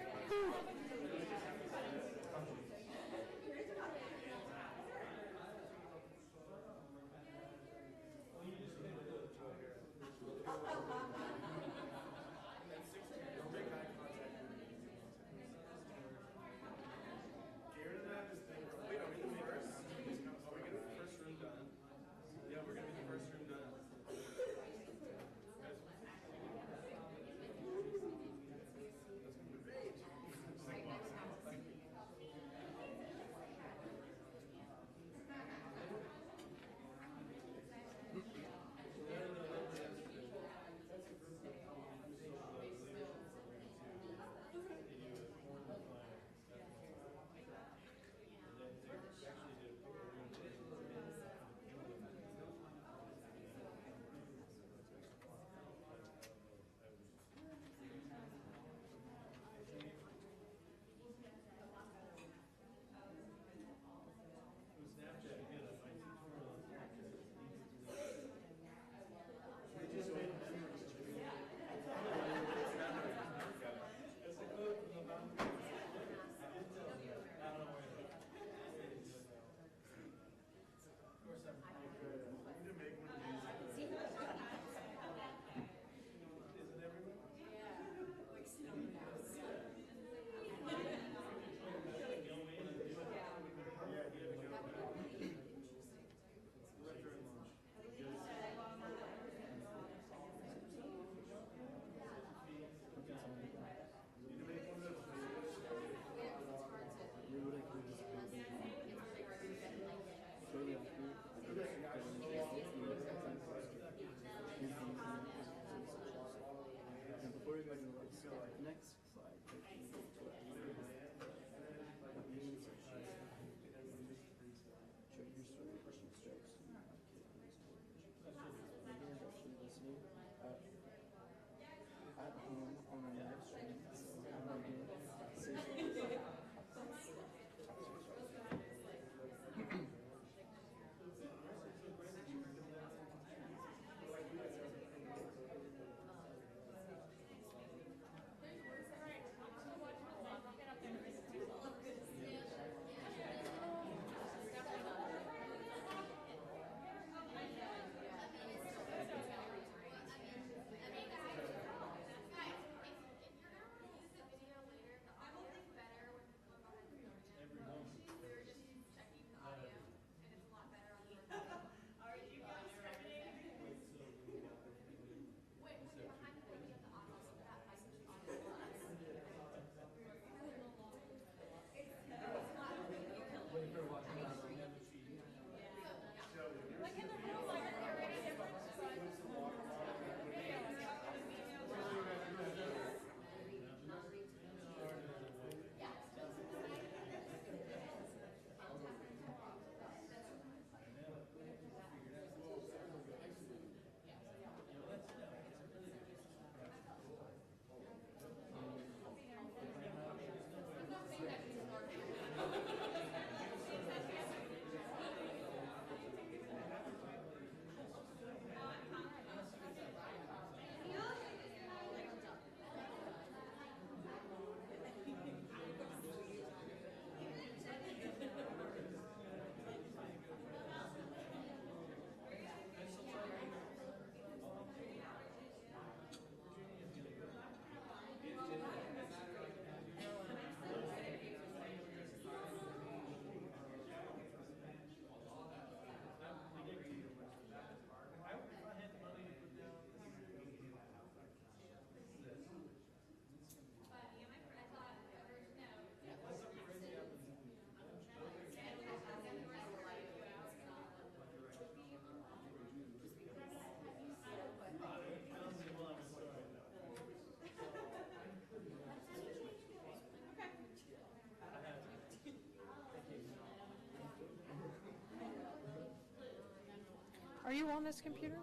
Are you on this computer?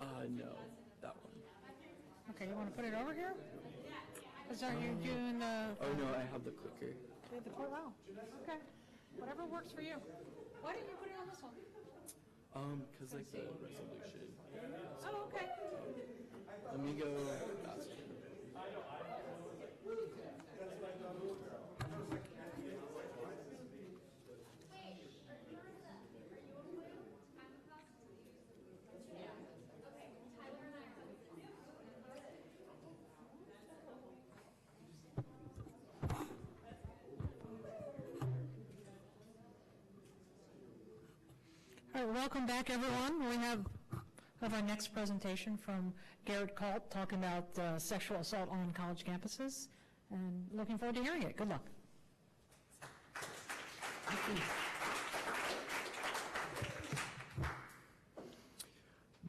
No, that one. Okay, you want to put it over here? Because are you doing the... Oh, no, I have the clicker. Wow. Okay. Whatever works for you. Why didn't you put it on this one? Because like the resolution. Oh, okay. Let me go ask him. All right, welcome back, everyone. We have our next presentation from Garrett Kalt talking about sexual assault on college campuses, and looking forward to hearing it. Good luck.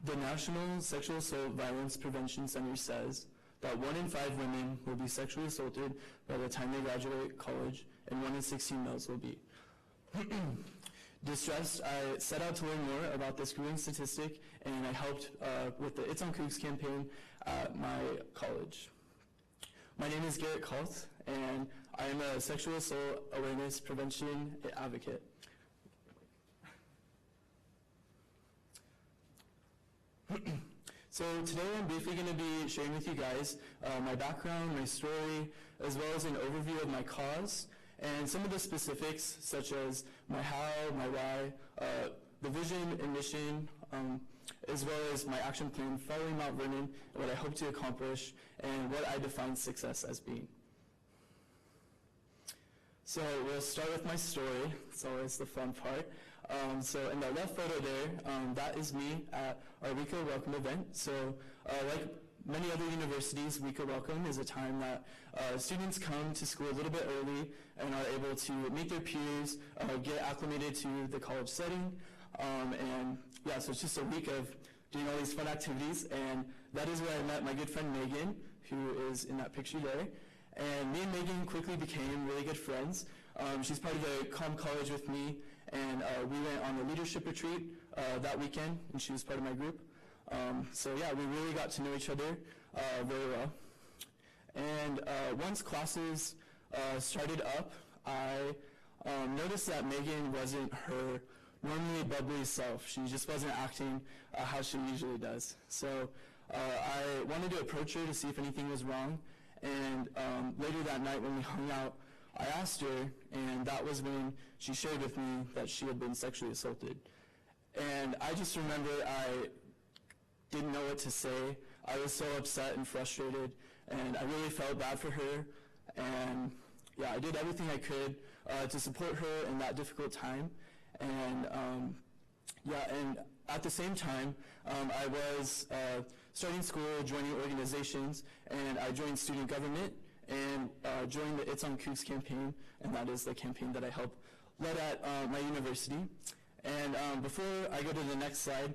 The National Sexual Assault Violence Prevention Center says that 1 in 5 women will be sexually assaulted by the time they graduate college, and 1 in 16 males will be. Distressed, I set out to learn more about this growing statistic, and I helped with the It's on Cougs campaign at my college. My name is Garrett Kalt, and I am a sexual assault awareness prevention advocate. So today I'm briefly going to be sharing with you guys my background, my story, as well as an overview of my cause, and some of the specifics such as my how, my why, the vision and mission, as well as my action plan following Mount Vernon, and what I hope to accomplish, and what I define success as being. So we'll start with my story. It's always the fun part. So in that left photo there, that is me at our Waco Welcome event. So like many other universities, Waco Welcome is a time that students come to school a little bit early and are able to meet their peers, get acclimated to the college setting, and yeah, so it's just a week of doing all these fun activities, and that is where I met my good friend Megan, who is in that picture there. And me and Megan quickly became really good friends. She's part of the Comm College with me, and we went on a leadership retreat that weekend, and she was part of my group. So yeah, we really got to know each other very well. And once classes started up, I noticed that Megan wasn't her normally bubbly self. She just wasn't acting how she usually does. So I wanted to approach her to see if anything was wrong. And later that night when we hung out, I asked her, and that was when she shared with me that she had been sexually assaulted. And I just remember I didn't know what to say. I was so upset and frustrated, and I really felt bad for her. And yeah, I did everything I could to support her in that difficult time. And yeah, and at the same time, I was starting school, joining organizations, and I joined student government and joined the It's on Cougs campaign, and that is the campaign that I help led at my university. And before I go to the next slide,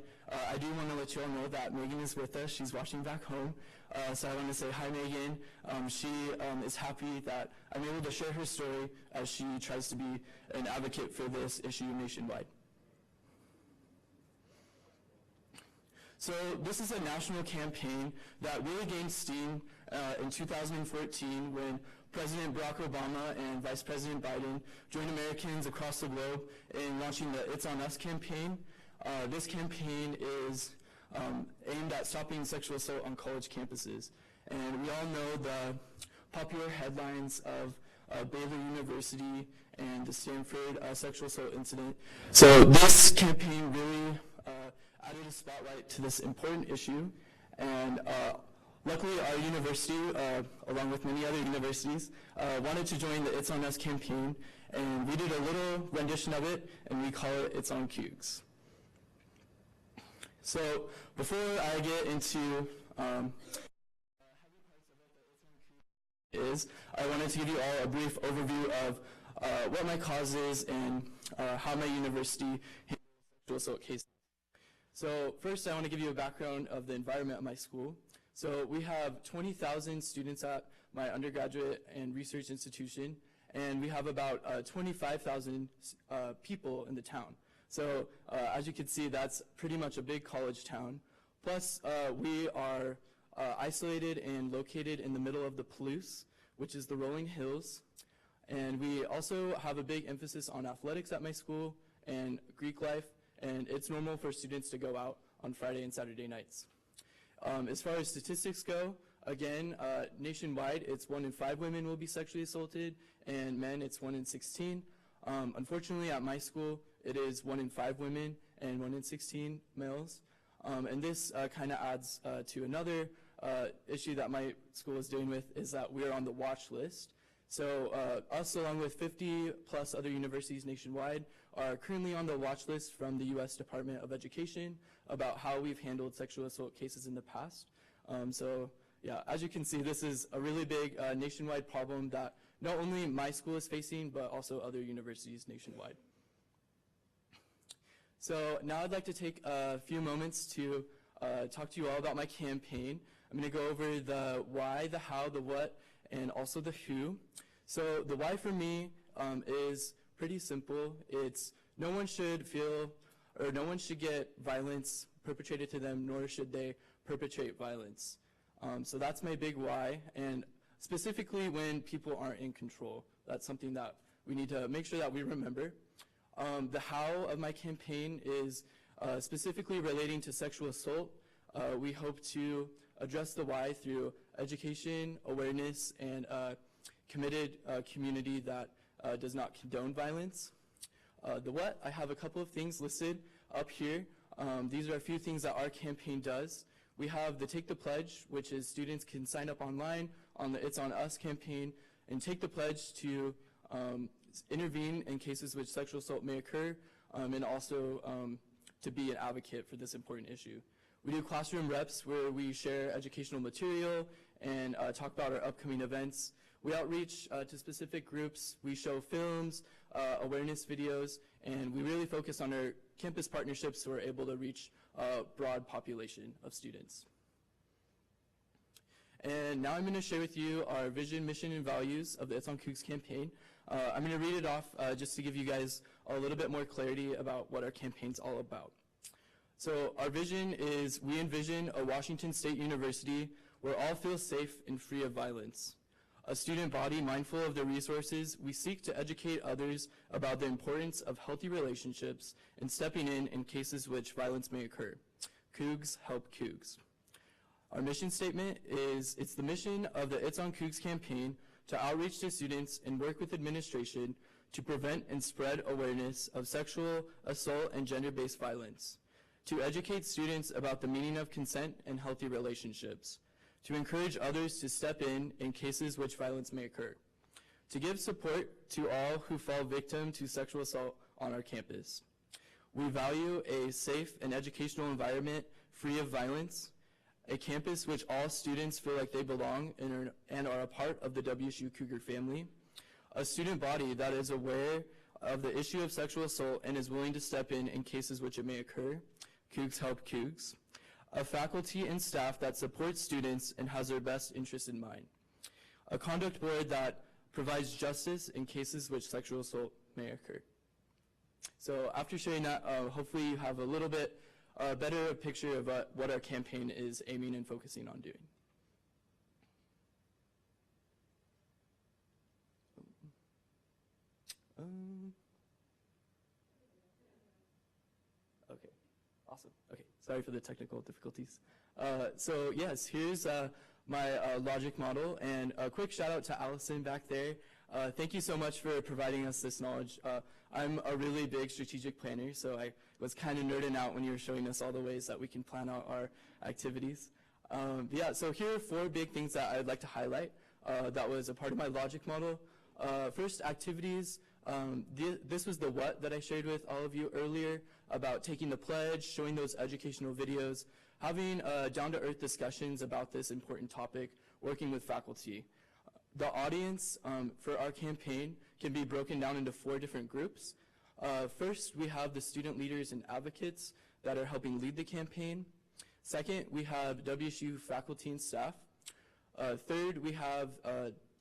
I do want to let you all know that Megan is with us. She's watching back home. So I want to say hi, Megan. She is happy that I'm able to share her story as she tries to be an advocate for this issue nationwide. So this is a national campaign that really gained steam in 2014 when President Barack Obama and Vice President Biden joined Americans across the globe in launching the It's On Us campaign. This campaign is aimed at stopping sexual assault on college campuses. And we all know the popular headlines of Baylor University and the Stanford sexual assault incident. So this campaign really added a spotlight to this important issue. And luckily, our university, along with many other universities, wanted to join the It's On Us campaign. And we did a little rendition of it, and we call it It's On Cougs. So before I get into I wanted to give you all a brief overview of what my cause is and how my university handles sexual assault cases. So first, I want to give you a background of the environment at my school. So we have 20,000 students at my undergraduate and research institution, and we have about 25,000 people in the town. So as you can see, that's pretty much a big college town. Plus, we are isolated and located in the middle of the Palouse, which is the rolling hills. And we also have a big emphasis on athletics at my school and Greek life, and it's normal for students to go out on Friday and Saturday nights. As far as statistics go, again, nationwide, it's 1 in 5 women will be sexually assaulted, and men, it's 1 in 16. Unfortunately, at my school, it is 1 in 5 women and 1 in 16 males. And this kind of adds to another issue that my school is dealing with, is that we're on the watch list. So us, along with 50 plus other universities nationwide, are currently on the watch list from the U.S. Department of Education about how we've handled sexual assault cases in the past. So yeah, as you can see, this is a really big nationwide problem that not only my school is facing, but also other universities nationwide. So now I'd like to take a few moments to talk to you all about my campaign. I'm going to go over the why, the how, the what, and also the who. So the why for me is pretty simple. It's no one should feel, or no one should get violence perpetrated to them, nor should they perpetrate violence. So that's my big why, and specifically when people aren't in control. That's something that we need to make sure that we remember. The how of my campaign is specifically relating to sexual assault. We hope to address the why through education, awareness, and a committed community that does not condone violence. The what, I have a couple of things listed up here. These are a few things that our campaign does. We have the Take the Pledge, which is students can sign up online on the It's On Us campaign and take the pledge to intervene in cases which sexual assault may occur, and also to be an advocate for this important issue. We do classroom reps where we share educational material and talk about our upcoming events. We outreach to specific groups. We show films, awareness videos, and we really focus on our campus partnerships so we're able to reach a broad population of students. And now I'm going to share with you our vision, mission, and values of the It's On Cougs campaign. I'm going to read it off just to give you guys a little bit more clarity about what our campaign's all about. So our vision is, we envision a Washington State University where all feel safe and free of violence. A student body mindful of their resources, we seek to educate others about the importance of healthy relationships and stepping in cases which violence may occur. Cougs help Cougs. Our mission statement is, it's the mission of the It's On Cougs campaign to outreach to students and work with administration to prevent and spread awareness of sexual assault and gender-based violence, to educate students about the meaning of consent and healthy relationships, to encourage others to step in cases which violence may occur, to give support to all who fall victim to sexual assault on our campus. We value a safe and educational environment free of violence, a campus which all students feel like they belong and are a part of the WSU Cougar family, a student body that is aware of the issue of sexual assault and is willing to step in cases which it may occur. Cougs help Cougs. A faculty and staff that supports students and has their best interests in mind. A conduct board that provides justice in cases which sexual assault may occur. So after sharing that, hopefully you have a little bit better picture of what our campaign is aiming and focusing on doing. Okay, awesome. Okay, sorry for the technical difficulties. So yes, here's my logic model, and a quick shout out to Allison back there. Thank you so much for providing us this knowledge. I'm a really big strategic planner, so I was kind of nerding out when you were showing us all the ways that we can plan out our activities. Yeah, so here are 4 big things that I'd like to highlight that was a part of my logic model. First, activities. This was the what that I shared with all of you earlier about taking the pledge, showing those educational videos, having down-to-earth discussions about this important topic, working with faculty. The audience for our campaign can be broken down into 4 different groups. First, we have the student leaders and advocates that are helping lead the campaign. Second, we have WSU faculty and staff. Third, we have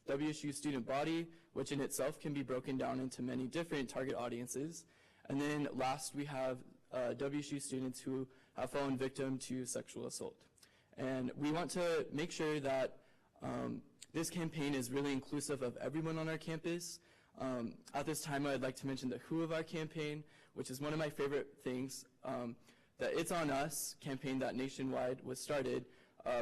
WSU student body, which in itself can be broken down into many different target audiences. And then last, we have WSU students who have fallen victim to sexual assault. And we want to make sure that this campaign is really inclusive of everyone on our campus. At this time, I'd like to mention the who of our campaign, which is one of my favorite things. The It's On Us campaign that nationwide was started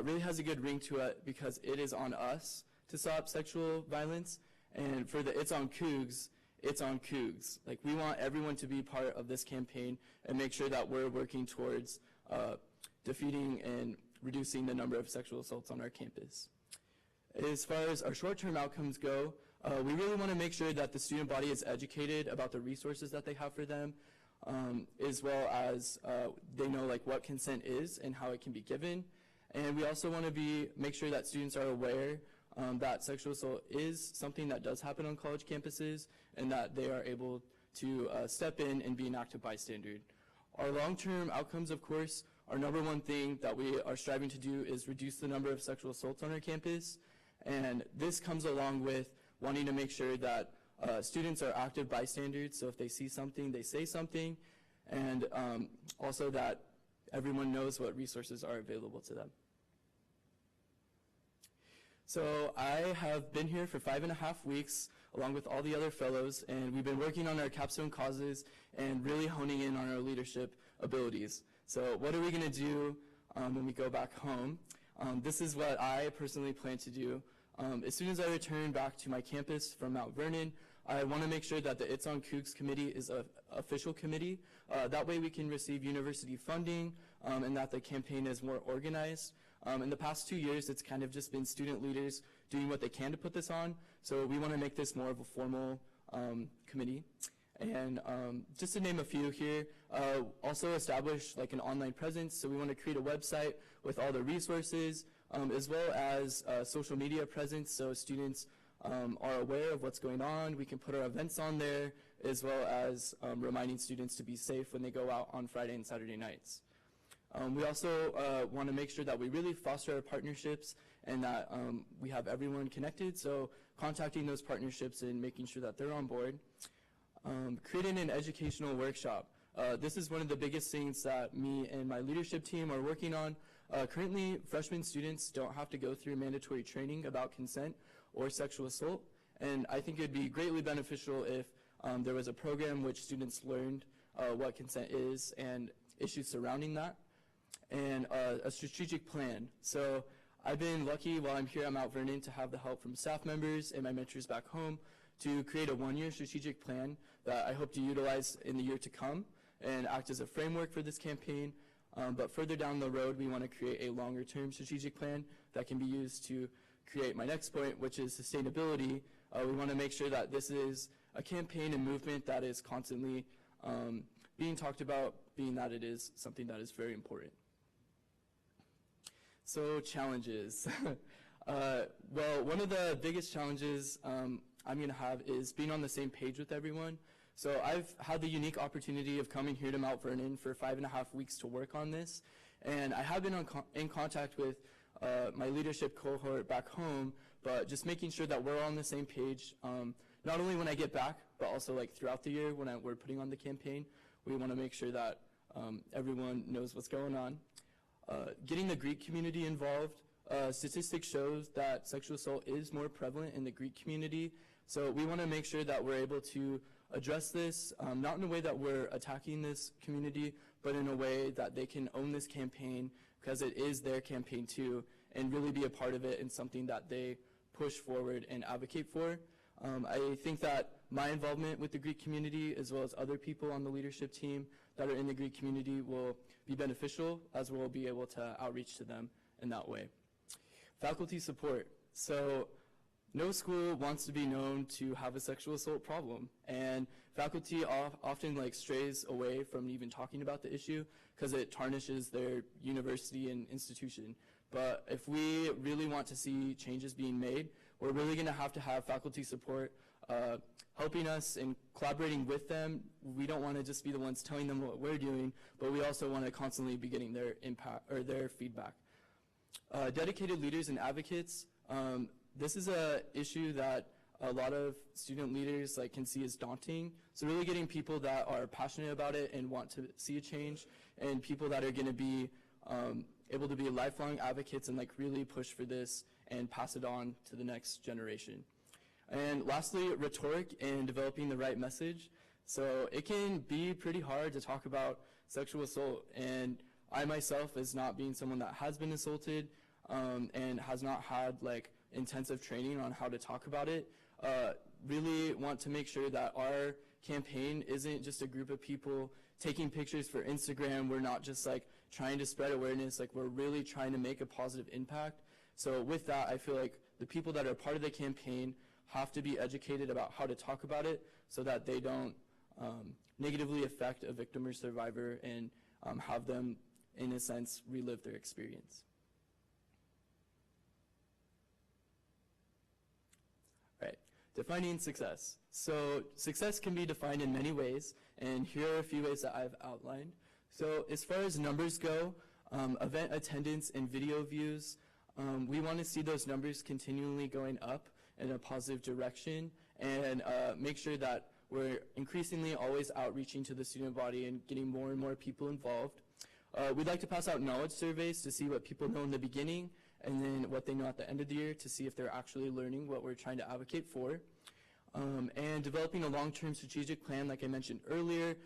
really has a good ring to it because it is on us to stop sexual violence. And for the It's On Cougs, it's on Cougs. Like, we want everyone to be part of this campaign and make sure that we're working towards defeating and reducing the number of sexual assaults on our campus. As far as our short-term outcomes go, we really want to make sure that the student body is educated about the resources that they have for them, as well as they know like what consent is and how it can be given. And we also want to make sure that students are aware that sexual assault is something that does happen on college campuses and that they are able to step in and be an active bystander. Our long-term outcomes, of course, our number one thing that we are striving to do is reduce the number of sexual assaults on our campus. And this comes along with wanting to make sure that students are active bystanders, so if they see something, they say something, and also that everyone knows what resources are available to them. So I have been here for 5.5 weeks, along with all the other fellows, and we've been working on our capstone causes and really honing in on our leadership abilities. So what are we going to do when we go back home? This is what I personally plan to do. As soon as I return back to my campus from Mount Vernon, I want to make sure that the It's On Cougs committee is an official committee. That way we can receive university funding and that the campaign is more organized. In the past 2 years, it's kind of just been student leaders doing what they can to put this on. So we want to make this more of a formal committee. And just to name a few here, also establish like an online presence. So we want to create a website with all the resources, as well as social media presence so students are aware of what's going on. We can put our events on there, as well as reminding students to be safe when they go out on Friday and Saturday nights. We also want to make sure that we really foster our partnerships and that we have everyone connected, so contacting those partnerships and making sure that they're on board. Creating an educational workshop. This is one of the biggest things that me and my leadership team are working on. Currently, freshman students don't have to go through mandatory training about consent or sexual assault, and I think it would be greatly beneficial if there was a program which students learned what consent is and issues surrounding that, and a strategic plan. So I've been lucky while I'm here at Mount Vernon to have the help from staff members and my mentors back home to create a one-year strategic plan that I hope to utilize in the year to come and act as a framework for this campaign. But further down the road, we want to create a longer-term strategic plan that can be used to create my next point, which is sustainability. We want to make sure that this is a campaign and movement that is constantly being talked about, being that it is something that is very important. So challenges. Well, one of the biggest challenges I'm going to have is being on the same page with everyone. So I've had the unique opportunity of coming here to Mount Vernon for 5.5 weeks to work on this, and I have been in contact with my leadership cohort back home, but just making sure that we're all on the same page, not only when I get back, but also like throughout the year when we're putting on the campaign. We want to make sure that everyone knows what's going on. Getting the Greek community involved. Statistics shows that sexual assault is more prevalent in the Greek community, so we want to make sure that we're able to address this, not in a way that we're attacking this community, but in a way that they can own this campaign, because it is their campaign too, and really be a part of it and something that they push forward and advocate for. I think that my involvement with the Greek community, as well as other people on the leadership team that are in the Greek community, will be beneficial, as we'll be able to outreach to them in that way. Faculty support. So no school wants to be known to have a sexual assault problem, and faculty often like strays away from even talking about the issue because it tarnishes their university and institution. But if we really want to see changes being made, we're really going to have faculty support helping us and collaborating with them. We don't want to just be the ones telling them what we're doing, but we also want to constantly be getting their impact or their feedback. Dedicated leaders and advocates. This is an issue that a lot of student leaders can see as daunting. So really getting people that are passionate about it and want to see a change, and people that are going to be able to be lifelong advocates and really push for this and pass it on to the next generation. And lastly, rhetoric and developing the right message. So it can be pretty hard to talk about sexual assault, and I myself, as not being someone that has been assaulted and has not had intensive training on how to talk about it, really want to make sure that our campaign isn't just a group of people taking pictures for Instagram. We're not just trying to spread awareness, we're really trying to make a positive impact. So with that, I feel like the people that are part of the campaign have to be educated about how to talk about it so that they don't negatively affect a victim or survivor and have them, in a sense, relive their experience. All right, defining success. So success can be defined in many ways, and here are a few ways that I've outlined. So as far as numbers go, event attendance and video views, we want to see those numbers continually going up in a positive direction, and make sure that we're increasingly always outreaching to the student body and getting more and more people involved. We'd like to pass out knowledge surveys to see what people know in the beginning and then what they know at the end of the year to see if they're actually learning what we're trying to advocate for. And developing a long-term strategic plan, like I mentioned earlier.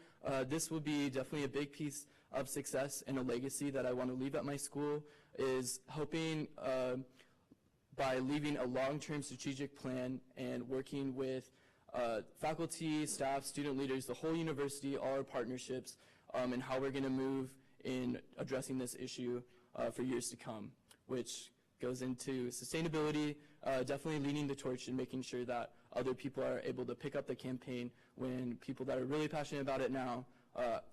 This will be definitely a big piece of success and a legacy that I want to leave at my school, is helping by leaving a long-term strategic plan and working with faculty, staff, student leaders, the whole university, all our partnerships, and how we're going to move in addressing this issue for years to come, which goes into sustainability, definitely leading the torch and making sure that other people are able to pick up the campaign when people that are really passionate about it now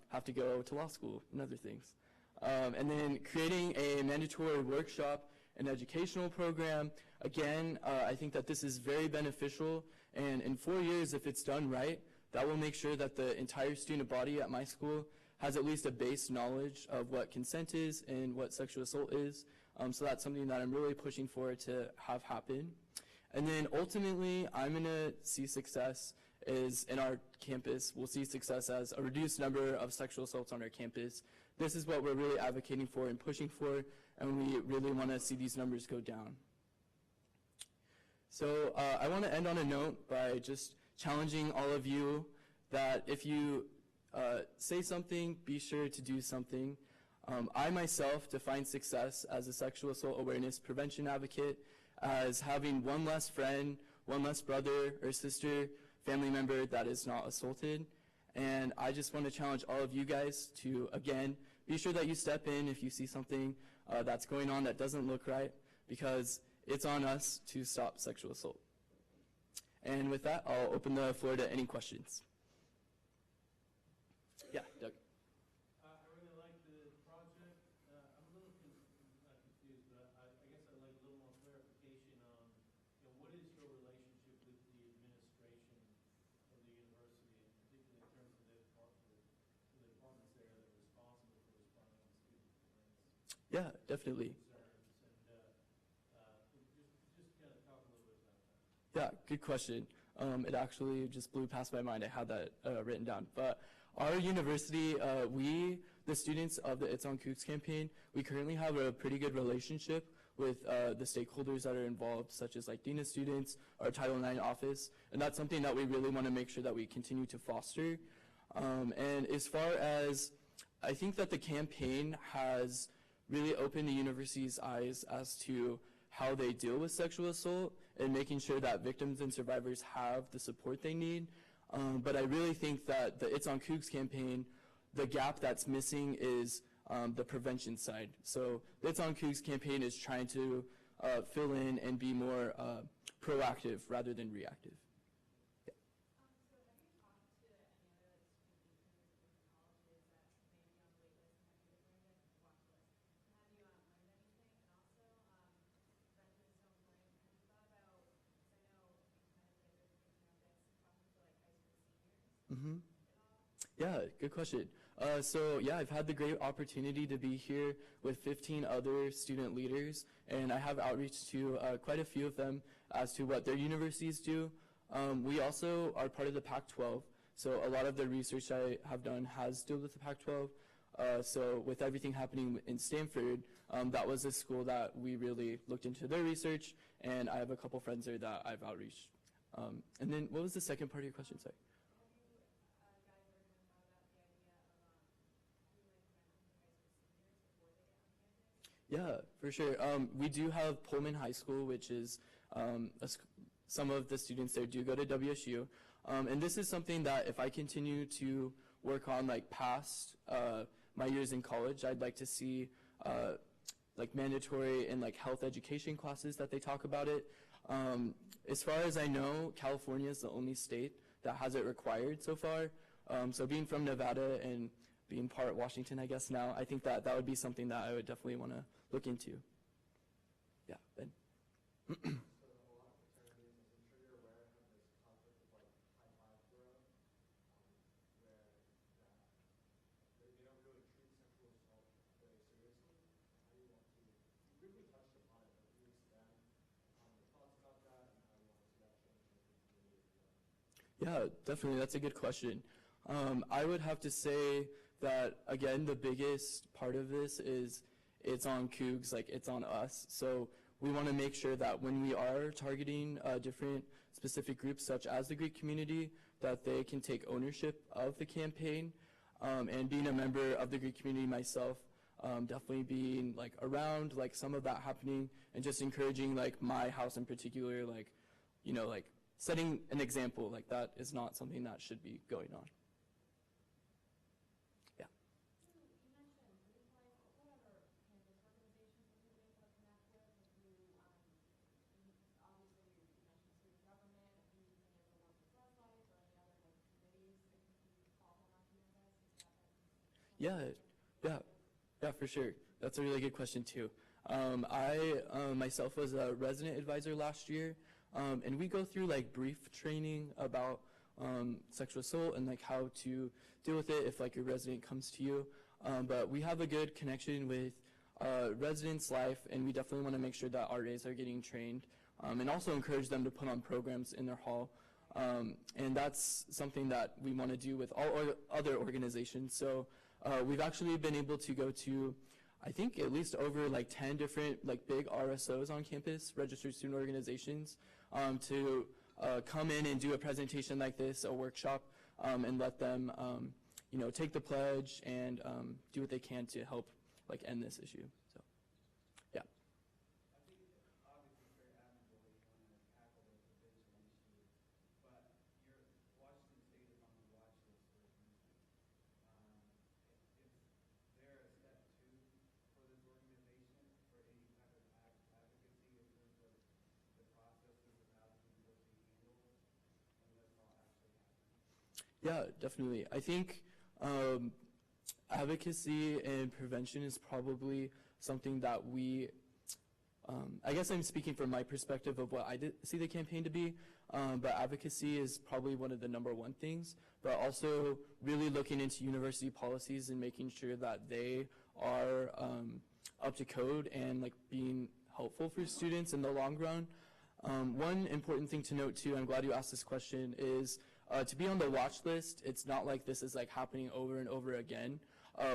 have to go to law school and other things. And then creating a mandatory workshop and educational program. Again, I think that this is very beneficial, and in 4 years, if it's done right, that will make sure that the entire student body at my school has at least a base knowledge of what consent is and what sexual assault is. So that's something that I'm really pushing forward to have happen. And then ultimately, I'm going to see success is in our campus. We'll see success as a reduced number of sexual assaults on our campus. This is what we're really advocating for and pushing for, and we really want to see these numbers go down. So I want to end on a note by just challenging all of you that if you say something, be sure to do something. I myself define success as a sexual assault awareness prevention advocate, as having one less friend, one less brother or sister, family member that is not assaulted. And I just want to challenge all of you guys to, again, be sure that you step in if you see something that's going on that doesn't look right, because it's on us to stop sexual assault. And with that, I'll open the floor to any questions. Yeah, Doug. I really like the project. I'm a little confused, but I guess I'd like a little more clarification on, what is your relationship with the administration of the university, and particularly Yeah, definitely. Yeah, good question. It actually just blew past my mind. I had that written down. But our university, the students of the It's on Cougs campaign, we currently have a pretty good relationship with the stakeholders that are involved, such as like Dean of Students, our Title IX office, and that's something that we really want to make sure that we continue to foster. And as far as, I think that the campaign has really opened the university's eyes as to how they deal with sexual assault and making sure that victims and survivors have the support they need. But I really think that the It's on Cougs campaign, the gap that's missing is the prevention side. So the It's on Cougs campaign is trying to fill in and be more proactive rather than reactive. Yeah, good question. So yeah, I've had the great opportunity to be here with 15 other student leaders, and I have outreach to quite a few of them as to what their universities do. We also are part of the Pac-12, so a lot of the research I have done has to do with the Pac-12. So with everything happening in Stanford, that was a school that we really looked into their research, and I have a couple friends there that I've outreached. And then what was the second part of your question, sorry? Yeah, for sure. We do have Pullman High School, which is some of the students there do go to WSU. And this is something that if I continue to work on like past my years in college, I'd like to see like mandatory and like health education classes that they talk about it. As far as I know, California is the only state that has it required so far. So being from Nevada and being part Washington, I guess now, I think that that would be something that I would definitely want to look into. Yeah, Ben. Yeah, definitely. That's a good question. I would have to say that, again, the biggest part of this is it's on Cougs, like it's on us. So we want to make sure that when we are targeting different specific groups, such as the Greek community, that they can take ownership of the campaign. And being a member of the Greek community myself, definitely being like around like some of that happening and just encouraging like my house in particular, like, you know, like setting an example, like that is not something that should be going on. Yeah. Yeah, for sure. That's a really good question too. I myself was a resident advisor last year, and we go through like brief training about sexual assault and like how to deal with it if like your resident comes to you. But we have a good connection with residents' life, and we definitely want to make sure that RAs are getting trained, and also encourage them to put on programs in their hall. And that's something that we want to do with all other organizations. So we've actually been able to go to, I think, at least over like 10 different like big RSOs on campus, registered student organizations, to come in and do a presentation like this, a workshop, and let them, you know, take the pledge and do what they can to help like end this issue. So, yeah. Yeah, definitely. I think advocacy and prevention is probably something that we, I guess I'm speaking from my perspective of what I see the campaign to be, but advocacy is probably one of the #1 things, but also really looking into university policies and making sure that they are up to code and like being helpful for students in the long run. One important thing to note too, I'm glad you asked this question, is to be on the watch list, it's not like this is like happening over and over again.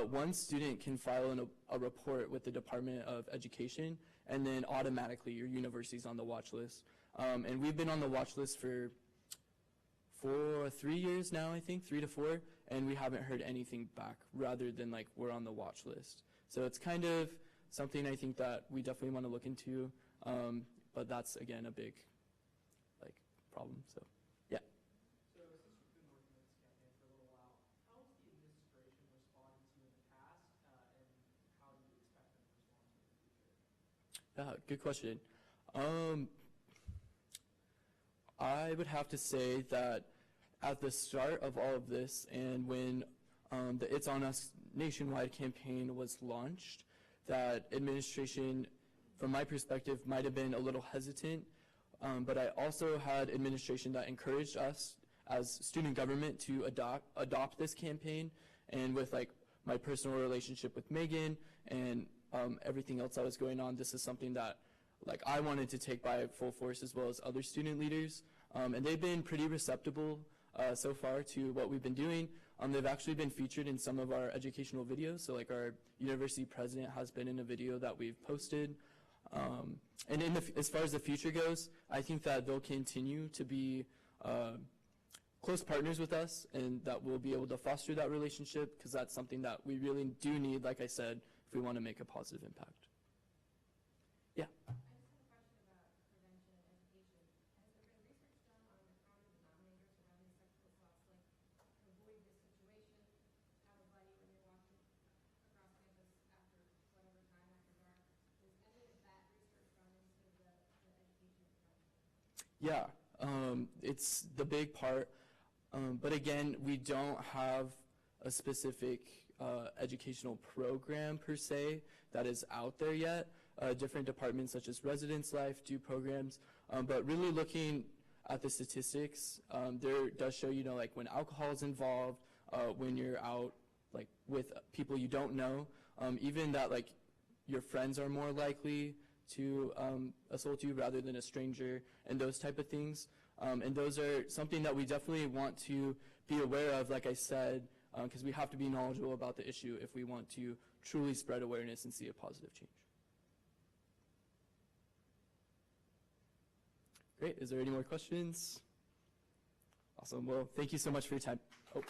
One student can file a report with the Department of Education, and then automatically your university's on the watch list. And we've been on the watch list for 3 years now, I think, 3 to 4, and we haven't heard anything back, rather than like we're on the watch list. So it's kind of something I think that we definitely want to look into, but that's again a big like problem. So yeah. So since you've been working on this campaign for a little while, how has the administration responded to you in the past, and how do you expect them to respond to you in the future? Yeah, good question. I would have to say that at the start of all of this, and when the It's On Us nationwide campaign was launched, that administration, from my perspective, might have been a little hesitant, but I also had administration that encouraged us as student government to adopt this campaign, and with like my personal relationship with Megan and everything else that was going on, this is something that like I wanted to take by full force, as well as other student leaders, and they've been pretty receptible so far to what we've been doing. They've actually been featured in some of our educational videos, so like our university president has been in a video that we've posted. And as far as the future goes, I think that they'll continue to be close partners with us, and that we'll be able to foster that relationship, because that's something that we really do need, like I said, if we want to make a positive impact. Yeah. Yeah, it's the big part, but again, we don't have a specific educational program per se that is out there yet. Different departments such as residence life do programs, but really looking at the statistics, there does show, you know, like when alcohol is involved, when you're out like with people you don't know, even that like your friends are more likely to assault you rather than a stranger, and those type of things. And those are something that we definitely want to be aware of, like I said, because we have to be knowledgeable about the issue if we want to truly spread awareness and see a positive change. Great, is there any more questions? Awesome, well, thank you so much for your time. Oh.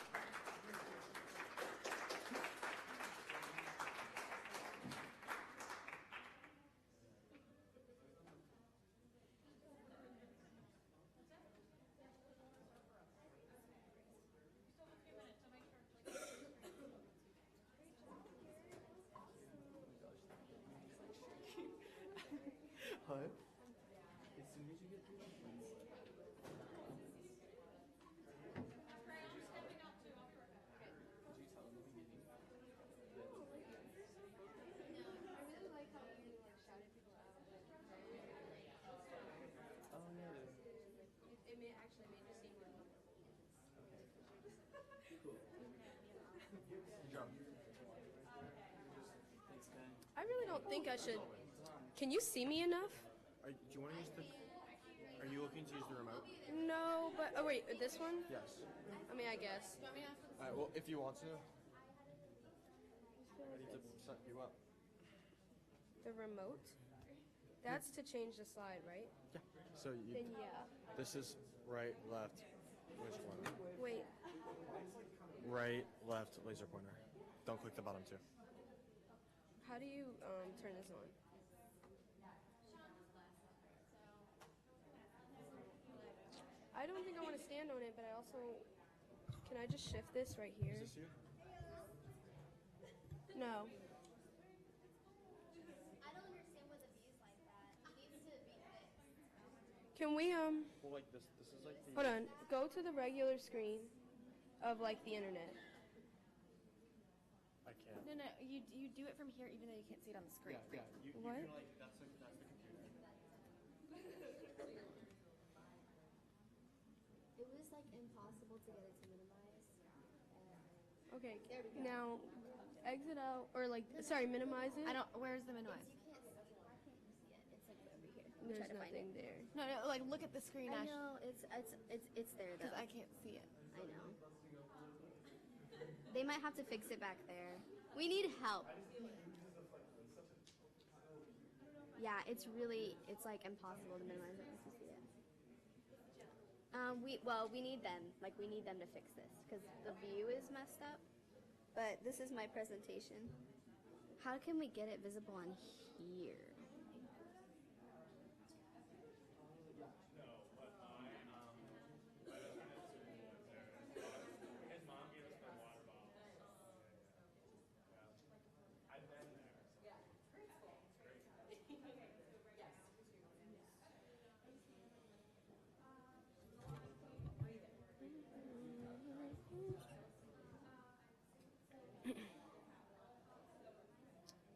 Hi. As soon as you get through the I really don't think I should. Can you see me enough? do you want to use the... Are you looking to use the remote? No, but oh wait, this one? Yes. I mean, I guess. Alright, well, if you want to, I need to set you up. The remote? That's to change the slide, right? Yeah. So you... Then yeah. This is right, left, laser pointer. Wait. Right, left, laser pointer. Don't click the bottom two. How do you turn this on? I don't think I want to stand on it, but I also... Can I just shift this right here? Is this you? No. I don't understand what the view's like that. It needs to be fixed. Can we, Well, like this is like the... Hold on. Go to the regular screen of, like, the internet. I can't. No, you do it from here even though you can't see it on the screen. Yeah, you What? can like, that's the computer. It was like impossible to get it to minimize. Okay, There we go. now, exit out, or like, sorry, minimize it? I don't, where's the minimize? You can't, I can't see it. It's like over here. I'm There's trying to find nothing it. there. No, like look at the screen. I know, it's there though. Because I can't see it. I know. They might have to fix it back there. We need help. Yeah, it's like impossible to minimize it once you see it. We need them. Like, we need them to fix this because the view is messed up. But this is my presentation. How can we get it visible on here?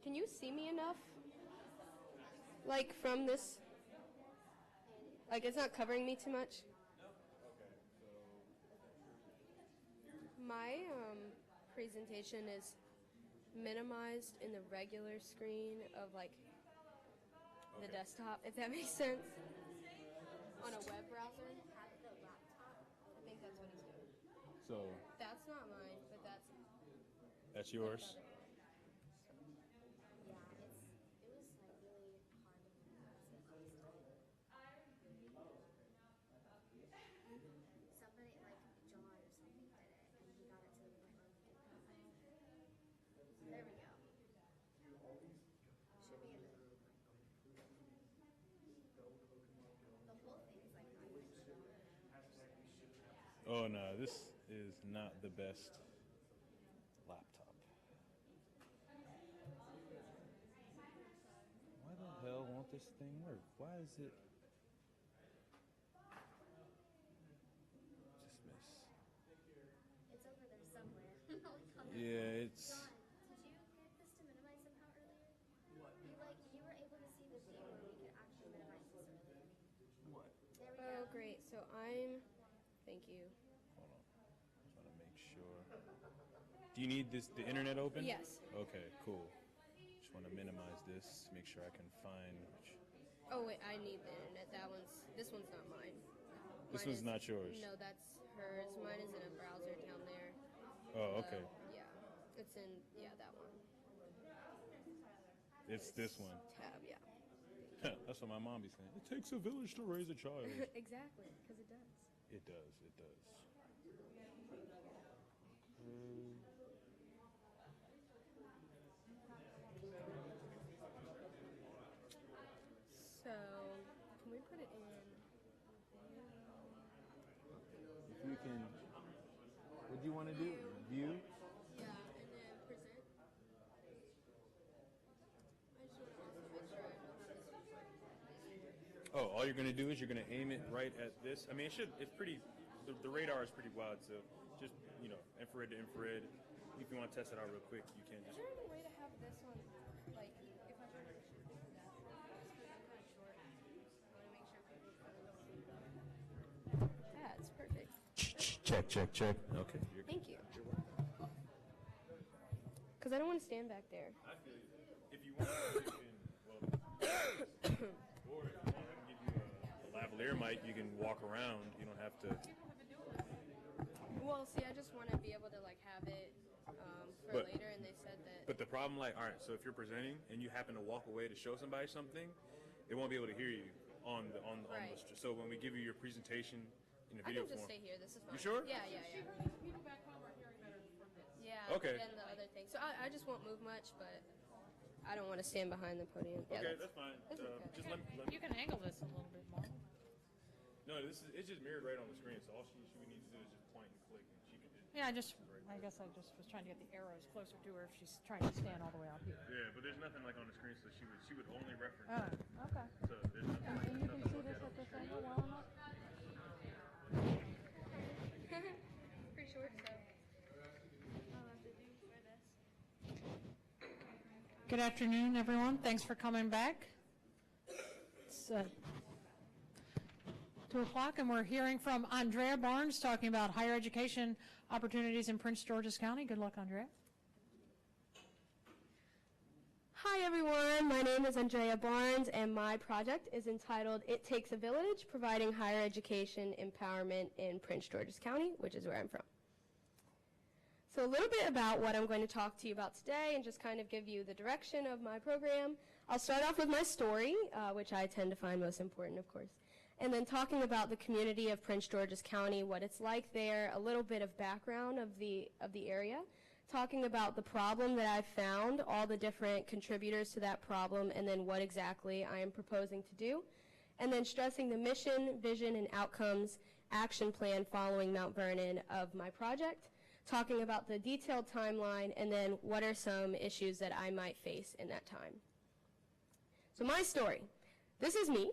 Can you see me enough? Like from this? Like it's not covering me too much? My presentation is minimized in the regular screen of like the desktop, if that makes sense. On a web browser. I think that's what he's doing. So That's not mine, but that's yours? Yeah, it was like really hard to minimize it last time. Somebody like Jon or something did it, and he got it to the point where we could put it. There we go. Should be in the whole thing is like not even showing. Oh no, this is not the best laptop. Why the hell won't this thing work? Why is it? Dismiss. It's over there somewhere. Yeah, it's. Jon, did you get this to minimize somehow earlier? What? You were able to see the view where we could actually minimize this earlier. What? There we go. Oh, great. So thank you. Hold on. I'm trying to make sure. Do you need the internet open? Yes. Okay, cool. Just want to minimize this, make sure I can find which. Oh wait, I need the internet. This one's not mine. This one's not yours. No, that's hers. Mine is in a browser down there. Oh, okay. Yeah, it's in that one. It's this one. Tab, yeah. That's what my mom be saying. It takes a village to raise a child. Exactly, because it does. It does. It does. So, can we put it in? If you can, what do you want to do? View? Yeah, and then present. I just want to also make sure I know how this Oh, all you're going to do is you're going to aim it right at this. I mean, it's pretty, the radar is pretty wide, so just, infrared to infrared. If you want to test it out real quick, you can Is just. there any way to have this one, like, if I try to shoot this to that, just because I'm kind of short, I want to make sure people don't see. Yeah, it's perfect. Check. Okay. Thank you. Because I don't want to stand back there. I feel you. If you want, you can, or if you want, I can give you a lavalier mic, you can walk around. You don't have to. Well, see, I just want to be able to, like, have it for later, and they said that... But the problem, all right, so if you're presenting and you happen to walk away to show somebody something, they won't be able to hear you on the so when we give you your presentation in a video form... I can just stay here, this is fine. You sure? Yeah. People back home are hearing better from this. Yeah, okay. And the other thing. So I just won't move much, but I don't want to stand behind the podium. Yeah, okay, that's fine. That's okay. Just let You can angle this a little bit more. No, it's just mirrored right on the screen, so all she would need to do is just point and click, and she could just... Yeah, I guess I just was trying to get the arrows closer to her if she's trying to stand all the way out here. Yeah, but there's nothing like on the screen, so she would only reference it. Okay. So there's nothing. And you can see this at this angle well enough? Pretty short, so I'll have to do for this. Good afternoon, everyone. Thanks for coming back. It's 2 o'clock, and we're hearing from Andrea Barnes talking about higher education opportunities in Prince George's County. Good luck, Andrea. Hi everyone, my name is Andrea Barnes and my project is entitled It Takes a Village, Providing Higher Education Empowerment in Prince George's County, which is where I'm from. So a little bit about what I'm going to talk to you about today and just kind of give you the direction of my program. I'll start off with my story, which I tend to find most important, of course, and then talking about the community of Prince George's County, what it's like there, a little bit of background of the area, talking about the problem that I've found, all the different contributors to that problem, and then what exactly I am proposing to do, and then stressing the mission, vision, and outcomes action plan following Mount Vernon of my project, talking about the detailed timeline, and then what are some issues that I might face in that time. So my story. This is me,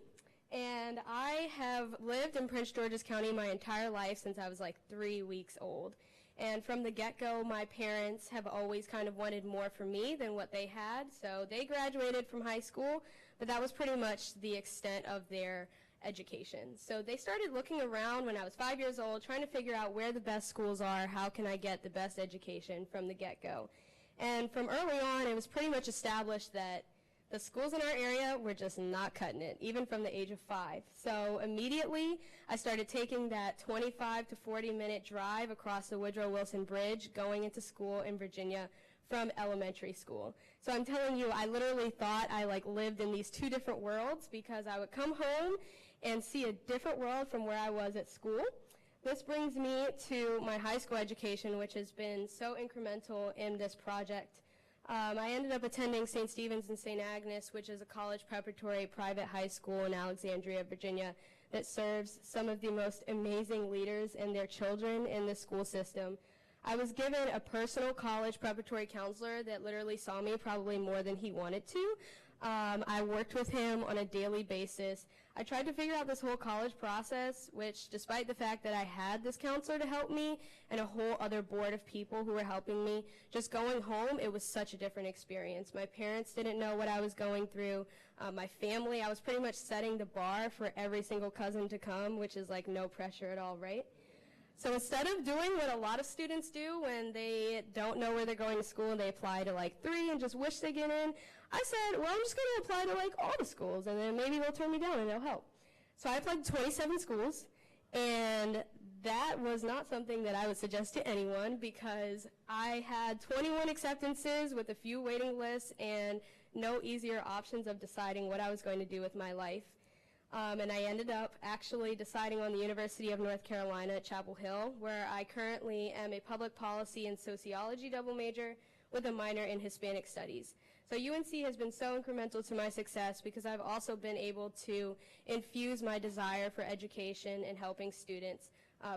and I have lived in Prince George's County my entire life since I was like 3 weeks old. And from the get-go, my parents have always kind of wanted more for me than what they had. So they graduated from high school, but that was pretty much the extent of their education. So they started looking around when I was 5 years old, trying to figure out where the best schools are, how can I get the best education from the get-go. And from early on, it was pretty much established that the schools in our area were just not cutting it, even from the age of 5. So immediately, I started taking that 25 to 40-minute drive across the Woodrow Wilson Bridge going into school in Virginia from elementary school. So I'm telling you, I literally thought I lived in these two different worlds because I would come home and see a different world from where I was at school. This brings me to my high school education, which has been so incremental in this project. I ended up attending St. Stephen's and St. Agnes, which is a college preparatory private high school in Alexandria, Virginia, that serves some of the most amazing leaders and their children in the school system. I was given a personal college preparatory counselor that literally saw me probably more than he wanted to. I worked with him on a daily basis. I tried to figure out this whole college process, which despite the fact that I had this counselor to help me and a whole other board of people who were helping me, just going home, it was such a different experience. My parents didn't know what I was going through. My family, I was pretty much setting the bar for every single cousin to come, which is like no pressure at all, right? So instead of doing what a lot of students do when they don't know where they're going to school and they apply to like 3 and just wish they get in, I said, well, I'm just going to apply to like all the schools and then maybe they'll turn me down and they'll help. So I applied to 27 schools, and that was not something that I would suggest to anyone because I had 21 acceptances with a few waiting lists and no easier options of deciding what I was going to do with my life. And I ended up actually deciding on the University of North Carolina at Chapel Hill, where I currently am a public policy and sociology double major with a minor in Hispanic studies. So UNC has been so incremental to my success because I've also been able to infuse my desire for education and helping students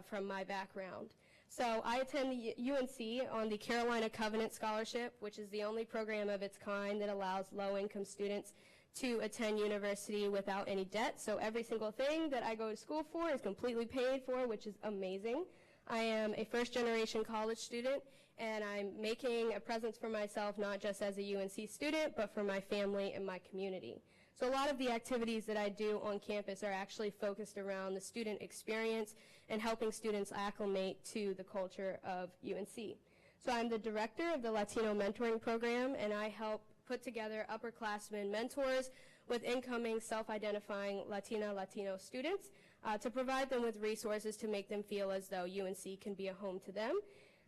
from my background. So I attend the UNC on the Carolina Covenant Scholarship, which is the only program of its kind that allows low-income students to attend university without any debt. So every single thing that I go to school for is completely paid for, which is amazing. I am a first-generation college student, and I'm making a presence for myself not just as a UNC student, but for my family and my community. So a lot of the activities that I do on campus are actually focused around the student experience and helping students acclimate to the culture of UNC. So I'm the director of the Latino Mentoring Program, and I help put together upperclassmen mentors with incoming self-identifying Latino students to provide them with resources to make them feel as though UNC can be a home to them.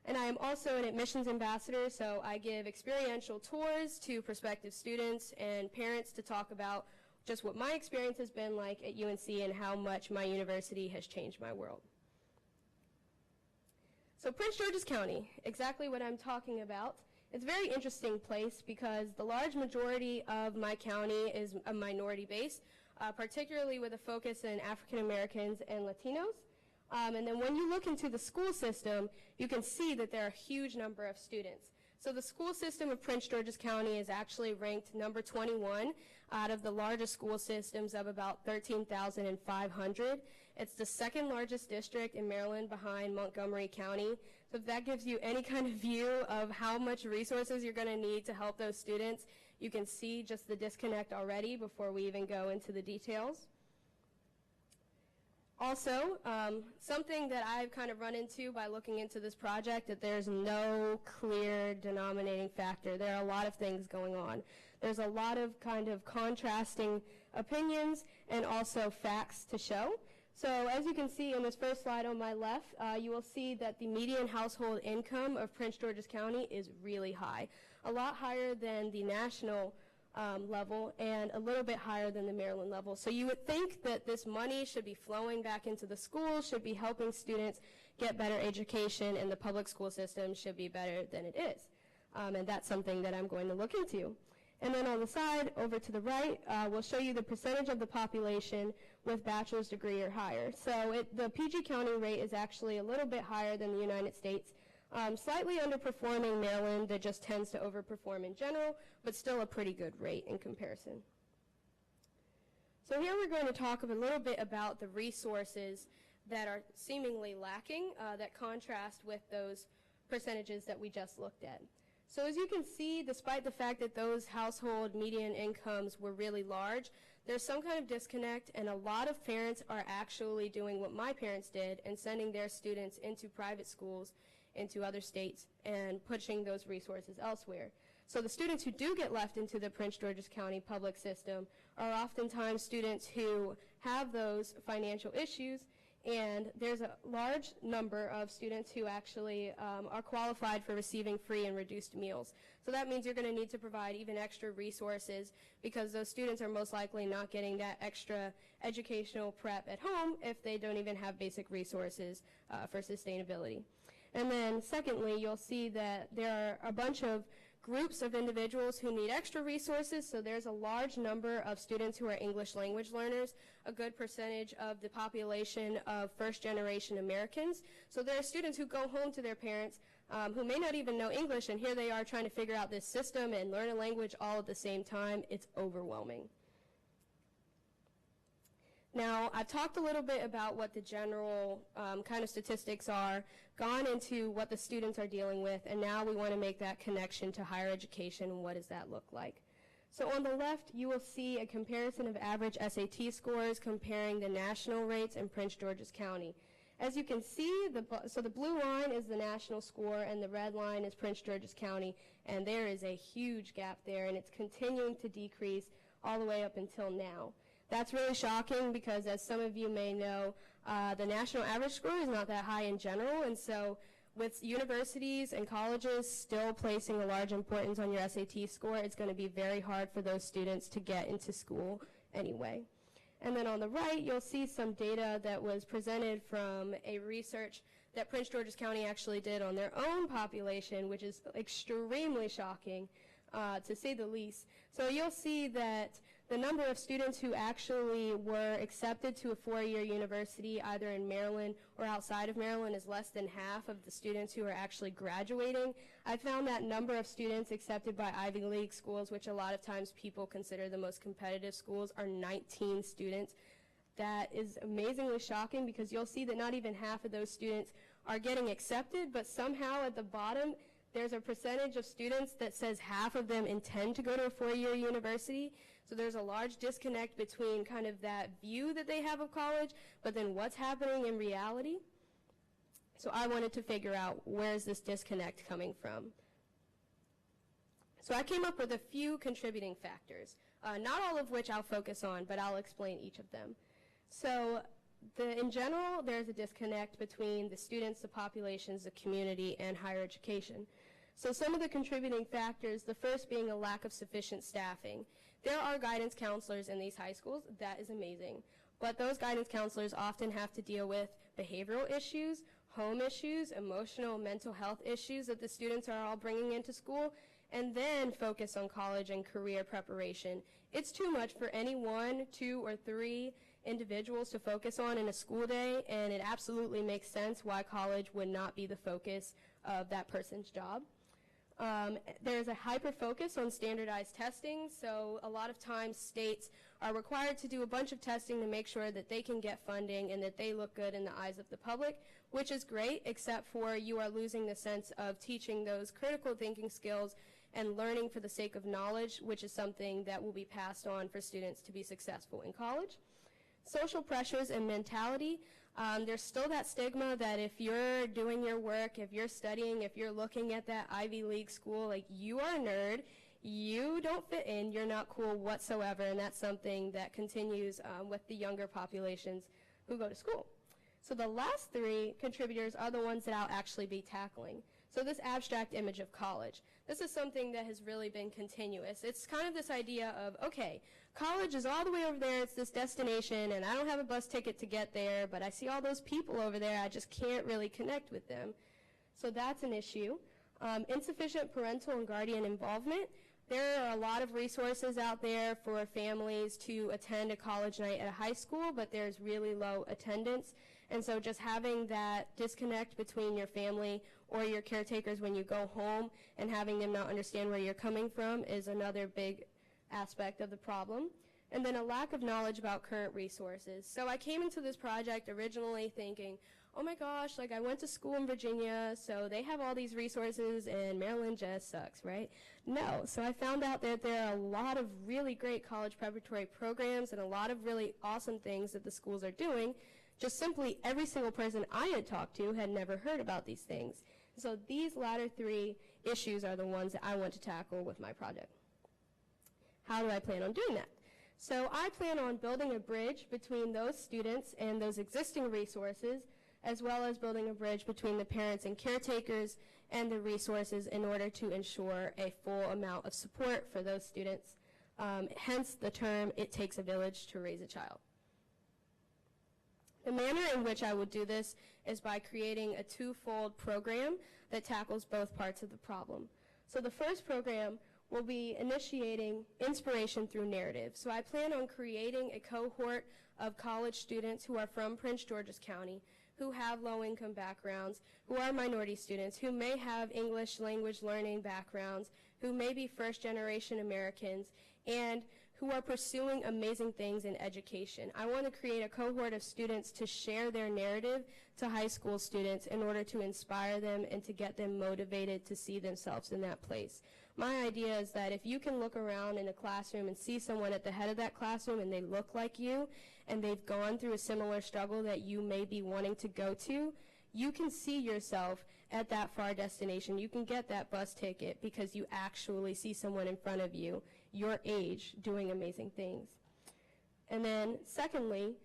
And I am also an admissions ambassador, so I give experiential tours to prospective students and parents to talk about just what my experience has been like at UNC and how much my university has changed my world. So Prince George's County, exactly what I'm talking about. It's a very interesting place because the large majority of my county is a minority base, particularly with a focus in African Americans and Latinos. And then when you look into the school system, you can see that there are a huge number of students. So the school system of Prince George's County is actually ranked number 21 out of the largest school systems of about 13,500. It's the second largest district in Maryland behind Montgomery County. So if that gives you any kind of view of how much resources you're going to need to help those students, you can see just the disconnect already before we even go into the details. Also, something that I've kind of run into by looking into this project, that there's no clear denominating factor. There are a lot of things going on. There's a lot of kind of contrasting opinions and also facts to show. So as you can see in this first slide on my left, you will see that the median household income of Prince George's County is really high, a lot higher than the national level and a little bit higher than the Maryland level. So you would think that this money should be flowing back into the schools, should be helping students get better education, and the public school system should be better than it is. And that's something that I'm going to look into. And then on the side, over to the right, we'll show you the percentage of the population with bachelor's degree or higher. So the PG County rate is actually a little bit higher than the United States, slightly underperforming Maryland, that just tends to overperform in general, but still a pretty good rate in comparison. So here we're going to talk a little bit about the resources that are seemingly lacking that contrast with those percentages that we just looked at. So as you can see, despite the fact that those household median incomes were really large, there's some kind of disconnect, and a lot of parents are actually doing what my parents did and sending their students into private schools, into other states, and pushing those resources elsewhere. So the students who do get left into the Prince George's County public system are oftentimes students who have those financial issues, and there's a large number of students who actually are qualified for receiving free and reduced meals. So that means you're going to need to provide even extra resources, because those students are most likely not getting that extra educational prep at home if they don't even have basic resources for sustainability. And then secondly, you'll see that there are a bunch of groups of individuals who need extra resources. So there's a large number of students who are English language learners, a good percentage of the population of first-generation Americans. So there are students who go home to their parents who may not even know English, and here they are trying to figure out this system and learn a language all at the same time. It's overwhelming. Now, I've talked a little bit about what the general kind of statistics are, gone into what the students are dealing with, and now we want to make that connection to higher education, and what does that look like. So on the left, you will see a comparison of average SAT scores comparing the national rates in Prince George's County. As you can see, the blue line is the national score, and the red line is Prince George's County, and there is a huge gap there, and it's continuing to decrease all the way up until now. That's really shocking because, as some of you may know, the national average score is not that high in general, and so with universities and colleges still placing a large importance on your SAT score, it's going to be very hard for those students to get into school anyway. And then on the right, you'll see some data that was presented from a research that Prince George's County actually did on their own population, which is extremely shocking, to say the least. So you'll see that the number of students who actually were accepted to a four-year university, either in Maryland or outside of Maryland, is less than half of the students who are actually graduating. I found that number of students accepted by Ivy League schools, which a lot of times people consider the most competitive schools, are 19 students. That is amazingly shocking, because you'll see that not even half of those students are getting accepted, but somehow at the bottom there's a percentage of students that says half of them intend to go to a four-year university. So there's a large disconnect between kind of that view that they have of college, but then what's happening in reality. So I wanted to figure out, where is this disconnect coming from? So I came up with a few contributing factors, not all of which I'll focus on, but I'll explain each of them. So in general, there's a disconnect between the students, the populations, the community, and higher education. So some of the contributing factors, the first being a lack of sufficient staffing. There are guidance counselors in these high schools. That is amazing. But those guidance counselors often have to deal with behavioral issues, home issues, emotional, mental health issues that the students are all bringing into school, and then focus on college and career preparation. It's too much for any 1, 2, or 3 individuals to focus on in a school day, and it absolutely makes sense why college would not be the focus of that person's job. There's a hyper-focus on standardized testing, so a lot of times states are required to do a bunch of testing to make sure that they can get funding and that they look good in the eyes of the public, which is great, except for you are losing the sense of teaching those critical thinking skills and learning for the sake of knowledge, which is something that will be passed on for students to be successful in college. Social pressures and mentality. There's still that stigma that if you're doing your work, if you're studying, if you're looking at that Ivy League school, like, you are a nerd, you don't fit in, you're not cool whatsoever, and that's something that continues with the younger populations who go to school. So the last three contributors are the ones that I'll actually be tackling. So this abstract image of college. This is something that has really been continuous. It's kind of this idea of, okay, college is all the way over there, it's this destination, and I don't have a bus ticket to get there, but I see all those people over there, I just can't really connect with them. So that's an issue. Insufficient parental and guardian involvement. There are a lot of resources out there for families to attend a college night at a high school, but there's really low attendance. And so just having that disconnect between your family or your caretakers when you go home and having them not understand where you're coming from is another big aspect of the problem. And then a lack of knowledge about current resources. So I came into this project originally thinking, oh my gosh, like, I went to school in Virginia, so they have all these resources, and Maryland just sucks, right? No. So I found out that there are a lot of really great college preparatory programs and a lot of really awesome things that the schools are doing. Just simply every single person I had talked to had never heard about these things. So these latter three issues are the ones that I want to tackle with my project. How do I plan on doing that? So I plan on building a bridge between those students and those existing resources, as well as building a bridge between the parents and caretakers and the resources in order to ensure a full amount of support for those students. Hence the term, it takes a village to raise a child. The manner in which I would do this is by creating a twofold program that tackles both parts of the problem. So the first program will be initiating inspiration through narrative. So I plan on creating a cohort of college students who are from Prince George's County, who have low-income backgrounds, who are minority students, who may have English language learning backgrounds, who may be first-generation Americans, and who are pursuing amazing things in education. I want to create a cohort of students to share their narrative to high school students in order to inspire them and to get them motivated to see themselves in that place. My idea is that if you can look around in a classroom and see someone at the head of that classroom and they look like you and they've gone through a similar struggle that you may be wanting to go to, you can see yourself at that far destination. You can get that bus ticket because you actually see someone in front of you, your age, doing amazing things. And then secondly,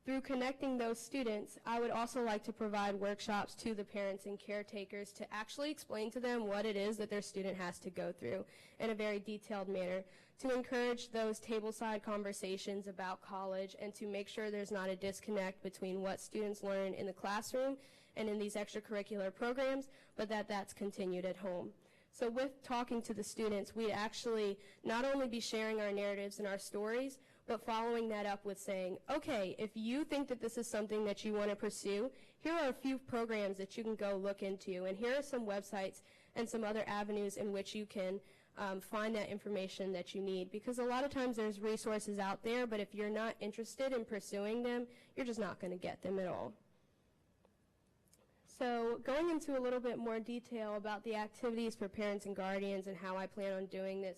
through connecting those students, I would also like to provide workshops to the parents and caretakers to actually explain to them what it is that their student has to go through in a very detailed manner, to encourage those tableside conversations about college and to make sure there's not a disconnect between what students learn in the classroom and in these extracurricular programs, but that that's continued at home. So with talking to the students, we'd actually not only be sharing our narratives and our stories, but following that up with saying, okay, if you think that this is something that you want to pursue, here are a few programs that you can go look into, and here are some websites and some other avenues in which you can find that information that you need. Because a lot of times there's resources out there, but if you're not interested in pursuing them, you're just not going to get them at all. So going into a little bit more detail about the activities for parents and guardians and how I plan on doing this,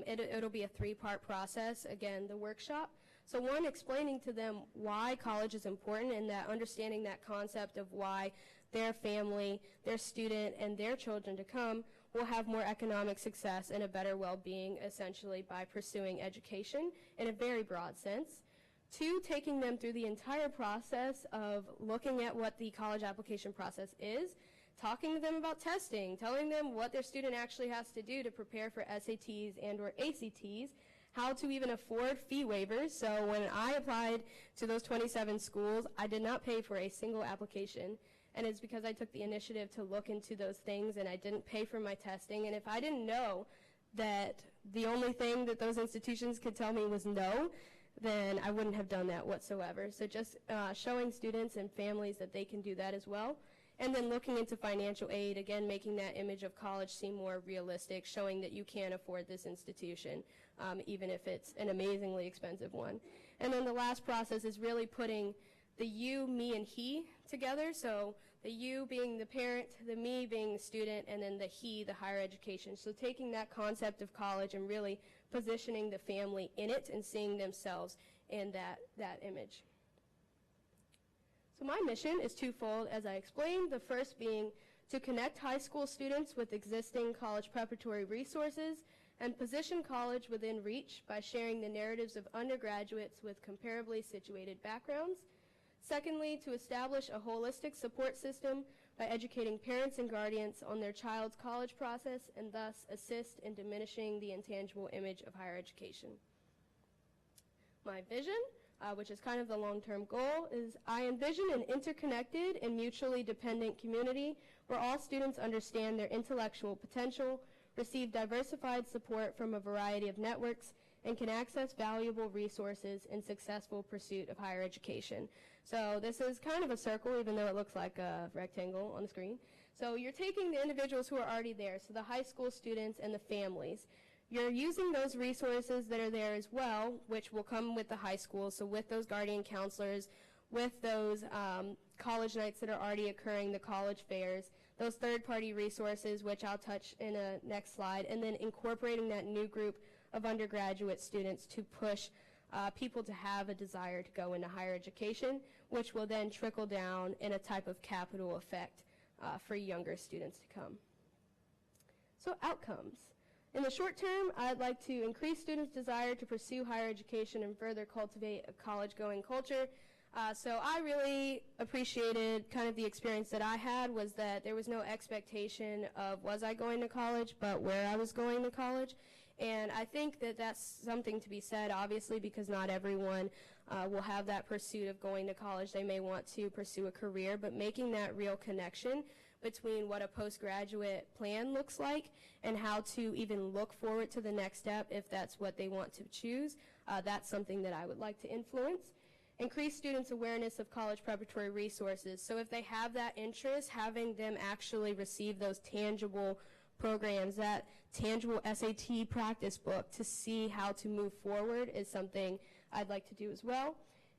it'll be a three-part process. Again, the workshop. So one, explaining to them why college is important and that understanding that concept of why their family, their student, and their children to come will have more economic success and a better well-being, essentially, by pursuing education in a very broad sense. Two, taking them through the entire process of looking at what the college application process is, talking to them about testing, telling them what their student actually has to do to prepare for SATs and or ACTs, how to even afford fee waivers. So when I applied to those 27 schools, I did not pay for a single application. And it's because I took the initiative to look into those things and I didn't pay for my testing. And if I didn't know that the only thing that those institutions could tell me was no, then I wouldn't have done that whatsoever. So just showing students and families that they can do that as well. And then looking into financial aid, again, making that image of college seem more realistic, showing that you can afford this institution, even if it's an amazingly expensive one. And then the last process is really putting the you, me, and he together. So the you being the parent, the me being the student, and then the he, the higher education. So taking that concept of college and really positioning the family in it and seeing themselves and that image. So my mission is twofold, as I explained, the first being to connect high school students with existing college preparatory resources and position college within reach by sharing the narratives of undergraduates with comparably situated backgrounds. Secondly, to establish a holistic support system by educating parents and guardians on their child's college process and thus assist in diminishing the intangible image of higher education. My vision, which is kind of the long-term goal, is I envision an interconnected and mutually dependent community where all students understand their intellectual potential, receive diversified support from a variety of networks, and can access valuable resources in successful pursuit of higher education. So this is kind of a circle, even though it looks like a rectangle on the screen. So you're taking the individuals who are already there, so the high school students and the families. You're using those resources that are there as well, which will come with the high school, so with those guardian counselors, with those college nights that are already occurring, the college fairs, those third-party resources, which I'll touch in a next slide, and then incorporating that new group of undergraduate students to push people to have a desire to go into higher education, which will then trickle down in a type of capital effect for younger students to come. So outcomes. In the short term, I'd like to increase students' desire to pursue higher education and further cultivate a college-going culture. So I really appreciated kind of the experience that I had was that there was no expectation of was I going to college, but where I was going to college. And I think that that's something to be said, obviously, because not everyone will have that pursuit of going to college. They may want to pursue a career, but making that real connection between what a postgraduate plan looks like and how to even look forward to the next step if that's what they want to choose, that's something that I would like to influence. Increase students' awareness of college preparatory resources. So if they have that interest, having them actually receive those tangible programs, that tangible SAT practice book to see how to move forward is something I'd like to do as well.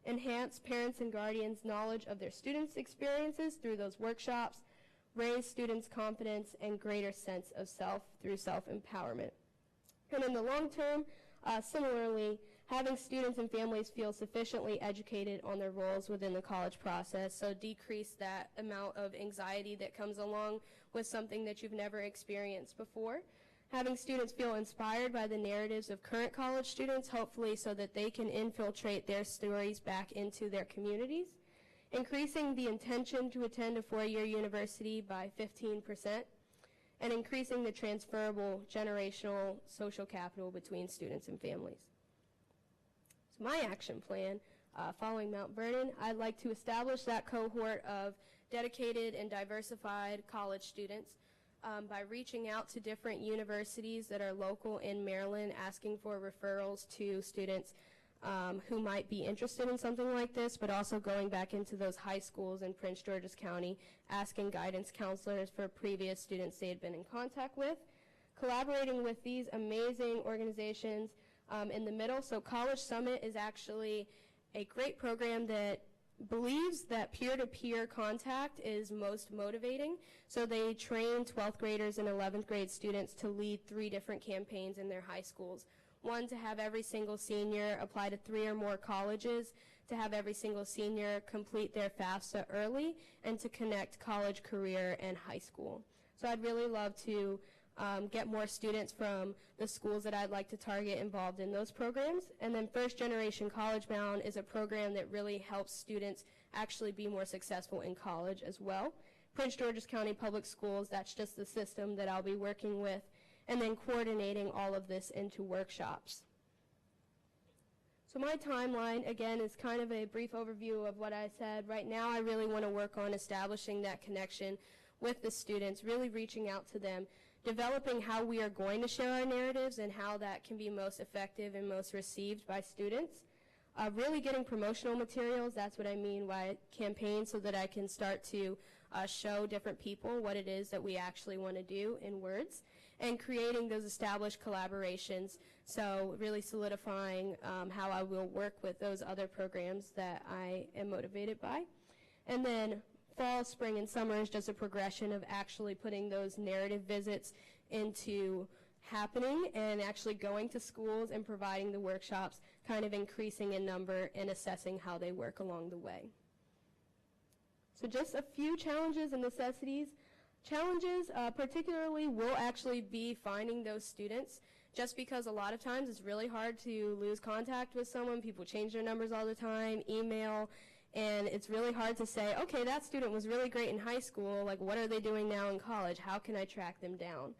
Enhance parents and guardians' knowledge of their students' experiences through those workshops. Raise students' confidence and greater sense of self through self-empowerment. And in the long term, similarly, having students and families feel sufficiently educated on their roles within the college process, so decrease that amount of anxiety that comes along with something that you've never experienced before. Having students feel inspired by the narratives of current college students, hopefully so that they can infiltrate their stories back into their communities. Increasing the intention to attend a four-year university by 15%, and increasing the transferable generational social capital between students and families. So my action plan, following Mount Vernon, I'd like to establish that cohort of dedicated and diversified college students by reaching out to different universities that are local in Maryland, asking for referrals to students who might be interested in something like this, but also going back into those high schools in Prince George's County, asking guidance counselors for previous students they had been in contact with, collaborating with these amazing organizations in the middle. So College Summit is actually a great program that believes that peer-to-peer contact is most motivating. So they train 12th graders and 11th grade students to lead 3 different campaigns in their high schools. One, to have every single senior apply to 3 or more colleges, to have every single senior complete their FAFSA early, and to connect college, career, and high school. So I'd really love to get more students from the schools that I'd like to target involved in those programs. And then First Generation College Bound is a program that really helps students actually be more successful in college as well. Prince George's County Public Schools, that's just the system that I'll be working with, and then coordinating all of this into workshops. So my timeline, again, is kind of a brief overview of what I said. Right now, I really want to work on establishing that connection with the students, really reaching out to them, developing how we are going to share our narratives and how that can be most effective and most received by students. Really getting promotional materials, that's what I mean by campaigns, so that I can start to show different people what it is that we actually want to do in words, and creating those established collaborations, so really solidifying how I will work with those other programs that I am motivated by. And then fall, spring, and summer is just a progression of actually putting those narrative visits into happening and actually going to schools and providing the workshops, kind of increasing in number and assessing how they work along the way. So just a few challenges and necessities. Challenges particularly will actually be finding those students, just because a lot of times it's really hard to lose contact with someone. People change their numbers all the time, email, and it's really hard to say, okay, that student was really great in high school, like what are they doing now in college? How can I track them down?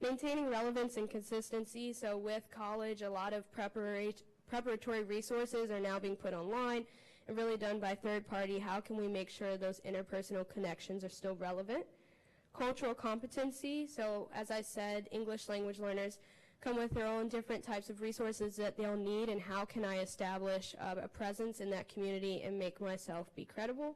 Maintaining relevance and consistency. So with college, a lot of preparatory resources are now being put online and really done by third party. How can we make sure those interpersonal connections are still relevant? Cultural competency. So as I said, English language learners come with their own different types of resources that they'll need, and how can I establish a presence in that community and make myself be credible?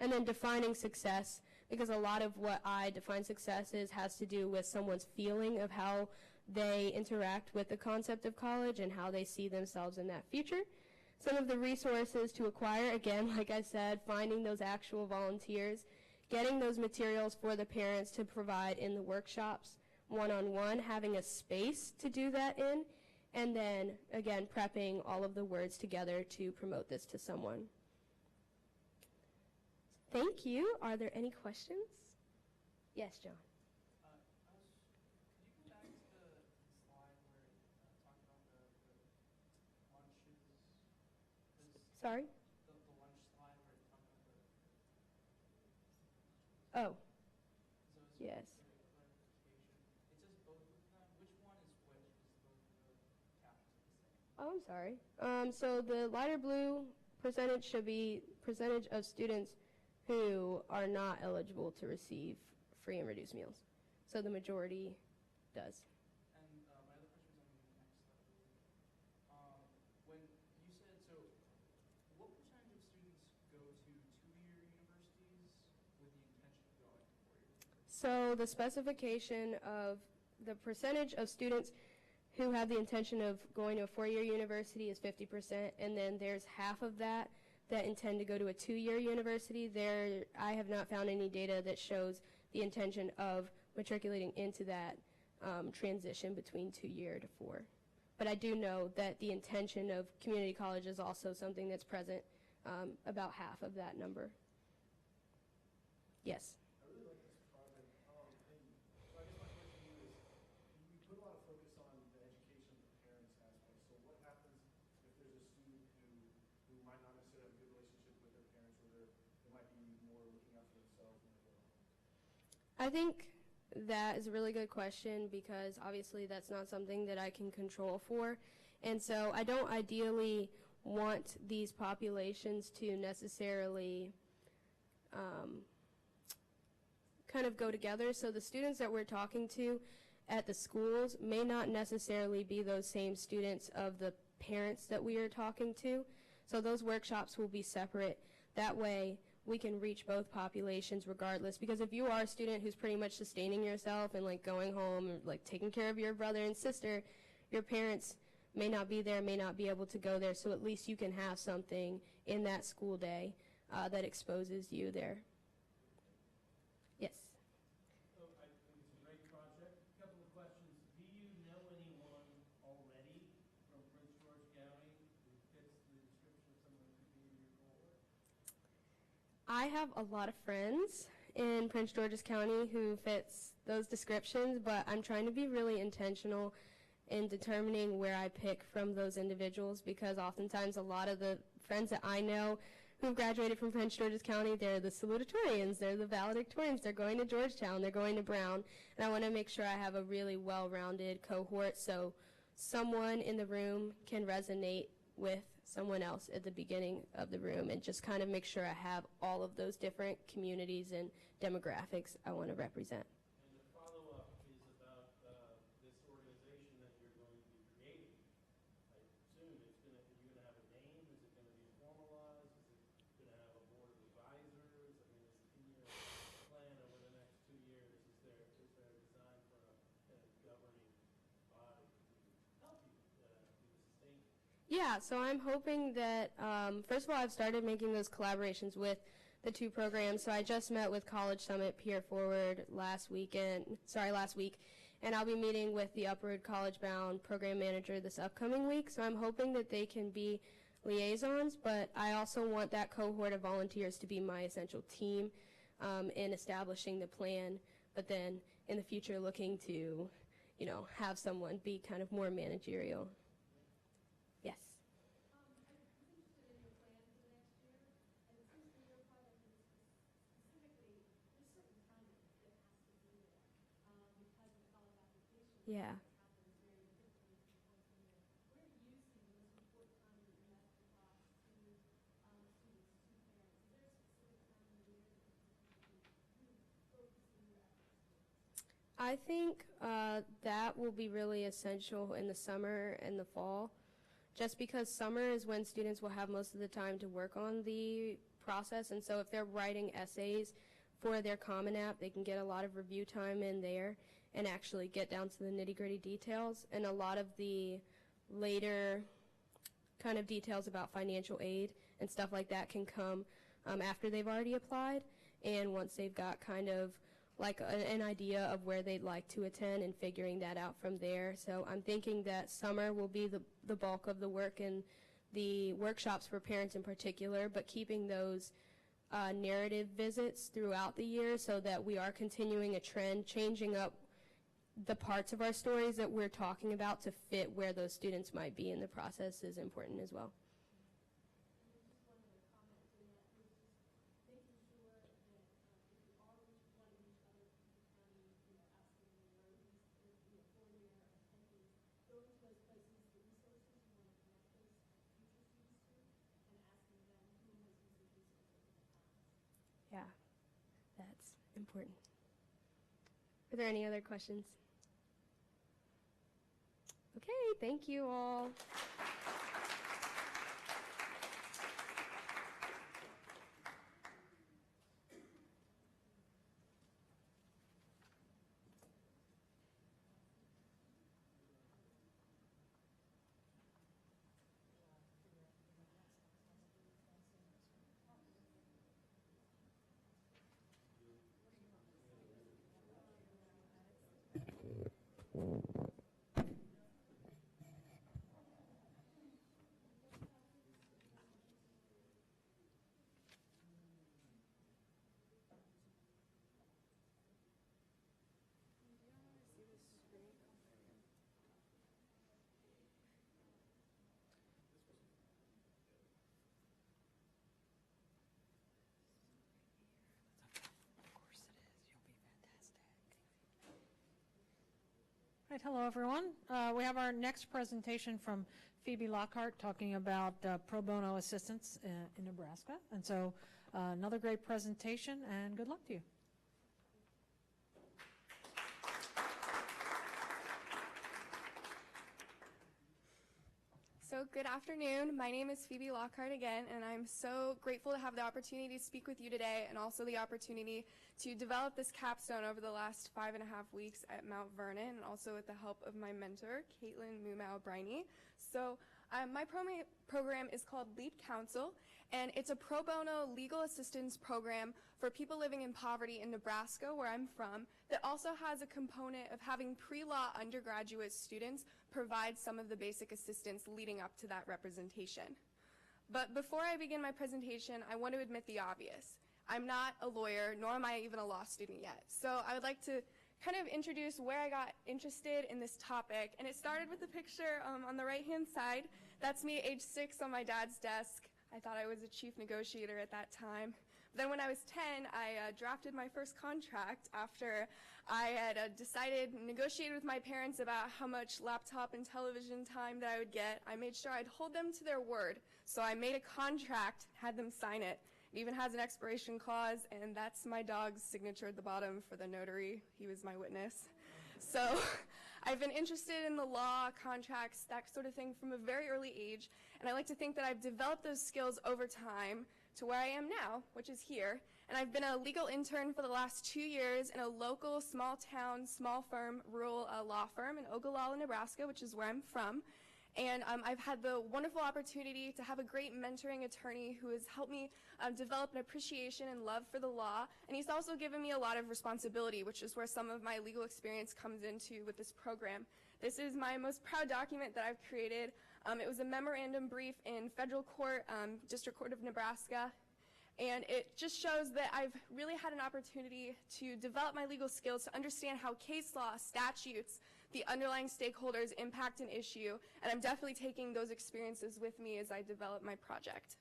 And then defining success, because a lot of what I define success is has to do with someone's feeling of how they interact with the concept of college and how they see themselves in that future. Some of the resources to acquire, again, like I said, finding those actual volunteers, getting those materials for the parents to provide in the workshops, one-on-one, having a space to do that in, and then, again, prepping all of the words together to promote this to someone. Thank you. Are there any questions? Yes, John. Sorry? The lunch slide where it talked Oh. about Yes. It says both of them. Which one is which? Is both of the captions the same? Oh, I'm sorry. So the lighter blue percentage should be percentage of students who are not eligible to receive free and reduced meals. So the majority does. And my other question was on the next slide. When you said, so what percentage of students go to two-year universities with the intention of going to four-year universities? So the specification of the percentage of students who have the intention of going to a four-year university is 50%, and then there's half of that intend to go to a two-year university. There, I have not found any data that shows the intention of matriculating into that transition between two-year to four. But I do know that the intention of community college is also something that's present, about half of that number. Yes? I really like this project. So I guess my question to you is, you put a lot of focus on the education of the parents aspect. So what happens if there's a student who might not necessarily have a good relationship with their parents, or they might be more looking out for themselves when they go home? I think that is a really good question, because obviously that's not something that I can control for. And so I don't ideally want these populations to necessarily kind of go together. So the students that we're talking to at the schools may not necessarily be those same students of the parents that we are talking to. So those workshops will be separate. That way we can reach both populations regardless, because if you are a student who's pretty much sustaining yourself and like going home or like taking care of your brother and sister, your parents may not be there, may not be able to go there, so at least you can have something in that school day that exposes you there. Yes? So I think it's a great project. A couple of questions. Do you know anyone already from Prince George County who fits the description of someone who could be in your cohort? I have a lot of friends in Prince George's County who fits those descriptions, but I'm trying to be really intentional in determining where I pick from those individuals, because oftentimes a lot of the friends that I know who've graduated from Prince George's County, they're the salutatorians, they're the valedictorians, they're going to Georgetown, they're going to Brown, and I want to make sure I have a really well-rounded cohort so someone in the room can resonate with someone else at the beginning of the room, and just kind of make sure I have all of those different communities and demographics I want to represent. And the follow-up is about this organization that you're going to be creating. I assume you're going to have a name. Is it going to be formalized? Is it going to have a board of advisors? I mean, in your plan over the next 2 years, is there a design for a kind of governing body to help you sustain it? Yeah, so I'm hoping that, first of all, I've started making those collaborations with the two programs. So I just met with College Summit Peer Forward last week, And I'll be meeting with the Upward College Bound program manager this upcoming week, so I'm hoping that they can be liaisons, but I also want that cohort of volunteers to be my essential team in establishing the plan, but then in the future looking to, you know, have someone be kind of more managerial. Yes. Yeah. I think that will be really essential in the summer and the fall, just because summer is when students will have most of the time to work on the process, and so if they're writing essays for their Common App, they can get a lot of review time in there and actually get down to the nitty-gritty details, and a lot of the later kind of details about financial aid and stuff like that can come after they've already applied, and once they've got kind of like an idea of where they'd like to attend and figuring that out from there. So I'm thinking that summer will be the bulk of the work and the workshops for parents in particular, but keeping those narrative visits throughout the year so that we are continuing a trend, changing up the parts of our stories that we're talking about to fit where those students might be in the process is important as well. Yeah, that's important. Are there any other questions? Okay, thank you all. Right, hello everyone. We have our next presentation from Phoebe Lockhart talking about pro bono assistance in Nebraska. And so another great presentation and good luck to you. So good afternoon. My name is Phoebe Lockhart again, and I'm so grateful to have the opportunity to speak with you today and also the opportunity to develop this capstone over the last 5.5 weeks at Mount Vernon, and also with the help of my mentor, Caitlin Mumau-Briney. So my program is called Lead Counsel, and it's a pro bono legal assistance program for people living in poverty in Nebraska, where I'm from, that also has a component of having pre-law undergraduate students provide some of the basic assistance leading up to that representation. But before I begin my presentation, I want to admit the obvious. I'm not a lawyer, nor am I even a law student yet. So I would like to kind of introduce where I got interested in this topic. And it started with a picture on the right-hand side. That's me, age 6, on my dad's desk. I thought I was a chief negotiator at that time. But then when I was 10, I drafted my first contract after I had negotiated with my parents about how much laptop and television time that I would get. I made sure I'd hold them to their word. So I made a contract, had them sign it. It even has an expiration clause, and that's my dog's signature at the bottom for the notary. He was my witness. So I've been interested in the law, contracts, that sort of thing from a very early age, and I like to think that I've developed those skills over time to where I am now, which is here. And I've been a legal intern for the last 2 years in a local, small town, small firm, rural law firm in Ogallala, Nebraska, which is where I'm from. And I've had the wonderful opportunity to have a great mentoring attorney who has helped me develop an appreciation and love for the law. And he's also given me a lot of responsibility, which is where some of my legal experience comes into with this program. This is my most proud document that I've created. It was a memorandum brief in federal court, District Court of Nebraska. And it just shows that I've really had an opportunity to develop my legal skills to understand how case law, statutes, the underlying stakeholders impact an issue, and I'm definitely taking those experiences with me as I develop my project.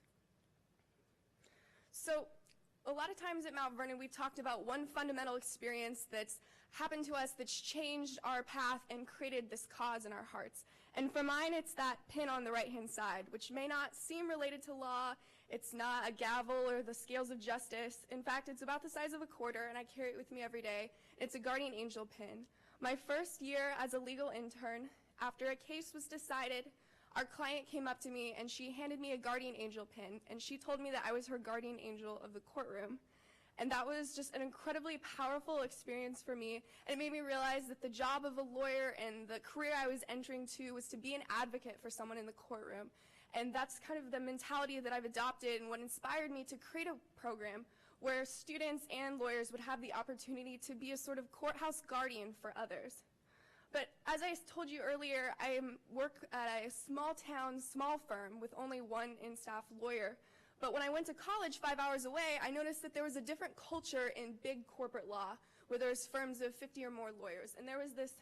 So a lot of times at Mount Vernon, we've talked about one fundamental experience that's happened to us that's changed our path and created this cause in our hearts. And for mine, it's that pin on the right-hand side, which may not seem related to law. It's not a gavel or the scales of justice. In fact, it's about the size of a quarter, and I carry it with me every day. It's a guardian angel pin. My first year as a legal intern, after a case was decided, our client came up to me and she handed me a guardian angel pin, and she told me that I was her guardian angel of the courtroom. And that was just an incredibly powerful experience for me, and it made me realize that the job of a lawyer and the career I was entering to was to be an advocate for someone in the courtroom. And that's kind of the mentality that I've adopted and what inspired me to create a program where students and lawyers would have the opportunity to be a sort of courthouse guardian for others. But as I told you earlier, I work at a small town, small firm with only one in-staff lawyer. But when I went to college 5 hours away, I noticed that there was a different culture in big corporate law where there's firms of 50 or more lawyers. And there was this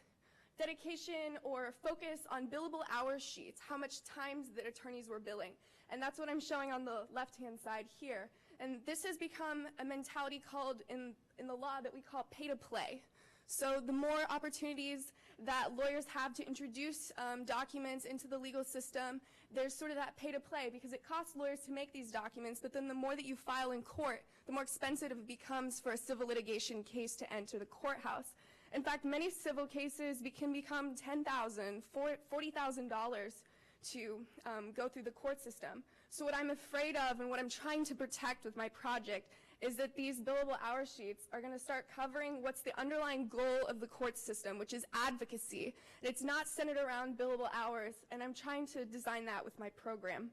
dedication or focus on billable hours sheets, how much times that attorneys were billing. And that's what I'm showing on the left-hand side here. And this has become a mentality called in the law that we call pay to play. So the more opportunities that lawyers have to introduce documents into the legal system, there's sort of that pay to play, because it costs lawyers to make these documents, but then the more that you file in court, the more expensive it becomes for a civil litigation case to enter the courthouse. In fact, many civil cases can become $10,000, $40,000 to go through the court system. So what I'm afraid of and what I'm trying to protect with my project is that these billable hour sheets are going to start covering what's the underlying goal of the court system, which is advocacy. And it's not centered around billable hours, and I'm trying to design that with my program.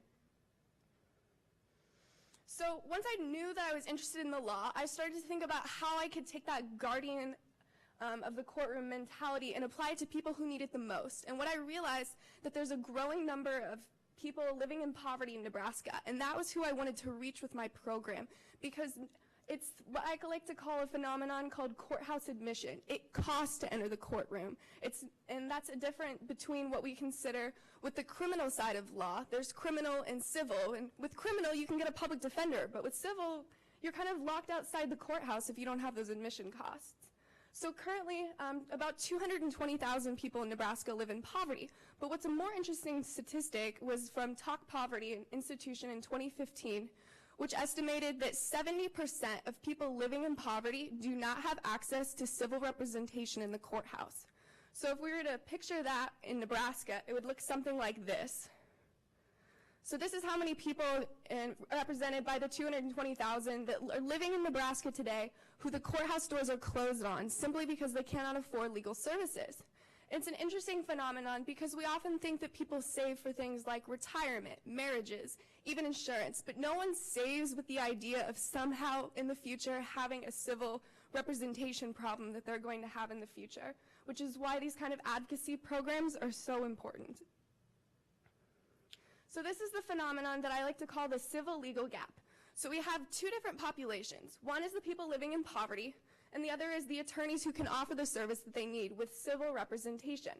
So once I knew that I was interested in the law, I started to think about how I could take that guardian of the courtroom mentality and apply it to people who need it the most. And what I realized that there's a growing number of people living in poverty in Nebraska, and that was who I wanted to reach with my program, because it's what I like to call a phenomenon called courthouse admission. It costs to enter the courtroom. And that's a difference between what we consider with the criminal side of law. There's criminal and civil, and with criminal you can get a public defender, but with civil you're kind of locked outside the courthouse if you don't have those admission costs. So currently, about 220,000 people in Nebraska live in poverty. But what's a more interesting statistic was from Talk Poverty, an institution in 2015, which estimated that 70% of people living in poverty do not have access to civil representation in the courthouse. So if we were to picture that in Nebraska, it would look something like this. So this is how many people represented by the 220,000 that are living in Nebraska today who the courthouse doors are closed on simply because they cannot afford legal services. It's an interesting phenomenon because we often think that people save for things like retirement, marriages, even insurance, but no one saves with the idea of somehow in the future having a civil representation problem that they're going to have in the future, which is why these kind of advocacy programs are so important. So this is the phenomenon that I like to call the civil legal gap. So we have two different populations. One is the people living in poverty, and the other is the attorneys who can offer the service that they need with civil representation.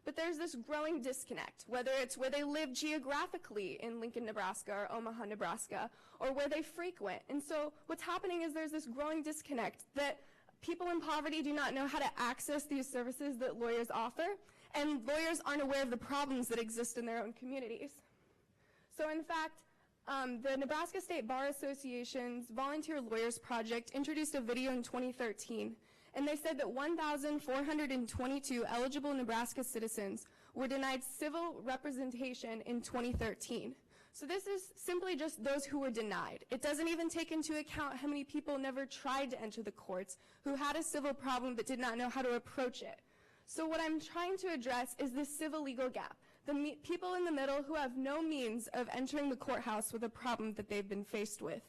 But there's this growing disconnect, whether it's where they live geographically in Lincoln, Nebraska, or Omaha, Nebraska, or where they frequent. And so what's happening is there's this growing disconnect that people in poverty do not know how to access these services that lawyers offer, and lawyers aren't aware of the problems that exist in their own communities. So in fact, the Nebraska State Bar Association's Volunteer Lawyers Project introduced a video in 2013, and they said that 1,422 eligible Nebraska citizens were denied civil representation in 2013. So this is simply just those who were denied. It doesn't even take into account how many people never tried to enter the courts, who had a civil problem but did not know how to approach it. So what I'm trying to address is this civil legal gap. the people in the middle who have no means of entering the courthouse with a problem that they've been faced with.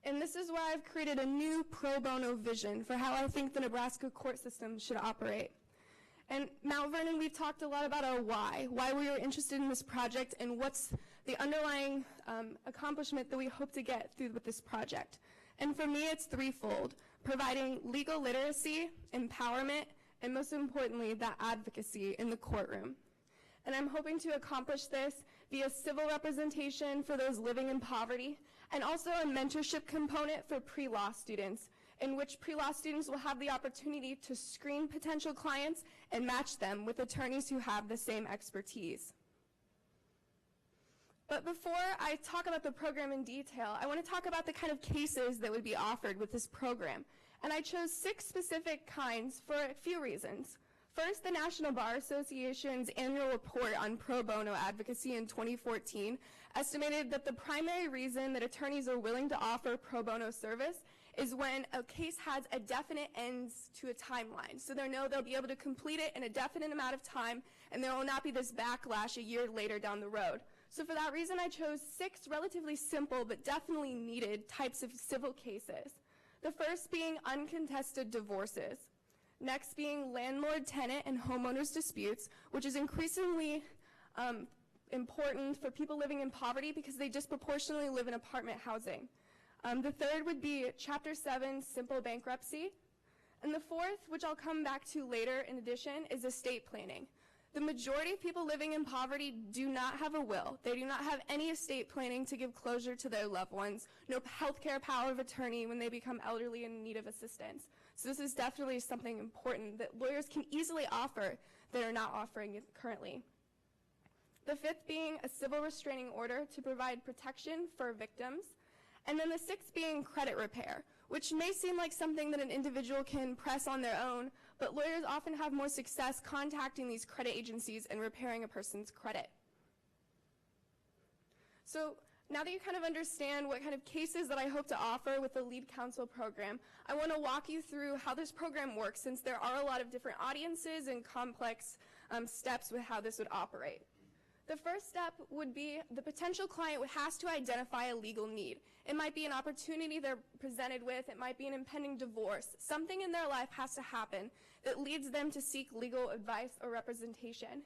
And this is why I've created a new pro bono vision for how I think the Nebraska court system should operate. And Mount Vernon, we've talked a lot about our why we were interested in this project, and what's the underlying accomplishment that we hope to get through with this project. And for me, it's threefold: providing legal literacy, empowerment, and most importantly, that advocacy in the courtroom. And I'm hoping to accomplish this via civil representation for those living in poverty, and also a mentorship component for pre-law students, in which pre-law students will have the opportunity to screen potential clients and match them with attorneys who have the same expertise. But before I talk about the program in detail, I want to talk about the kind of cases that would be offered with this program. And I chose 6 specific kinds for a few reasons. First, the National Bar Association's annual report on pro bono advocacy in 2014 estimated that the primary reason that attorneys are willing to offer pro bono service is when a case has a definite ends to a timeline. So they know they'll be able to complete it in a definite amount of time, and there will not be this backlash a year later down the road. So for that reason, I chose 6 relatively simple but definitely needed types of civil cases. The first being uncontested divorces. Next being landlord-tenant and homeowners disputes, which is increasingly important for people living in poverty because they disproportionately live in apartment housing. The third would be Chapter 7 simple bankruptcy. And the fourth, which I'll come back to later in addition, is estate planning. The majority of people living in poverty do not have a will. They do not have any estate planning to give closure to their loved ones, no healthcare power of attorney when they become elderly and in need of assistance. So this is definitely something important that lawyers can easily offer that are not offering it currently. The fifth being a civil restraining order to provide protection for victims. And then the sixth being credit repair, which may seem like something that an individual can press on their own, but lawyers often have more success contacting these credit agencies and repairing a person's credit. So now that you kind of understand what kind of cases that I hope to offer with the Lead Counsel program, I want to walk you through how this program works, since there are a lot of different audiences and complex steps with how this would operate. The first step would be the potential client has to identify a legal need. It might be an opportunity they're presented with, it might be an impending divorce. Something in their life has to happen that leads them to seek legal advice or representation.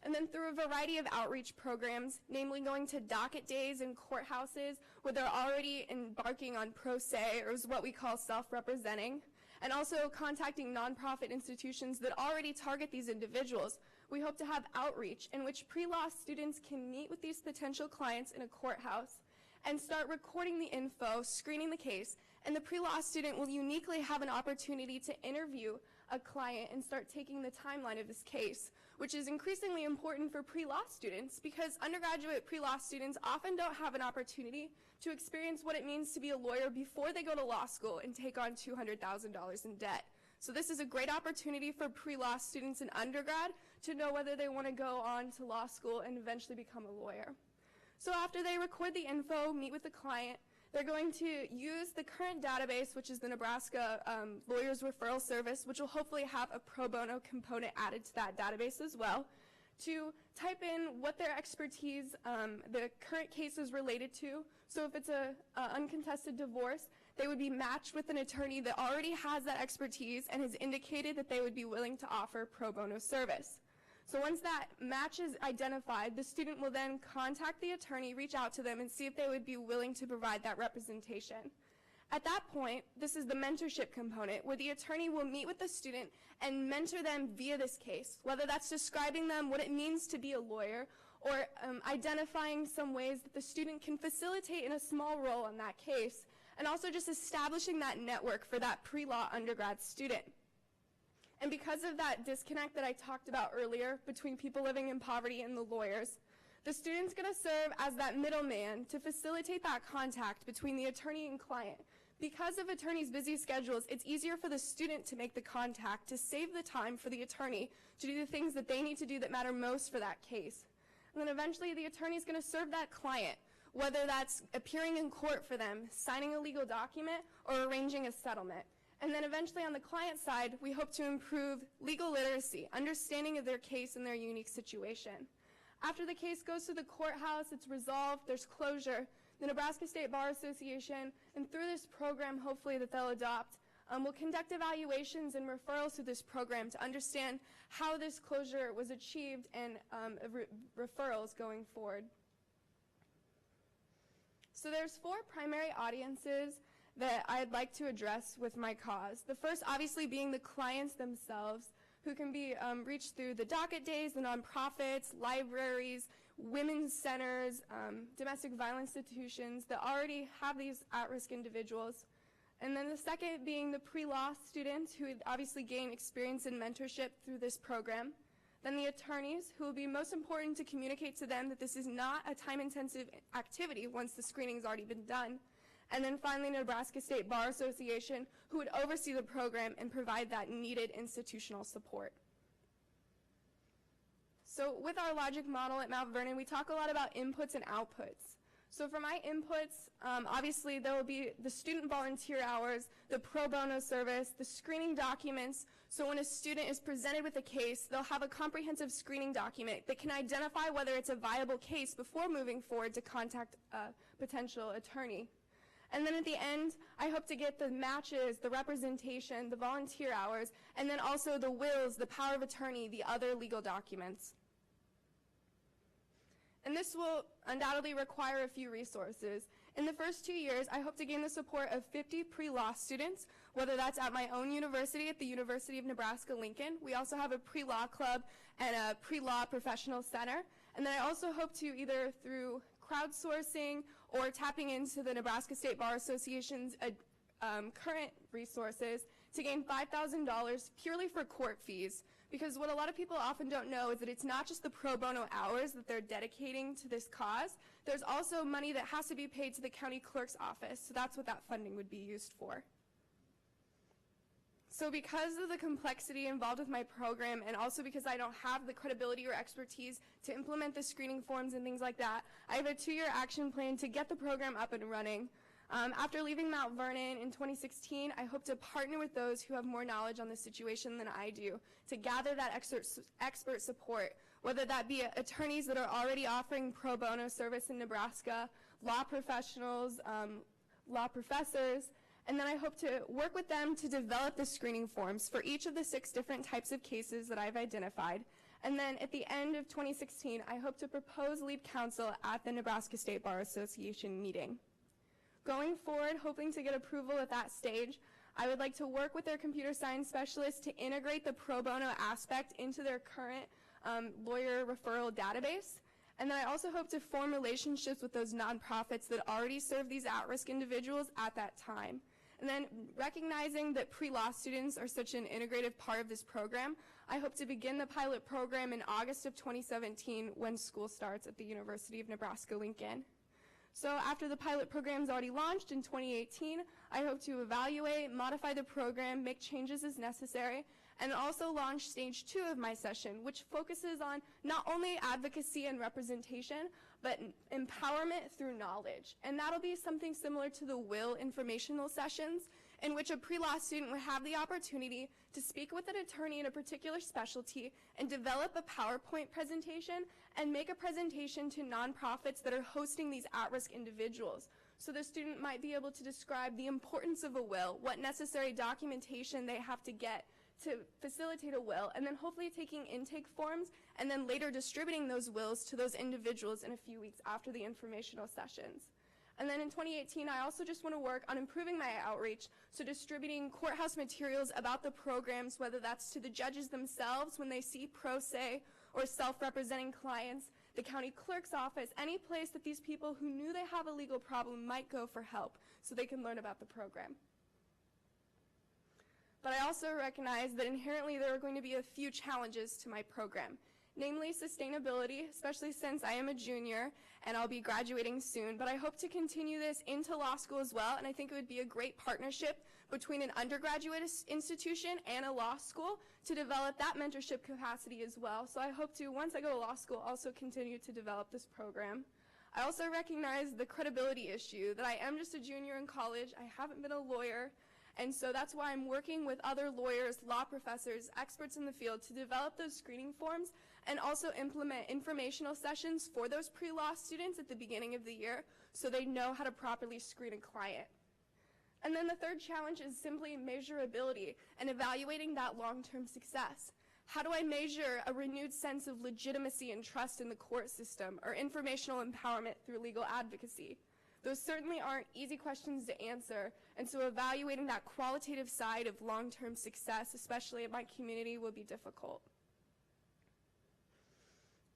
And then through a variety of outreach programs, namely going to docket days in courthouses where they're already embarking on pro se, or is what we call self-representing, and also contacting nonprofit institutions that already target these individuals. We hope to have outreach in which pre-law students can meet with these potential clients in a courthouse and start recording the info, screening the case, and the pre-law student will uniquely have an opportunity to interview a client and start taking the timeline of this case, which is increasingly important for pre-law students because undergraduate pre-law students often don't have an opportunity to experience what it means to be a lawyer before they go to law school and take on $200,000 in debt. So this is a great opportunity for pre-law students in undergrad to know whether they want to go on to law school and eventually become a lawyer. So after they record the info, meet with the client, they're going to use the current database, which is the Nebraska Lawyers Referral Service, which will hopefully have a pro bono component added to that database as well, to type in what their expertise, the current case is related to. So if it's a uncontested divorce, they would be matched with an attorney that already has that expertise and has indicated that they would be willing to offer pro bono service. So once that match is identified, the student will then contact the attorney, reach out to them, and see if they would be willing to provide that representation. At that point, this is the mentorship component, where the attorney will meet with the student and mentor them via this case, whether that's describing them what it means to be a lawyer or identifying some ways that the student can facilitate in a small role in that case, and also just establishing that network for that pre-law undergrad student. And because of that disconnect that I talked about earlier between people living in poverty and the lawyers, the student's going to serve as that middleman to facilitate that contact between the attorney and client. Because of attorneys' busy schedules, it's easier for the student to make the contact, to save the time for the attorney to do the things that they need to do that matter most for that case. And then eventually the attorney's going to serve that client, whether that's appearing in court for them, signing a legal document, or arranging a settlement. And then eventually on the client side, we hope to improve legal literacy, understanding of their case and their unique situation. After the case goes to the courthouse, it's resolved, there's closure, the Nebraska State Bar Association, and through this program, hopefully that they'll adopt, will conduct evaluations and referrals through this program to understand how this closure was achieved and referrals going forward. So there's 4 primary audiences that I'd like to address with my cause. The first obviously being the clients themselves, who can be reached through the docket days, the nonprofits, libraries, women's centers, domestic violence institutions that already have these at-risk individuals. And then the second being the pre-law students who would obviously gain experience and mentorship through this program. Then the attorneys, who will be most important to communicate to them that this is not a time-intensive activity once the screening's already been done. And then finally, Nebraska State Bar Association, who would oversee the program and provide that needed institutional support. So with our logic model at Mount Vernon, we talk a lot about inputs and outputs. So for my inputs, obviously there will be the student volunteer hours, the pro bono service, the screening documents. So when a student is presented with a case, they'll have a comprehensive screening document that can identify whether it's a viable case before moving forward to contact a potential attorney. And then at the end, I hope to get the matches, the representation, the volunteer hours, and then also the wills, the power of attorney, the other legal documents. And this will undoubtedly require a few resources. In the first 2 years, I hope to gain the support of 50 pre-law students, whether that's at my own university, at the University of Nebraska-Lincoln. We also have a pre-law club and a pre-law professional center. And then I also hope to, either through crowdsourcing or tapping into the Nebraska State Bar Association's current resources, to gain $5,000 purely for court fees. Because what a lot of people often don't know is that it's not just the pro bono hours that they're dedicating to this cause. There's also money that has to be paid to the county clerk's office, so that's what that funding would be used for. So because of the complexity involved with my program, and also because I don't have the credibility or expertise to implement the screening forms and things like that, I have a 2-year action plan to get the program up and running. After leaving Mount Vernon in 2016, I hope to partner with those who have more knowledge on the situation than I do to gather that expert support, whether that be attorneys that are already offering pro bono service in Nebraska, law professionals, law professors, and then I hope to work with them to develop the screening forms for each of the 6 different types of cases that I've identified. And then at the end of 2016, I hope to propose lead counsel at the Nebraska State Bar Association meeting. Going forward, hoping to get approval at that stage, I would like to work with their computer science specialists to integrate the pro bono aspect into their current lawyer referral database. And then I also hope to form relationships with those nonprofits that already serve these at-risk individuals at that time. And then recognizing that pre-law students are such an integrative part of this program, I hope to begin the pilot program in August of 2017 when school starts at the University of Nebraska-Lincoln. So after the pilot program is already launched in 2018, I hope to evaluate, modify the program, make changes as necessary, and also launch stage 2 of my session, which focuses on not only advocacy and representation, but empowerment through knowledge. And that'll be something similar to the will informational sessions, in which a pre-law student would have the opportunity to speak with an attorney in a particular specialty and develop a PowerPoint presentation and make a presentation to nonprofits that are hosting these at-risk individuals. So the student might be able to describe the importance of a will, what necessary documentation they have to get to facilitate a will, and then hopefully taking intake forms and then later distributing those wills to those individuals in a few weeks after the informational sessions. And then in 2018, I also just want to work on improving my outreach, so distributing courthouse materials about the programs, whether that's to the judges themselves when they see pro se or self-representing clients, the county clerk's office, any place that these people who knew they have a legal problem might go for help so they can learn about the program. But I also recognize that inherently there are going to be a few challenges to my program, namely sustainability, especially since I am a junior and I'll be graduating soon. But I hope to continue this into law school as well, and I think it would be a great partnership between an undergraduate institution and a law school to develop that mentorship capacity as well. So I hope to, once I go to law school, also continue to develop this program. I also recognize the credibility issue, that I am just a junior in college, I haven't been a lawyer, And so that's why I'm working with other lawyers, law professors, experts in the field to develop those screening forms and also implement informational sessions for those pre-law students at the beginning of the year so they know how to properly screen a client. And then the third challenge is simply measurability and evaluating that long-term success. How do I measure a renewed sense of legitimacy and trust in the court system or informational empowerment through legal advocacy? Those certainly aren't easy questions to answer, and so evaluating that qualitative side of long-term success, especially in my community, will be difficult.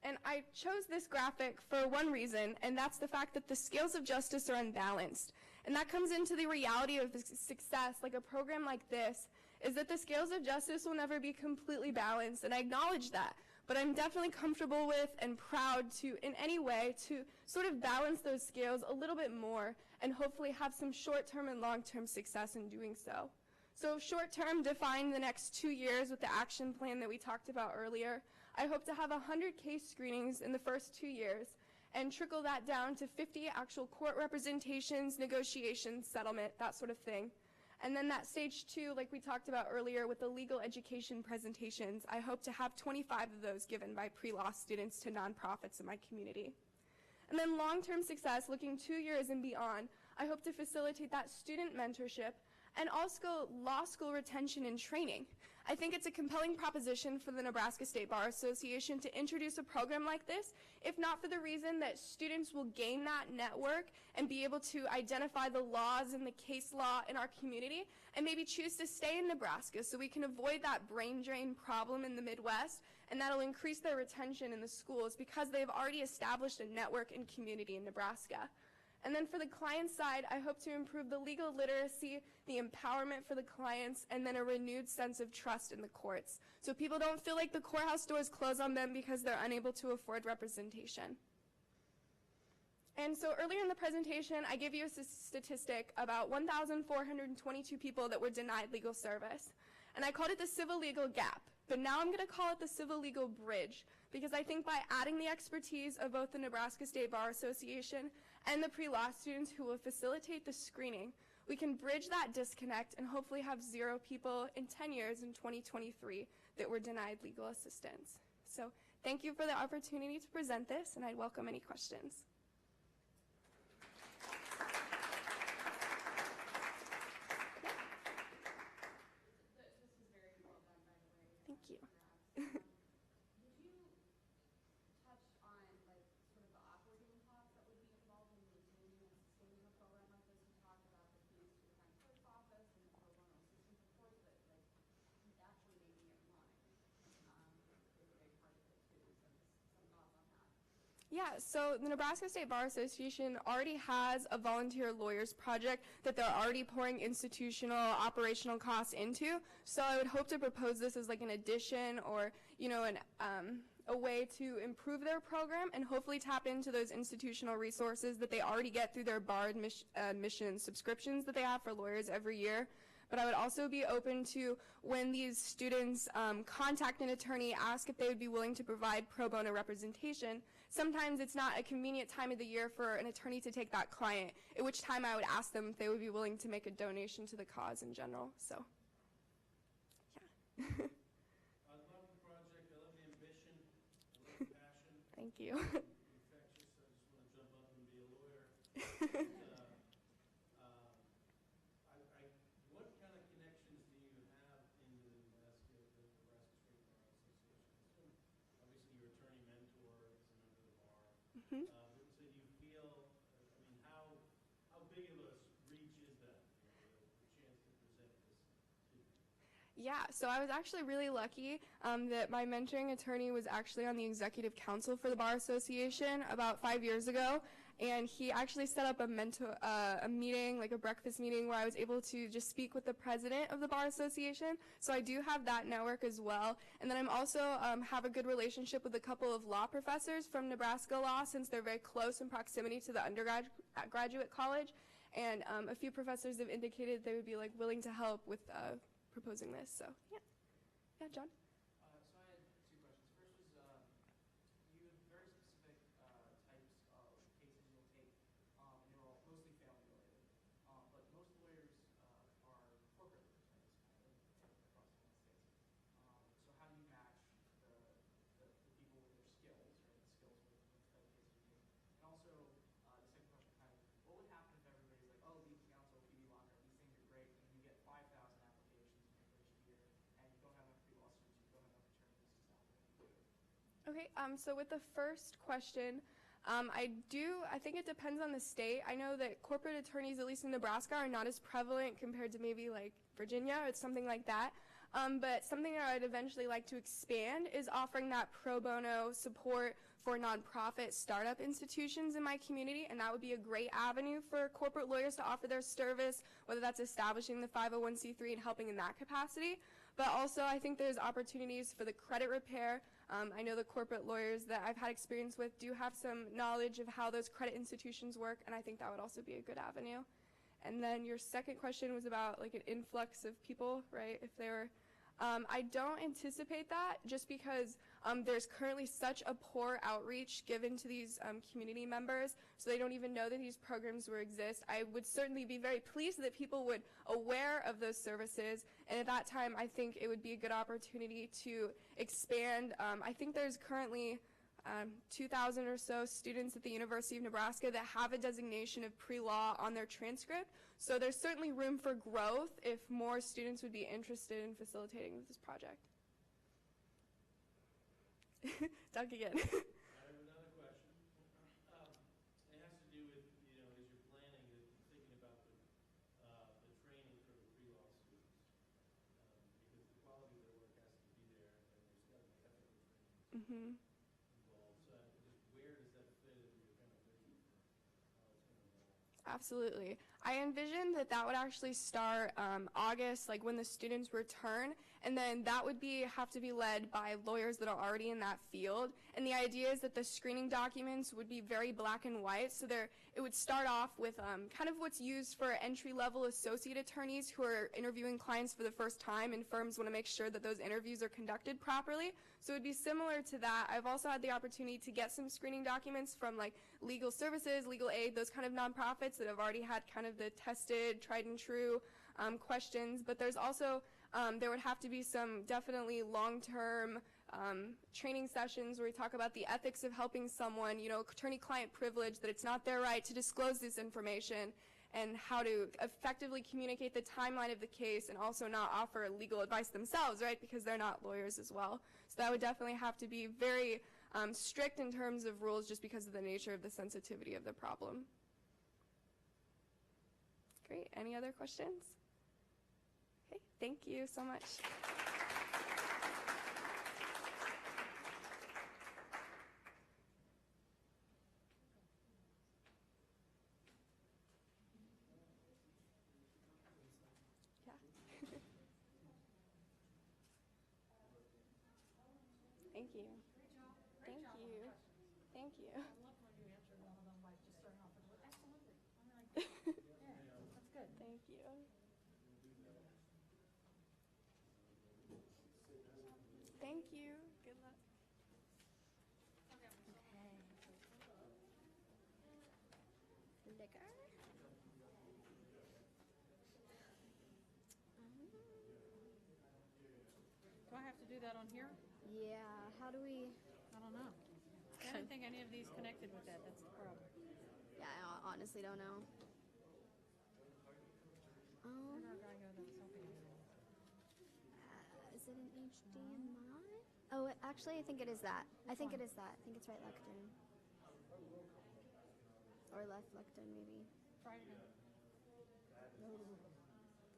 And I chose this graphic for one reason, and that's the fact that the scales of justice are unbalanced. And that comes into the reality of success, like a program like this, is that the scales of justice will never be completely balanced, and I acknowledge that. But I'm definitely comfortable with and proud to, in any way, to sort of balance those scales a little bit more and hopefully have some short-term and long-term success in doing so. So short-term, define the next 2 years with the action plan that we talked about earlier. I hope to have 100 case screenings in the first 2 years and trickle that down to 50 actual court representations, negotiations, settlement, that sort of thing. And then that stage 2, like we talked about earlier with the legal education presentations, I hope to have 25 of those given by pre-law students to nonprofits in my community. And then long-term success, looking 2 years and beyond, I hope to facilitate that student mentorship and also law school retention and training. I think it's a compelling proposition for the Nebraska State Bar Association to introduce a program like this, if not for the reason that students will gain that network and be able to identify the laws and the case law in our community and maybe choose to stay in Nebraska so we can avoid that brain drain problem in the Midwest, and that'll increase their retention in the schools because they've already established a network and community in Nebraska. And then for the client side, I hope to improve the legal literacy, the empowerment for the clients, and then a renewed sense of trust in the courts. So people don't feel like the courthouse doors close on them because they're unable to afford representation. And so earlier in the presentation, I gave you a statistic about 1,422 people that were denied legal service. And I called it the civil legal gap. But now I'm going to call it the civil legal bridge, because I think by adding the expertise of both the Nebraska State Bar Association and the pre-law students who will facilitate the screening, we can bridge that disconnect and hopefully have 0 people in 10 years in 2023 that were denied legal assistance. So thank you for the opportunity to present this, and I'd welcome any questions. Thank you. Did you touch on, like, sort of the operating costs that would be involved in maintaining and sustaining a program like this? You talked about the fees to the county clerk's office and the pro bono assistance, of course, but, like, actually making it run is a big part of it, too. So just some thoughts on that. Yeah, so the Nebraska State Bar Association already has a volunteer lawyers project that they're already pouring institutional, operational costs into. So I would hope to propose this as like an addition or, you know, a way to improve their program and hopefully tap into those institutional resources that they already get through their bar admission subscriptions that they have for lawyers every year. But I would also be open to, when these students contact an attorney, ask if they would be willing to provide pro bono representation. Sometimes it's not a convenient time of the year for an attorney to take that client, at which time I would ask them if they would be willing to make a donation to the cause in general. So, yeah. I love the project. I love the ambition. I love the passion. Thank you. Infectious. I just want to jump up and be a lawyer. What kind of connections do you have in the Nebraska State Bar Association? Obviously, your attorney mentor is a member of the bar. So do you feel, I mean, how big of a reach is that, the chance to present this to you? Yeah, so I was actually really lucky that my mentoring attorney was actually on the executive council for the Bar Association about 5 years ago, and he actually set up a meeting, like a breakfast meeting, where I was able to just speak with the president of the Bar Association. So I do have that network as well. And then I'm also have a good relationship with a couple of law professors from Nebraska Law, since they're very close in proximity to the undergraduate college. And a few professors have indicated they would be like willing to help with proposing this. So yeah, John. So I had 2 questions. First was, you have very specific types of cases you'll take, and they're all mostly family related. But most lawyers are corporate Okay, so with the first question, I think it depends on the state. I know that corporate attorneys, at least in Nebraska, are not as prevalent compared to maybe like Virginia or something like that. But something that I'd eventually like to expand is offering that pro bono support for nonprofit startup institutions in my community, and that would be a great avenue for corporate lawyers to offer their service, whether that's establishing the 501c3 and helping in that capacity. But also, I think there's opportunities for the credit repair. I know the corporate lawyers that I've had experience with do have some knowledge of how those credit institutions work, and I think that would also be a good avenue. And then your second question was about like an influx of people, right? If they were, I don't anticipate that, just because there's currently such a poor outreach given to these community members, so they don't even know that these programs will exist. I would certainly be very pleased that people would aware of those services, and at that time I think it would be a good opportunity to expand. I think there's currently 2,000 or so students at the University of Nebraska that have a designation of pre-law on their transcript, so there's certainly room for growth if more students would be interested in facilitating with this project. Doug again. I have another question. It has to do with, as you're planning, thinking about the training for the pre-law students, because the quality of their work has to be there, and there's got to be ethical training involved. So where does that fit into your kind of vision for how it's going to evolve? Absolutely. I envision that that would actually start August, like when the students return, and then that would have to be led by lawyers that are already in that field. And the idea is that the screening documents would be very black and white, so it would start off with kind of what's used for entry-level associate attorneys who are interviewing clients for the first time, and firms want to make sure that those interviews are conducted properly. So it would be similar to that. I've also had the opportunity to get some screening documents from like legal services, legal aid, those kind of nonprofits that have already had kind of the tested, tried and true questions. But there's also, there would have to be some definitely long-term training sessions where we talk about the ethics of helping someone, attorney-client privilege, that it's not their right to disclose this information, and how to effectively communicate the timeline of the case and also not offer legal advice themselves, right, because they're not lawyers as well. So that would definitely have to be very strict in terms of rules, just because of the nature of the sensitivity of the problem. Great. Any other questions? Okay, thank you so much. Thank you. Thank you. Thank you. I love when you answer all of them by just starting off with, absolutely. I'm like, yeah, that's good. Thank you. Thank you. Good luck. Liquor. Do I have to do that on here? Yeah, how do we? I don't know. I don't think any of these connected with that. That's the problem. Yeah, I honestly don't know. Is it an HDMI? Oh, actually, I think it is that. I think it is that. I think it's right lectern. Or left lectern, maybe. Try it again.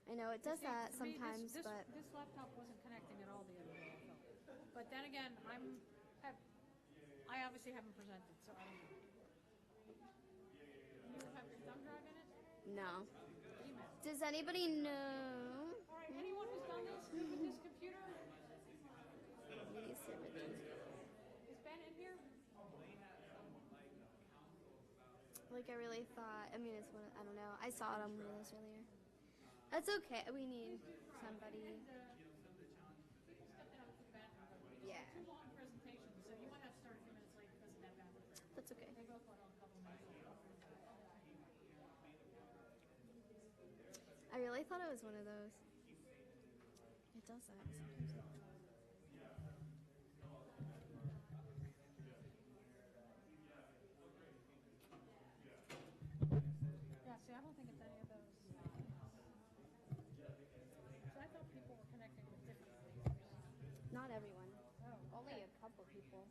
I know it does that To me, sometimes, this but laptop wasn't connecting at all the other day, I felt. But then again, I obviously haven't presented, so I don't know. You have your thumb drive in it? no. Email. Does anybody know? All right, anyone who's done this with this computer? Is Ben in here? Like, I really thought, I mean, it's one, I don't know. I saw it on one of those earlier. That's okay. We need somebody. Yeah. Too long presentation, so you might have to start a few minutes late because of that bathroom. That's okay. They both went on a couple minutes. I really thought it was one of those. It does that sometimes. Yeah, see, I don't think it's any of those. So I thought people were connecting with different things. Not everyone. Oh, Only a couple people.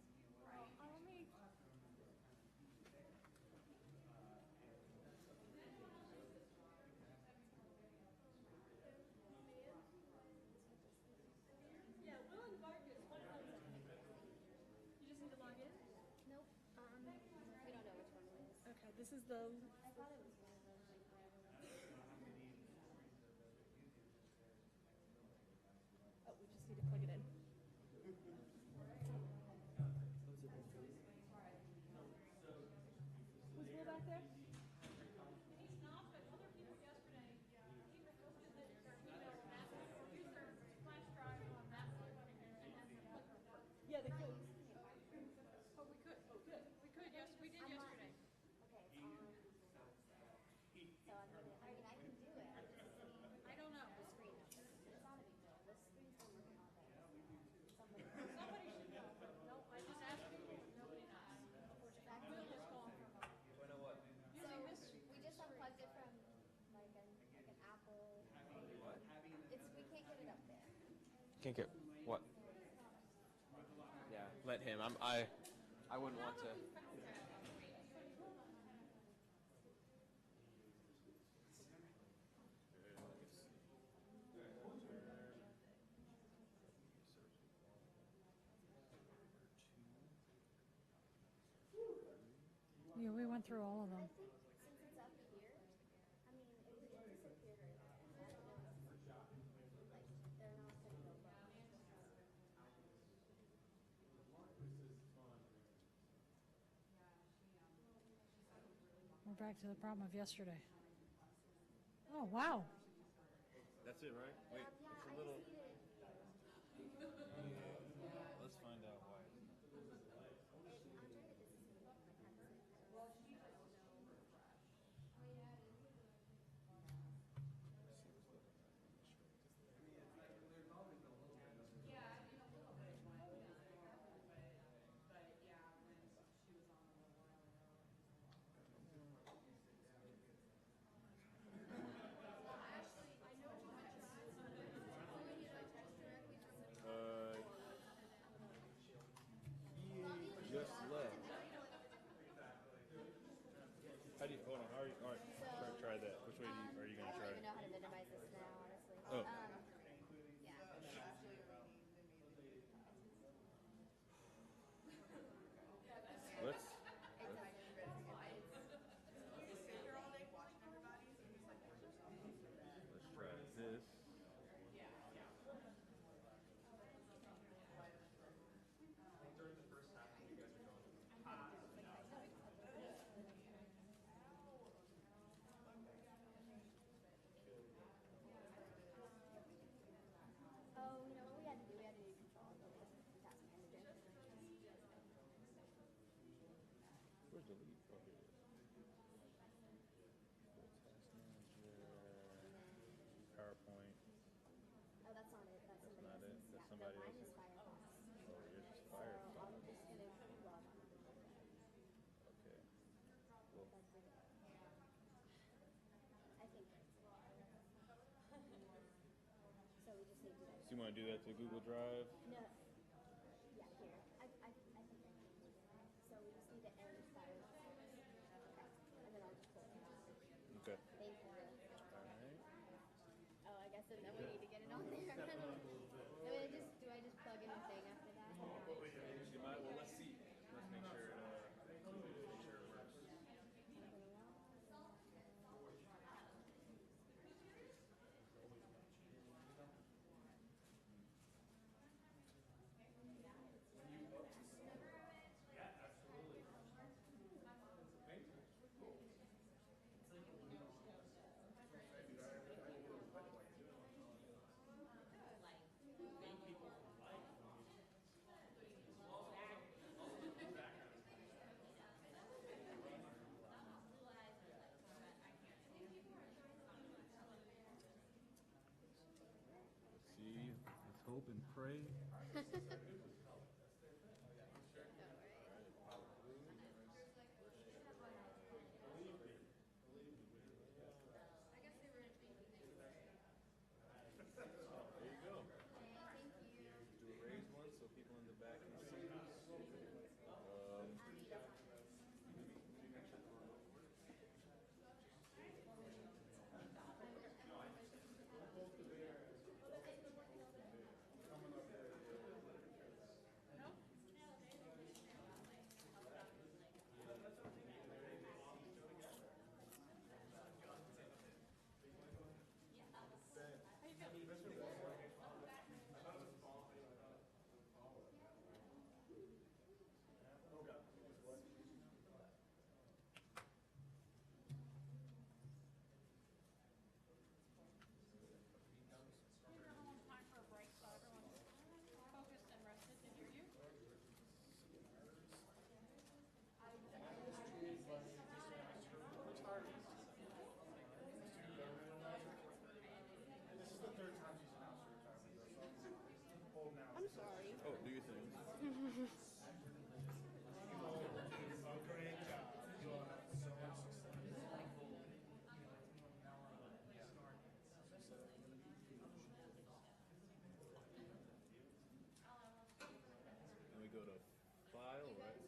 This is the. I thought it was one of those, like, wherever. Oh, we just need to plug it in. Was Will back there? He's not, but other people yesterday, people posted that their email massive or use their flash drive on that one. Yeah, they could. Oh, we could. Oh, good. We could, yes, we did yesterday. Okay, it's on. So I can do it. I can do it. I just see. I don't know. The screen. It's not a big deal. The screen's been working all day. Somebody Somebody should know. No, I just asked people. Nobody knows. Unfortunately, Will is gone from So we just unplugged it from like an Apple. It's we can't get it up there. Can't get what? Yeah, let him. I wouldn't want to. Yeah, we went through all of them. I think since it's up here, I mean, it would disappear very fast. I don't know. Like, they're not going to go far. We're back to the problem of yesterday. Oh, wow. That's it, right? Wait, it's a little. Let's find out why. Just left. How do you, hold on, how are you, all right, try that. Which way are you going to try I don't it? even know how to minimize this now, honestly. Oh. Yeah. Let's try this. Oh, you know what we had to do? We had to do control of the task manager. Where's the lead? Oh, here it is. Task manager, PowerPoint. Oh, that's not it. That's somebody Not it? else's. That's Yeah, somebody mine else's? is Firefox. Oh, yours is So Firefox. I'm just going to log on to Google Drive. Okay. Well, I think it's. So we just need to. so you want to do that to Google Drive? No. Yeah, here. I think I can do it. So we just need to end Firefox. Okay. And then I'll just pull it out. Okay. Thank you. All right. Oh, I guess then we need to get it on there. Do I just plug in a thing after that? You might, well, let's see. Let's make sure it works. See, let's hope and pray. There you go. Do a raised one so people in the back can see. Sorry. Oh, do your thing. Great job. You all have so much success. And we go to file, right? Oh.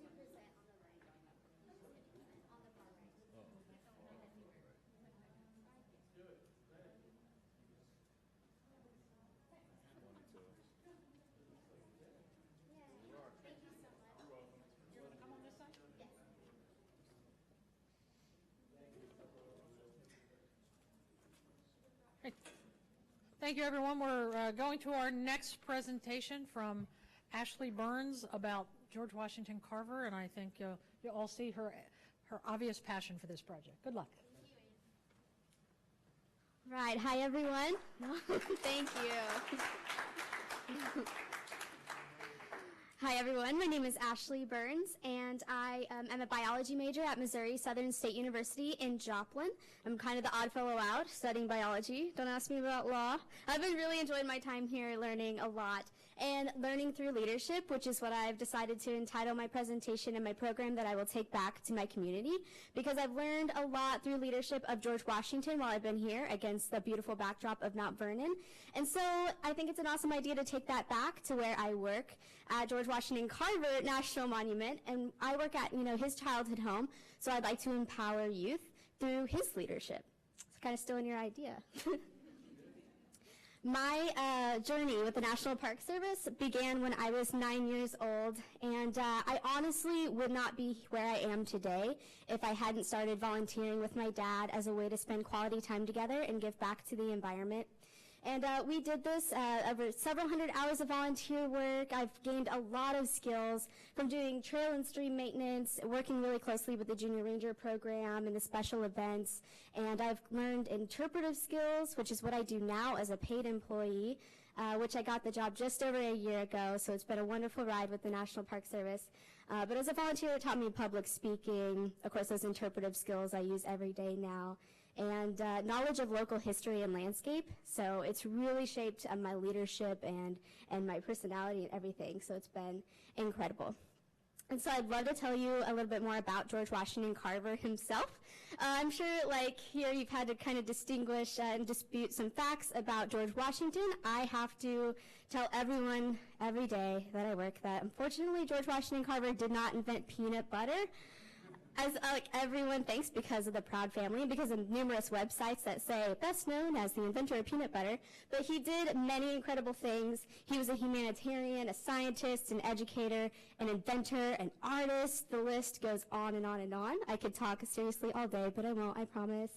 Thank you, everyone. We're going to our next presentation from Ashley Burns about George Washington Carver, and I think you'll all see her obvious passion for this project. Good luck. Right. Hi, everyone. Thank you. Hi, everyone. My name is Ashley Burns, and I am a biology major at Missouri Southern State University in Joplin. I'm kind of the odd fellow out studying biology. Don't ask me about law. I've been really enjoying my time here learning a lot and learning through leadership, which is what I've decided to entitle my presentation and my program that I will take back to my community, because I've learned a lot through leadership of George Washington while I've been here against the beautiful backdrop of Mount Vernon. And so I think it's an awesome idea to take that back to where I work at George Washington Carver National Monument, and I work at, his childhood home, so I'd like to empower youth through his leadership. It's kind of stealing your idea. My journey with the National Park Service began when I was 9 years old, and I honestly would not be where I am today if I hadn't started volunteering with my dad as a way to spend quality time together and give back to the environment. And we did this over several hundred hours of volunteer work. I've gained a lot of skills from doing trail and stream maintenance, working really closely with the Junior Ranger program and the special events. And I've learned interpretive skills, which is what I do now as a paid employee, which I got the job just over a year ago. So it's been a wonderful ride with the National Park Service. But as a volunteer, it taught me public speaking. Of course, those interpretive skills I use every day now. And knowledge of local history and landscape. So it's really shaped my leadership and my personality and everything. So it's been incredible. And so I'd love to tell you a little bit more about George Washington Carver himself. I'm sure, here you've had to kind of distinguish and dispute some facts about George Washington. I have to tell everyone every day that I work that, unfortunately, George Washington Carver did not invent peanut butter. As everyone thinks, because of the Proud family and because of numerous websites that say best known as the inventor of peanut butter, but he did many incredible things. He was a humanitarian, a scientist, an educator, an inventor, an artist. The list goes on and on and on. I could talk seriously all day, but I won't, I promise.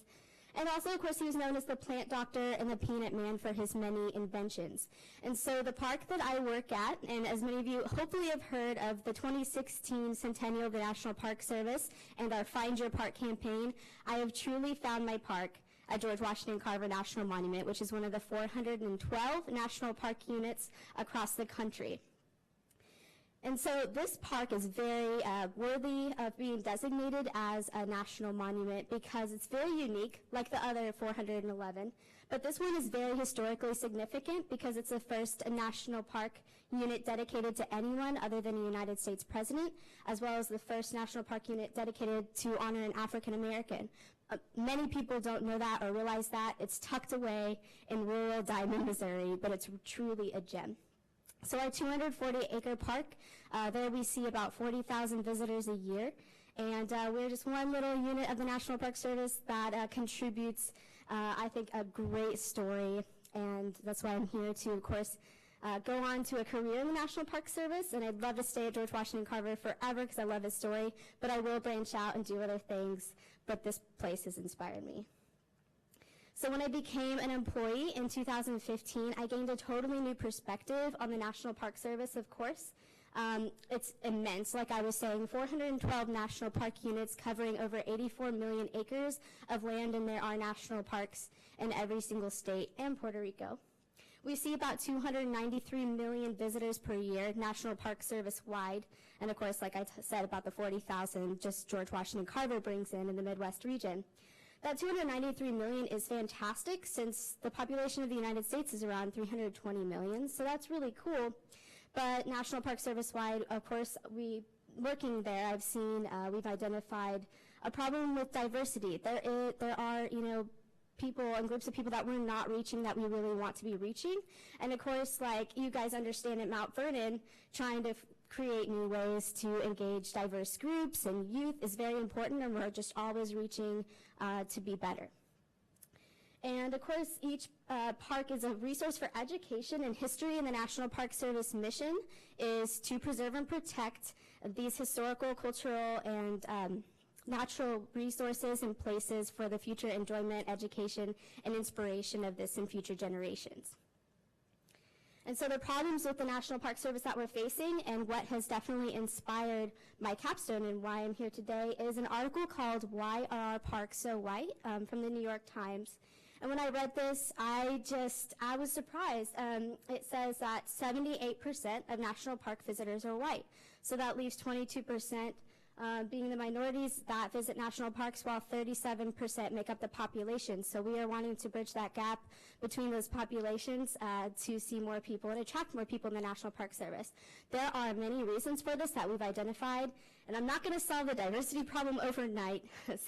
And also, of course, he was known as the plant doctor and the peanut man for his many inventions. And so the park that I work at, and as many of you hopefully have heard of the 2016 centennial of the National Park Service and our Find Your Park campaign, I have truly found my park at George Washington Carver National Monument, which is one of the 412 national park units across the country. And so this park is very worthy of being designated as a national monument because it's very unique, like the other 411. But this one is very historically significant because it's the first national park unit dedicated to anyone other than a United States president, as well as the first national park unit dedicated to honor an African American. Many people don't know that or realize that. It's tucked away in rural Diamond, Missouri, but it's truly a gem. So our 240-acre park, there we see about 40,000 visitors a year, and we're just one little unit of the National Park Service that contributes, I think, a great story, and that's why I'm here to, of course, go on to a career in the National Park Service, and I'd love to stay at George Washington Carver forever because I love his story, but I will branch out and do other things, but this place has inspired me. So when I became an employee in 2015, I gained a totally new perspective on the National Park Service, of course. It's immense, like I was saying, 412 national park units covering over 84 million acres of land, and there are national parks in every single state and Puerto Rico. We see about 293 million visitors per year, National Park Service wide, and of course, like I said, about the 40,000 just George Washington Carver brings in the Midwest region. That 293 million is fantastic since the population of the United States is around 320 million, so that's really cool. But National Park Service-wide, of course, working there, I've seen, we've identified a problem with diversity. There are, people and groups of people that we're not reaching that we really want to be reaching. And of course, like you guys understand at Mount Vernon, trying to create new ways to engage diverse groups and youth is very important, and we're just always reaching to be better. And of course, each park is a resource for education and history, and the National Park Service mission is to preserve and protect these historical, cultural, and natural resources and places for the future enjoyment, education, and inspiration of this and future generations. And so the problems with the National Park Service that we're facing, and what has definitely inspired my capstone and why I'm here today, is an article called "Why Are Our Parks So White?" From the New York Times. And when I read this, I was surprised. It says that 78% of national park visitors are white. So that leaves 22% being the minorities that visit national parks, while 37% make up the population. So we are wanting to bridge that gap between those populations to see more people and attract more people in the National Park Service. There are many reasons for this that we've identified, and I'm not going to solve the diversity problem overnight.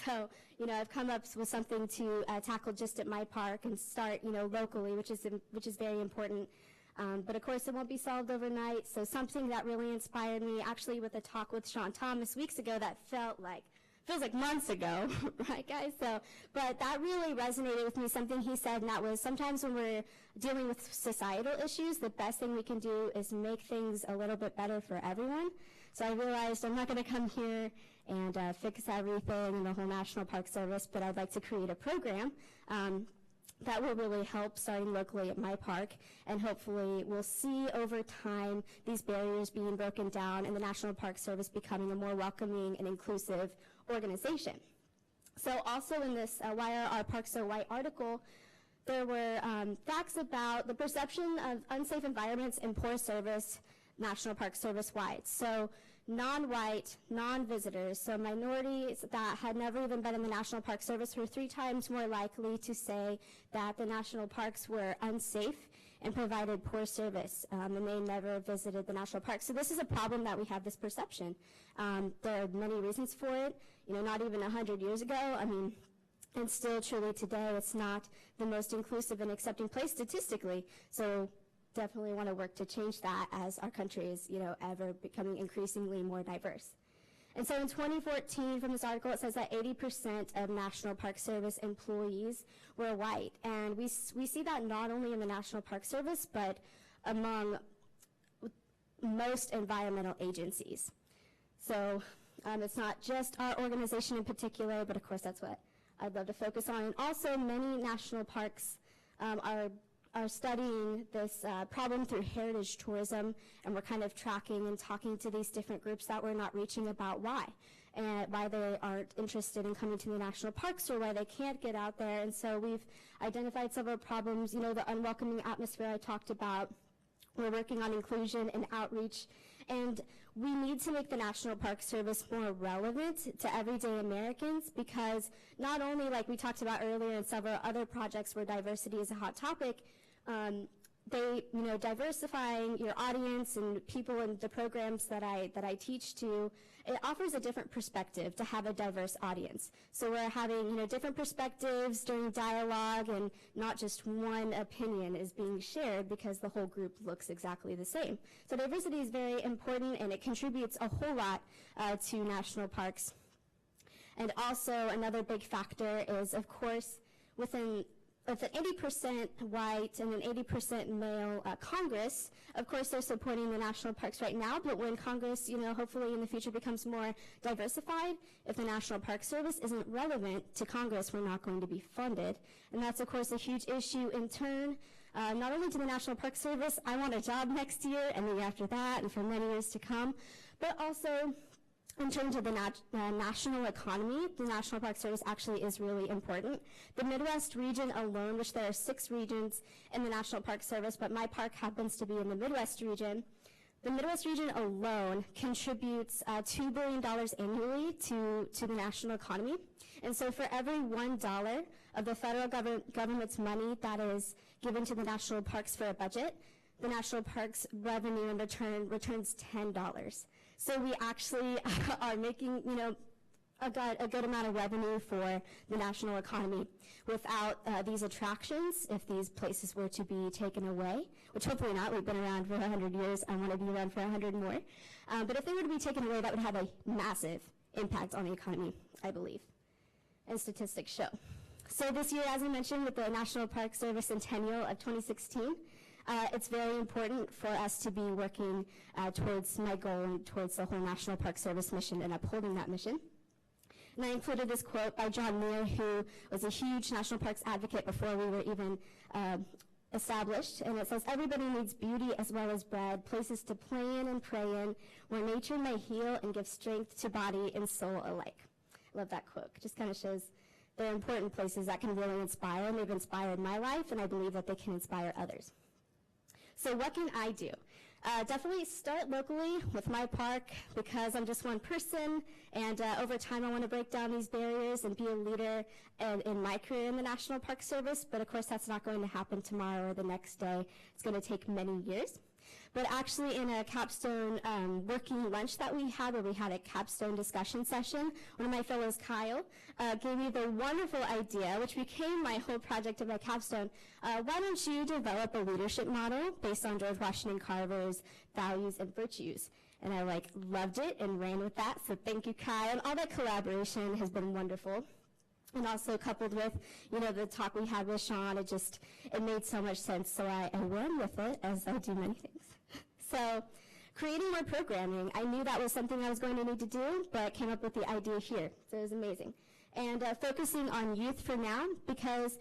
So, I've come up with something to tackle just at my park and start, locally, which is very important. But of course, it won't be solved overnight. So something that really inspired me, actually with a talk with Sean Thomas weeks ago, that feels like months ago, right, guys? But that really resonated with me, something he said, and that was sometimes when we're dealing with societal issues, the best thing we can do is make things a little bit better for everyone. So I realized I'm not going to come here and fix everything in the whole National Park Service, but I'd like to create a program that will really help, starting locally at my park, and hopefully we'll see over time these barriers being broken down and the National Park Service becoming a more welcoming and inclusive organization. So also in this Why Are Our Parks So White article, there were facts about the perception of unsafe environments and poor service National Park Service-wide. So non-white, non-visitors, so minorities that had never even been in the National Park Service were 3 times more likely to say that the national parks were unsafe and provided poor service, and they never visited the national park. So this is a problem that we have, this perception. There are many reasons for it. Not even 100 years ago, and still truly today, it's not the most inclusive and accepting place statistically. So definitely want to work to change that as our country is, ever becoming increasingly more diverse. And so in 2014, from this article, it says that 80% of National Park Service employees were white. And we see that not only in the National Park Service, but among most environmental agencies. So it's not just our organization in particular, but of course that's what I'd love to focus on. And also many national parks are studying this problem through heritage tourism, and we're kind of tracking and talking to these different groups that we're not reaching about why, and why they aren't interested in coming to the national parks, or why they can't get out there. And so we've identified several problems, the unwelcoming atmosphere I talked about. We're working on inclusion and outreach, and we need to make the National Park Service more relevant to everyday Americans, because not only, like we talked about earlier in several other projects where diversity is a hot topic, diversifying your audience and people in the programs that I teach to, it offers a different perspective to have a diverse audience. So we're having, different perspectives during dialogue, and not just one opinion is being shared because the whole group looks exactly the same. So diversity is very important, and it contributes a whole lot to national parks. And also another big factor is, of course, with an 80% white and an 80% male Congress, of course they're supporting the national parks right now, but when Congress, hopefully in the future becomes more diversified, if the National Park Service isn't relevant to Congress, we're not going to be funded. And that's, of course, a huge issue in turn, not only to the National Park Service, I want a job next year and the year after that and for many years to come, but also in terms of the national economy, the National Park Service actually is really important. The Midwest region alone, which there are 6 regions in the National Park Service, but my park happens to be in the Midwest region. The Midwest region alone contributes $2 billion annually to the national economy. And so for every $1 of the federal government's money that is given to the national parks for a budget, the national parks revenue in return returns $10. So we actually are making, a good amount of revenue for the national economy. Without these attractions, if these places were to be taken away, which hopefully not, we've been around for 100 years, I want to be around for 100 more. But if they were to be taken away, that would have a massive impact on the economy, I believe, and statistics show. So this year, as I mentioned, with the National Park Service Centennial of 2016, it's very important for us to be working towards my goal and towards the whole National Park Service mission and upholding that mission. And I included this quote by John Muir, who was a huge national parks advocate before we were even established. And it says, "Everybody needs beauty as well as bread, places to play in and pray in, where nature may heal and give strength to body and soul alike." I love that quote. It just kind of shows they're important places that can really inspire, and they've inspired my life, and I believe that they can inspire others. So what can I do? Definitely start locally with my park, because I'm just one person, and over time I want to break down these barriers and be a leader in my career in the National Park Service, but of course that's not going to happen tomorrow or the next day. It's going to take many years. But actually in a capstone working lunch that we had, where we had a capstone discussion session, one of my fellows, Kyle, gave me the wonderful idea, which became my whole project of my capstone. Why don't you develop a leadership model based on George Washington Carver's values and virtues? And I loved it and ran with that, so thank you, Kyle. And all that collaboration has been wonderful. And also coupled with, the talk we had with Sean, it made so much sense, so I ran with it, as I do many things. So creating more programming, I knew that was something I was going to need to do, but came up with the idea here, so it was amazing. And focusing on youth for now, because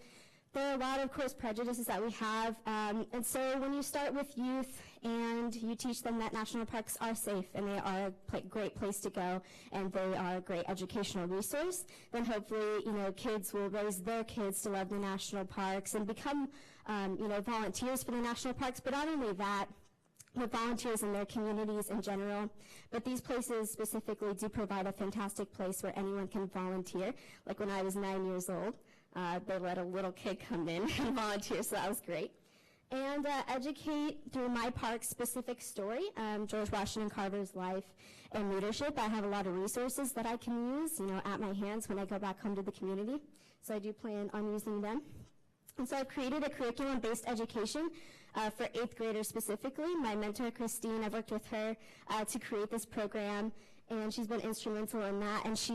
there are a lot of, course, prejudices that we have, and so when you start with youth and you teach them that national parks are safe and they are a great place to go and they are a great educational resource, then hopefully, kids will raise their kids to love the national parks and become, volunteers for the national parks. But not only that, with volunteers in their communities in general, but these places specifically do provide a fantastic place where anyone can volunteer. Like when I was 9 years old, they let a little kid come in and volunteer, so that was great. And educate through my park's specific story, George Washington Carver's life and leadership. I have a lot of resources that I can use, at my hands when I go back home to the community. So I do plan on using them. And so I've created a curriculum-based education for 8th graders specifically. My mentor, Christine, I've worked with her to create this program, and she's been instrumental in that. And she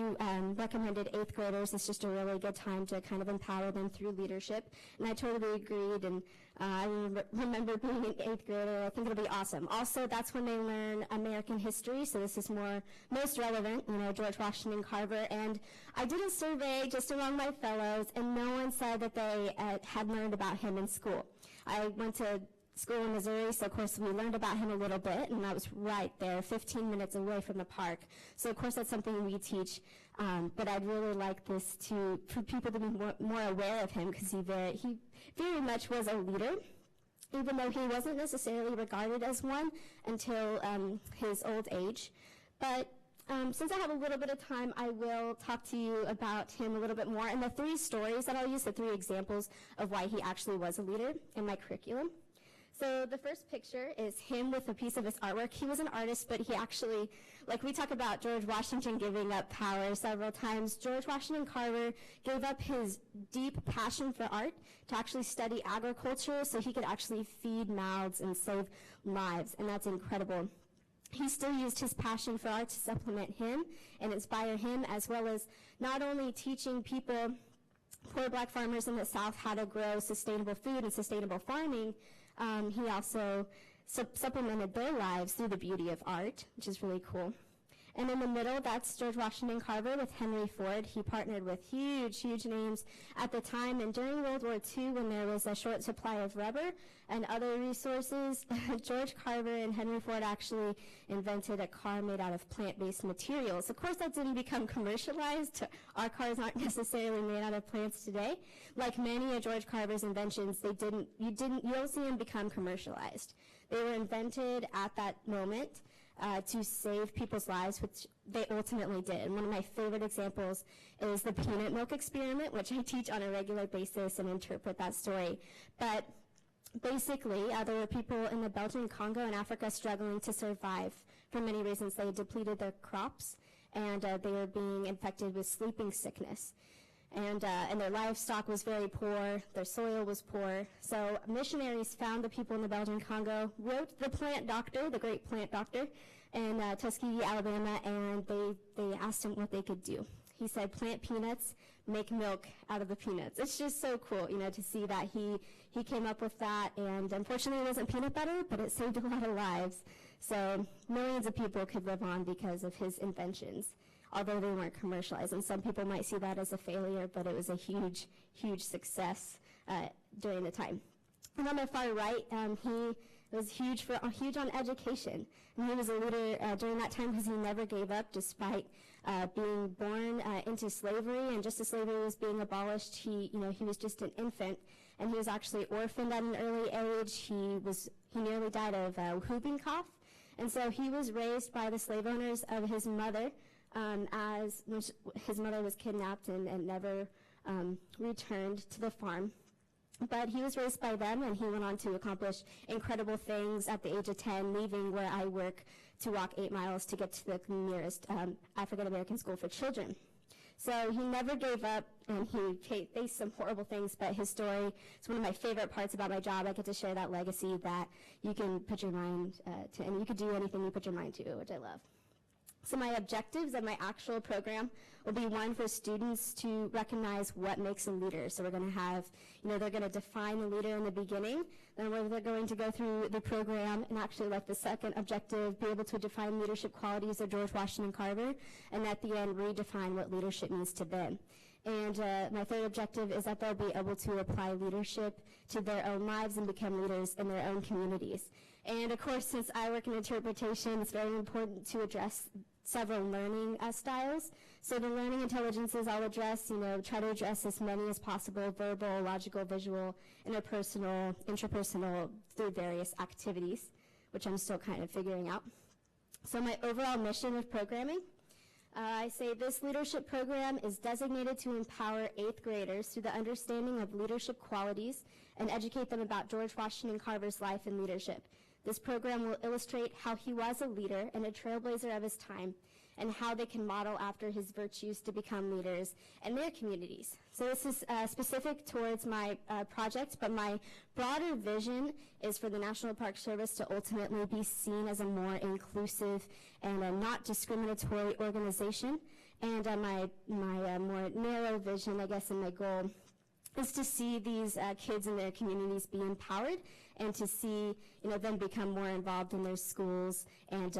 recommended 8th graders. It's just a really good time to kind of empower them through leadership. And I totally agreed, and I remember being an 8th grader. I think it'll be awesome. Also, that's when they learn American history, so this is most relevant, George Washington Carver. And I did a survey just among my fellows, and no one said that they had learned about him in school. I went to school in Missouri, so of course we learned about him a little bit, and that was right there, 15 minutes away from the park. So of course that's something we teach, but I'd really like this for people to be more aware of him, because he very much was a leader, even though he wasn't necessarily regarded as one until his old age. But since I have a little bit of time, I will talk to you about him a little bit more, and the 3 stories that I'll use, the 3 examples of why he actually was a leader in my curriculum. So the first picture is him with a piece of his artwork. He was an artist, but he actually, we talk about George Washington giving up power several times, George Washington Carver gave up his deep passion for art to actually study agriculture so he could actually feed mouths and save lives, and that's incredible. He still used his passion for art to supplement him and inspire him, as well as not only teaching people, poor black farmers in the South, how to grow sustainable food and sustainable farming. He also supplemented their lives through the beauty of art, which is really cool. And in the middle, that's George Washington Carver with Henry Ford. He partnered with huge names at the time. And during World War II, when there was a short supply of rubber and other resources, George Carver and Henry Ford actually invented a car made out of plant-based materials. Of course, that didn't become commercialized. Our cars aren't necessarily made out of plants today. Like many of George Carver's inventions, you don't see them become commercialized. They were invented at that moment to save people's lives, which they ultimately did. And one of my favorite examples is the peanut milk experiment, which I teach on a regular basis and interpret that story. But Basically, there were people in the Belgian Congo and Africa struggling to survive for many reasons. They had depleted their crops, and they were being infected with sleeping sickness. And their livestock was very poor, their soil was poor. So missionaries found the people in the Belgian Congo, wrote the plant doctor, the great plant doctor, in Tuskegee, Alabama, and they asked him what they could do. He said, plant peanuts, make milk out of the peanuts. It's just so cool, you know, to see that he came up with that. And unfortunately, it wasn't peanut butter, but it saved a lot of lives. So millions of people could live on because of his inventions, although they weren't commercialized. And some people might see that as a failure, but it was a huge, huge success during the time. And on the far right, he was huge on education. And he was a leader during that time because he never gave up despite being born into slavery. And just as slavery was being abolished, he was just an infant. And he was actually orphaned at an early age. He nearly died of whooping cough. And so he was raised by the slave owners of his mother, as his mother was kidnapped and never returned to the farm. But he was raised by them, and he went on to accomplish incredible things at the age of 10, leaving where I work to walk 8 miles to get to the nearest African-American school for children. So he never gave up, and he faced some horrible things, but his story is one of my favorite parts about my job. I get to share that legacy that you can put your mind to, and you can do anything you put your mind to, which I love. So my objectives of my actual program will be, one, for students to recognize what makes a leader. So we're going to have, they're going to define the leader in the beginning. Then they're going to go through the program and actually, like the second objective, be able to define leadership qualities of George Washington Carver, and at the end, redefine what leadership means to them. And my third objective is that they'll be able to apply leadership to their own lives and become leaders in their own communities. And of course, since I work in interpretation, it's very important to address several learning styles. So the learning intelligences I'll address, try to address as many as possible: verbal, logical, visual, interpersonal, intrapersonal, through various activities, which I'm still kind of figuring out. So my overall mission of programming, I say this leadership program is designated to empower 8th graders through the understanding of leadership qualities and educate them about George Washington Carver's life and leadership. This program will illustrate how he was a leader and a trailblazer of his time, and how they can model after his virtues to become leaders in their communities. So this is specific towards my project, but my broader vision is for the National Park Service to ultimately be seen as a more inclusive and a not discriminatory organization. And my more narrow vision, I guess, and my goal is to see these kids in their communities be empowered, and to see them become more involved in their schools, and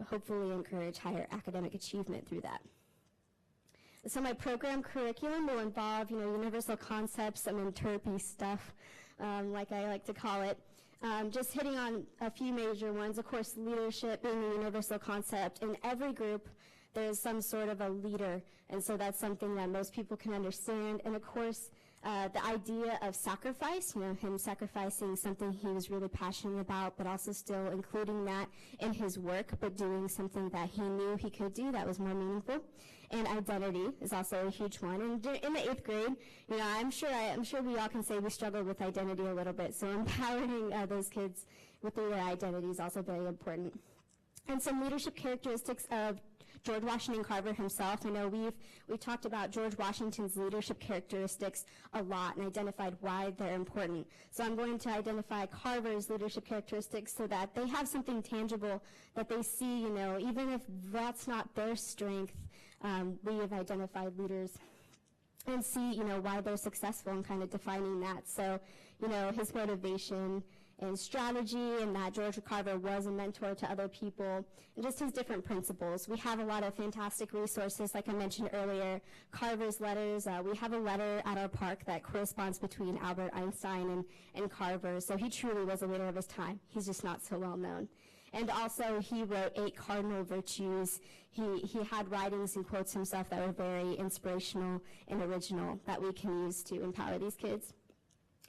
hopefully encourage higher academic achievement through that. So my program curriculum will involve universal concepts, some interpy stuff, like I like to call it. Just hitting on a few major ones. Of course, leadership being a universal concept. In every group, there's some sort of a leader, and so that's something that most people can understand. And of course, the idea of sacrifice, him sacrificing something he was really passionate about, but also still including that in his work, but doing something that he knew he could do that was more meaningful. And identity is also a huge one. And in the 8th grade, I'm sure we all can say we struggle with identity a little bit. So empowering those kids with their identity is also very important. And some leadership characteristics of George Washington Carver himself. I know we've talked about George Washington's leadership characteristics a lot and identified why they're important. So I'm going to identify Carver's leadership characteristics so that they have something tangible that they see, even if that's not their strength, we have identified leaders and see, why they're successful and kind of defining that. So, his motivation and strategy, and that George Carver was a mentor to other people, and just his different principles. We have a lot of fantastic resources, like I mentioned earlier. Carver's letters, we have a letter at our park that corresponds between Albert Einstein and Carver, so he truly was a leader of his time. He's just not so well known. And also, he wrote 8 cardinal virtues. He had writings and quotes himself that were very inspirational and original that we can use to empower these kids.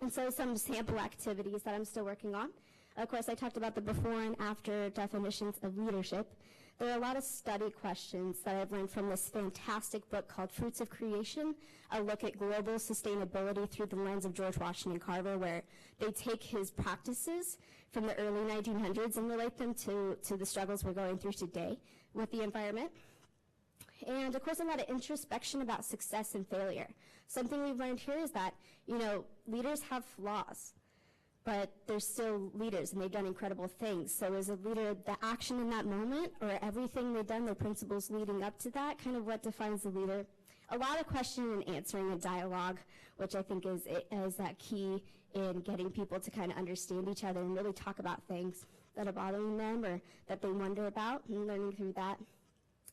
And so some sample activities that I'm still working on. Of course, I talked about the before and after definitions of leadership. There are a lot of study questions that I've learned from this fantastic book called Fruits of Creation, a look at global sustainability through the lens of George Washington Carver, where they take his practices from the early 1900s and relate them to the struggles we're going through today with the environment. And of course, a lot of introspection about success and failure. Something we've learned here is that, leaders have flaws, but they're still leaders and they've done incredible things. So is a leader the action in that moment, or everything they've done, their principles leading up to that, kind of what defines the leader? A lot of questioning and answering and dialogue, which I think is that key in getting people to kind of understand each other and really talk about things that are bothering them or that they wonder about, and learning through that.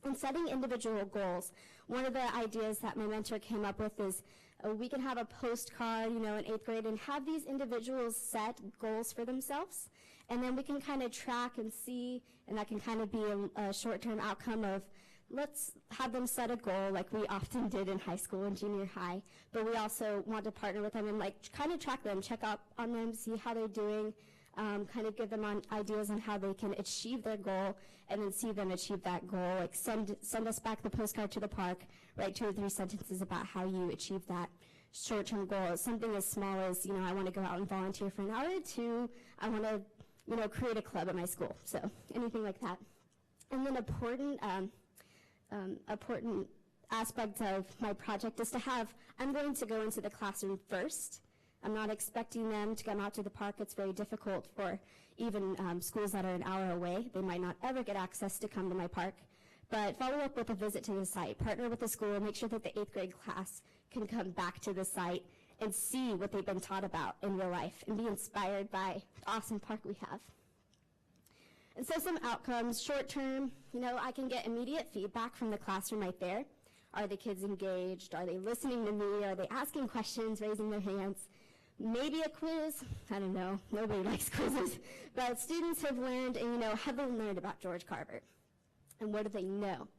And setting individual goals. One of the ideas that my mentor came up with is we can have a postcard, in 8th grade, and have these individuals set goals for themselves. And then we can kind of track and see, and that can kind of be a short-term outcome of, let's have them set a goal like we often did in high school and junior high. But we also want to partner with them and kind of track them, check up on them, see how they're doing, kind of give them ideas on how they can achieve their goal, and then see them achieve that goal. Like send us back the postcard to the park, write 2 or 3 sentences about how you achieve that short-term goal. Something as small as, I want to go out and volunteer for an hour, to I want to, create a club at my school. So anything like that. And then important aspect of my project is to have, I'm going to go into the classroom first. I'm not expecting them to come out to the park. It's very difficult for even schools that are an hour away. They might not ever get access to come to my park. But follow up with a visit to the site. Partner with the school. Make sure that the 8th grade class can come back to the site and see what they've been taught about in real life and be inspired by the awesome park we have. And so some outcomes, short term, I can get immediate feedback from the classroom right there. Are the kids engaged? Are they listening to me? Are they asking questions, raising their hands? Maybe a quiz, I don't know, nobody likes quizzes, but students have learned, and have they learned about George Carver? And what do they know?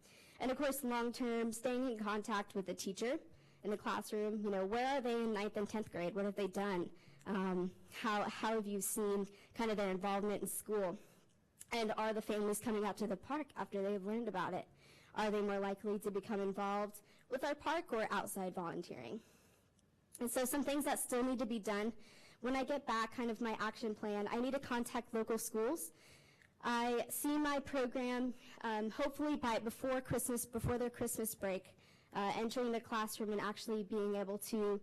And of course, long-term, staying in contact with the teacher in the classroom, where are they in 9th and 10th grade? What have they done? How have you seen kind of their involvement in school? And are the families coming out to the park after they've learned about it? Are they more likely to become involved with our park or outside volunteering? And so some things that still need to be done. When I get back, kind of my action plan, I need to contact local schools. I see my program, hopefully before their Christmas break, entering the classroom and actually being able to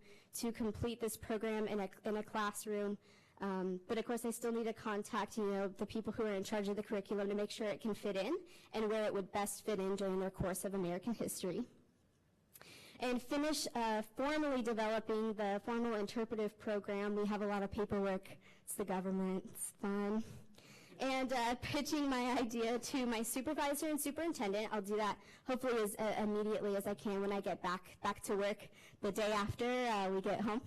complete this program in a classroom. But of course, I still need to contact, the people who are in charge of the curriculum to make sure it can fit in and where it would best fit in during their course of American history. And finish formally developing the formal interpretive program. We have a lot of paperwork. It's the government. It's fun. And pitching my idea to my supervisor and superintendent. I'll do that hopefully as immediately as I can when I get back to work the day after we get home.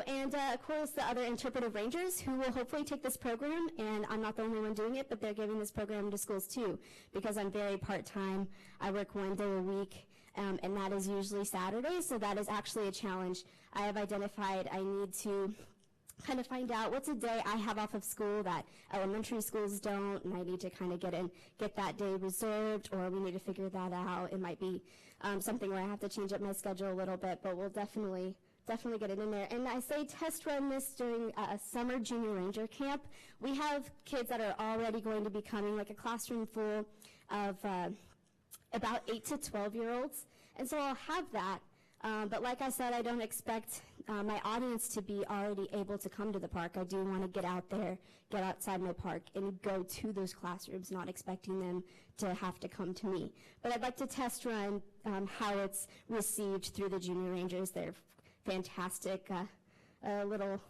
And of course, the other interpretive rangers who will hopefully take this program, and I'm not the only one doing it, but they're giving this program to schools too, because I'm very part-time. I work 1 day a week. And that is usually Saturday, so that is actually a challenge. I have identified I need to kind of find out what's a day I have off of school that elementary schools don't, and I need to kind of get that day reserved, or we need to figure that out. It might be something where I have to change up my schedule a little bit, but we'll definitely get it in there. And I say test run this during a summer junior ranger camp. We have kids that are already going to be coming, like a classroom full of about 8 to 12-year-olds. And so I'll have that. But like I said, I don't expect my audience to be already able to come to the park. I do want to get out there, get outside my park, and go to those classrooms, not expecting them to have to come to me. But I'd like to test run how it's received through the junior rangers. They're fantastic little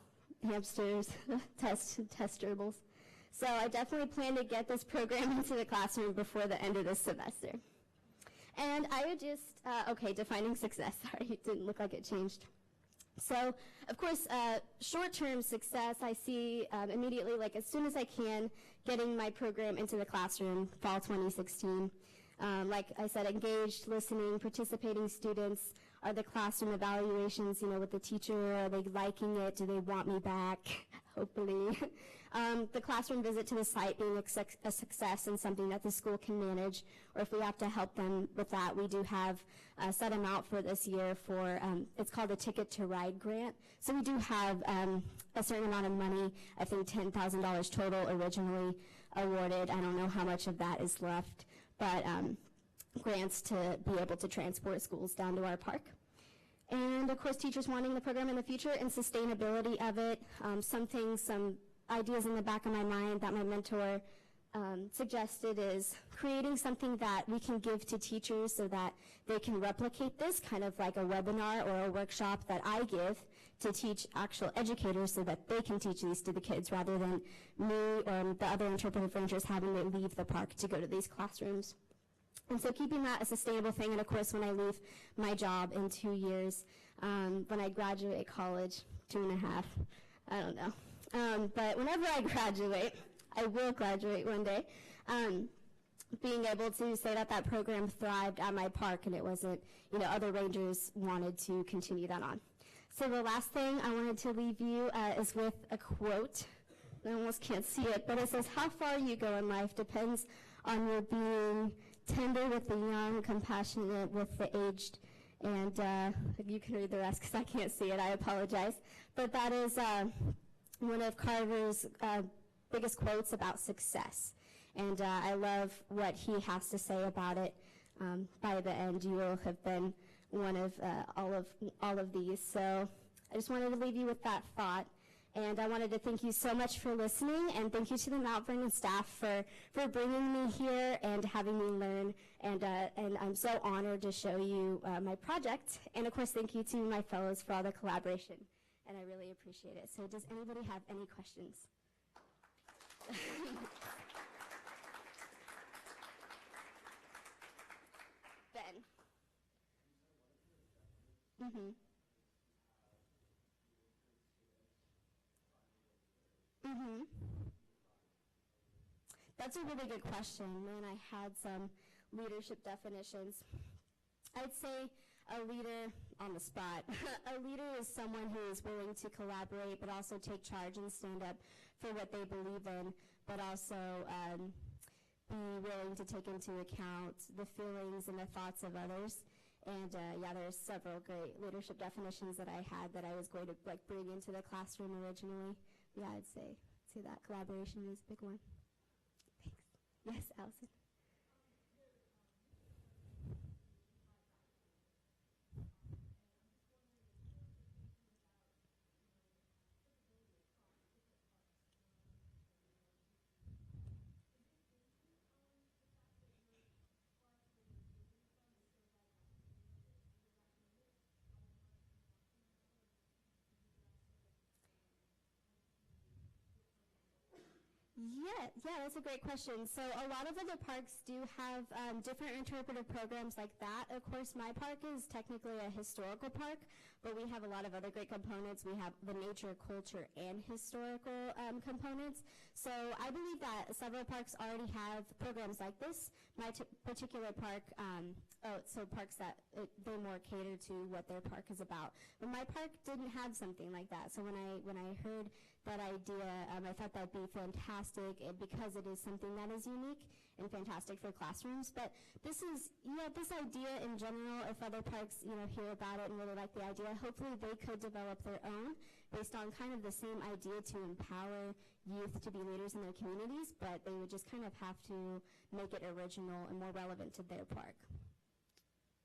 hamsters, test gerbils. So I definitely plan to get this program into the classroom before the end of this semester. And I would just, defining success. Sorry, it didn't look like it changed. So, of course, short-term success, I see immediately, like as soon as I can, getting my program into the classroom, fall 2016. Like I said, engaged, listening, participating students. Are the classroom evaluations, with the teacher, are they liking it? Do they want me back? Hopefully. The classroom visit to the site being a success and something that the school can manage, or if we have to help them with that, we do have a set amount for this year for, it's called a Ticket to Ride grant. So we do have a certain amount of money, I think $10,000 total originally awarded. I don't know how much of that is left, but grants to be able to transport schools down to our park. And of course, teachers wanting the program in the future and sustainability of it. Some ideas in the back of my mind that my mentor suggested is creating something that we can give to teachers so that they can replicate this, kind of like a webinar or a workshop that I give to teach actual educators so that they can teach these to the kids rather than me or the other interpretive rangers having to leave the park to go to these classrooms. And so keeping that a sustainable thing, and of course when I leave my job in 2 years, when I graduate college, 2.5, I don't know. But whenever I graduate, I will graduate one day, being able to say that that program thrived at my park and it wasn't, other rangers wanted to continue that on. So the last thing I wanted to leave you is with a quote. I almost can't see it, but it says, "How far you go in life depends on your being tender with the young, compassionate with the aged." And you can read the rest because I can't see it. I apologize. But that is one of Carver's biggest quotes about success. And I love what he has to say about it. By the end, you will have been one of all of these. So I just wanted to leave you with that thought. And I wanted to thank you so much for listening, and thank you to the Mount Vernon staff for bringing me here and having me learn. And I'm so honored to show you my project. And of course, thank you to my fellows for all the collaboration. And I really appreciate it. So does anybody have any questions? Ben. Mm-hmm. Mm-hmm. That's a really good question, and I had some leadership definitions. I'd say a leader on the spot. A leader is someone who is willing to collaborate, but also take charge and stand up for what they believe in, but also be willing to take into account the feelings and the thoughts of others. And there's several great leadership definitions that I had that I was going to bring into the classroom originally. Yeah, I'd say that collaboration is a big one. Thanks. Yes, Allison. Yeah, that's a great question. So a lot of other parks do have different interpretive programs like that. Of course, my park is technically a historical park, but we have a lot of other great components. We have the nature, culture, and historical components. So I believe that several parks already have programs like this. My particular park, parks that they more cater to what their park is about. But my park didn't have something like that. So when I heard that idea, I thought that'd be fantastic because it is something that is unique and fantastic for classrooms. But this idea in general, if other parks, hear about it and really like the idea, hopefully they could develop their own based on kind of the same idea to empower youth to be leaders in their communities, but they would just kind of have to make it original and more relevant to their park.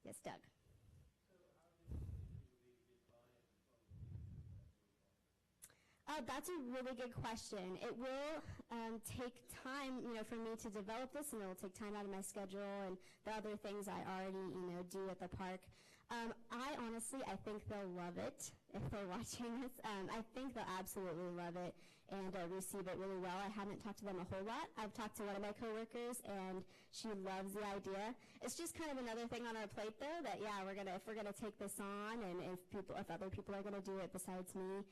Yes, Doug. That's a really good question. It will take time, for me to develop this, and it will take time out of my schedule and the other things I already, do at the park. I think they'll love it if they're watching this. I think they'll absolutely love it and receive it really well. I haven't talked to them a whole lot. I've talked to one of my coworkers, and she loves the idea. It's just kind of another thing on our plate, though, that if we're gonna take this on, and if other people are gonna do it besides me,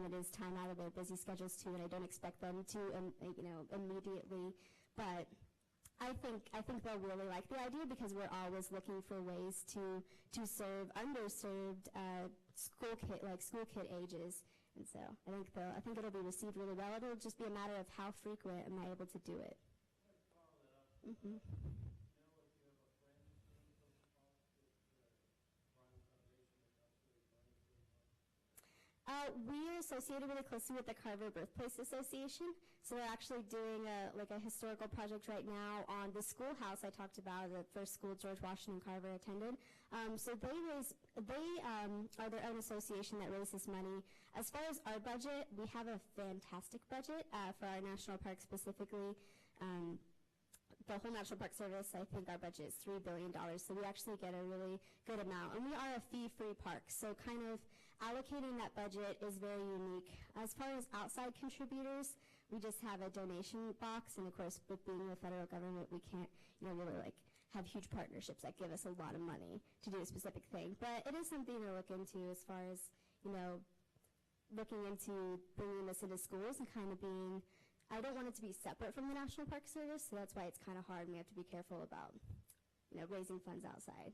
it is time out of their busy schedules too, and I don't expect them to, immediately. But I think they'll really like the idea because we're always looking for ways to serve underserved school kid ages And so I think it'll be received really well. It'll just be a matter of how frequent am I able to do it. Mm-hmm. We are associated really closely with the Carver Birthplace Association, so they're actually doing a historical project right now on the schoolhouse I talked about, the first school George Washington Carver attended. So they are their own association that raises money. As far as our budget, we have a fantastic budget for our national park specifically. The whole National Park Service, I think our budget is $3 billion, so we actually get a really good amount. And we are a fee-free park, so kind of allocating that budget is very unique. As far as outside contributors, we just have a donation box, and of course, with being the federal government, we can't, really have huge partnerships that give us a lot of money to do a specific thing. But it is something to look into as far as, looking into bringing this into schools and kind of being, I don't want it to be separate from the National Park Service, so that's why it's kind of hard, and we have to be careful about, raising funds outside.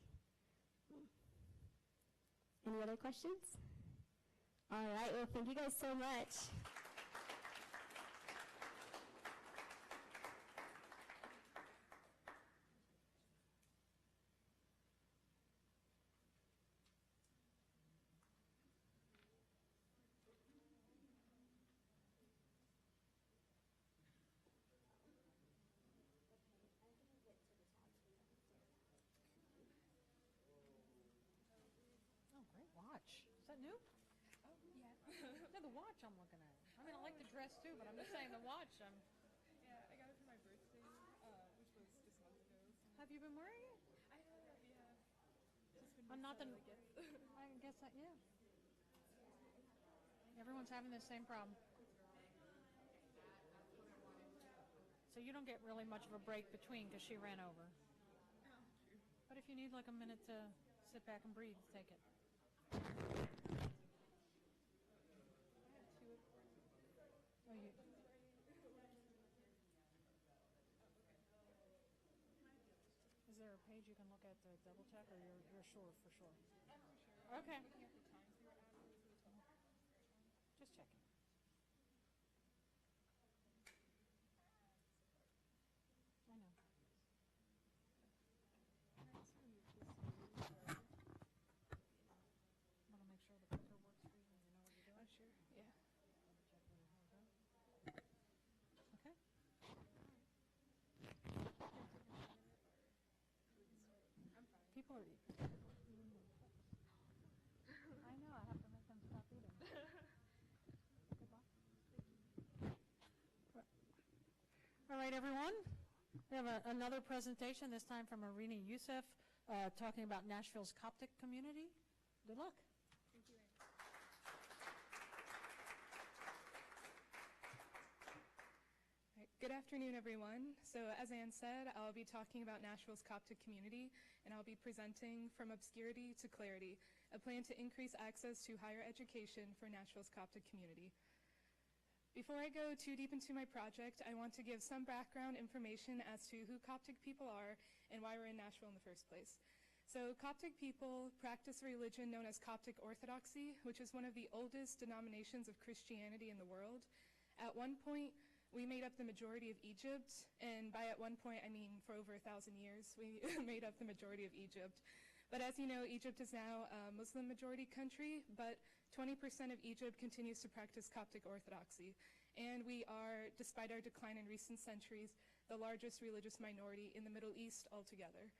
Any other questions? All right, well, thank you guys so much. Watch. Is that new? Oh, yeah. No, the watch I'm looking at. I mean, I like the dress too, but I'm just saying the watch. Yeah, I got it for my birthday, which was just months ago. So. Have you been wearing it? I have, yeah. Just been I'm not the. gift. I guess that, yeah. Everyone's having the same problem. So you don't get really much of a break between because she ran over. Oh, true. But if you need like a minute to sit back and breathe, take it. Oh, you. Is there a page you can look at to double check, or you're sure for sure? Okay. Just checking. I know. Want to make sure the clicker works for you and you know what you're doing? Oh, sure. Yeah. Check with how it goes. Okay. I'm fine. People are eating. I know, I have to make them stop eating. Good luck. All right, everyone. We have another presentation, this time from Irina Youssef, talking about Nashville's Coptic community. Good luck. Thank you. Good afternoon, everyone. So as Anne said, I'll be talking about Nashville's Coptic community, and I'll be presenting From Obscurity to Clarity, a plan to increase access to higher education for Nashville's Coptic community. Before I go too deep into my project, I want to give some background information as to who Coptic people are and why we're in Nashville in the first place. So Coptic people practice a religion known as Coptic Orthodoxy, which is one of the oldest denominations of Christianity in the world. At one point, we made up the majority of Egypt, and by at one point, I mean for over 1,000 years, we made up the majority of Egypt. But as you know, Egypt is now a Muslim majority country, but 20% of Egypt continues to practice Coptic Orthodoxy. And we are, despite our decline in recent centuries, the largest religious minority in the Middle East altogether.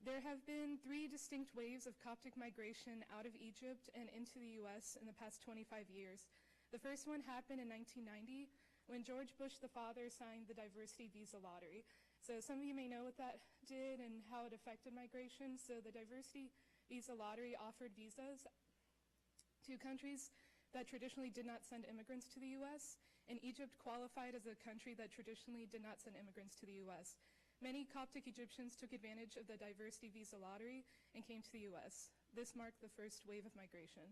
There have been 3 distinct waves of Coptic migration out of Egypt and into the US in the past 25 years. The first one happened in 1990 when George Bush the father signed the Diversity Visa Lottery. So some of you may know what that did and how it affected migration. So the Diversity Visa Lottery offered visas to countries that traditionally did not send immigrants to the US, and Egypt qualified as a country that traditionally did not send immigrants to the US. Many Coptic Egyptians took advantage of the Diversity Visa Lottery and came to the US. This marked the first wave of migration.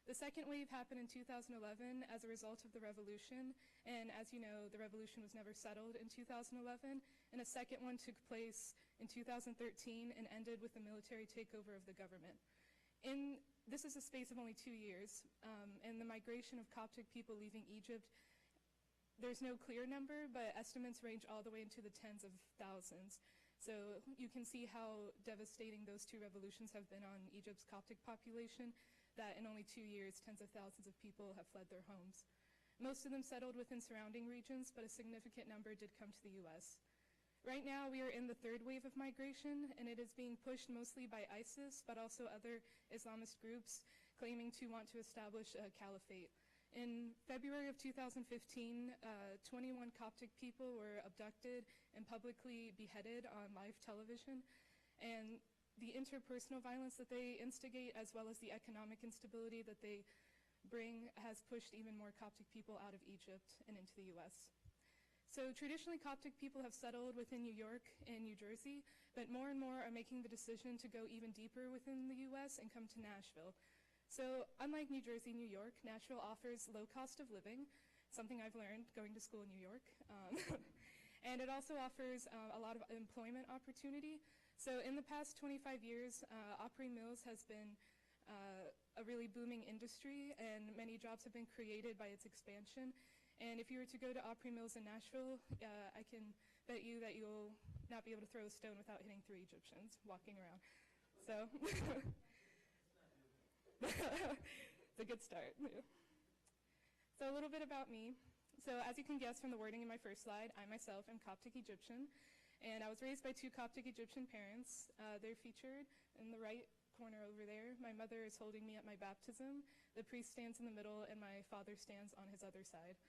The second wave happened in 2011 as a result of the revolution, and as you know, the revolution was never settled in 2011, and a second one took place in 2013 and ended with the military takeover of the government. This is a space of only 2 years, and the migration of Coptic people leaving Egypt, there's no clear number, but estimates range all the way into the tens of thousands. So you can see how devastating those two revolutions have been on Egypt's Coptic population, that in only 2 years, tens of thousands of people have fled their homes. Most of them settled within surrounding regions, but a significant number did come to the U.S. Right now, we are in the third wave of migration, and it is being pushed mostly by ISIS, but also other Islamist groups claiming to want to establish a caliphate. In February of 2015, 21 Coptic people were abducted and publicly beheaded on live television, and the interpersonal violence that they instigate, as well as the economic instability that they bring, has pushed even more Coptic people out of Egypt and into the U.S. So traditionally, Coptic people have settled within New York and New Jersey, but more and more are making the decision to go even deeper within the U.S. and come to Nashville. So unlike New Jersey, New York, Nashville offers low cost of living, something I've learned going to school in New York. And it also offers a lot of employment opportunity. So in the past 25 years, Opry Mills has been a really booming industry, and many jobs have been created by its expansion. And if you were to go to Opry Mills in Nashville, I can bet you that you'll not be able to throw a stone without hitting 3 Egyptians walking around. So it's a good start. So a little bit about me. So as you can guess from the wording in my first slide, I myself am Coptic Egyptian, and I was raised by 2 Coptic Egyptian parents. They're featured in the right corner over there. My mother is holding me at my baptism. The priest stands in the middle, and my father stands on his other side.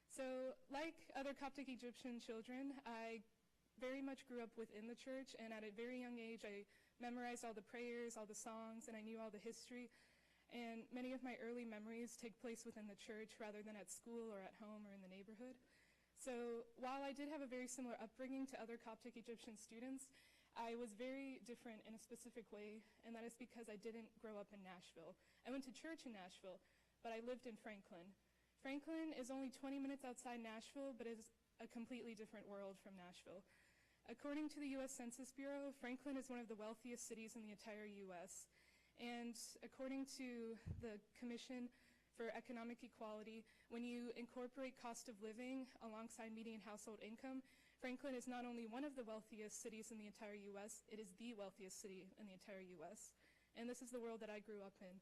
So like other Coptic Egyptian children, I very much grew up within the church, and at a very young age, I memorized all the prayers, all the songs, and I knew all the history. And many of my early memories take place within the church rather than at school or at home or in the neighborhood. So while I did have a very similar upbringing to other Coptic Egyptian students, I was very different in a specific way, and that is because I didn't grow up in Nashville. I went to church in Nashville, but I lived in Franklin. Franklin is only 20 minutes outside Nashville, but is a completely different world from Nashville. According to the U.S. Census Bureau, Franklin is one of the wealthiest cities in the entire U.S., and according to the Commission for Economic Equality, when you incorporate cost of living alongside median household income, Franklin is not only one of the wealthiest cities in the entire U.S., it is the wealthiest city in the entire U.S. And this is the world that I grew up in.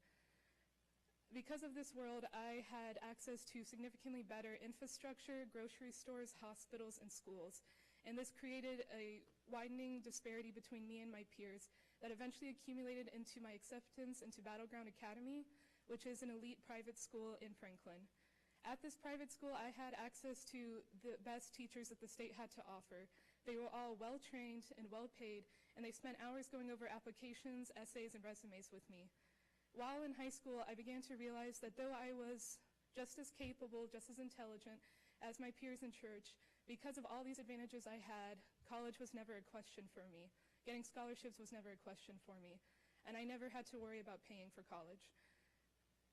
Because of this world, I had access to significantly better infrastructure, grocery stores, hospitals, and schools. And this created a widening disparity between me and my peers that eventually accumulated into my acceptance into Battleground Academy, which is an elite private school in Franklin. At this private school, I had access to the best teachers that the state had to offer. They were all well-trained and well-paid, and they spent hours going over applications, essays, and resumes with me. While in high school, I began to realize that though I was just as capable, just as intelligent as my peers in church, because of all these advantages I had, college was never a question for me. Getting scholarships was never a question for me, and I never had to worry about paying for college.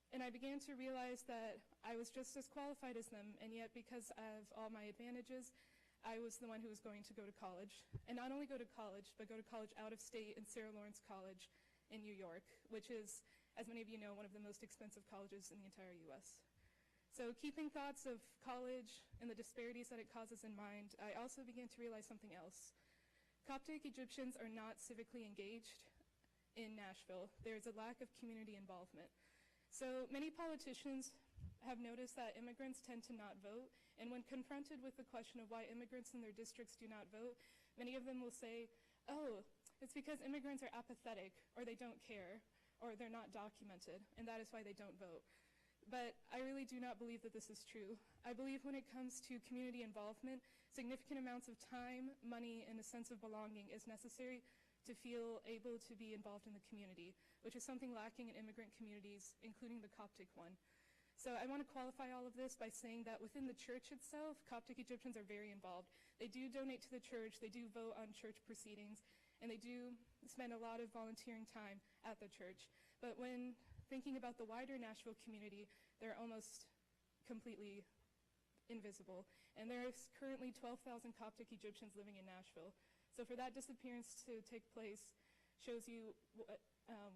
And I began to realize that I was just as qualified as them, and yet because of all my advantages, I was the one who was going to go to college. And not only go to college, but go to college out of state in Sarah Lawrence College in New York, which is, as many of you know, one of the most expensive colleges in the entire US. So keeping thoughts of college and the disparities that it causes in mind, I also began to realize something else. Coptic Egyptians are not civically engaged in Nashville. There's a lack of community involvement. So many politicians have noticed that immigrants tend to not vote, and when confronted with the question of why immigrants in their districts do not vote, many of them will say, oh, it's because immigrants are apathetic, or they don't care, or they're not documented, and that is why they don't vote. But I really do not believe that this is true. I believe when it comes to community involvement, significant amounts of time, money, and a sense of belonging is necessary to feel able to be involved in the community, which is something lacking in immigrant communities, including the Coptic one. So I want to qualify all of this by saying that within the church itself, Coptic Egyptians are very involved. They do donate to the church, they do vote on church proceedings, and they do spend a lot of volunteering time at the church. But when thinking about the wider Nashville community, they're almost completely invisible. And there's currently 12,000 Coptic Egyptians living in Nashville. So for that disappearance to take place, shows you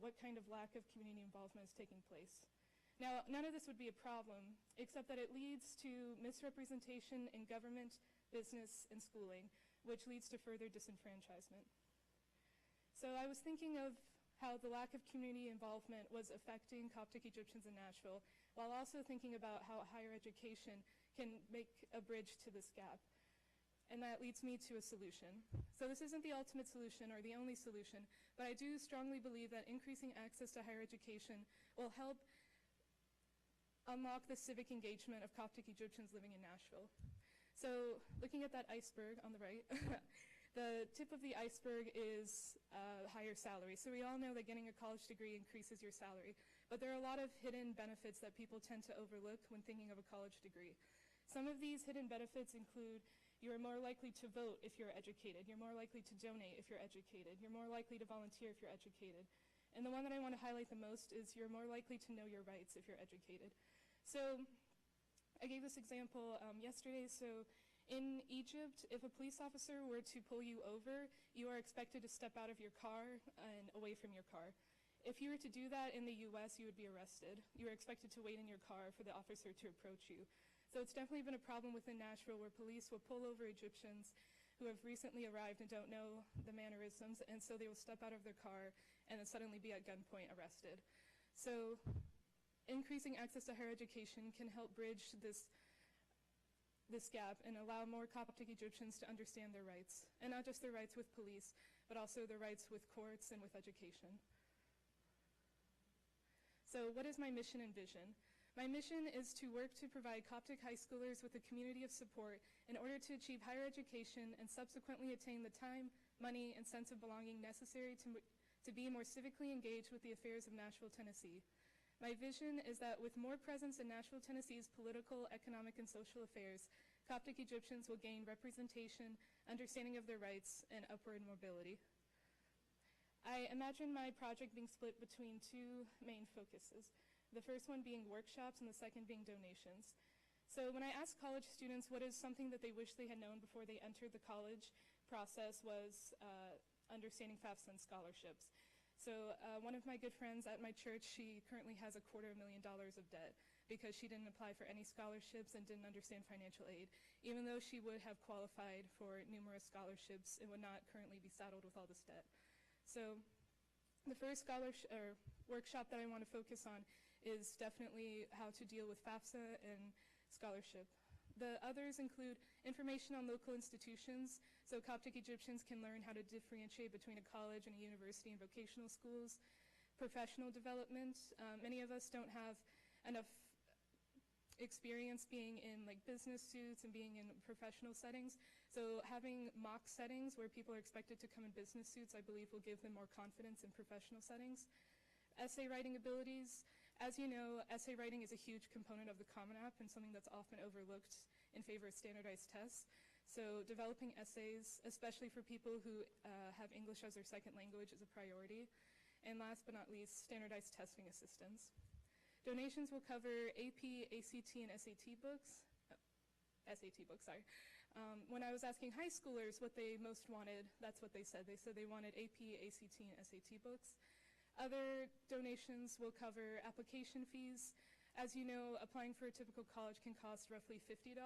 what kind of lack of community involvement is taking place. Now, none of this would be a problem, except that it leads to misrepresentation in government, business, and schooling, which leads to further disenfranchisement. So I was thinking of how the lack of community involvement was affecting Coptic Egyptians in Nashville, while also thinking about how higher education can make a bridge to this gap. And that leads me to a solution. So this isn't the ultimate solution or the only solution, but I do strongly believe that increasing access to higher education will help unlock the civic engagement of Coptic Egyptians living in Nashville. So looking at that iceberg on the right, the tip of the iceberg is higher salary. So we all know that getting a college degree increases your salary, but there are a lot of hidden benefits that people tend to overlook when thinking of a college degree. Some of these hidden benefits include you're more likely to vote if you're educated, you're more likely to donate if you're educated, you're more likely to volunteer if you're educated. And the one that I want to highlight the most is you're more likely to know your rights if you're educated. So I gave this example yesterday. So in Egypt, if a police officer were to pull you over, you are expected to step out of your car and away from your car. If you were to do that in the US, you would be arrested. You are expected to wait in your car for the officer to approach you. So it's definitely been a problem within Nashville where police will pull over Egyptians who have recently arrived and don't know the mannerisms, and so they will step out of their car and then suddenly be at gunpoint arrested. So increasing access to higher education can help bridge this gap and allow more Coptic Egyptians to understand their rights, and not just their rights with police, but also their rights with courts and with education. So what is my mission and vision? My mission is to work to provide Coptic high schoolers with a community of support in order to achieve higher education and subsequently attain the time, money, and sense of belonging necessary to be more civically engaged with the affairs of Nashville, Tennessee. My vision is that with more presence in Nashville, Tennessee's political, economic, and social affairs, Coptic Egyptians will gain representation, understanding of their rights, and upward mobility. I imagine my project being split between two main focuses. The first one being workshops and the second being donations. So when I asked college students what is something that they wish they had known before they entered the college process was understanding FAFSA and scholarships. So one of my good friends at my church, she currently has $250,000 of debt because she didn't apply for any scholarships and didn't understand financial aid, even though she would have qualified for numerous scholarships and would not currently be saddled with all this debt. So the first workshop that I want to focus on is definitely how to deal with FAFSA and scholarship. The others include information on local institutions, so Coptic Egyptians can learn how to differentiate between a college and a university and vocational schools. Professional development. Many of us don't have enough experience being in like business suits and being in professional settings, so having mock settings where people are expected to come in business suits, I believe will give them more confidence in professional settings. Essay writing abilities. As you know, essay writing is a huge component of the Common App and something that's often overlooked in favor of standardized tests. So developing essays, especially for people who have English as their second language, is a priority. And last but not least, standardized testing assistance. Donations will cover AP, ACT, and SAT books. SAT books, sorry. When I was asking high schoolers what they most wanted, that's what they said. They said they wanted AP, ACT, and SAT books. Other donations will cover application fees. As you know, applying for a typical college can cost roughly $50,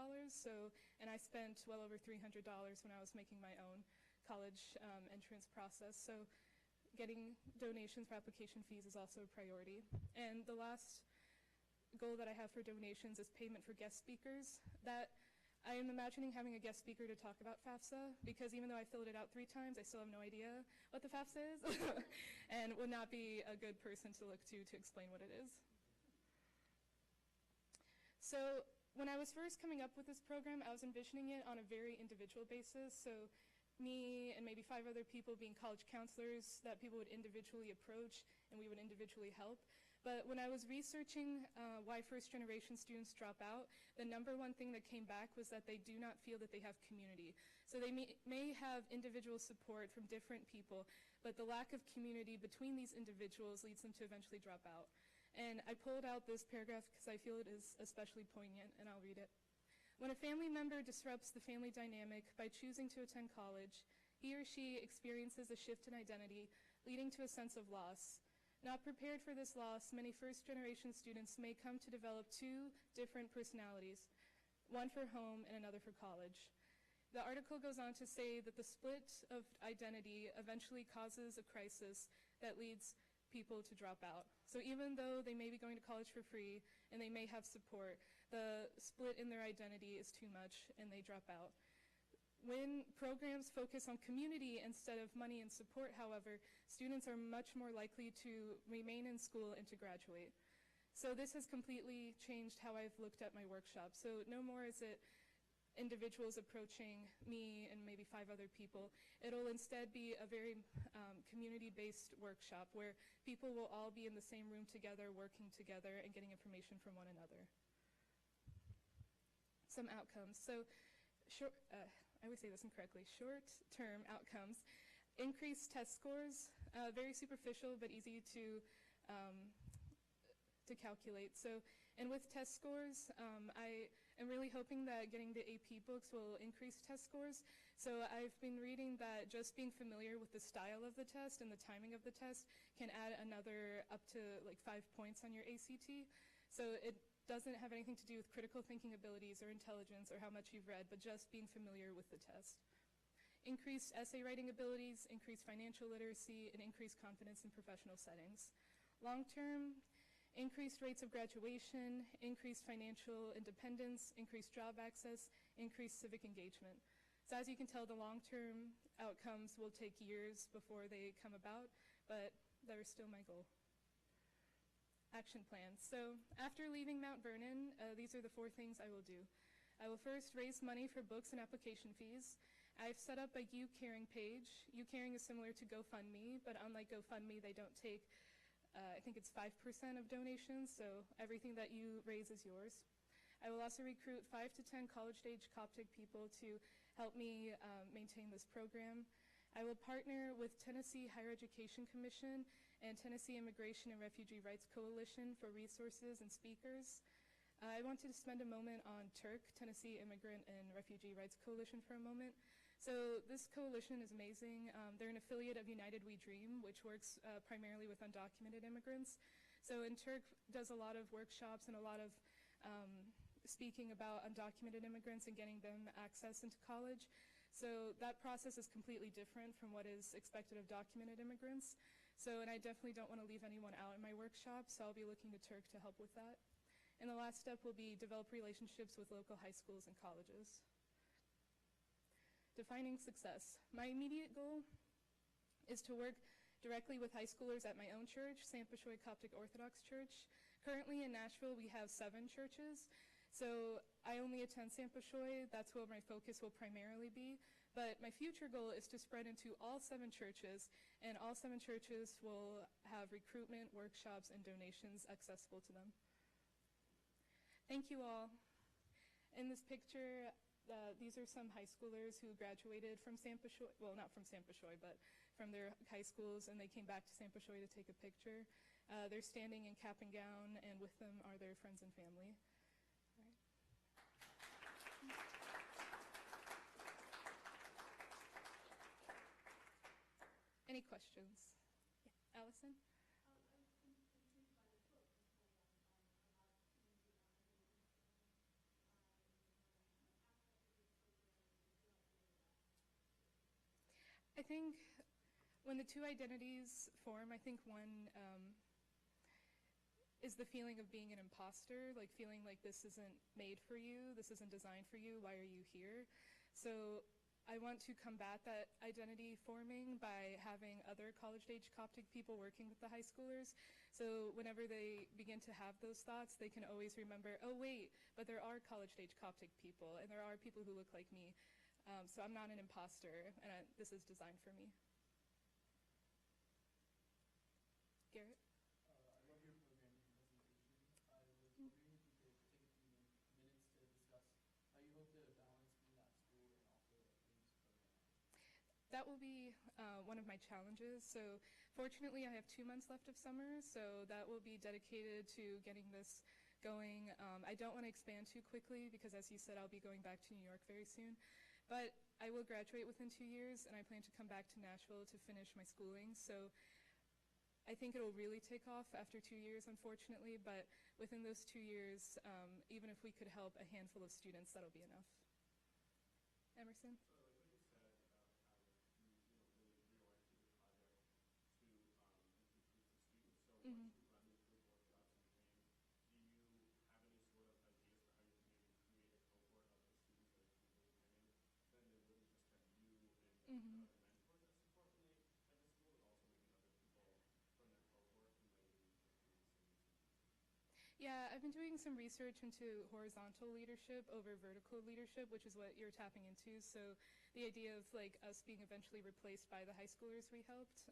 and I spent well over $300 when I was making my own college entrance process. So getting donations for application fees is also a priority. And the last goal that I have for donations is payment for guest speakers. That I am imagining having a guest speaker to talk about FAFSA, because even though I filled it out 3 times, I still have no idea what the FAFSA is and would not be a good person to look to explain what it is. So when I was first coming up with this program, I was envisioning it on a very individual basis. So me and maybe 5 other people being college counselors that people would individually approach and we would individually help. But when I was researching why first-generation students drop out, the #1 thing that came back was that they do not feel that they have community. So they may have individual support from different people, but the lack of community between these individuals leads them to eventually drop out. And I pulled out this paragraph because I feel it is especially poignant, and I'll read it. When a family member disrupts the family dynamic by choosing to attend college, he or she experiences a shift in identity leading to a sense of loss. Not prepared for this loss, many first-generation students may come to develop two different personalities, one for home and another for college. The article goes on to say that the split of identity eventually causes a crisis that leads people to drop out. So even though they may be going to college for free and they may have support, the split in their identity is too much and they drop out. When programs focus on community instead of money and support, however, students are much more likely to remain in school and to graduate. So this has completely changed how I've looked at my workshop. So no more is it individuals approaching me and maybe 5 other people. It'll instead be a very community-based workshop where people will all be in the same room together, working together, and getting information from one another. Some outcomes. So I always say this incorrectly, short-term outcomes. Increased test scores, very superficial but easy to calculate. So, and with test scores, I am really hoping that getting the AP books will increase test scores. So I've been reading that just being familiar with the style of the test and the timing of the test can add another up to like 5 points on your ACT. So it doesn't have anything to do with critical thinking abilities or intelligence or how much you've read, but just being familiar with the test. Increased essay writing abilities, increased financial literacy, and increased confidence in professional settings. Long-term, increased rates of graduation, increased financial independence, increased job access, increased civic engagement. So as you can tell, the long-term outcomes will take years before they come about, but they're still my goal. Action plans. So after leaving Mount Vernon, these are the 4 things I will do. I will first raise money for books and application fees. I've set up a You Caring page. You Caring is similar to GoFundMe, but unlike GoFundMe, they don't take, I think it's 5% of donations, so everything that you raise is yours. I will also recruit 5 to 10 college-age Coptic people to help me maintain this program. I will partner with Tennessee Higher Education Commission and Tennessee Immigration and Refugee Rights Coalition for resources and speakers. I wanted to spend a moment on TIRC, Tennessee Immigrant and Refugee Rights Coalition, for a moment. So this coalition is amazing. They're an affiliate of United We Dream, which works primarily with undocumented immigrants. So TIRC does a lot of workshops and a lot of speaking about undocumented immigrants and getting them access into college. So that process is completely different from what is expected of documented immigrants. So, and I definitely don't want to leave anyone out in my workshop, so I'll be looking to TIRC to help with that. And the last step will be develop relationships with local high schools and colleges. Defining success. My immediate goal is to work directly with high schoolers at my own church, St. Bashoy Coptic Orthodox Church. Currently in Nashville, we have 7 churches. So I only attend St. Bashoy. That's where my focus will primarily be. But my future goal is to spread into all 7 churches, and all 7 churches will have recruitment, workshops, and donations accessible to them. Thank you all. In this picture, these are some high schoolers who graduated from St. Bashoy, well, not from St. Bashoy, but from their high schools, and they came back to St. Bashoy to take a picture. They're standing in cap and gown, and with them are their friends and family. Any questions? Yeah. Allison? I think when the 2 identities form, I think one is the feeling of being an imposter, like feeling like this isn't made for you, this isn't designed for you, why are you here? So I want to combat that identity forming by having other college-age Coptic people working with the high schoolers. So whenever they begin to have those thoughts, they can always remember, oh wait, but there are college-age Coptic people, and there are people who look like me. So I'm not an imposter, and this is designed for me. Garrett? I love your program and presentation. I was wondering if you could take a few minutes to discuss how you hope to balance being at school and also doing this program. That will be one of my challenges. So fortunately, I have 2 months left of summer, so that will be dedicated to getting this going. I don't want to expand too quickly because, as you said, I'll be going back to New York very soon. But I will graduate within 2 years, and I plan to come back to Nashville to finish my schooling. So I think it'll really take off after 2 years, unfortunately, but within those 2 years, even if we could help a handful of students, that'll be enough. Emerson? Mm-hmm. Mm-hmm. Yeah, I've been doing some research into horizontal leadership over vertical leadership, which is what you're tapping into. So the idea of like us being eventually replaced by the high schoolers we helped.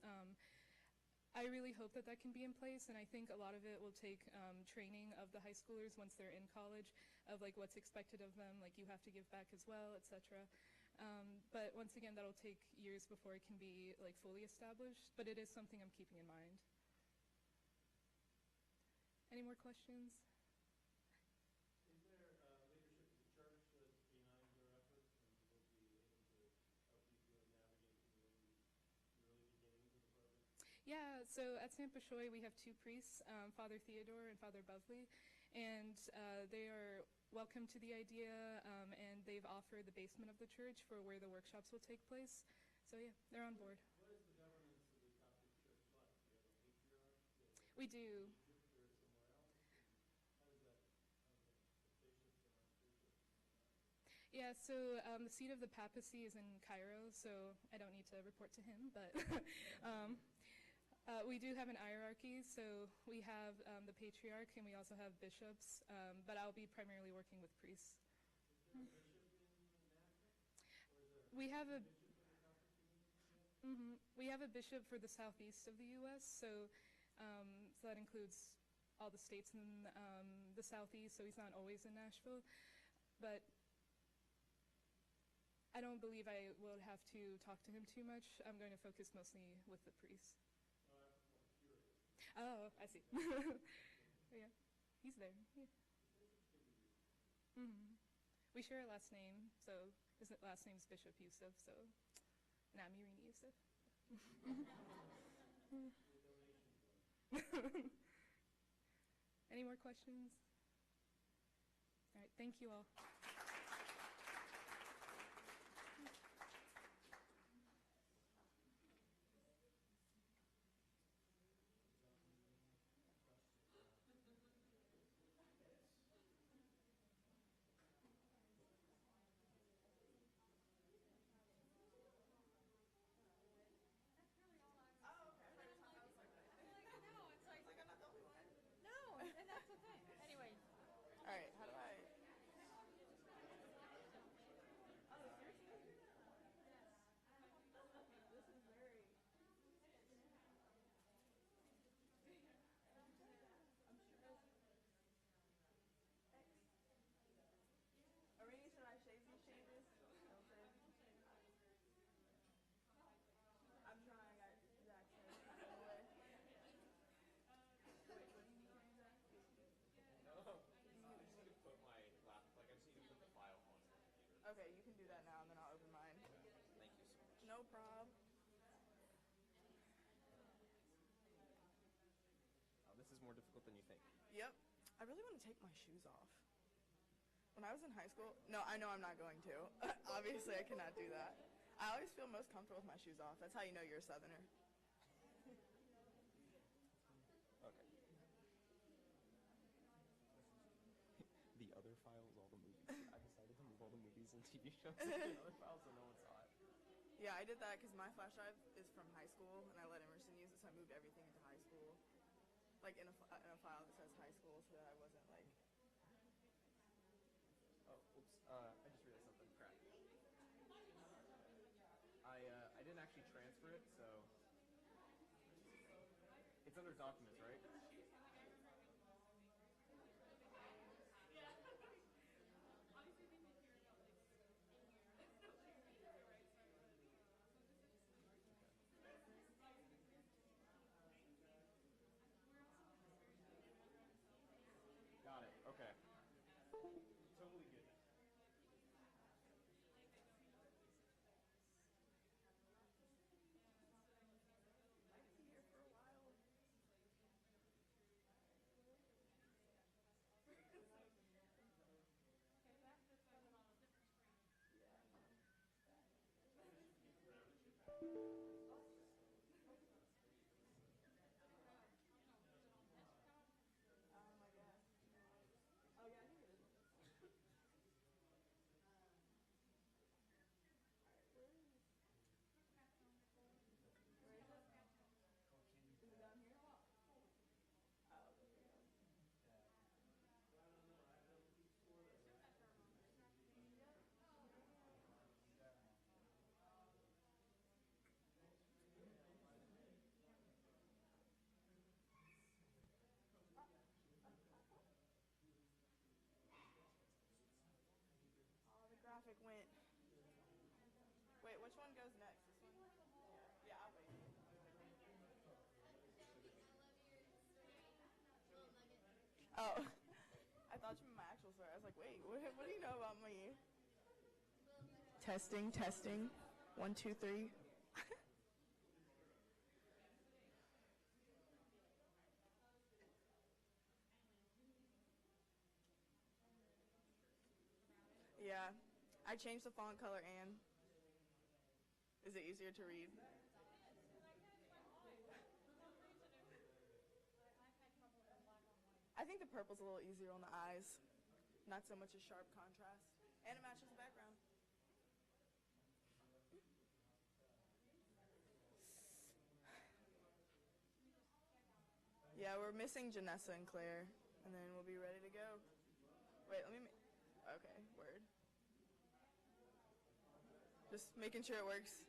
I really hope that that can be in place, and I think a lot of it will take training of the high schoolers once they're in college of like what's expected of them, like you have to give back as well, etc. But once again, that'll take years before it can be like fully established, but it is something I'm keeping in mind. Any more questions? Is there leadership of the church that's behind your efforts and will be able to help you navigate through the early beginnings of the program? Yeah, so at St. Bashoy we have 2 priests, Father Theodore and Father Buzzley, and they are welcome to the idea, and they've offered the basement of the church for where the workshops will take place. So yeah, they're on board. What is the governance of the Coptic Church like? Do you have a patriarch? We do. Yeah, so the seat of the papacy is in Cairo, so I don't need to report to him, but we do have an hierarchy, so we have the patriarch and we also have bishops, but I'll be primarily working with priests. We have a bishop for the southeast of the U.S., so that includes all the states in the southeast, so he's not always in Nashville, but I don't believe I will have to talk to him too much. I'm going to focus mostly with the priests. Oh, I see. Yeah, he's there. Yeah. Mm-hmm. We share a last name, so his last name's Bishop Yusuf, so Namirini Yusuf. Any more questions? All right, thank you all. Okay, you can do that now, and then I'll open mine. Thank you so much. No problem. This is more difficult than you think. Yep. I really want to take my shoes off. When I was in high school, no, I know I'm not going to. Obviously, I cannot do that. I always feel most comfortable with my shoes off. That's how you know you're a Southerner. Okay. The other files, all the movies. I decided to move all the movies and TV shows to the other files so no one saw it. Yeah, I did that because my flash drive is from high school, and I let Emerson use it, so I moved everything into high school. Like in a file that says high school, so that I wasn't like... Oh, oops. I just realized something. Crap. I didn't actually transfer it, so... It's under documents, right? Got it. Okay. Totally good. thought you meant my actual story. I was like, wait, what do you know about me? Testing, testing. 1, 2, 3. Yeah, I changed the font color, Anne. Is it easier to read? I think the purple's a little easier on the eyes. Not so much a sharp contrast. And it matches the background. Yeah, we're missing Janessa and Claire, and then we'll be ready to go. Wait, let me... Okay, word. Just making sure it works.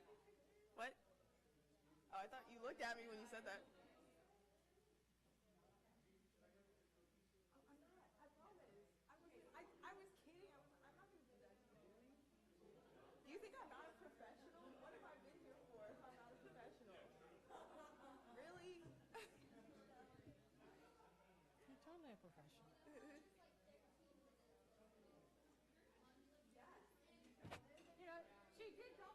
What? Oh, I thought you looked at me when you said that. I was kidding. I'm not going to do that to you. Do you think I'm not a professional? What have I been here for if I'm not a professional? Really? You're totally a professional. You know, she did go.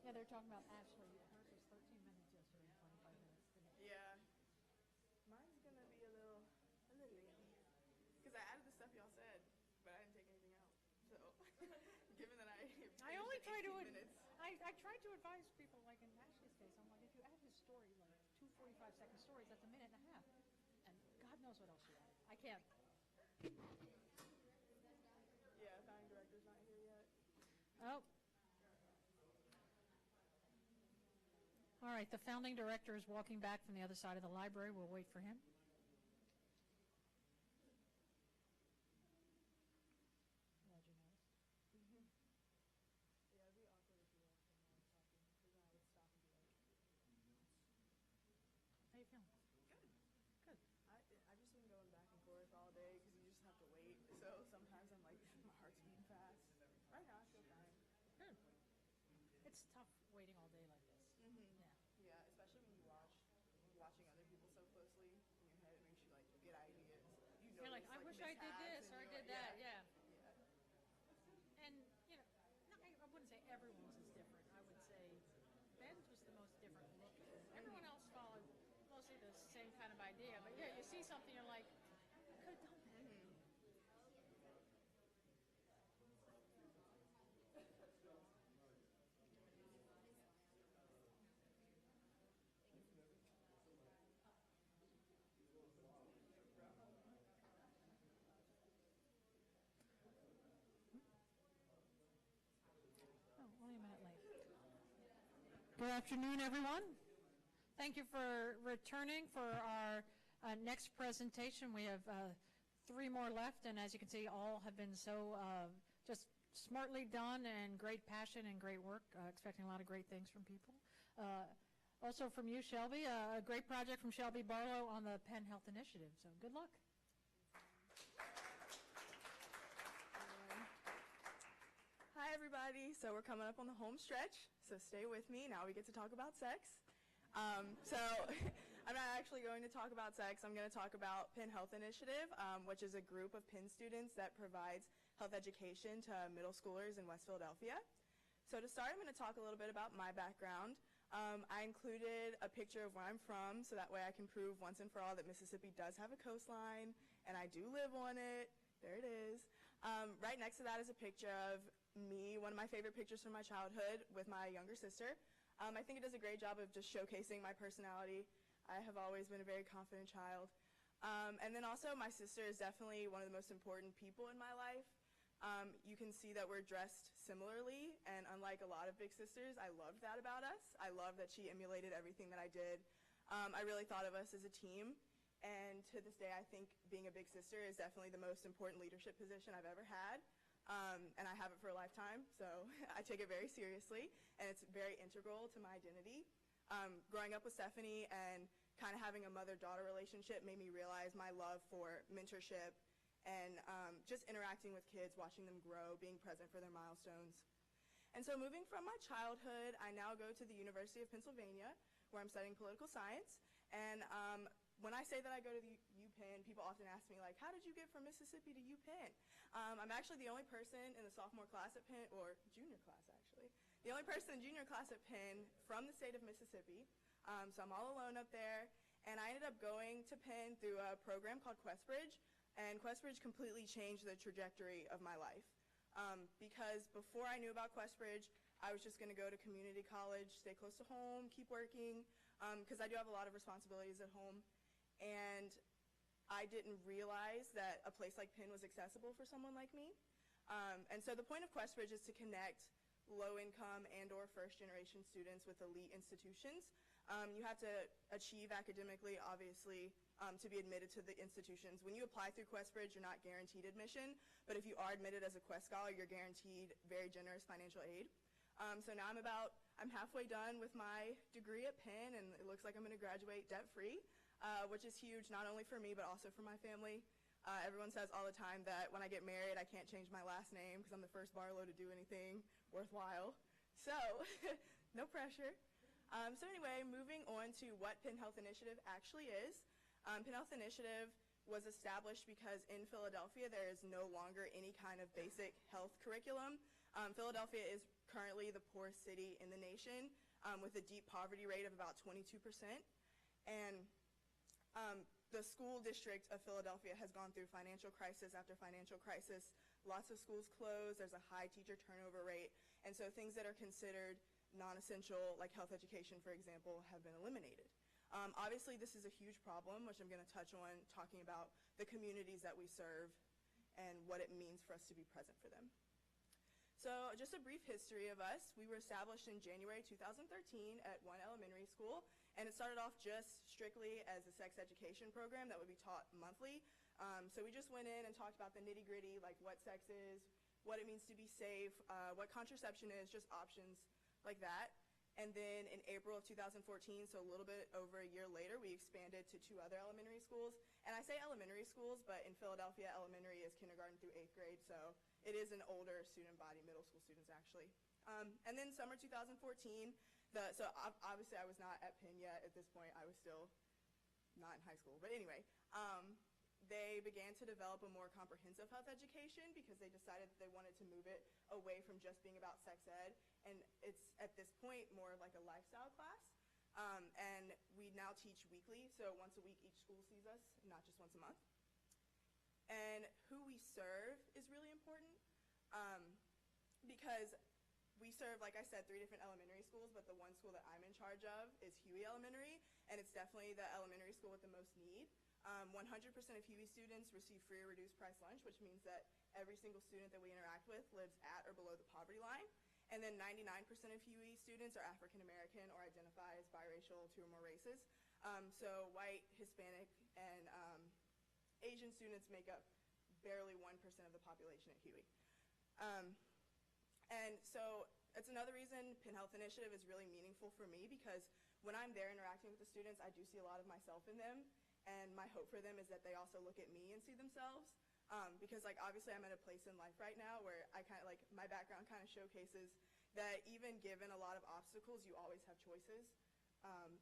Yeah, they're talking about Ashley. Hers was 13 minutes yesterday, 25 minutes today. Yeah. Mine's going to be a little because I added the stuff y'all said, but I didn't take anything out. So, given that I only try to minutes. I tried to advise people, like in Ashley's case, I'm like, if you add his story, like 2 45-second stories, that's a minute and a half. And God knows what else she added. I can't. Yeah, founding director's not here yet. Oh. All right, the founding director is walking back from the other side of the library. We'll wait for him. Glad you noticed. Yeah, it'd be awkward if you walked in while I was talking, because then I would stop and be like, How you feeling? good. Good. I've just been going back and forth all day because you just have to wait. So sometimes I'm like, my heart's beating fast. Right now I feel fine. Good. It's tough waiting all day like this. Yeah, especially when you watching other people so closely in your head, it makes you like get ideas. You're like, I wish I did this or I did that. Yeah. And you know, I wouldn't say everyone's is different. I would say Ben's was the most different looking. Everyone else followed mostly the same kind of idea. But yeah, you see something, you're like, I could have done that. Only a minute late. Good afternoon, everyone. Thank you for returning for our next presentation. We have 3 more left, and as you can see, all have been so just smartly done and great passion and great work, expecting a lot of great things from people. Also from you, Shelby, a great project from Shelby Barlow on the Penn Health Initiative, so good luck. Hi, everybody. So we're coming up on the home stretch, so stay with me. Now we get to talk about sex. So I'm not actually going to talk about sex. I'm going to talk about Penn Health Initiative, which is a group of Penn students that provides health education to middle schoolers in West Philadelphia. So to start, I'm going to talk a little bit about my background. I included a picture of where I'm from, so that way I can prove once and for all that Mississippi does have a coastline, and I do live on it. There it is. Right next to that is a picture of me, one of my favorite pictures from my childhood, with my younger sister. I think it does a great job of just showcasing my personality. I have always been a very confident child. And then also my sister is definitely one of the most important people in my life. You can see that we're dressed similarly, and unlike unlike a lot of big sisters, I loved that about us. I loved that she emulated everything that I did. I really thought of us as a team, and to this day I think being a big sister is definitely the most important leadership position I've ever had, and I have it for a lifetime, so I take it very seriously, and it's very integral to my identity. Growing up with Stephanie and kind of having a mother-daughter relationship made me realize my love for mentorship and just interacting with kids, watching them grow, being present for their milestones. And so moving from my childhood, I now go to the University of Pennsylvania, where I'm studying political science. And when I say that I go to the UPenn, people often ask me, like, how did you get from Mississippi to UPenn? I'm actually the only person in the sophomore class at Penn, or junior class actually, the only person in junior class at Penn from the state of Mississippi. So I'm all alone up there. And I ended up going to Penn through a program called QuestBridge. And QuestBridge completely changed the trajectory of my life. Because before I knew about QuestBridge, I was just going to go to community college, stay close to home, keep working, because I do have a lot of responsibilities at home. And I didn't realize that a place like Penn was accessible for someone like me. And so the point of QuestBridge is to connect low-income and or first-generation students with elite institutions. You have to achieve academically, obviously, to be admitted to the institutions. When you apply through QuestBridge, you're not guaranteed admission, but if you are admitted as a Quest Scholar, you're guaranteed very generous financial aid. So now I'm halfway done with my degree at Penn, and it looks like I'm going to graduate debt-free, which is huge not only for me, but also for my family. Everyone says all the time that when I get married, I can't change my last name because I'm the first Barlow to do anything worthwhile. So, no pressure. So anyway, moving on to what Penn Health Initiative actually is. Penn Health Initiative was established because in Philadelphia there is no longer any kind of basic health curriculum. Philadelphia is currently the poorest city in the nation with a deep poverty rate of about 22%. And the school district of Philadelphia has gone through financial crisis after financial crisis. Lots of schools closed, there's a high teacher turnover rate, and so things that are considered non-essential, like health education, for example, have been eliminated. Obviously, this is a huge problem, which I'm going to touch on, talking about the communities that we serve and what it means for us to be present for them. So just a brief history of us. We were established in January 2013 at one elementary school, and it started off just strictly as a sex education program that would be taught monthly. So we just went in and talked about the nitty-gritty, like what sex is, what it means to be safe, what contraception is, just options like that. And then in April of 2014, so a little bit over a year later, we expanded to 2 other elementary schools. And I say elementary schools, but in Philadelphia, elementary is kindergarten through 8th grade, so it is an older student body, middle school students actually. And then summer 2014, so obviously I was not at Penn yet at this point. I was still not in high school. But anyway, they began to develop a more comprehensive health education because they decided that they wanted to move it away from just being about sex ed. And it's, at this point, more like a lifestyle class. And we now teach weekly, so once a week each school sees us, not just once a month. And who we serve is really important because we serve, like I said, 3 different elementary schools, but the one school that I'm in charge of is Huey Elementary, and it's definitely the elementary school with the most need. 100% of Huey students receive free or reduced price lunch, which means that every single student that we interact with lives at or below the poverty line. And then 99% of Huey students are African American or identify as biracial, 2 or more races. So white, Hispanic, and Asian students make up barely 1% of the population at Huey. And so it's another reason Penn Health Initiative is really meaningful for me because when I'm there interacting with the students, I do see a lot of myself in them. And my hope for them is that they also look at me and see themselves. Because like obviously I'm at a place in life right now where I kind of like my background kind of showcases that even given a lot of obstacles, you always have choices.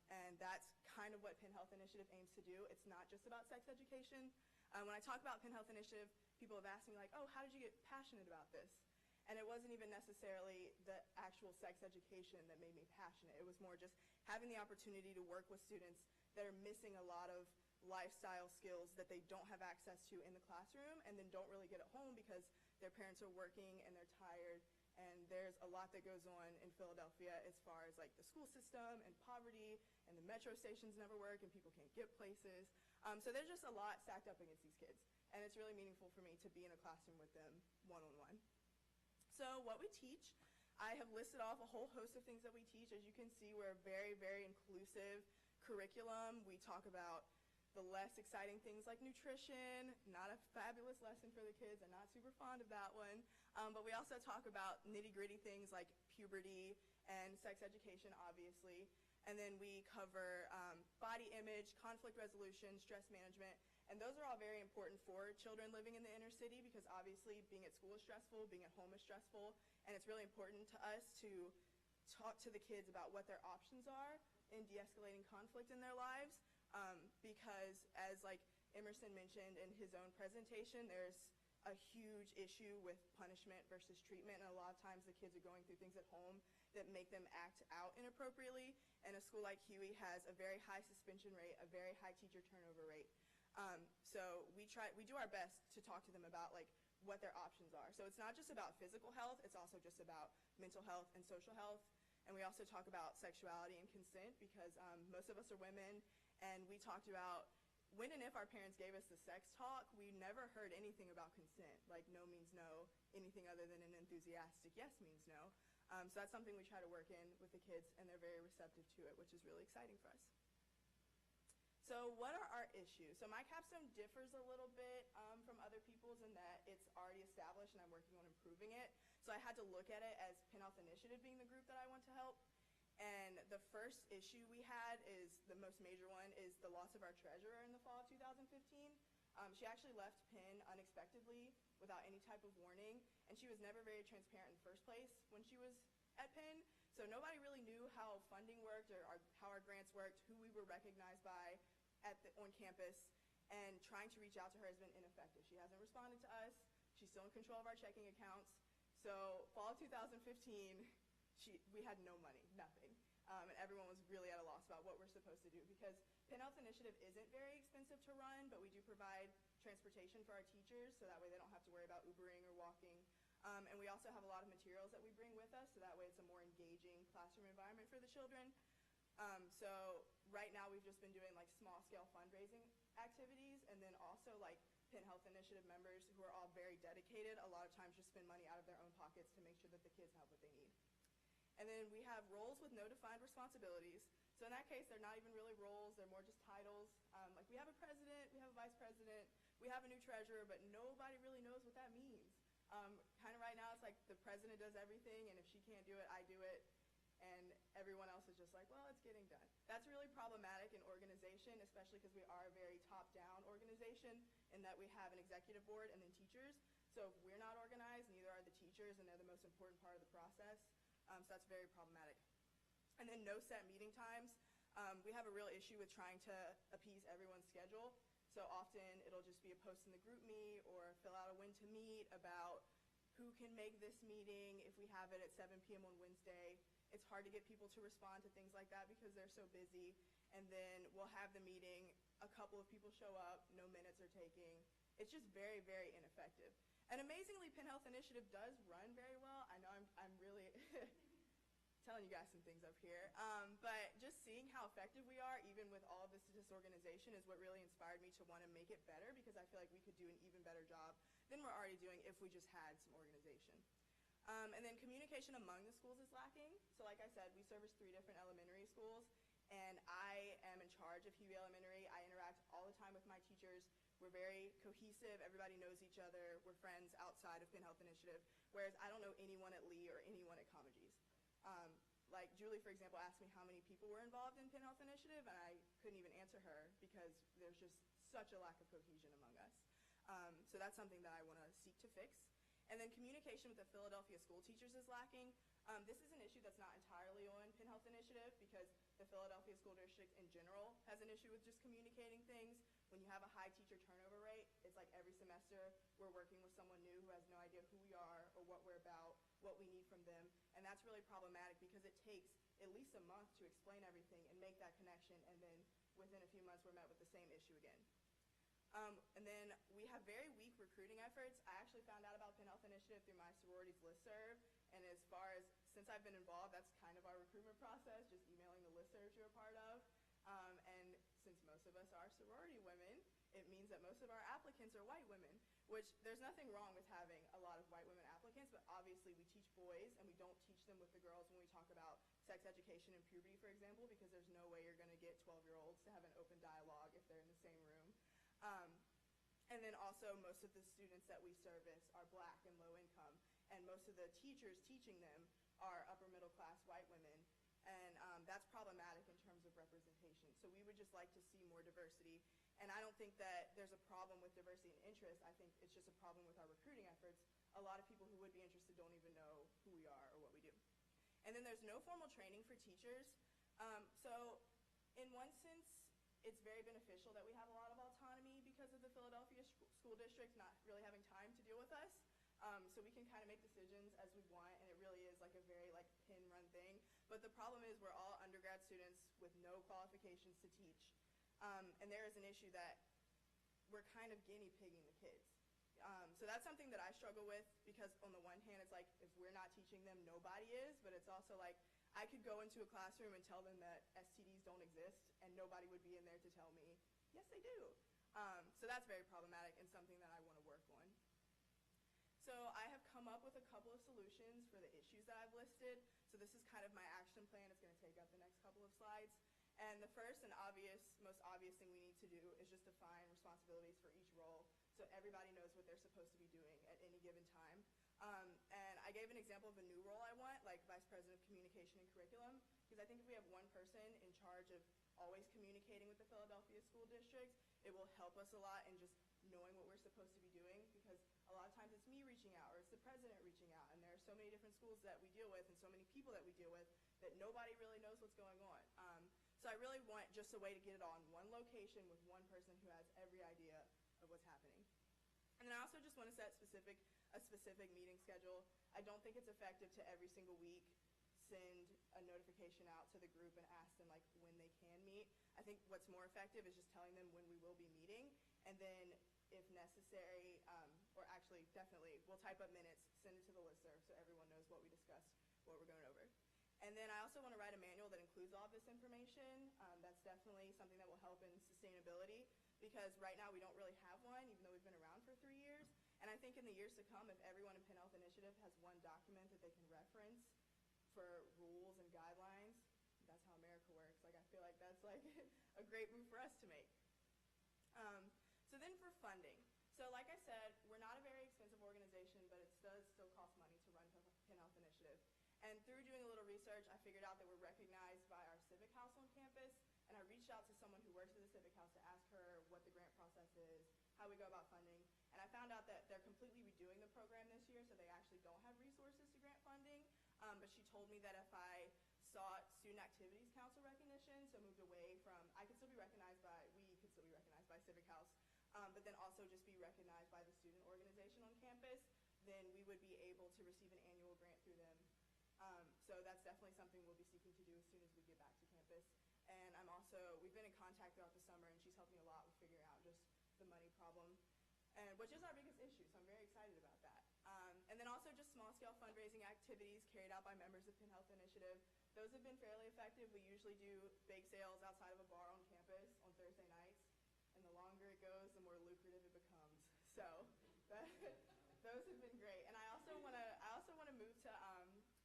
And that's kind of what Penn Health Initiative aims to do. It's not just about sex education. When I talk about Penn Health Initiative, people have asked me like, oh, how did you get passionate about this? And it wasn't even necessarily the actual sex education that made me passionate. It was more just having the opportunity to work with students that are missing a lot of lifestyle skills that they don't have access to in the classroom and then don't really get at home because their parents are working and they're tired, and there's a lot that goes on in Philadelphia as far as like the school system and poverty, and the metro stations never work and people can't get places. So there's just a lot stacked up against these kids, and it's really meaningful for me to be in a classroom with them one-on-one. So what we teach, I have listed off a whole host of things that we teach. As you can see, we're a very, very inclusive curriculum. We talk about the less exciting things like nutrition, not a fabulous lesson for the kids. I'm not super fond of that one. But we also talk about nitty-gritty things like puberty and sex education, obviously. And then we cover body image, conflict resolution, stress management. And those are all very important for children living in the inner city because obviously being at school is stressful, being at home is stressful, and it's really important to us to talk to the kids about what their options are in de-escalating conflict in their lives because as like Emerson mentioned in his own presentation, there's a huge issue with punishment versus treatment, and a lot of times the kids are going through things at home that make them act out inappropriately, and a school like Huey has a very high suspension rate, a very high teacher turnover rate. So we do our best to talk to them about like what their options are. So it's not just about physical health, it's also just about mental health and social health. And we also talk about sexuality and consent because most of us are women, and we talked about when and if our parents gave us the sex talk, we never heard anything about consent, like no means no, anything other than an enthusiastic yes means no. So that's something we try to work in with the kids, and they're very receptive to it, which is really exciting for us. So what are our issues? So my capstone differs a little bit from other people's in that it's already established and I'm working on improving it. So I had to look at it as Penn Health Initiative being the group that I want to help. And the first issue we had is, the most major one, is the loss of our treasurer in the fall of 2015. She actually left Penn unexpectedly without any type of warning, and she was never very transparent in the first place when she was at Penn. So nobody really knew how funding worked or how our grants worked, who we were recognized by on campus, and trying to reach out to her has been ineffective. She hasn't responded to us. She's still in control of our checking accounts. So fall of 2015, we had no money, nothing. And everyone was really at a loss about what we're supposed to do because Penn Health Initiative isn't very expensive to run, but we do provide transportation for our teachers so that way they don't have to worry about Ubering or walking. And we also have a lot of materials that we bring with us so that way it's a more engaging classroom environment for the children. So right now we've just been doing like small scale fundraising activities, and then also like Penn Health Initiative members who are all very dedicated a lot of times just spend money out of their own pockets to make sure that the kids have what they need. And then we have roles with no defined responsibilities. So in that case, they're not even really roles, they're more just titles. Like we have a president, we have a vice president, we have a new treasurer, but nobody really knows what that means. Kind of right now it's like the president does everything, and if she can't do it, I do it. And everyone else is just like, well, it's getting done. That's really problematic in organization, especially because we are a very top-down organization in that we have an executive board and then teachers. So if we're not organized, neither are the teachers, and they're the most important part of the process. So that's very problematic. And then no set meeting times. We have a real issue with trying to appease everyone's schedule. So often it'll just be a post in the group me or fill out a when to meet about who can make this meeting if we have it at 7 p.m. on Wednesday. It's hard to get people to respond to things like that because they're so busy. And then we'll have the meeting, a couple of people show up, no minutes are taking. It's just very, very ineffective. And amazingly, Penn Health Initiative does run very well. I know I'm really telling you guys some things up here. But just seeing how effective we are, even with all of this disorganization, is what really inspired me to want to make it better because I feel like we could do an even better job than we're already doing if we just had some organization. And then communication among the schools is lacking. So like I said, we service 3 different elementary schools, and I am in charge of Huey Elementary. I interact all the time with my teachers. We're very cohesive. Everybody knows each other. We're friends outside of Penn Health Initiative, whereas I don't know anyone at Lee or anyone at Comegys. Like Julie, for example, asked me how many people were involved in Penn Health Initiative, and I couldn't even answer her because there's just such a lack of cohesion among us. So that's something that I want to seek to fix. And then communication with the Philadelphia school teachers is lacking. This is an issue that's not entirely on Penn Health Initiative because the Philadelphia School District in general has an issue with just communicating things. When you have a high teacher turnover rate, it's like every semester we're working with someone new who has no idea who we are or what we're about, what we need from them. And that's really problematic because it takes at least a month to explain everything and make that connection, and then within a few months we're met with the same issue again. And then we have very weak recruiting efforts. I actually found out about Penn Health Initiative through my sorority's listserv, and as far as, since I've been involved, that's kind of our recruitment process, just emailing the listservs you're a part of. And since most of us are sorority women, it means that most of our applicants are white women, which there's nothing wrong with having a lot of white women applicants, but obviously we teach boys and we don't teach them with the girls when we talk about sex education and puberty, for example, because there's no way you're going to get 12-year-olds to have an open dialogue if they're in the same room. And then also most of the students that we service are black and low income, and most of the teachers teaching them are upper middle class white women, and that's problematic in terms of representation. So we would just like to see more diversity, and I don't think that there's a problem with diversity and interest. I think it's just a problem with our recruiting efforts. A lot of people who would be interested don't even know who we are or what we do. And then there's no formal training for teachers. So in one sense, it's very beneficial that we have a lot of autonomy because of the Philadelphia school district not really having time to deal with us. So we can kind of make decisions as we want, and it really is like a very pin run thing. But the problem is we're all undergrad students with no qualifications to teach. And there is an issue that we're kind of guinea pigging the kids. So that's something that I struggle with, because on the one hand, it's like if we're not teaching them, nobody is, but it's also like I could go into a classroom and tell them that STDs don't exist, and nobody would be in there to tell me, yes, they do. So that's very problematic and something that I want to work on. So I have come up with a couple of solutions for the issues that I've listed. So this is kind of my action plan. It's going to take up the next couple of slides. And the first and most obvious thing we need to do is just define responsibilities for each role so everybody knows what they're supposed to be doing at any given time. And I gave an example of a new role I want, like Vice President of Communication and Curriculum, because I think if we have one person in charge of always communicating with the Philadelphia School District, it will help us a lot in just knowing what we're supposed to be doing, because a lot of times it's me reaching out or it's the president reaching out, and there are so many different schools that we deal with and so many people that we deal with that nobody really knows what's going on. So I really want just a way to get it all in one location with one person who has every idea of what's happening. And then I also just want to set a specific meeting schedule. I don't think it's effective to every single week send a notification out to the group and ask them when they can meet. I think what's more effective is just telling them when we will be meeting, and then if necessary, or actually definitely, we'll type up minutes, send it to the listserv so everyone knows what we discussed, what we're going over. And then I also want to write a manual that includes all of this information. That's definitely something that will help in sustainability, because right now we don't really have one, even though we've been around for 3 years. And I think in the years to come, if everyone in Penn Health Initiative has one document that they can reference for rules and guidelines, that's how America works. I feel like that's a great move for us to make. So then for funding. So like I said, we're not a very expensive organization, but it does still cost money to run Penn Health Initiative. And through doing a little research, I figured out that we're recognized by our Civic House on campus, and I reached out to someone who works at the Civic House to ask her what the grant process is, how we go about funding, and I found out that they're completely redoing the program this year, so they actually don't have resources to grant funding, but she told me that if I sought Student Activities Council recognition, so moved away from, we could still be recognized by Civic House, but then also just be recognized by the student organization on campus, then we would be able to receive an annual grant through them. So that's definitely something we'll be seeking to do as soon as we get back to campus. And we've been in contact throughout the summer, and she's helped me a lot with figuring out just the money problem, which is our biggest issue, so I'm very excited about that. And then also just small-scale fundraising activities carried out by members of Penn Health Initiative. Those have been fairly effective. We usually do bake sales outside of a bar on campus on Thursday nights, and the longer it goes, the more lucrative it becomes. So those have been great. And I also want to move to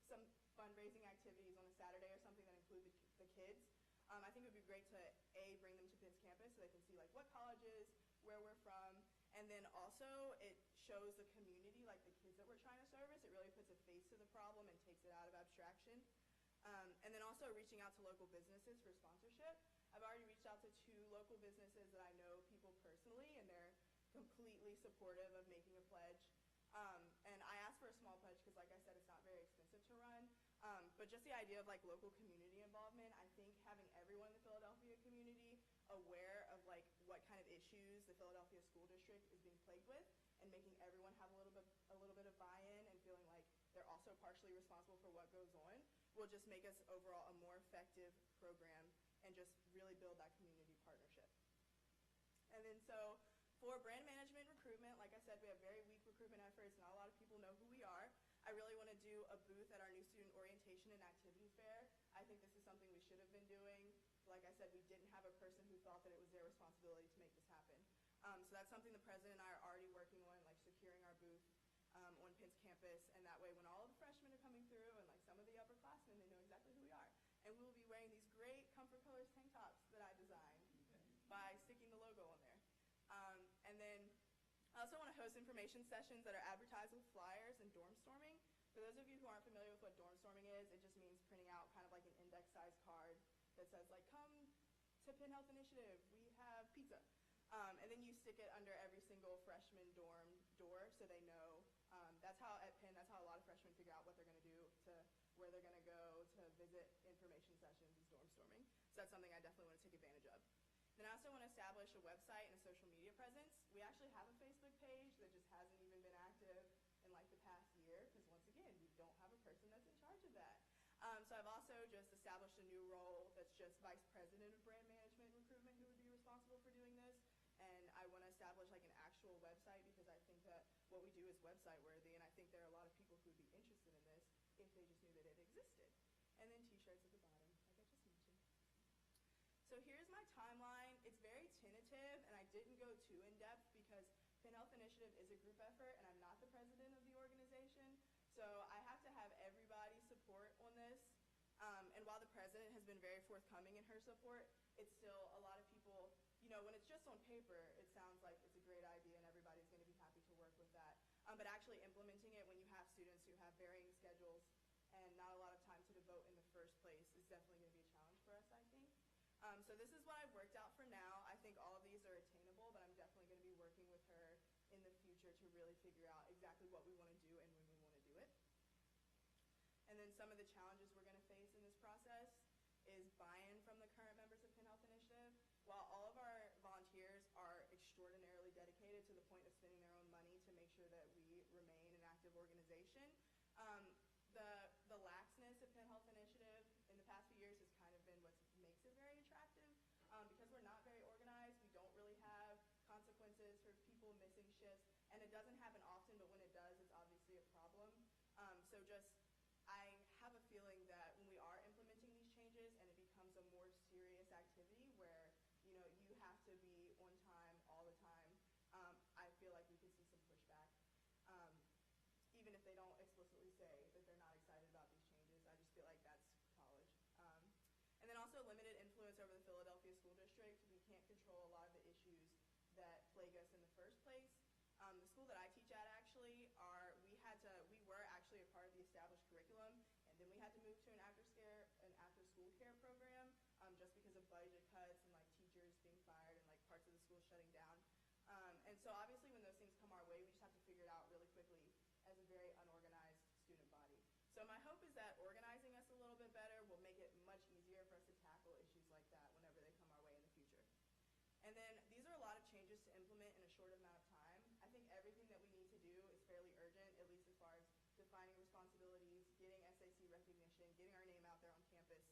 some fundraising activities on a Saturday or something that include the kids. I think it would be great to, bring them to Penn's campus so they can see what colleges, where we're from, and then also it shows the community, the kids that we're trying to service. It really puts a face to the problem and takes it out of abstraction. And then also reaching out to local businesses for sponsorship. I've already reached out to 2 local businesses that I know people personally, and they're completely supportive of making a pledge. And I asked for a small pledge because, like I said, it's not very expensive to run. But just the idea of local community involvement, I think having everyone in the Philadelphia community aware of what kind of issues the Philadelphia School District is being plagued with, and making everyone have a little bit of buy-in and feeling like they're also partially responsible for what goes on, will just make us overall a more effective program and just really build that community partnership. And then so for brand management recruitment, like I said, we have very weak recruitment efforts. Not a lot of people know who we are. I really want to do a booth at our new student orientation and activity fair. I think this is something we should have been doing. Like I said, we didn't have a person who thought that it was their responsibility to make this happen. So that's something the president and I are already working on, securing our booth on Penn's campus, and that way when all of the freshmen are coming through and like some of the upperclassmen, they know exactly who we are. And we will be wearing these great Comfort Colors tank tops that I designed by sticking the logo on there. And then I also want to host information sessions that are advertised with flyers and dorm storming. For those of you who aren't familiar with what dorm storming is, it just means printing out kind of like an index-sized card that says like, come to Penn Health Initiative, we have pizza. And then you stick it under every single freshman dorm door so they know. That's how at Penn, that's how a lot of freshmen figure out what they're going to do, to where they're going to go to visit information sessions is dorm storming. So that's something I definitely want to take advantage of. Then I also want to establish a website and a social media presence. We actually have a Facebook page that just hasn't even been active in like the past year because once again, we don't have a person that's in charge of that. So I've also just established a new role that's just Vice President of Brand Management and Recruitment who would be responsible for doing this. And I want to establish like an actual website because I think that what we do is website worthy, and I think there are a lot of people who would be interested in this if they just knew that it existed. And then t-shirts at the bottom, like I just mentioned. So here's my timeline. It's very tentative, and I didn't go too in-depth because Penn Health Initiative is a group effort, and I'm not the president of the organization. So I have to have everybody's support on this. And while the president has been very forthcoming in her support, it's still a lot of people, you know, when it's just on paper, it sounds like it's a great idea and everybody's going to be happy to work with that. But actually implementing it when you have students who have varying schedules and not a lot of time to devote in the first place is definitely going to be a challenge for us, I think. So this is what I've worked out for now. I think all of these are attainable, but I'm definitely going to be working with her in the future to really figure out exactly what we want to do and when we want to do it. And then some of the challenges we're going to face in this process is buy-in from the current members of Penn Health Initiative. While all of our volunteers are extraordinarily dedicated to the point of spending their own money to make sure that we remain an active organization, the laxness of Penn Health Initiative in the past few years has kind of been what makes it very attractive. Because we're not very organized, we don't really have consequences for people missing shifts, and it doesn't happen often, but when it does, it's obviously a problem. I have a feeling that when we are implementing these changes and it becomes a more serious activity where, you know, you have to be on time all the time, I feel like we could see some pushback. Even if they don't explicitly say that they're not excited about these changes, I just feel like that's college. And then also limited influence over the Philadelphia School District. We can't control a lot of the issues that plague us in the first place. The school that I teach at actually, we were actually a part of the established curriculum, and then we had to move to an after-school care program just because of budget cuts and like teachers being fired and like parts of the school shutting down. And so obviously when those things come our way, we just have to figure it out really quickly as a very unorganized student body. So my hope is that organizing us a little bit better will make it much easier for us to tackle issues like that whenever they come our way in the future. And then these are a lot of changes to implement in a short amount of time. I think everything that we need to do is fairly urgent, at least as far as defining responsibilities, getting SAC recognition, getting our name out there on campus.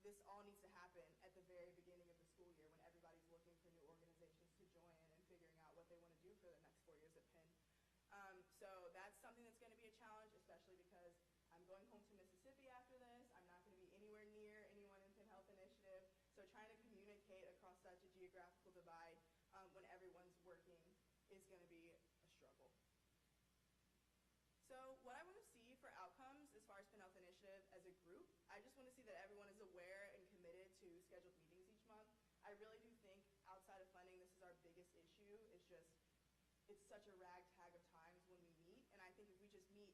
This all needs to happen at the very beginning of the school year when everybody's looking for new organizations to join and figuring out what they want to do for the next 4 years at Penn. So that's something that's going to be a challenge, especially because I'm going home to Mississippi after this. I'm not going to be anywhere near anyone in Penn Health Initiative. So trying to communicate across such a geographical divide when everyone's working is going to be a struggle. So what I want to see for outcomes as far as Penn Health Initiative as a group, I just want to see that everyone is aware and committed to scheduled meetings each month. I really do think outside of funding, this is our biggest issue. It's such a ragtag of times when we meet, and I think if we just meet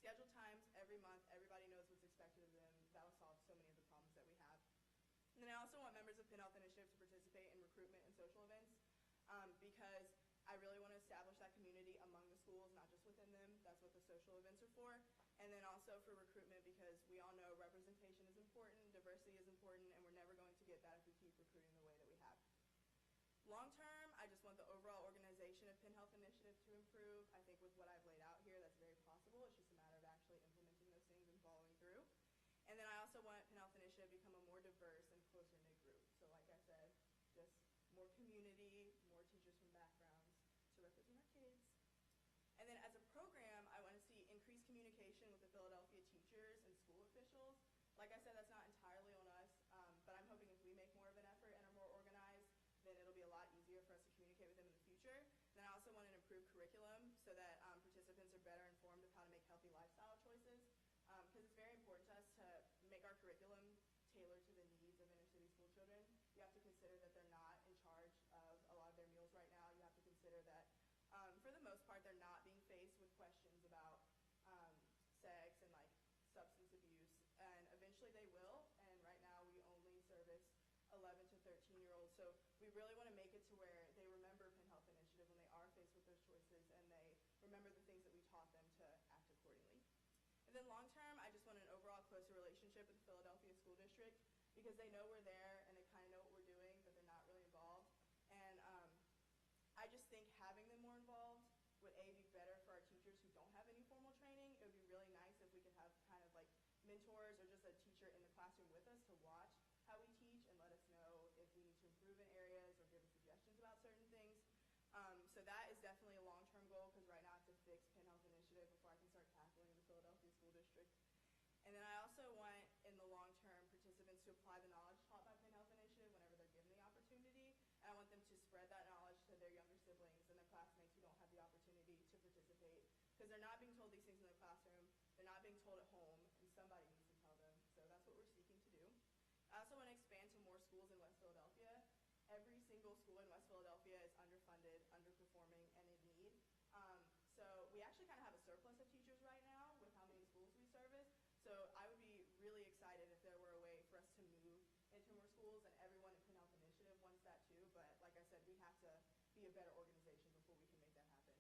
scheduled times every month, everybody knows what's expected of them, that'll solve so many of the problems that we have. And then I also want members of Penn Health Initiative to participate in recruitment and social events because I really want to establish that community among the schools, not just within them. That's what the social events are for. And then also for recruitment because we all know representation is important, diversity is important, and we're never going to get that if we keep recruiting the way that we have. Long term, I just want the overall organization of Penn Health Initiative to improve. I think with what I've laid out here, that's very possible. It's just a matter of actually implementing those things and following through. And then I also want Penn Health Initiative to become a more diverse and closer-knit group. So like I said, just more community, more teachers from backgrounds to represent our kids. And then as a program, I want to see increased communication with the Philadelphia teachers and school officials. Like I said, that's not entirely on us, but I'm hoping if we make more of an effort and are more organized, then it'll be a lot easier for us to communicate with them in the future. And then I also want an improved curriculum. so that participants are better informed of how to make healthy lifestyle choices. Because it's very important to us to make our curriculum tailored to the needs of inner city school children. You have to consider that they're not in charge of a lot of their meals right now. You have to consider that for the most part they're not being faced with questions about sex and like substance abuse, and eventually they will, and right now we only service 11 to 13-year-olds, so we really want to make it to where they remember Penn Health Initiative when they are faced with those choices, and they remember the things that we taught them to act accordingly. And then long term, I just want an overall closer relationship with the Philadelphia School District, because they know we're there and they kind of know what we're doing, but they're not really involved. And I just think having them more involved would be better for our teachers who don't have any formal training. It would be really nice if we could have kind of like mentors or just a teacher in the classroom with us to watch how we teach and let us know if we need to improve in areas or give us suggestions about certain things. So that is definitely a long-term goal, because right now I have to fix Penn Health Initiative before I can start tackling the Philadelphia School District. And then I also want, in the long term, participants to apply the knowledge taught by Penn Health Initiative whenever they're given the opportunity. And I want them to spread that knowledge to their younger siblings and their classmates who don't have the opportunity to participate. Because they're not being told these things in their classroom, they're not being told at home, and somebody needs to tell them. So that's what we're seeking to do. I also want to expand to more schools in West Philadelphia. Every single school in West Philadelphia is underfunded, underperforming, and in need. So we actually kind of have a surplus of teachers right now with how many schools we service. So I would be really excited if there were a way for us to move into more schools, and everyone at Penn Health Initiative wants that too. But like I said, we have to be a better organization before we can make that happen.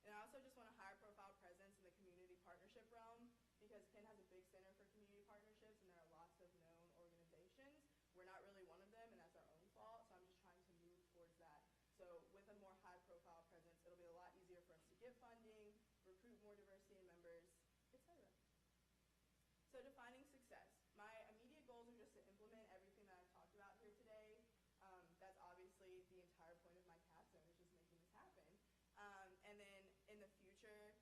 And I also just want a higher profile presence in the community partnership realm, because Penn has a big center for community partnerships, and there are lots of known organizations. We're not really one of them, and that's our own fault, so I'm just trying to move towards that. So with a more high profile presence, it'll be a lot easier for us to get funding, recruit more diversity in members, etc. So defining success. My immediate goals are just to implement everything that I've talked about here today. That's obviously the entire point of my capstone, is just making this happen. And then in the future,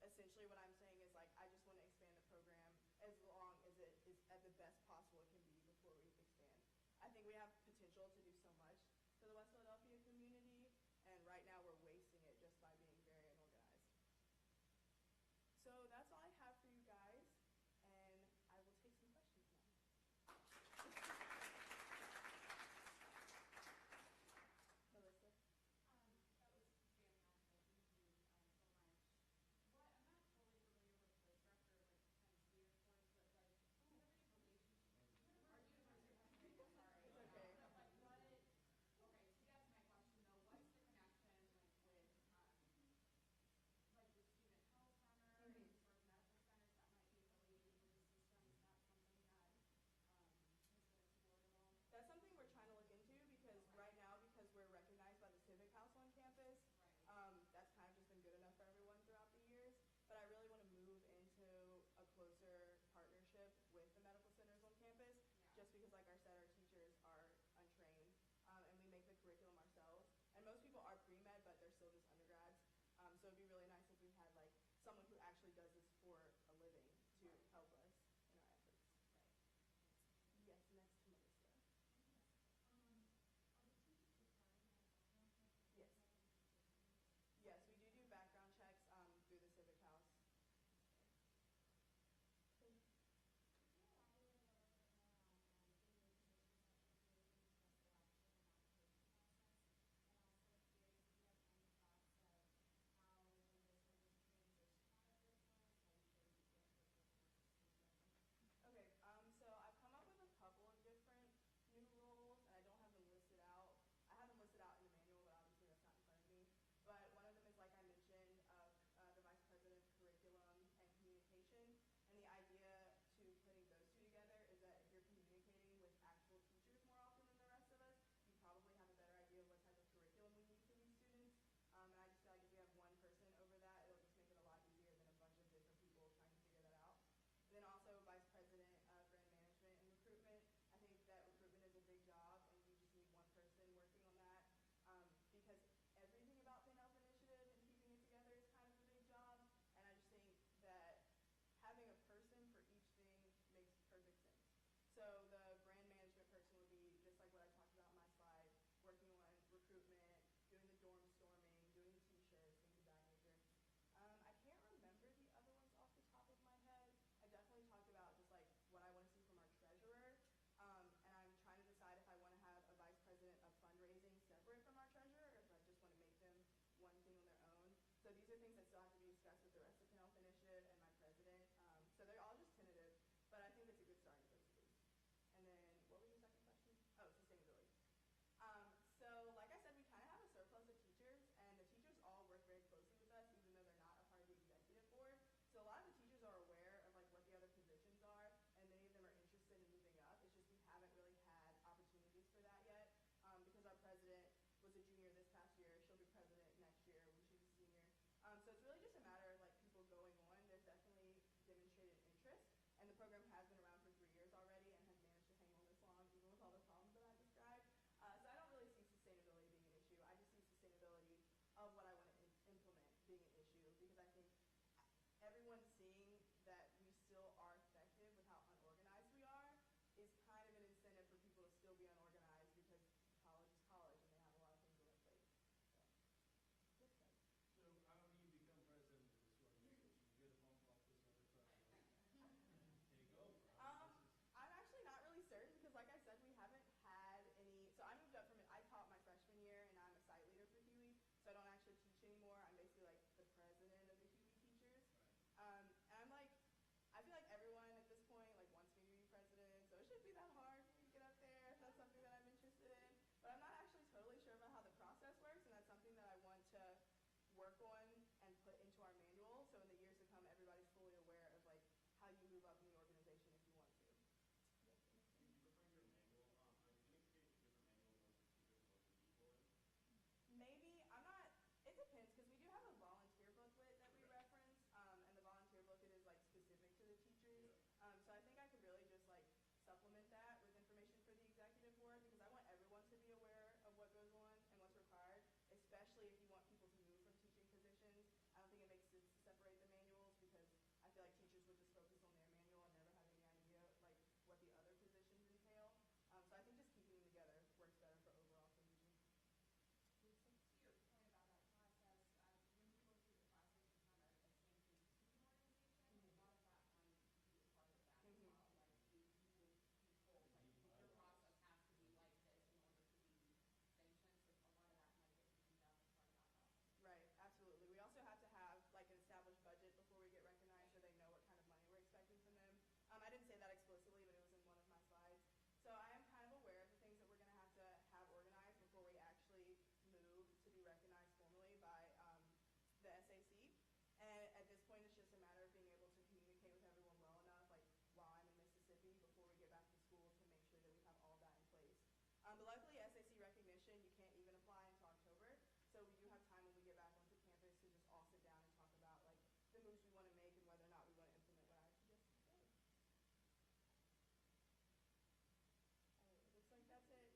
essentially what I'm saying is, like, I just want to expand the program as long as it is at the best possible it can be before we expand. I think we have potential to do so much for the West Philadelphia community, and right now we're wasting it just by being very unorganized. So that's all I have for you guys, and I will take some questions now. Melissa? That was fantastic. Thank you so much. What, I'm not totally familiar with the structure of like Tennessee, of course, but like, do you have any relationship? Are you? Sorry. It's okay. But like, what? Okay, so that's my question though. What's the connection like with like the student health center and sort of medical centers that might be affiliated with the system? Is that something that has been explored at all? That's something we're trying to look into, because right now, because we're recognized by the Civic House on campus, that's kind of just been good enough for everyone throughout the years. But I really want to move into a closer partnership with the medical centers on campus, just because, like I said, our teachers are untrained, and we make the curriculum ourselves. And most people are pre-med, but they're still just undergrads. So it'd be really nice if we had like someone who actually does this for a living to help us in our efforts. Yes, next to Melissa. Yes. Yes, we do background checks through the Civic House. these are things that still have to be discussed with the rest of Penn Health Initiative and my president. So they're all just tentative, but I think it's a good starting place at least. And then, what was your second question? Oh, sustainability. So like I said, we kind of have a surplus of teachers, and the teachers all work very closely with us, even though they're not a part of the executive board. So a lot of the teachers are aware of like what the other positions are, and many of them are interested in moving up. It's just we haven't really had opportunities for that yet, because our president was a junior this past year. She'll be president next year when she's a senior. So it's really just a matter of like people going on. There's definitely demonstrated interest, and the program has been around for 3 years already and has managed to hang on this long, even with all the problems that I described. So I don't really see sustainability being an issue. I just see sustainability of what I want to implement being an issue, because I think everyone's seeing that we still are effective with how unorganized we are is kind of an incentive for people to still be unorganized, because college is college and they have a lot of things on their plate. So how do you become president of this organization? You get a phone call from this other president. There you go. I'm actually not really certain, because like I said, we haven't had any. So I moved up from it. I taught my freshman year, and I'm a site leader for Huey, so I don't actually teach anymore. I'm basically like the president of the Huey teachers. And I'm like, I feel like everyone at this point like wants me to be president, so it shouldn't be that hard for me to get up there if that's something that I'm interested in. But I'm not actually totally sure about how the process works, and that's something that I want to work on and put into our manual, so in the years to come, everybody's fully aware of like how you move up in the organization if you want to. Maybe, I'm not, it depends, because we do have a volunteer booklet that we reference, and the volunteer booklet is like specific to the teachers. So I think I could really just like supplement that with information for the executive board, because I want everyone to be aware of what goes on and what's required, especially if you want people to move from teaching positions. I don't think it makes sense to separate the manuals, because I feel like teachers would just focus on their manual and never have any idea like what the other positions entail. So I think just keeping them together works better for overall cohesion. To your point about that process, when you go through the process, you have a sanctioned teaching organization. A lot of that might be a part of that as well. Like you will be told, like your process has to be like this in order to be sanctioned. So a lot of that might get cleaned up as part of that process. Right, absolutely. We also have to have like an established budget before we get recognized, so they know what kind of money we're expecting from them. I didn't say that explicitly, but it was in one of my slides. So I am kind of aware of the things that we're going to have organized before we actually move to be recognized formally by the SAC. And at this point, it's just a matter of being able to communicate with everyone well enough, like while I'm in Mississippi, before we get back to school, to make sure that we have all that in place. But luckily, SAC recognition, you can't even apply until October. So we do have time when we get back onto campus to just all sit down and talk about like the moves we want to make and whether or not we want to implement what I suggested today. Looks like that's it.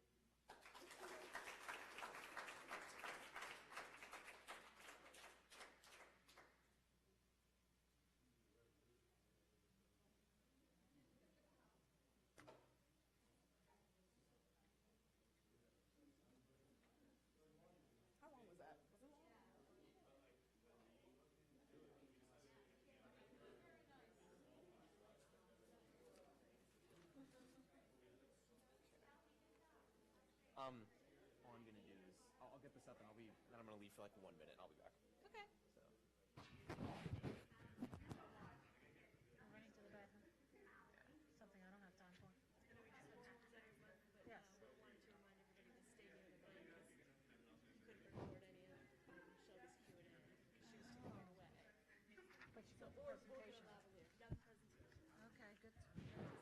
How long was that? Was it long? All I'm gonna do is I'll get this up and then I'm gonna leave for like 1 minute and I'll be back. Okay. So. I'm running to the bathroom. Something I don't have time for. I know we just had two presenters left, but Yes. we wanted to remind everybody to stay near the mic, because you couldn't record any of Shelby's Q&A because she was too far away. But you got the Or presentation. get a lavalier. Got the presentation. Okay, good. Okay.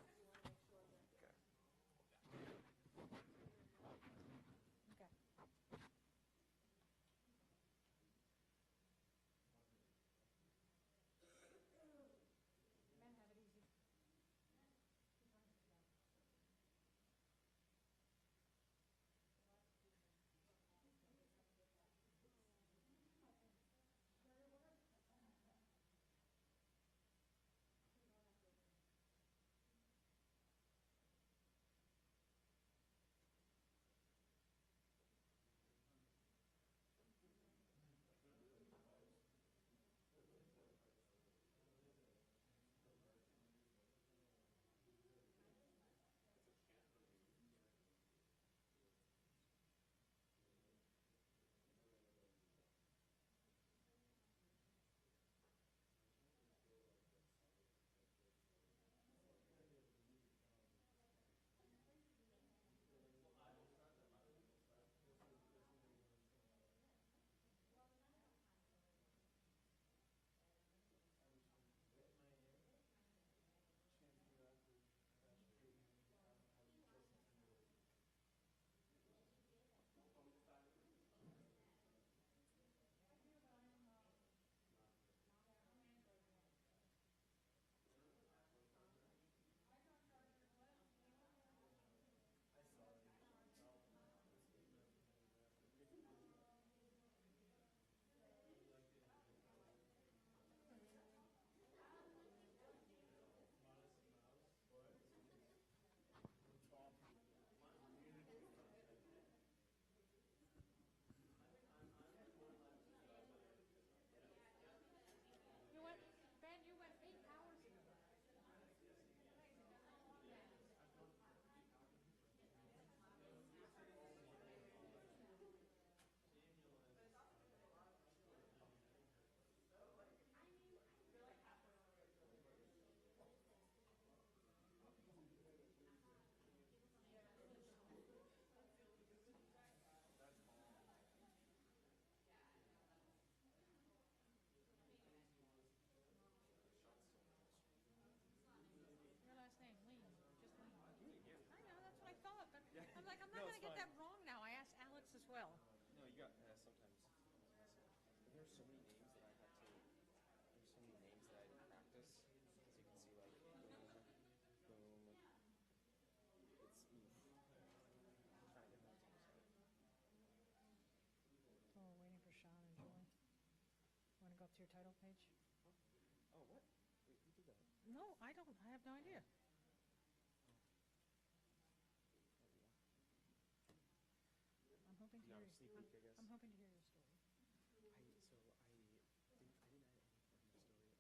so many names that I had to, there's so many names that I had to practice. As you can see, like, boom, boom. It's, oof. I'm trying to get that to this one. Oh, we're waiting for Sean and Julie. Want to go up to your title page? Oh, what? Wait, who did that? No, I don't. I have no idea. I'm hoping to Now hear. I'm sneak peek, I guess. I'm hoping to hear your story. I didn't add any part of my story other than like a little bit more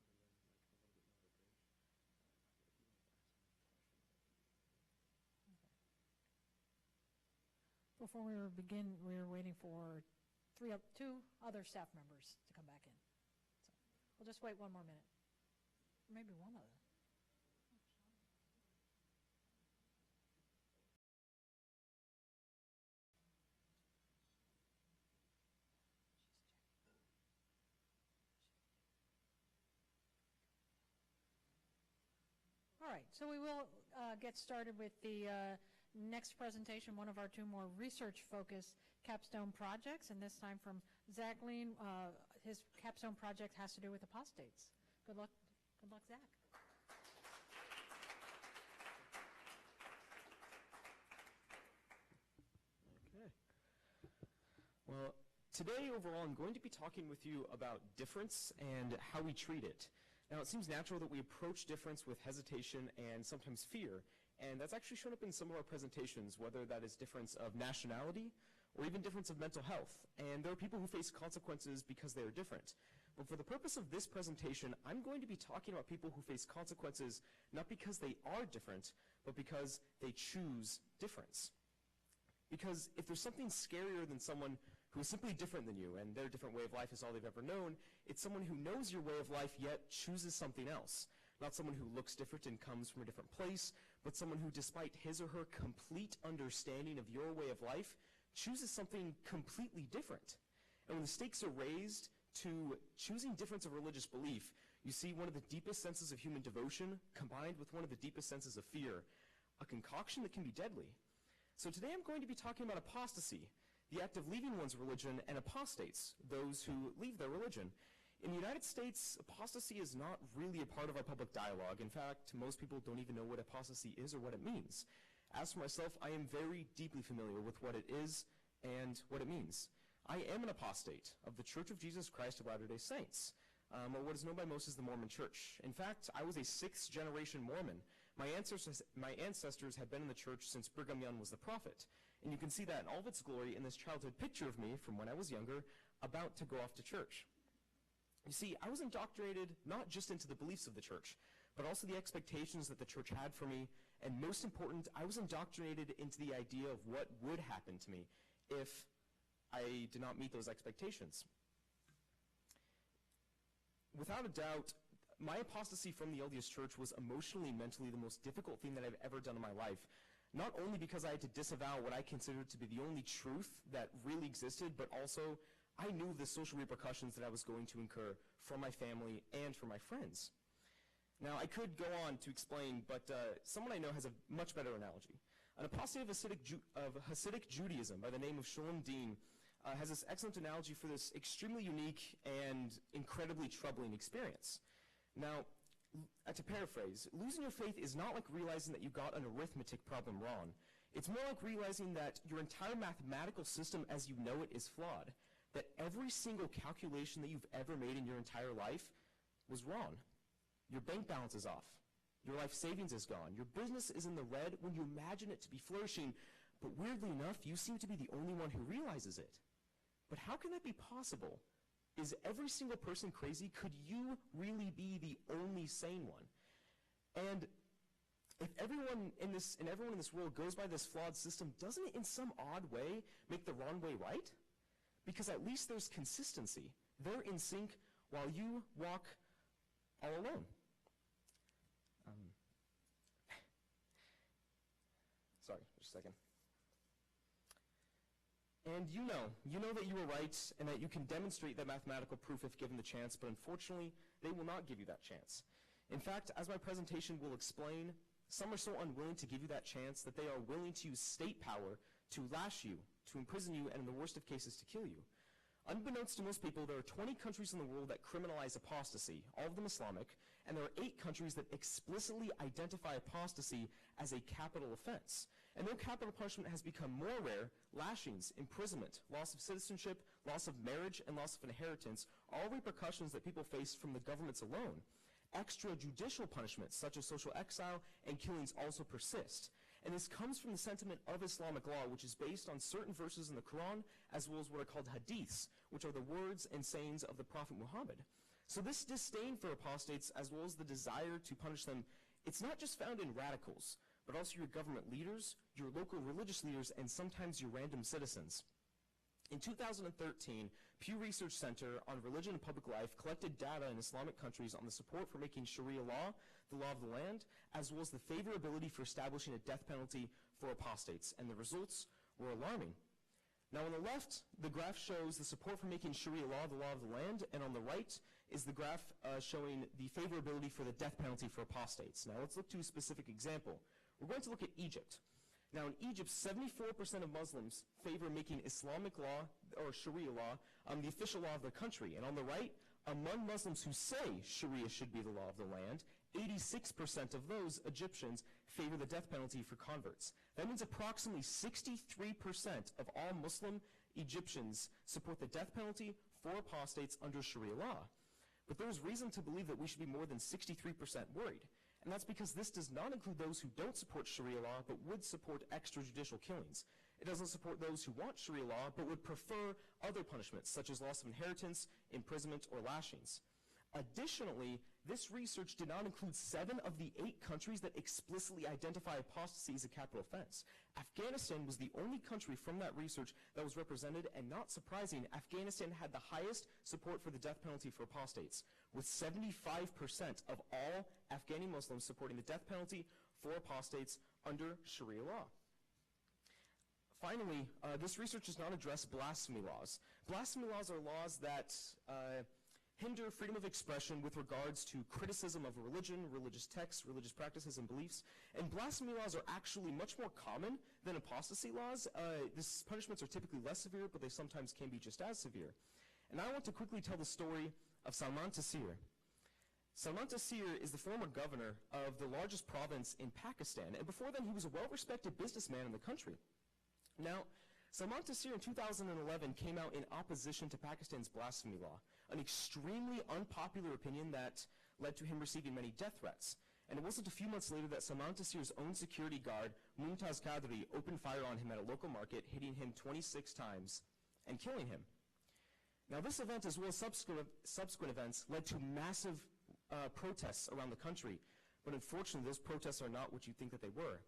of a bridge. Before we begin, we were waiting for two other staff members to come back in. So we'll just wait one more minute. Maybe one other. All right, so we will get started with the next presentation, one of our two more research-focused capstone projects, and this time from Zach Lean. His capstone project has to do with apostates. Good luck, Zach. Okay. Well, today overall I'm going to be talking with you about difference and how we treat it. Now, it seems natural that we approach difference with hesitation and sometimes fear, and that's actually shown up in some of our presentations, whether that is difference of nationality or even difference of mental health. And there are people who face consequences because they are different. But for the purpose of this presentation, I'm going to be talking about people who face consequences not because they are different, but because they choose difference. Because if there's something scarier than someone who is simply different than you and their different way of life is all they've ever known, it's someone who knows your way of life yet chooses something else. Not someone who looks different and comes from a different place, but someone who, despite his or her complete understanding of your way of life, chooses something completely different. And when the stakes are raised to choosing difference of religious belief, you see one of the deepest senses of human devotion combined with one of the deepest senses of fear, a concoction that can be deadly. So today I'm going to be talking about apostasy, the act of leaving one's religion, and apostates, those who leave their religion. In the United States, apostasy is not really a part of our public dialogue. In fact, most people don't even know what apostasy is or what it means. As for myself, I am very deeply familiar with what it is and what it means. I am an apostate of the Church of Jesus Christ of Latter-day Saints, or what is known by most as the Mormon Church. In fact, I was a 6th-generation Mormon. My ancestors had been in the church since Brigham Young was the prophet. And you can see that in all of its glory in this childhood picture of me from when I was younger, about to go off to church. You see, I was indoctrinated not just into the beliefs of the church, but also the expectations that the church had for me, and most important, I was indoctrinated into the idea of what would happen to me if I did not meet those expectations. Without a doubt, my apostasy from the LDS Church was emotionally and mentally the most difficult thing that I've ever done in my life. Not only because I had to disavow what I considered to be the only truth that really existed, but also I knew the social repercussions that I was going to incur from my family and from my friends. Now, I could go on to explain, but someone I know has a much better analogy. An apostate of Hasidic Judaism by the name of Shalom Dean has this excellent analogy for this extremely unique and incredibly troubling experience. Now, to paraphrase, losing your faith is not like realizing that you got an arithmetic problem wrong. It's more like realizing that your entire mathematical system as you know it is flawed, that every single calculation that you've ever made in your entire life was wrong. Your bank balance is off. Your life savings is gone. Your business is in the red when you imagine it to be flourishing, but weirdly enough, you seem to be the only one who realizes it. But how can that be possible? Is every single person crazy? Could you really be the only sane one? And if everyone in this world goes by this flawed system, doesn't it in some odd way make the wrong way right? Because at least there's consistency. They're in sync while you walk all alone. Sorry, just a second. And you know that you were right and that you can demonstrate that mathematical proof if given the chance, but unfortunately, they will not give you that chance. In fact, as my presentation will explain, some are so unwilling to give you that chance that they are willing to use state power to lash you, to imprison you, and in the worst of cases, to kill you. Unbeknownst to most people, there are 20 countries in the world that criminalize apostasy, all of them Islamic, and there are 8 countries that explicitly identify apostasy as a capital offense. And though capital punishment has become more rare, lashings, imprisonment, loss of citizenship, loss of marriage, and loss of inheritance are all repercussions that people face from the governments alone. Extrajudicial punishments, such as social exile and killings, also persist. And this comes from the sentiment of Islamic law, which is based on certain verses in the Quran, as well as what are called hadiths, which are the words and sayings of the Prophet Muhammad. So this disdain for apostates, as well as the desire to punish them, it's not just found in radicals, but also your government leaders, your local religious leaders, and sometimes your random citizens. In 2013, Pew Research Center on Religion and Public Life collected data in Islamic countries on the support for making Sharia law the law of the land, as well as the favorability for establishing a death penalty for apostates, and the results were alarming. Now on the left, the graph shows the support for making Sharia law the law of the land, and on the right is the graph showing the favorability for the death penalty for apostates. Now let's look to a specific example. We're going to look at Egypt. Now in Egypt, 74% of Muslims favor making Islamic law, or Sharia law, the official law of their country. And on the right, among Muslims who say Sharia should be the law of the land, 86% of those Egyptians favor the death penalty for converts. That means approximately 63% of all Muslim Egyptians support the death penalty for apostates under Sharia law. But there's reason to believe that we should be more than 63% worried. And that's because this does not include those who don't support Sharia law but would support extrajudicial killings. It doesn't support those who want Sharia law but would prefer other punishments such as loss of inheritance, imprisonment, or lashings. Additionally, this research did not include 7 of the 8 countries that explicitly identify apostasy as a capital offense. Afghanistan was the only country from that research that was represented, and not surprising, Afghanistan had the highest support for the death penalty for apostates, with 75% of all Afghani Muslims supporting the death penalty for apostates under Sharia law. Finally, this research does not address blasphemy laws. Blasphemy laws are laws that hinder freedom of expression with regards to criticism of religion, religious texts, religious practices, and beliefs. And blasphemy laws are actually much more common than apostasy laws. These punishments are typically less severe, but they sometimes can be just as severe. And I want to quickly tell the story of Salman Taseer. Salman Taseer is the former governor of the largest province in Pakistan, and before then he was a well-respected businessman in the country. Now, Salman Taseer in 2011 came out in opposition to Pakistan's blasphemy law, an extremely unpopular opinion that led to him receiving many death threats. And it wasn't a few months later that Salman Taseer's own security guard, Mumtaz Qadri, opened fire on him at a local market, hitting him 26 times and killing him. Now this event, as well as subsequent events, led to massive protests around the country. But unfortunately, those protests are not what you think that they were.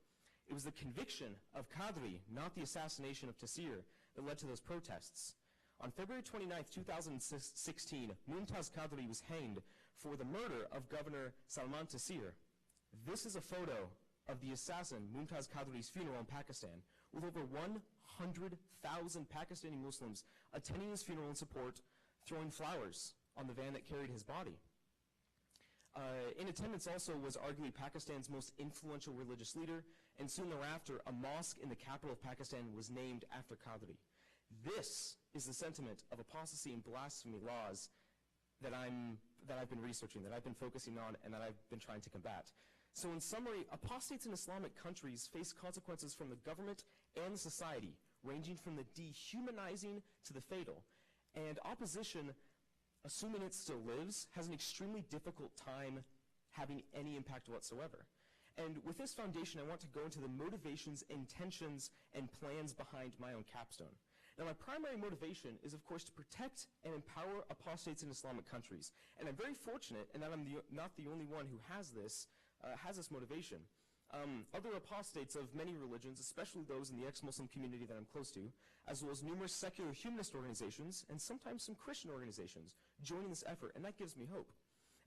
It was the conviction of Qadri, not the assassination of Taseer, that led to those protests. On February 29, 2016, Mumtaz Qadri was hanged for the murder of Governor Salman Taseer. This is a photo of the assassin Mumtaz Qadri's funeral in Pakistan, with over 100,000 Pakistani Muslims attending his funeral in support, throwing flowers on the van that carried his body. In attendance also was arguably Pakistan's most influential religious leader, and soon thereafter, a mosque in the capital of Pakistan was named after Qadri. This is the sentiment of apostasy and blasphemy laws that I've been researching, that I've been focusing on, and that I've been trying to combat. So in summary, apostates in Islamic countries face consequences from the government and the society, ranging from the dehumanizing to the fatal. And opposition, assuming it still lives, has an extremely difficult time having any impact whatsoever. And with this foundation, I want to go into the motivations, intentions, and plans behind my own capstone. Now, my primary motivation is, of course, to protect and empower apostates in Islamic countries. And I'm very fortunate in that I'm not the only one who has this motivation. Other apostates of many religions, especially those in the ex-Muslim community that I'm close to, as well as numerous secular humanist organizations, and sometimes some Christian organizations, joining this effort, and that gives me hope.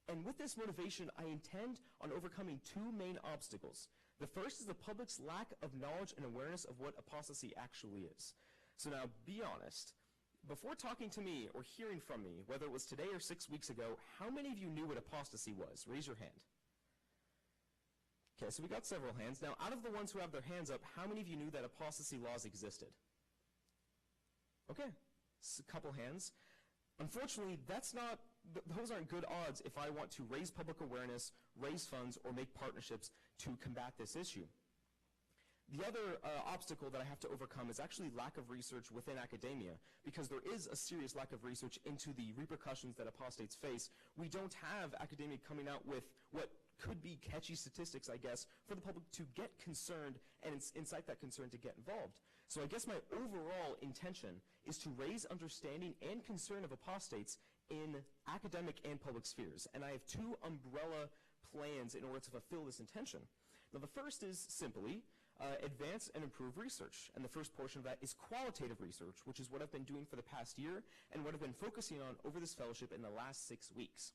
And with this motivation, I intend on overcoming 2 main obstacles. The first is the public's lack of knowledge and awareness of what apostasy actually is. So now, be honest. Before talking to me or hearing from me, whether it was today or 6 weeks ago, how many of you knew what apostasy was? Raise your hand. Okay, so we got several hands. Now, out of the ones who have their hands up, how many of you knew that apostasy laws existed? Okay, couple hands. Unfortunately, those aren't good odds if I want to raise public awareness, raise funds, or make partnerships to combat this issue. The other obstacle that I have to overcome is actually lack of research within academia, because there is a serious lack of research into the repercussions that apostates face. We don't have academia coming out with what could be catchy statistics, I guess, for the public to get concerned and incite that concern to get involved. So I guess my overall intention is to raise understanding and concern of apostates in academic and public spheres. And I have two umbrella plans in order to fulfill this intention. Now, the first is simply advance and improve research. And the first portion of that is qualitative research, which is what I've been doing for the past year and what I've been focusing on over this fellowship in the last 6 weeks.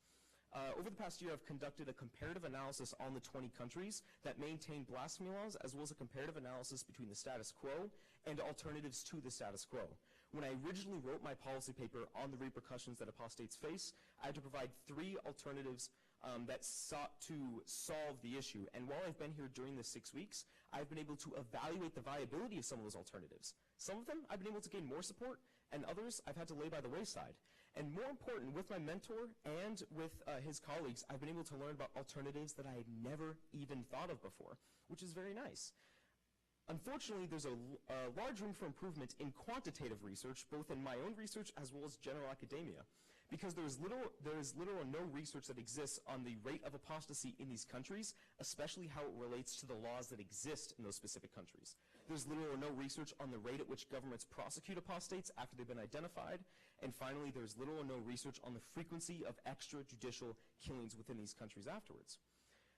Over the past year, I've conducted a comparative analysis on the 20 countries that maintain blasphemy laws, as well as a comparative analysis between the status quo and alternatives to the status quo. When I originally wrote my policy paper on the repercussions that apostates face, I had to provide 3 alternatives that sought to solve the issue. And while I've been here during the 6 weeks, I've been able to evaluate the viability of some of those alternatives. Some of them I've been able to gain more support, and others I've had to lay by the wayside. And more important, with my mentor and with his colleagues, I've been able to learn about alternatives that I had never even thought of before, which is very nice. Unfortunately, there's a large room for improvement in quantitative research, both in my own research as well as general academia, because there is little or no research that exists on the rate of apostasy in these countries, especially how it relates to the laws that exist in those specific countries. There's little or no research on the rate at which governments prosecute apostates after they've been identified. And finally, there's little or no research on the frequency of extrajudicial killings within these countries afterwards.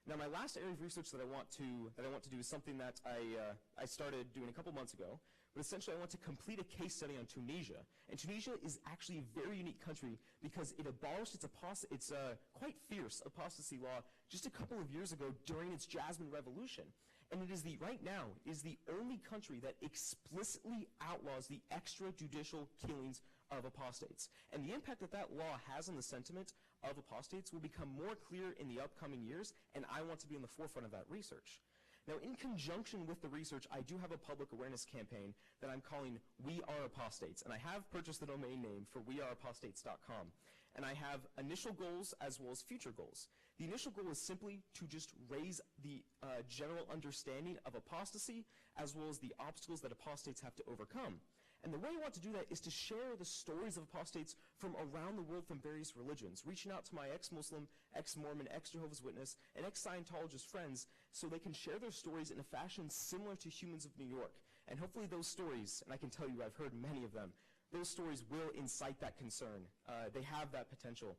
Now, my last area of research that I want to do is something that I started doing a couple months ago. But essentially, I want to complete a case study on Tunisia. And Tunisia is actually a very unique country because it abolished its quite fierce apostasy law just a couple of years ago during its Jasmine Revolution. And it is right now is the only country that explicitly outlaws the extrajudicial killings of apostates. And the impact that that law has on the sentiment of apostates will become more clear in the upcoming years, and I want to be in the forefront of that research. Now, in conjunction with the research, I do have a public awareness campaign that I'm calling We Are Apostates, and I have purchased the domain name for weareapostates.com. And I have initial goals as well as future goals. The initial goal is simply to just raise the general understanding of apostasy as well as the obstacles that apostates have to overcome. And the way I want to do that is to share the stories of apostates from around the world from various religions, reaching out to my ex-Muslim, ex-Mormon, ex-Jehovah's Witness, and ex-Scientologist friends so they can share their stories in a fashion similar to Humans of New York. And hopefully those stories, and I can tell you I've heard many of them, those stories will incite that concern. They have that potential.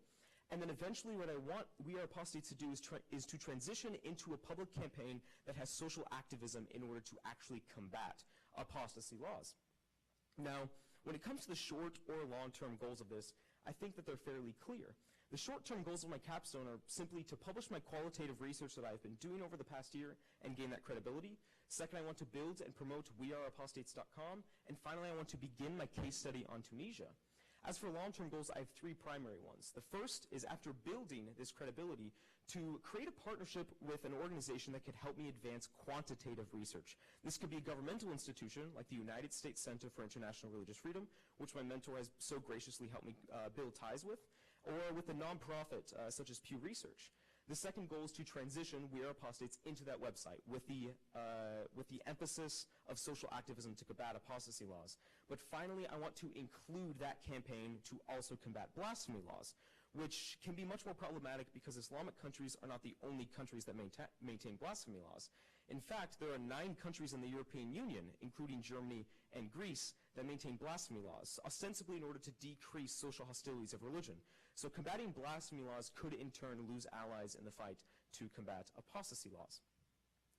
And then eventually what I want We Are Apostates to do is to transition into a public campaign that has social activism in order to actually combat apostasy laws. Now, when it comes to the short or long-term goals of this, I think that they're fairly clear. The short-term goals of my capstone are simply to publish my qualitative research that I've been doing over the past year and gain that credibility. Second, I want to build and promote weareapostates.com. And finally, I want to begin my case study on Tunisia. As for long-term goals, I have 3 primary ones. The first is, after building this credibility, to create a partnership with an organization that could help me advance quantitative research. This could be a governmental institution like the United States Center for International Religious Freedom, which my mentor has so graciously helped me build ties with, or with a nonprofit such as Pew Research. The second goal is to transition We Are Apostates into that website with the emphasis of social activism to combat apostasy laws. But finally, I want to include that campaign to also combat blasphemy laws, which can be much more problematic because Islamic countries are not the only countries that maintain blasphemy laws. In fact, there are 9 countries in the European Union, including Germany and Greece, that maintain blasphemy laws, ostensibly in order to decrease social hostilities of religion. So combating blasphemy laws could in turn lose allies in the fight to combat apostasy laws.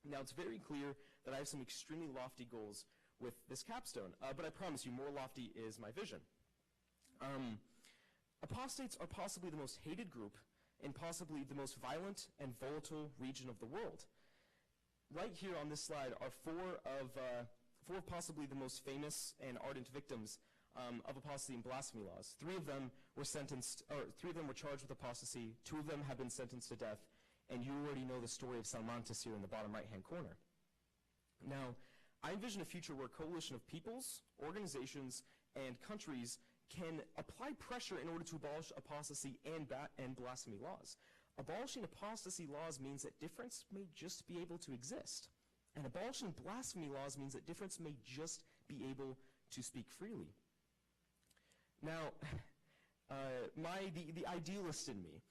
Now, it's very clear that I have some extremely lofty goals with this capstone, but I promise you, more lofty is my vision. Apostates are possibly the most hated group in possibly the most violent and volatile region of the world. Right here on this slide are four of possibly the most famous and ardent victims of apostasy and blasphemy laws. 3 of them were charged with apostasy. 2 of them have been sentenced to death. And you already know the story of Salman Taseer in the bottom right-hand corner. Now, I envision a future where a coalition of peoples, organizations, and countries can apply pressure in order to abolish apostasy and blasphemy laws. Abolishing apostasy laws means that difference may just be able to exist. And abolishing blasphemy laws means that difference may just be able to speak freely. Now, the idealist in me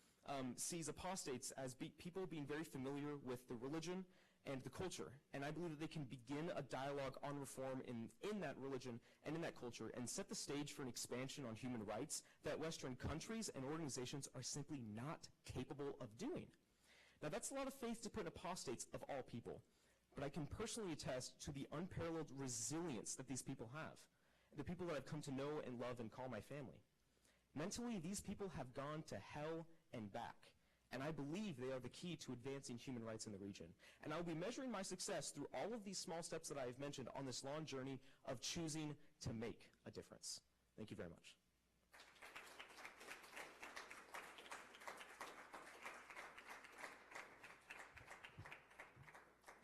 sees apostates as people being very familiar with the religion and the culture, and I believe that they can begin a dialogue on reform in that religion and in that culture and set the stage for an expansion on human rights that Western countries and organizations are simply not capable of doing. Now, that's a lot of faith to put in apostates of all people, but I can personally attest to the unparalleled resilience that these people have, the people that I've come to know and love and call my family. Mentally, these people have gone to hell and back, and I believe they are the key to advancing human rights in the region. And I'll be measuring my success through all of these small steps that I have mentioned on this long journey of choosing to make a difference. Thank you very much.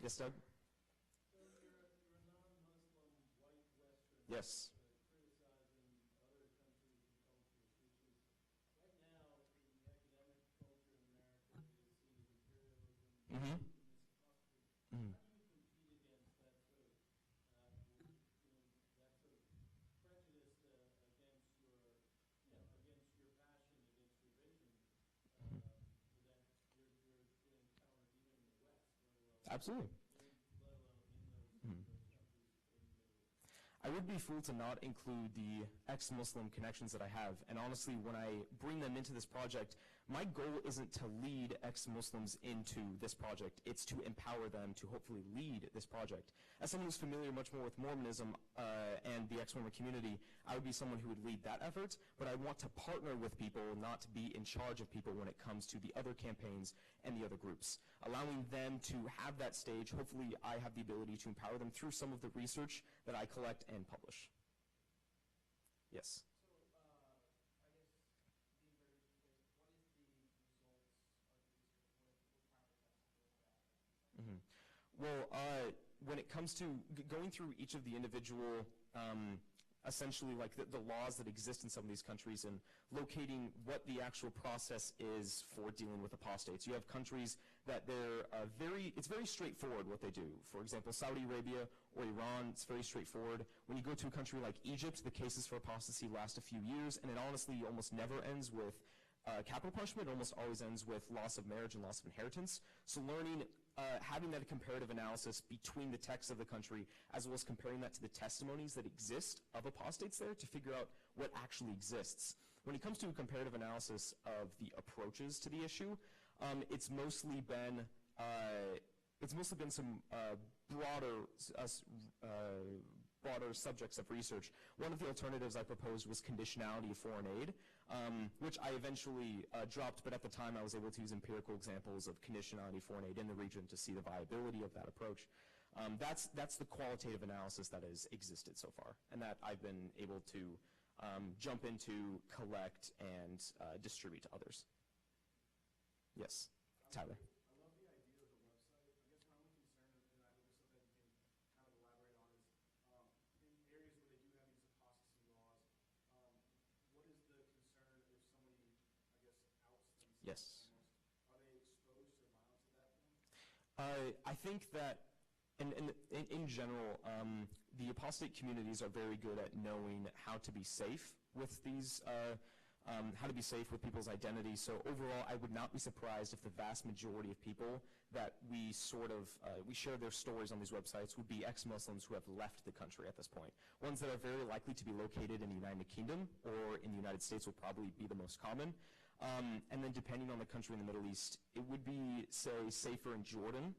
Yes, Doug? So you're a non-Muslim, white Western. Yes. Criticizing other countries and cultures, which is right now in the academic culture in America is seen as imperialism, Mm-hmm. and how do you compete against that sort of, that sort of prejudice against your, against your passion, against your vision that you're encountered even in the West, Absolutely. let alone in those countries in the Middle East? I would be fooled to not include the ex-Muslim connections that I have. And honestly, when I bring them into this project, my goal isn't to lead ex-Muslims into this project. It's to empower them to hopefully lead this project. As someone who's familiar much more with Mormonism and the ex-Mormon community, I would be someone who would lead that effort, but I want to partner with people, not to be in charge of people when it comes to the other campaigns and the other groups. Allowing them to have that stage, hopefully I have the ability to empower them through some of the research that I collect and publish. Yes? Well, when it comes to going through each of the individual, essentially like the laws that exist in some of these countries and locating what the actual process is for dealing with apostates. You have countries that it's very straightforward what they do. For example, Saudi Arabia or Iran, it's very straightforward. When you go to a country like Egypt, the cases for apostasy last a few years, and it honestly almost never ends with capital punishment. It almost always ends with loss of marriage and loss of inheritance. So learning, having that comparative analysis between the texts of the country, as well as comparing that to the testimonies that exist of apostates there to figure out what actually exists. When it comes to a comparative analysis of the approaches to the issue, it's mostly been some broader subjects of research. One of the alternatives I proposed was conditionality of foreign aid, which I eventually dropped, but at the time I was able to use empirical examples of conditionality of foreign aid in the region to see the viability of that approach. That's the qualitative analysis that has existed so far, and that I've been able to jump into, collect, and distribute to others. Yes, Tyler. I love the idea of the website. I guess my only concern, and I hope it's something you can kind of elaborate on, is in areas where they do have these apostasy laws, what is the concern if somebody, I guess, outs themselves? Yes. Are they exposed to violence at that point? I think that in general, the apostate communities are very good at knowing how to be safe with these, how to be safe with people's identities. So overall, I would not be surprised if the vast majority of people that we share their stories on these websites would be ex-Muslims who have left the country at this point. Ones that are very likely to be located in the United Kingdom or in the United States will probably be the most common. And then depending on the country in the Middle East, it would be, say, safer in Jordan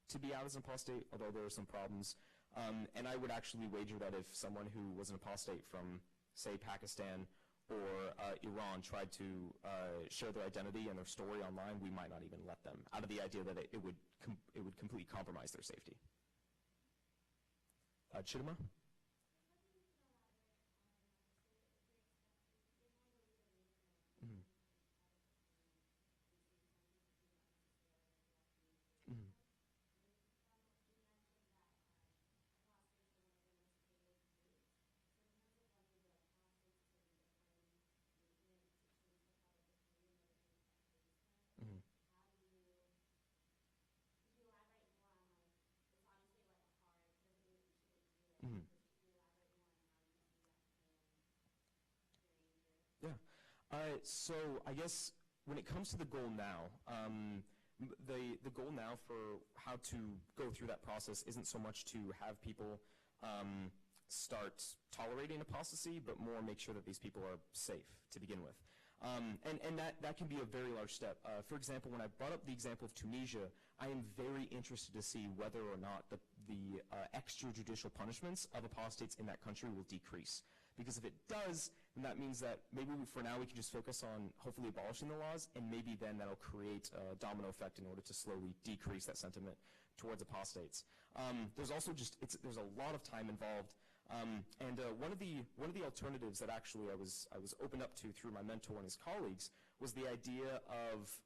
to be out as an apostate, although there are some problems. And I would actually wager that if someone who was an apostate from, say, Pakistan or Iran tried to share their identity and their story online, we might not even let them, out of the idea that it would completely compromise their safety. Chidima? So I guess when it comes to the goal now, the goal now for how to go through that process isn't so much to have people start tolerating apostasy, but more make sure that these people are safe to begin with. And that can be a very large step. For example, when I brought up the example of Tunisia, I am very interested to see whether or not the extrajudicial punishments of apostates in that country will decrease. Because if it does, then that means that maybe for now we can just focus on hopefully abolishing the laws, and maybe then that'll create a domino effect in order to slowly decrease that sentiment towards apostates. There's also there's a lot of time involved. And one of the alternatives that actually I was opened up to through my mentor and his colleagues was the idea of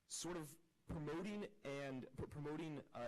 sort of promoting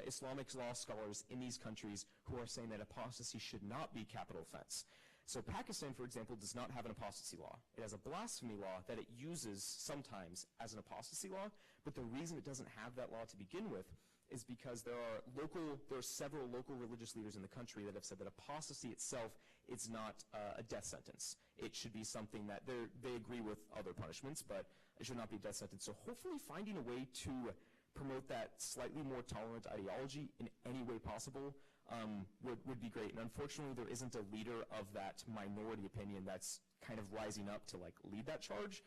Islamic law scholars in these countries who are saying that apostasy should not be capital offense. So Pakistan, for example, does not have an apostasy law. It has a blasphemy law that it uses sometimes as an apostasy law, but the reason it doesn't have that law to begin with is because there are several local religious leaders in the country that have said that apostasy itself is not a death sentence. It should be something that they agree with other punishments, but it should not be a death sentence. So hopefully finding a way to promote that slightly more tolerant ideology in any way possible would be great. And unfortunately, there isn't a leader of that minority opinion that's kind of rising up to lead that charge.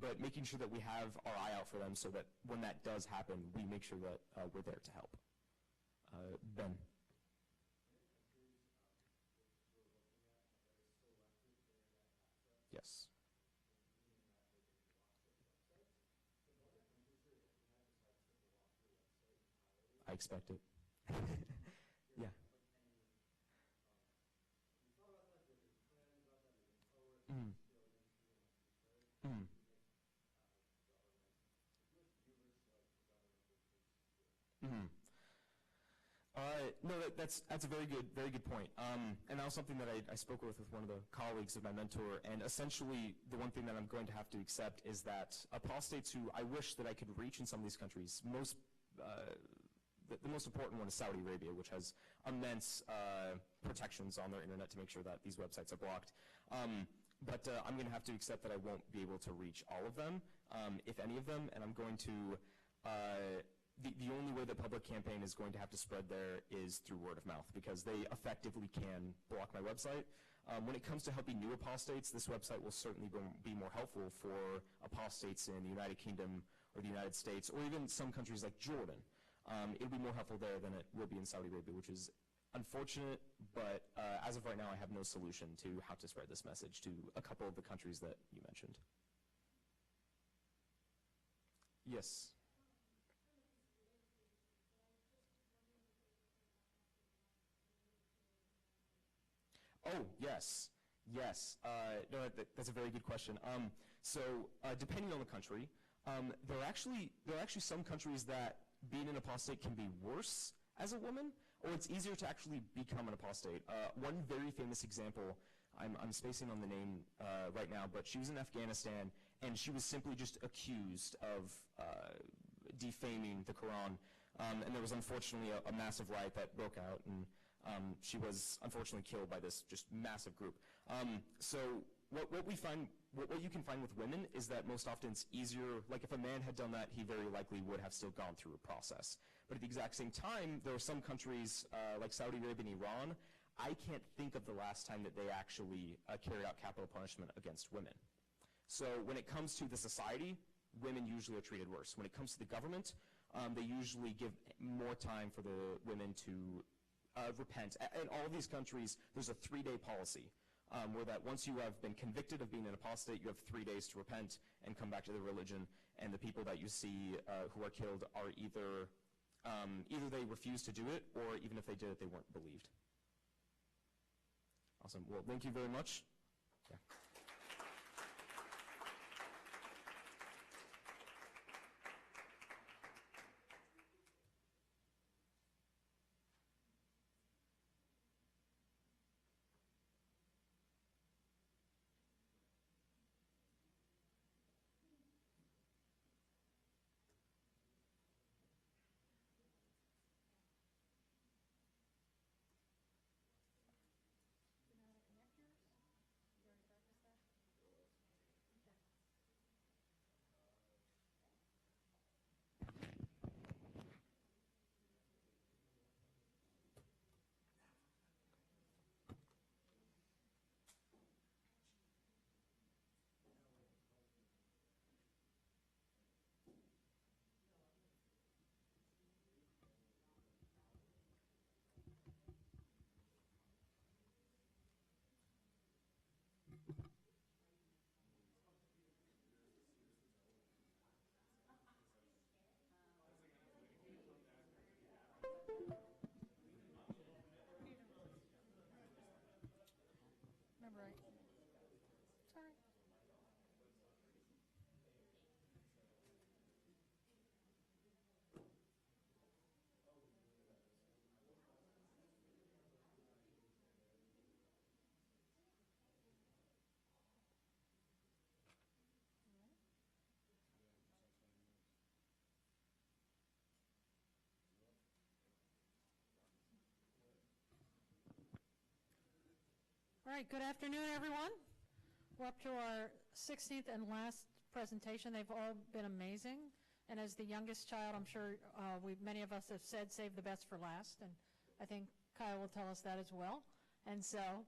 But making sure that we have our eye out for them so that when that does happen, we make sure that we're there to help. Ben. Yes. I expect it. Yeah. Mm. Mm. Mm-hmm. No, that's a very good point. And that was something that I spoke with one of the colleagues of my mentor. And essentially, the one thing that I'm going to have to accept is that apostates who I wish that I could reach in some of these countries, the most important one is Saudi Arabia, which has immense protections on their internet to make sure that these websites are blocked. But I'm going to have to accept that I won't be able to reach all of them, if any of them, and I'm going to the only way the public campaign is going to have to spread there is through word of mouth, because they effectively can block my website. When it comes to helping new apostates, this website will certainly be more helpful for apostates in the United Kingdom or the United States, or even some countries like Jordan. It'll be more helpful there than it will be in Saudi Arabia, which is unfortunate, but as of right now, I have no solution to how to spread this message to a couple of the countries that you mentioned. Yes. Oh, yes. Yes. No, that's a very good question. So depending on the country, there are actually some countries that being an apostate can be worse as a woman, or it's easier to actually become an apostate. One very famous example, I'm spacing on the name right now, but she was in Afghanistan, and she was simply just accused of defaming the Quran. And there was unfortunately a massive riot that broke out, and she was unfortunately killed by this just massive group. So what you can find with women is that most often it's easier, like if a man had done that, he very likely would have still gone through a process. But at the exact same time, there are some countries like Saudi Arabia and Iran, I can't think of the last time that they actually carried out capital punishment against women. So when it comes to the society, women usually are treated worse. When it comes to the government, they usually give more time for the women to repent. In all of these countries, there's a 3-day policy where that once you have been convicted of being an apostate, you have 3 days to repent and come back to the religion. And the people that you see who are killed are either they refused to do it, or even if they did it, they weren't believed. Awesome. Well, thank you very much. Yeah. Remember, right? Sorry. All right, good afternoon, everyone. We're up to our 16th and last presentation. They've all been amazing. And as the youngest child, I'm sure many of us have said save the best for last. And I think Kyle will tell us that as well. And so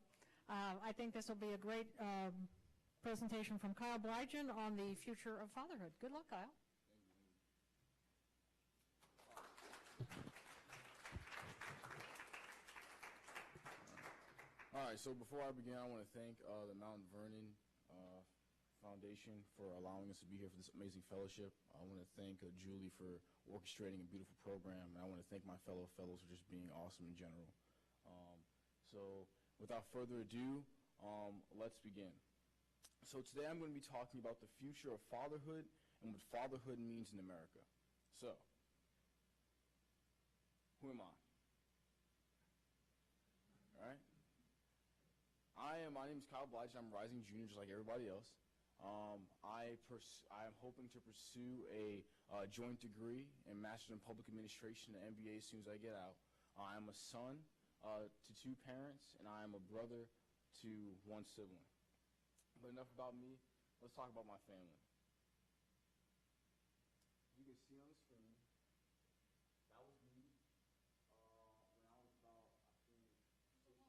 I think this will be a great presentation from Kyle Blythe on the future of fatherhood. Good luck, Kyle. All right, so before I begin, I want to thank the Mount Vernon Foundation for allowing us to be here for this amazing fellowship. I want to thank Julie for orchestrating a beautiful program, and I want to thank my fellows for just being awesome in general. So without further ado, let's begin. So today I'm going to be talking about the future of fatherhood and what fatherhood means in America. So, who am I? All right. My name is Kyle Blythe. I'm a rising junior just like everybody else. I am hoping to pursue a joint degree in Master's in Public Administration and MBA as soon as I get out. I am a son to 2 parents, and I am a brother to 1 sibling. But enough about me. Let's talk about my family. You can see on the screen, that was me when I was about, I think,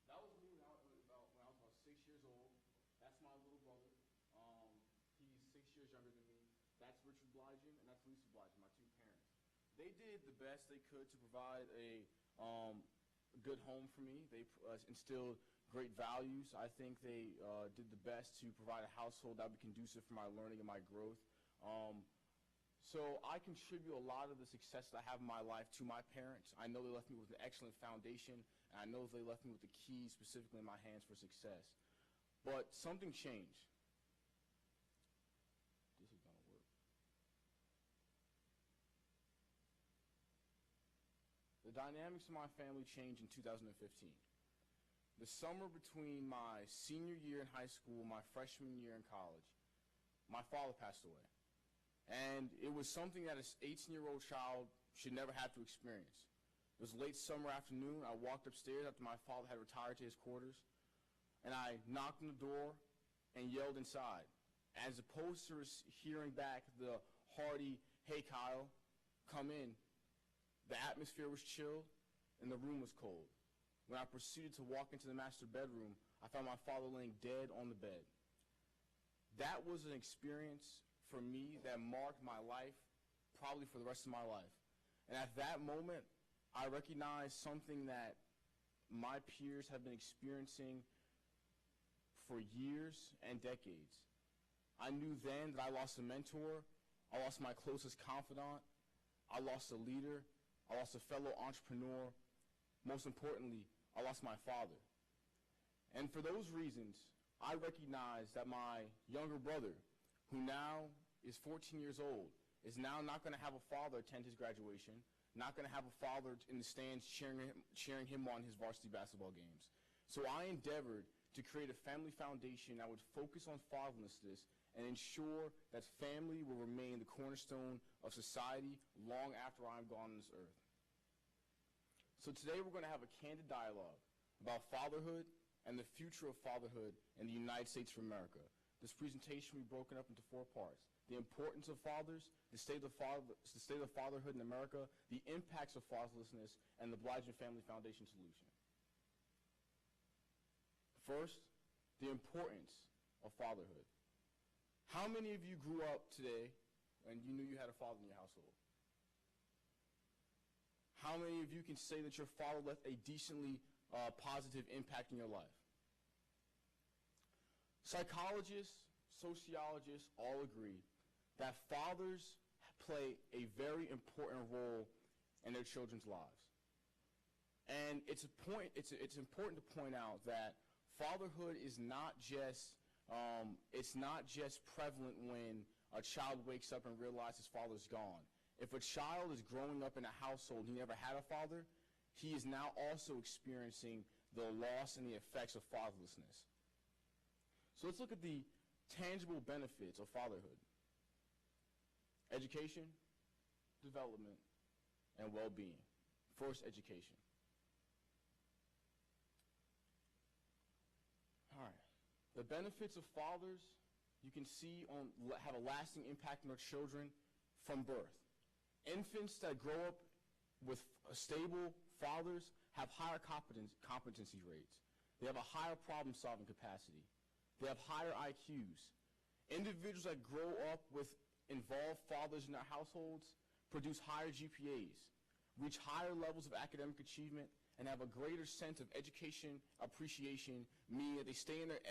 that was me when I was about 6 years old. That's my little brother. He's 6 years younger than me. That's Richard Blythe, and that's Lisa Blythe, my 2 parents. They did the best they could to provide a good home for me. They instilled great values. I think they did the best to provide a household that would be conducive for my learning and my growth. So I contribute a lot of the success that I have in my life to my parents. I know they left me with an excellent foundation, and I know they left me with the keys specifically in my hands for success. But something changed. This is going to work. The dynamics of my family changed in 2015. The summer between my senior year in high school and my freshman year in college, my father passed away. And it was something that an 18-year-old child should never have to experience. It was late summer afternoon. I walked upstairs after my father had retired to his quarters, and I knocked on the door and yelled inside. As opposed to hearing back the hearty, "Hey, Kyle, come in," the atmosphere was chill and the room was cold. When I proceeded to walk into the master bedroom, I found my father laying dead on the bed. That was an experience for me that marked my life probably for the rest of my life. And at that moment, I recognized something that my peers have been experiencing for years and decades. I knew then that I lost a mentor, I lost my closest confidant, I lost a leader, I lost a fellow entrepreneur. Most importantly, I lost my father. And for those reasons, I recognize that my younger brother, who now is 14 years old, is now not going to have a father attend his graduation, not going to have a father in the stands cheering him on his varsity basketball games. So I endeavored to create a family foundation that would focus on fatherlessness and ensure that family will remain the cornerstone of society long after I'm gone on this earth. So today we're going to have a candid dialogue about fatherhood and the future of fatherhood in the United States of America. This presentation will be broken up into 4 parts: the importance of fathers, the state of fatherhood in America, the impacts of fatherlessness, and the Blythe Family Foundation solution. First, the importance of fatherhood. How many of you grew up today and you knew you had a father in your household? How many of you can say that your father left a decently positive impact in your life? Psychologists, sociologists all agree that fathers play a very important role in their children's lives. And it's important to point out that fatherhood is not just prevalent when a child wakes up and realizes his father's gone. If a child is growing up in a household he never had a father, he is now also experiencing the loss and the effects of fatherlessness. So let's look at the tangible benefits of fatherhood: education, development, and well-being. First, education. All right. The benefits of fathers, you can see have a lasting impact on their children from birth. Infants that grow up with stable fathers have higher competency rates. They have a higher problem-solving capacity. They have higher IQs. Individuals that grow up with involved fathers in their households produce higher GPAs, reach higher levels of academic achievement, and have a greater sense of education appreciation, meaning that they stay in their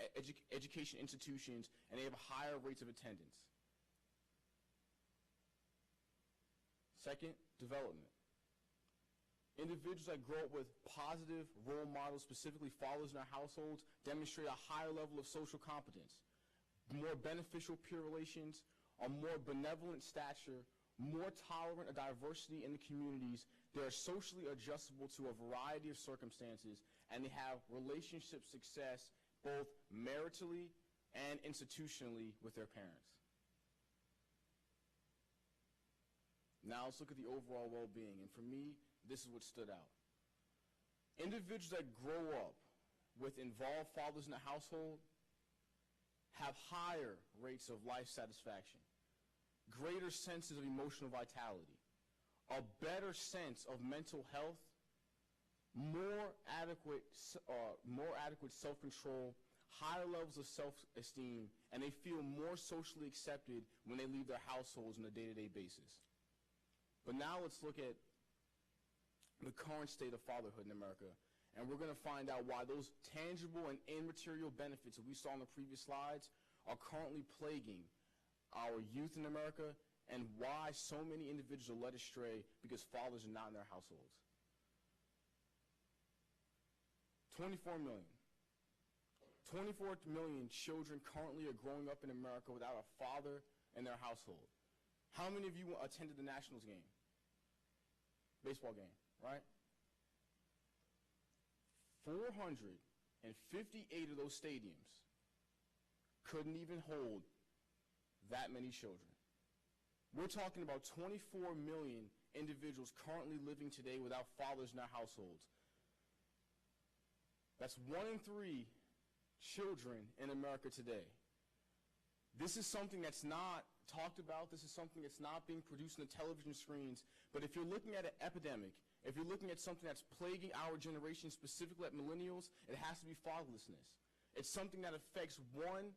education institutions and they have higher rates of attendance. Second, development. Individuals that grow up with positive role models, specifically fathers in their households, demonstrate a higher level of social competence, more beneficial peer relations, a more benevolent stature, more tolerant of diversity in the communities. They are socially adjustable to a variety of circumstances, and they have relationship success both maritally and institutionally with their parents. Now let's look at the overall well-being, and for me, this is what stood out. Individuals that grow up with involved fathers in the household have higher rates of life satisfaction, greater senses of emotional vitality, a better sense of mental health, more adequate self-control, higher levels of self-esteem, and they feel more socially accepted when they leave their households on a day-to-day basis. But now let's look at the current state of fatherhood in America, and we're going to find out why those tangible and immaterial benefits that we saw in the previous slides are currently plaguing our youth in America, and why so many individuals are led astray because fathers are not in their households. 24 million. 24 million children currently are growing up in America without a father in their household. How many of you attended the Nationals game? Baseball game, right? 458 of those stadiums couldn't even hold that many children. We're talking about 24 million individuals currently living today without fathers in their households. That's 1 in 3 children in America today. This is something that's not talked about. This is something that's not being produced on the television screens. But if you're looking at an epidemic, if you're looking at something that's plaguing our generation, specifically at millennials, it has to be fatherlessness. It's something that affects 1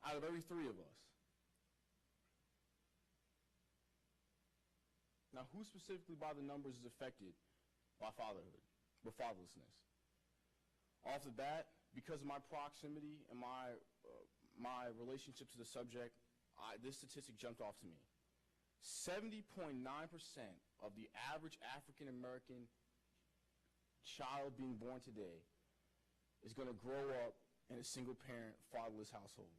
out of every 3 of us. Now, who specifically by the numbers is affected by fatherhood, with fatherlessness? Off the bat, because of my proximity and my relationship to the subject, this statistic jumped off to me. 70.9% of the average African American child being born today is going to grow up in a single parent, fatherless household.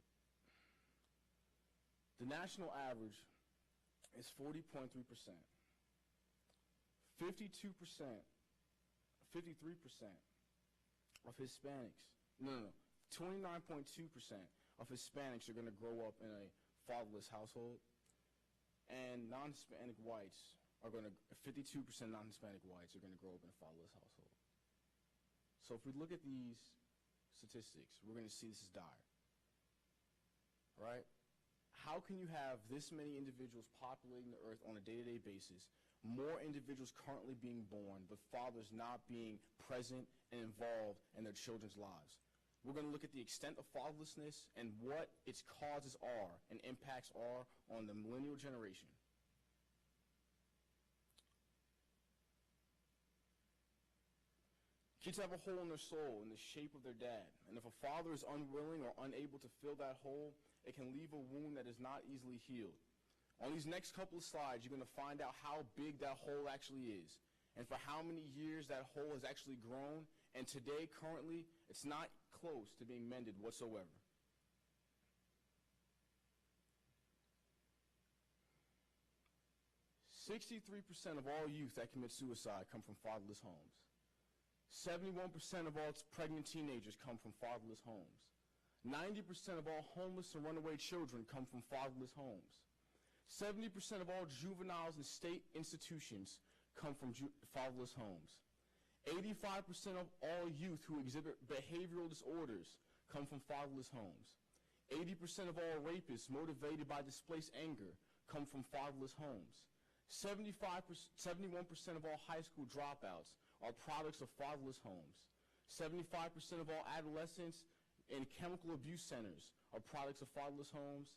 The national average is 40.3%. 53% of Hispanics, 29.2% of Hispanics are going to grow up in a fatherless household, and non-Hispanic whites are going to, 52% non-Hispanic whites are going to grow up in a fatherless household. So if we look at these statistics, we're going to see this is dire, right? How can you have this many individuals populating the earth on a day-to-day basis, more individuals currently being born, but fathers not being present and involved in their children's lives? We're going to look at the extent of fatherlessness and what its causes are and impacts are on the millennial generation. Kids have a hole in their soul in the shape of their dad, and if a father is unwilling or unable to fill that hole, it can leave a wound that is not easily healed. On these next couple of slides, you're going to find out how big that hole actually is and for how many years that hole has actually grown. And today, currently, it's not close to being mended whatsoever. 63% of all youth that commit suicide come from fatherless homes. 71% of all pregnant teenagers come from fatherless homes. 90% of all homeless and runaway children come from fatherless homes. 70% of all juveniles in state institutions come from fatherless homes. 85% of all youth who exhibit behavioral disorders come from fatherless homes. 80% of all rapists motivated by displaced anger come from fatherless homes. 71% of all high school dropouts are products of fatherless homes. 75% of all adolescents in chemical abuse centers are products of fatherless homes.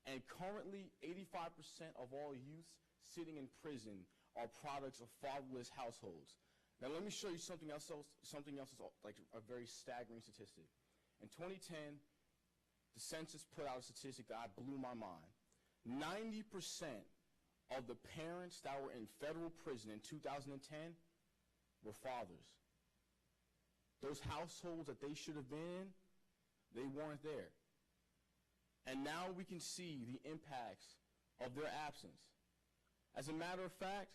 And currently, 85% of all youth sitting in prison are products of fatherless households. Now, let me show you something else is like a very staggering statistic. In 2010, the census put out a statistic that blew my mind. 90% of the parents that were in federal prison in 2010 were fathers. Those households that they should have been in, they weren't there. And now we can see the impacts of their absence. As a matter of fact,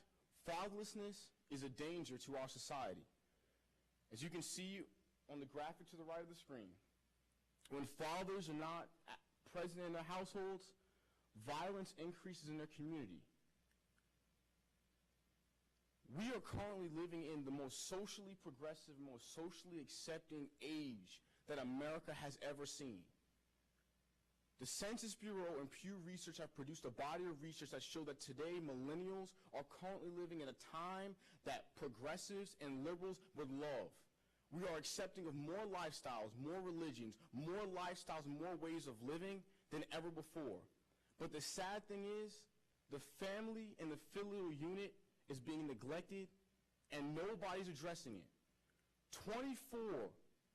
fatherlessness is a danger to our society. As you can see on the graphic to the right of the screen, when fathers are not present in their households, violence increases in their community. We are currently living in the most socially progressive, most socially accepting age that America has ever seen. The Census Bureau and Pew Research have produced a body of research that show that today millennials are currently living in a time that progressives and liberals would love. We are accepting of more lifestyles, more religions, more lifestyles, more ways of living than ever before. But the sad thing is, the family and the filial unit is being neglected, and nobody's addressing it. 24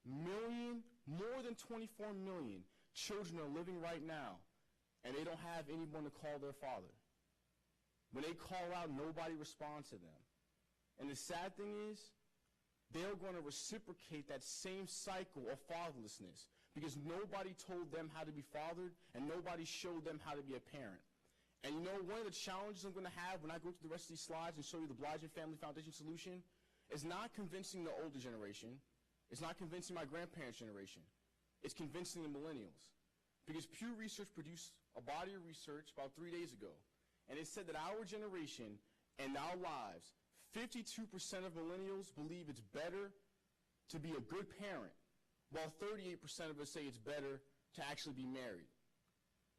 million, more than 24 million children are living right now, and they don't have anyone to call their father. When they call out, nobody responds to them. And the sad thing is, they're going to reciprocate that same cycle of fatherlessness because nobody told them how to be fathered, and nobody showed them how to be a parent. And you know, one of the challenges I'm going to have when I go through the rest of these slides and show you the Blythe Family Foundation solution is not convincing the older generation. It's not convincing my grandparents' generation. It's convincing the millennials. Because Pew Research produced a body of research about 3 days ago, and it said that our generation and our lives, 52% of millennials believe it's better to be a good parent, while 38% of us say it's better to actually be married.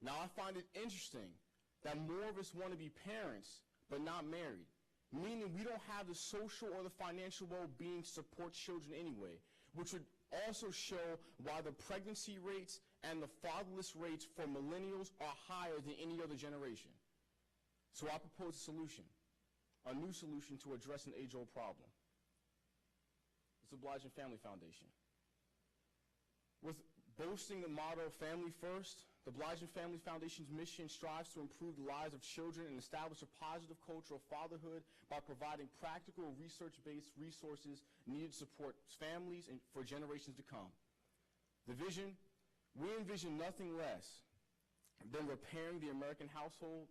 Now, I find it interesting that more of us want to be parents but not married, meaning we don't have the social or the financial well-being to support children anyway, which would also show why the pregnancy rates and the fatherless rates for millennials are higher than any other generation. So I propose a solution, a new solution to address an age-old problem. It's the Blythe Family Foundation. With boasting the motto, Family First, the Blythe Family Foundation's mission strives to improve the lives of children and establish a positive culture of fatherhood by providing practical, research-based resources needed to support families and for generations to come. The vision, we envision nothing less than repairing the American household,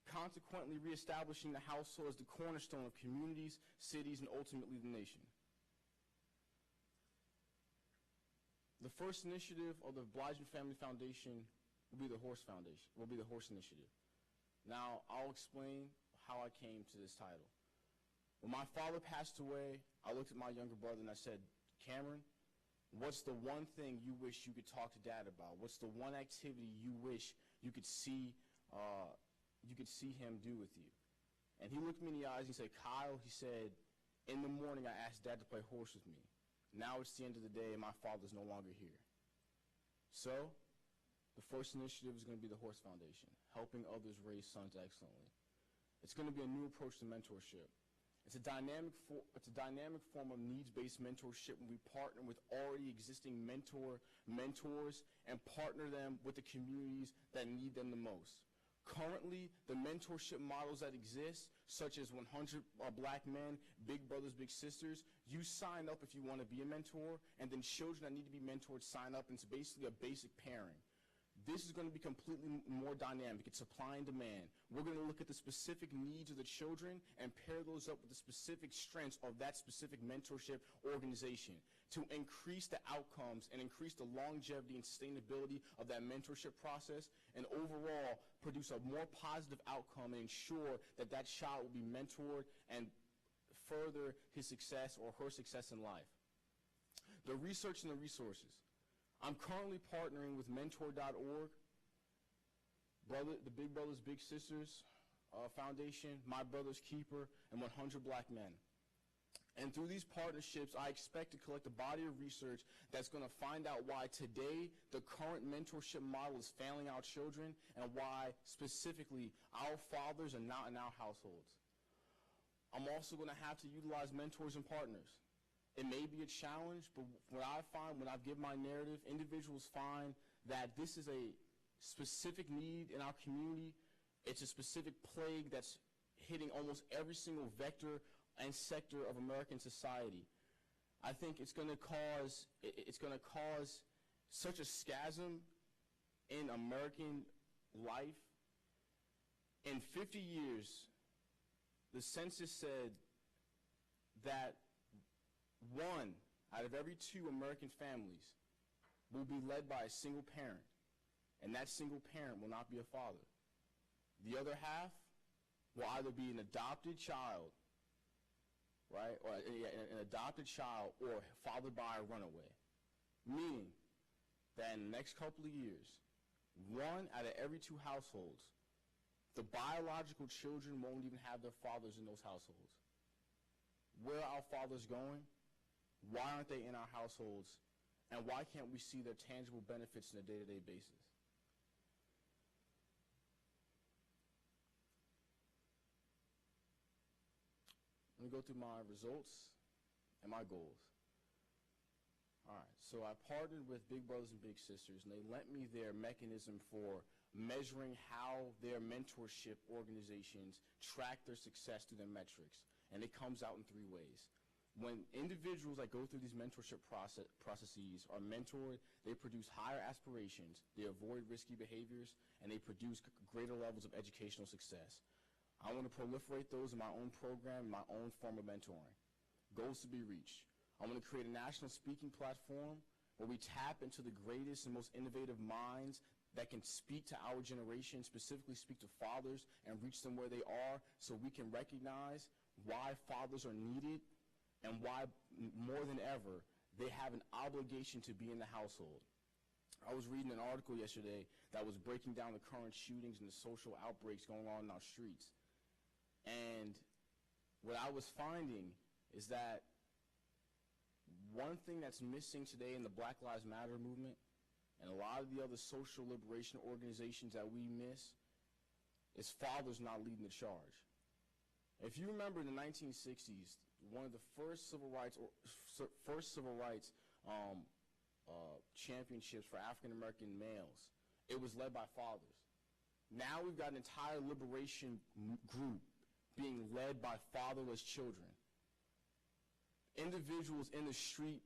consequently reestablishing the household as the cornerstone of communities, cities, and ultimately the nation. The first initiative of the Blythe Family Foundation will be the Horse Foundation, will be the Horse Initiative. Now, I'll explain how I came to this title. When my father passed away, I looked at my younger brother and I said, Cameron, what's the one thing you wish you could talk to Dad about? What's the one activity you wish you could see him do with you? And he looked me in the eyes and he said, Kyle, he said, in the morning I asked Dad to play horse with me. Now it's the end of the day and my father's no longer here. So, the first initiative is going to be the Horse Foundation, helping others raise sons excellently. It's going to be a new approach to mentorship. It's a dynamic form of needs-based mentorship when we partner with already existing mentors and partner them with the communities that need them the most. Currently, the mentorship models that exist, such as 100 Black Men, Big Brothers, Big Sisters, you sign up if you want to be a mentor, and then children that need to be mentored sign up, and it's basically a basic pairing. This is going to be completely more dynamic. It's supply and demand. We're going to look at the specific needs of the children and pair those up with the specific strengths of that specific mentorship organization to increase the outcomes and increase the longevity and sustainability of that mentorship process, and overall produce a more positive outcome and ensure that that child will be mentored and further his success or her success in life. The research and the resources. I'm currently partnering with Mentor.org, the Big Brothers Big Sisters Foundation, My Brother's Keeper, and 100 Black Men. And through these partnerships, I expect to collect a body of research that's going to find out why today the current mentorship model is failing our children, and why specifically our fathers are not in our households. I'm also going to have to utilize mentors and partners. It may be a challenge, but what I find when I give my narrative, individuals find that this is a specific need in our community. It's a specific plague that's hitting almost every single vector and sector of American society. I think it's going to cause such a schism in American life. In 50 years, the census said that 1 out of every 2 American families will be led by a single parent, and that single parent will not be a father. The other half will either be an adopted child, right, or an adopted child, or fathered by a runaway. Meaning that in the next couple of years, 1 out of every 2 households, the biological children won't even have their fathers in those households. Where are our fathers going? Why aren't they in our households? And why can't we see their tangible benefits on a day-to-day basis? Let me go through my results and my goals. All right, so I partnered with Big Brothers and Big Sisters, and they lent me their mechanism for measuring how their mentorship organizations track their success through their metrics. And it comes out in 3 ways. When individuals that go through these mentorship processes are mentored, they produce higher aspirations, they avoid risky behaviors, and they produce greater levels of educational success. I want to proliferate those in my own program, my own form of mentoring. Goals to be reached. I want to create a national speaking platform where we tap into the greatest and most innovative minds that can speak to our generation, specifically speak to fathers, and reach them where they are, so we can recognize why fathers are needed and why, more than ever, they have an obligation to be in the household. I was reading an article yesterday that was breaking down the current shootings and the social outbreaks going on in our streets. And what I was finding is that one thing that's missing today in the Black Lives Matter movement and a lot of the other social liberation organizations that we miss is fathers not leading the charge. If you remember in the 1960s, one of the first civil rights championships for African American males, it was led by fathers. Now we've got an entire liberation group being led by fatherless children. Individuals in the street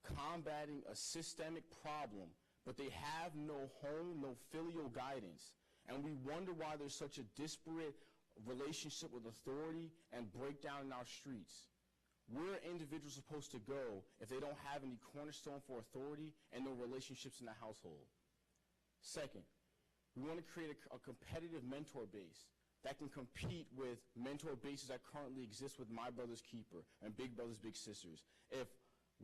combating a systemic problem, but they have no home, no filial guidance. And we wonder why there's such a disparate relationship with authority and breakdown in our streets. Where are individuals supposed to go if they don't have any cornerstone for authority and no relationships in the household? Second, we want to create a competitive mentor base that can compete with mentor bases that currently exist with My Brother's Keeper and Big Brothers Big Sisters. If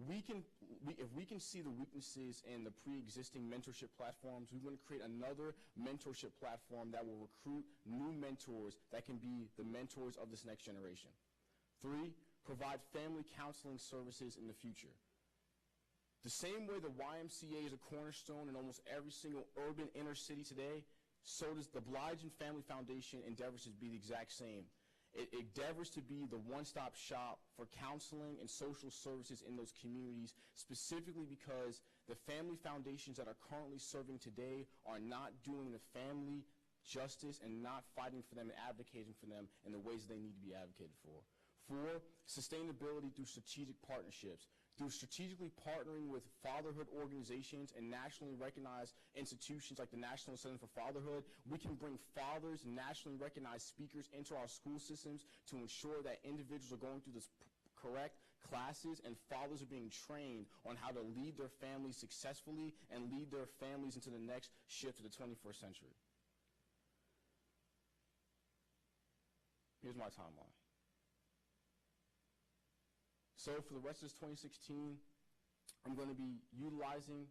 we can see the weaknesses in the pre-existing mentorship platforms, we want to create another mentorship platform that will recruit new mentors that can be the mentors of this next generation. 3, provide family counseling services in the future. The same way the YMCA is a cornerstone in almost every single urban inner city today, so does the Blythe Family Foundation endeavors to be the exact same. It endeavors to be the one-stop shop for counseling and social services in those communities, specifically because the family foundations that are currently serving today are not doing the family justice, and not fighting for them and advocating for them in the ways they need to be advocated for. 4, sustainability through strategic partnerships. Through strategically partnering with fatherhood organizations and nationally recognized institutions like the National Center for Fatherhood, we can bring fathers and nationally recognized speakers into our school systems to ensure that individuals are going through this correct classes and fathers are being trained on how to lead their families successfully and lead their families into the next shift of the 21st century. Here's my timeline. So for the rest of this 2016, I'm going to be utilizing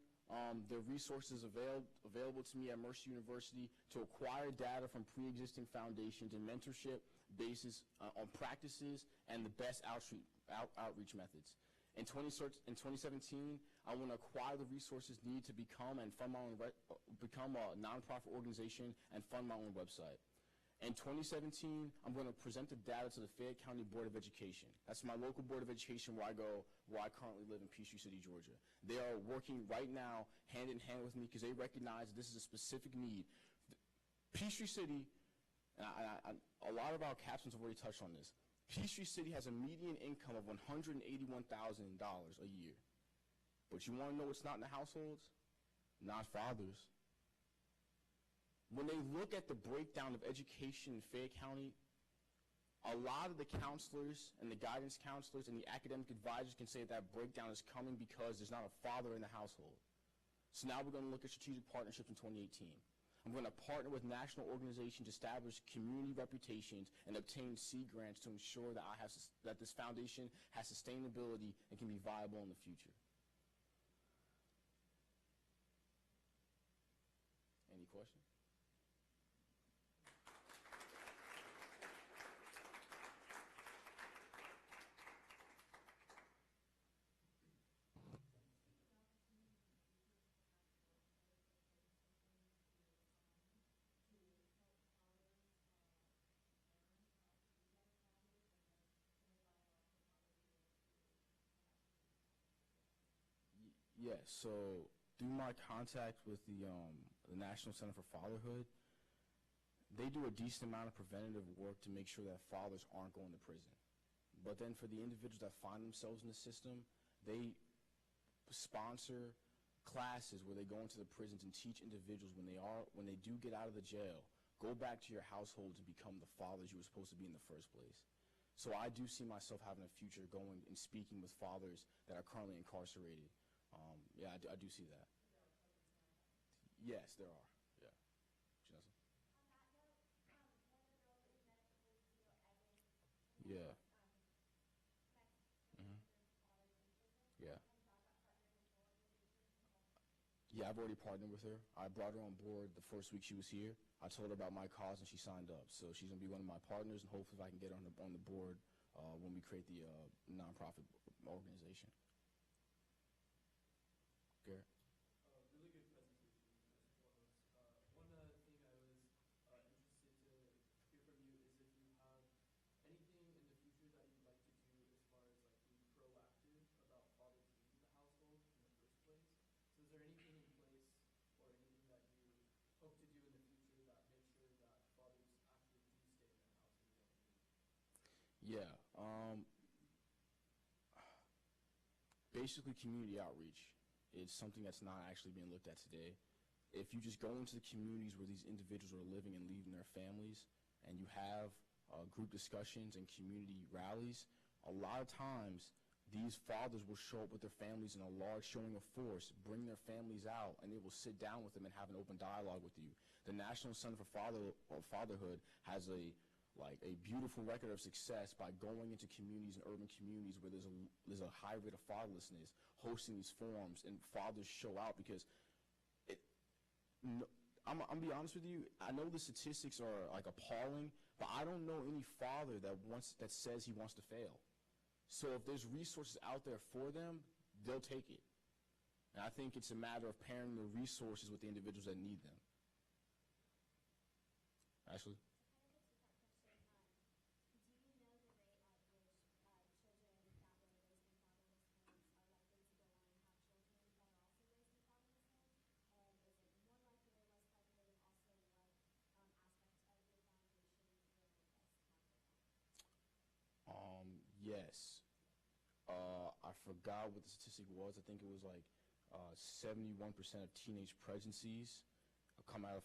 the resources available to me at Mercer University to acquire data from pre-existing foundations and mentorship basis on practices and the best outreach methods. In 2017, I want to acquire the resources needed to become a nonprofit organization and fund my own website. In 2017, I'm going to present the data to the Fayette County Board of Education. That's my local Board of Education where I currently live in Peachtree City, Georgia. They are working right now hand in hand with me because they recognize this is a specific need. Peachtree City, and a lot of our captains have already touched on this, Peachtree City has a median income of $181,000 a year. But you want to know what's not in the households? Not fathers. When they look at the breakdown of education in Fayette County, a lot of the counselors and the guidance counselors and the academic advisors can say that breakdown is coming because there's not a father in the household. So now we're going to look at strategic partnerships in 2018. I'm going to partner with national organizations to establish community reputations and obtain seed grants to ensure that that this foundation has sustainability and can be viable in the future. Any questions? Yes, so through my contact with the National Center for Fatherhood, they do a decent amount of preventative work to make sure that fathers aren't going to prison. But then for the individuals that find themselves in the system, they sponsor classes where they go into the prisons and teach individuals when they do get out of the jail, go back to your households and become the fathers you were supposed to be in the first place. So I do see myself having a future going and speaking with fathers that are currently incarcerated. Yeah, I do see that. Yes, there are. Yeah. Janessa? Yeah. Yeah. Yeah, I've already partnered with her. I brought her on board the first week she was here. I told her about my cause and she signed up. So she's going to be one of my partners, and hopefully I can get her on the board when we create the nonprofit organization. Garrett? Really good presentation, first and foremost. One thing I was interested to hear from you is if you have anything in the future that you'd like to do as far as like being proactive about fathers leaving the household in the first place. So is there anything in place or anything that you hope to do in the future that makes sure that fathers actually do stay in their house and don't leave? Yeah. Basically community outreach is something that's not actually being looked at today. If you just go into the communities where these individuals are living and leaving their families, and you have group discussions and community rallies, a lot of times these fathers will show up with their families in a large showing of force, bring their families out, and they will sit down with them and have an open dialogue with you. The National Center for Fatherhood has a beautiful record of success by going into communities and urban communities where there's a high rate of fatherlessness, hosting these forums, and fathers show out because I'm gonna be honest with you, I know the statistics are like appalling, but I don't know any father that says he wants to fail. So if there's resources out there for them, they'll take it. And I think it's a matter of pairing the resources with the individuals that need them. Ashley? forgot what the statistic was. I think it was like 71% of teenage pregnancies come out of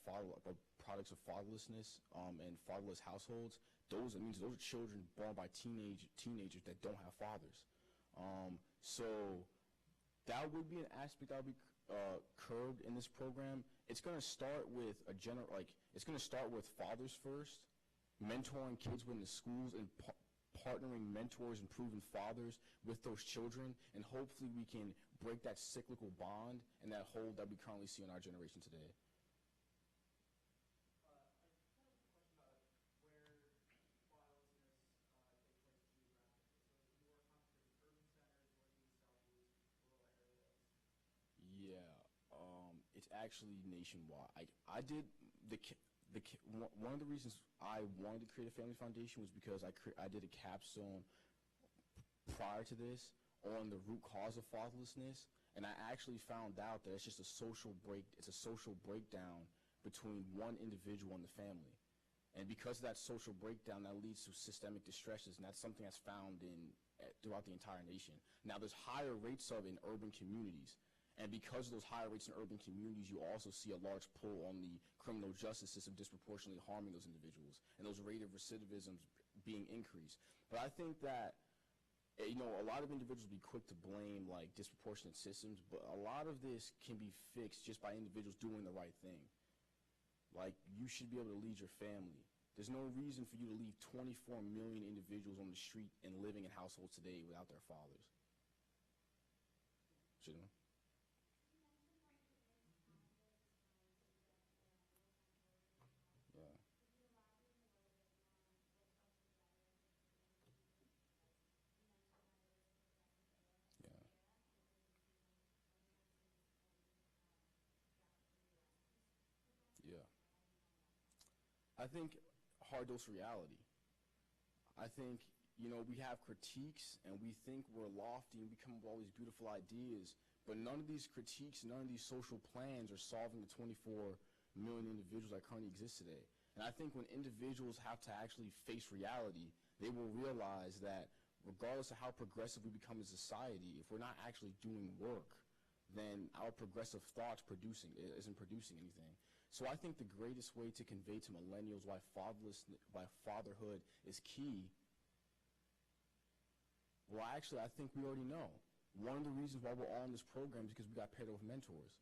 products of fatherlessness and fatherless households. Those are children born by teenagers that don't have fathers. So that would be an aspect that would be curbed in this program. It's going to start with it's going to start with fathers first, mentoring kids within the schools and partnering mentors and proven fathers with those children, and hopefully we can break that cyclical bond and that hold that we currently see in our generation today. It's actually nationwide. I did one of the reasons I wanted to create a family foundation was because I did a capstone prior to this on the root cause of fatherlessness, and I actually found out that it's just a social breakdown between one individual and the family. And because of that social breakdown, that leads to systemic distresses, and that's something that's found throughout the entire nation. Now, there's higher rates of in urban communities. And because of those higher rates in urban communities, you also see a large pull on the criminal justice system disproportionately harming those individuals, and those rate of recidivism being increased. But I think that, a lot of individuals will be quick to blame, like, disproportionate systems, but a lot of this can be fixed just by individuals doing the right thing. Like, you should be able to lead your family. There's no reason for you to leave 24 million individuals on the street and living in households today without their fathers. You know? I think hard dose reality. I think, we have critiques and we think we're lofty and we come up with all these beautiful ideas, but none of these critiques, none of these social plans are solving the 24 million individuals that currently exist today. And I think when individuals have to actually face reality, they will realize that regardless of how progressive we become as a society, if we're not actually doing work, then our progressive thoughts isn't producing anything. So I think the greatest way to convey to millennials why fatherhood is key, well, actually, I think we already know. One of the reasons why we're all in this program is because we got paired up with mentors.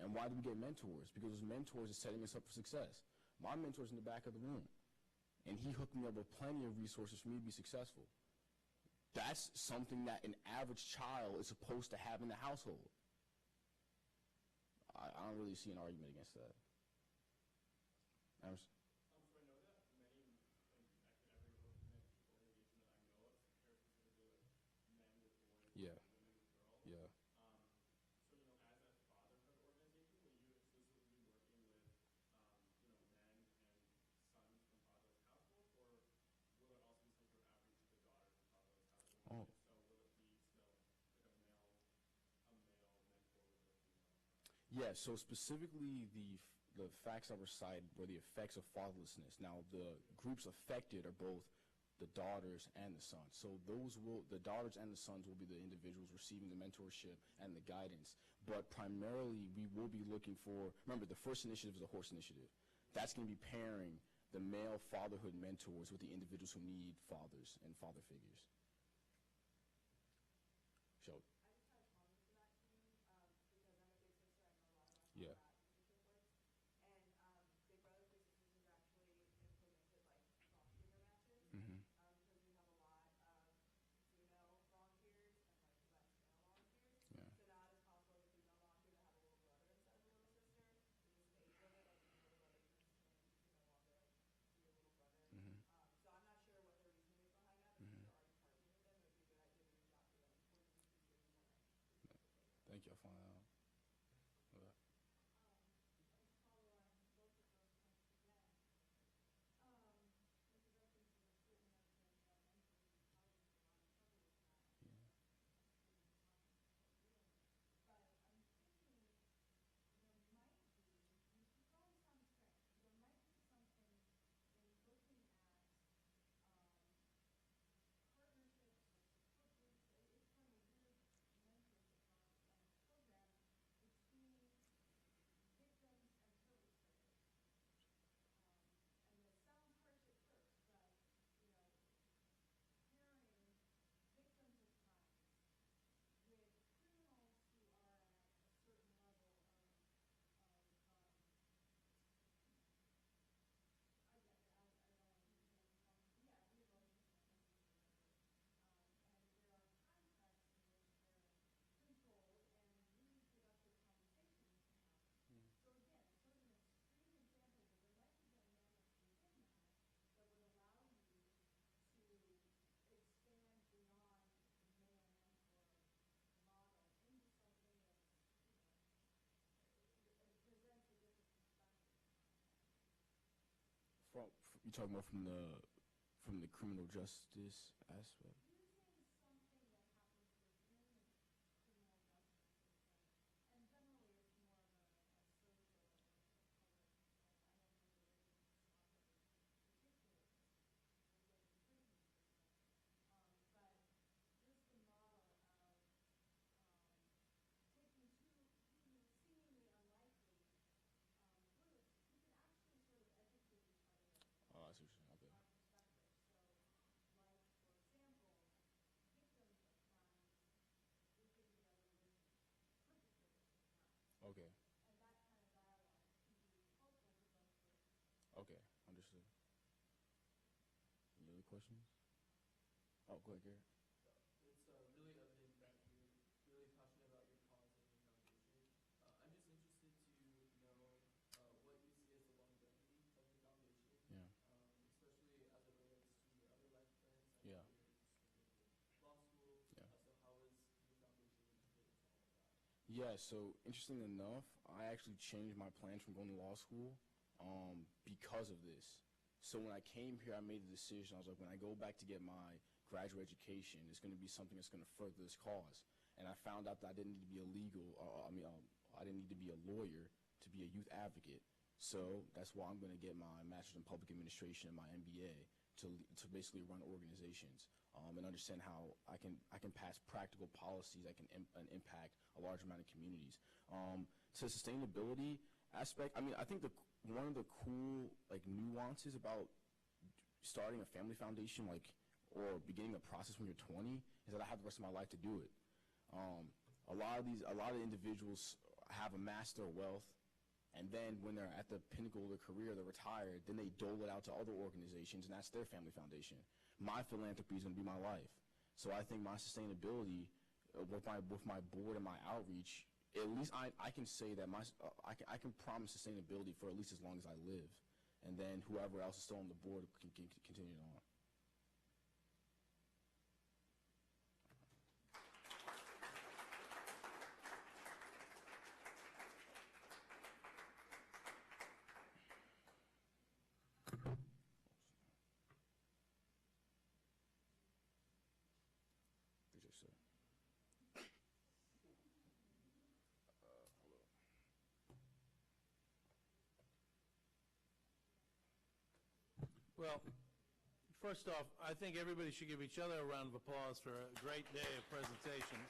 And why do we get mentors? Because those mentors are setting us up for success. My mentor's in the back of the room, and he hooked me up with plenty of resources for me to be successful. That's something that an average child is supposed to have in the household. I don't really see an argument against that. Emerson? So I know that many, actually every organization that I know of, cares specifically with men with boys, Yeah. women with girls. Yeah. So, as a fatherhood organization, will you exclusively be working with, men and sons from fatherless households, or will it also be some sort of outreach to the daughters from fatherless households? Oh. And if so, will it be still like a male mentor with a female? Yeah, so specifically the facts I recite were the effects of fatherlessness. Now, the groups affected are both the daughters and the sons. So the daughters and the sons will be the individuals receiving the mentorship and the guidance. But primarily, we will be looking for, remember, the first initiative is a horse initiative. That's going to be pairing the male fatherhood mentors with the individuals who need fathers and father figures. So. Yeah. Mm-hmm. Yeah. Mm-hmm. Thank you. I'll find that out. Okay. You talk more from the criminal justice aspect. Oh, I see what you're saying. Okay. Okay, understood. Any other questions? Oh, go ahead, Garrett. It's really evident that you're really passionate about your cause and your foundation. I'm just interested to know what you see as the longevity of your foundation, Yeah. Especially as it relates to your other life plans. Yeah. Law school. Yeah. So how is your foundation related to all of that? Yeah, so interesting enough, I actually changed my plans from going to law school because of this. So when I came here, I made the decision. I was like, when I go back to get my graduate education, it's going to be something that's going to further this cause. And I found out that I didn't need to be a I didn't need to be a lawyer to be a youth advocate. So that's why I'm going to get my master's in public administration and my MBA to basically run organizations and understand how I can pass practical policies that can impact a large amount of communities. To sustainability aspect, I mean, I think one of the cool nuances about starting a family foundation or beginning a process when you're 20 is that I have the rest of my life to do it. A lot of individuals have amassed their wealth, and then when they're at the pinnacle of their career, they're retired, then they dole it out to other organizations, and that's their family foundation. My philanthropy is going to be my life. So I think my sustainability with my board and my outreach, at least I can say that I can promise sustainability for at least as long as I live, and then whoever else is still on the board can continue on. Well, first off, I think everybody should give each other a round of applause for a great day of presentations.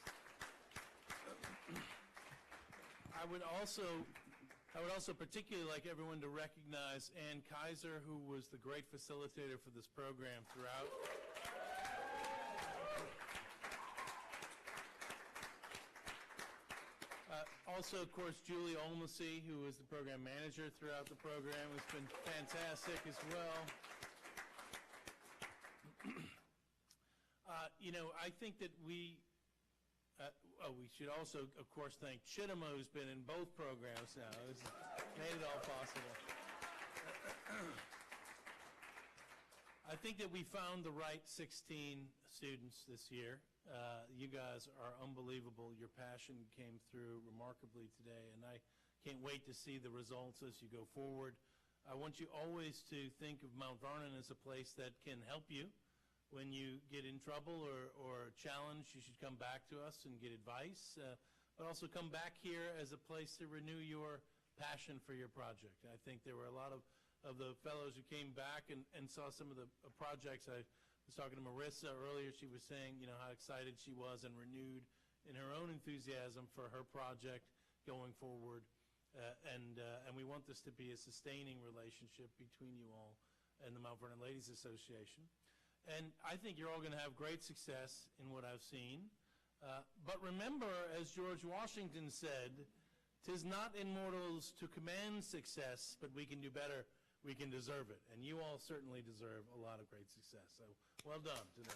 I would also particularly like everyone to recognize Ann Kaiser, who was the great facilitator for this program throughout. Also, of course, Julie Olmsey, who is the program manager throughout the program, has been fantastic as well. I think that we should also, of course, thank Chittima, who's been in both programs now. It's made it all possible. I think that we found the right 16 students this year. You guys are unbelievable. Your passion came through remarkably today, and I can't wait to see the results as you go forward. I want you always to think of Mount Vernon as a place that can help you. When you get in trouble or challenged, you should come back to us and get advice, but also come back here as a place to renew your passion for your project. I think there were a lot of the fellows who came back and saw some of the projects. I was talking to Marissa earlier. She was saying, how excited she was and renewed in her own enthusiasm for her project going forward. And we want this to be a sustaining relationship between you all and the Mount Vernon Ladies Association. And I think you're all going to have great success in what I've seen. But remember, as George Washington said, "'Tis not in mortals to command success, but we can do better, we can deserve it." And you all certainly deserve a lot of great success. So well done today.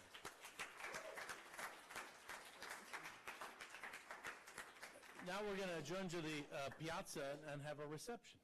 Now we're going to adjourn to the piazza and have a reception.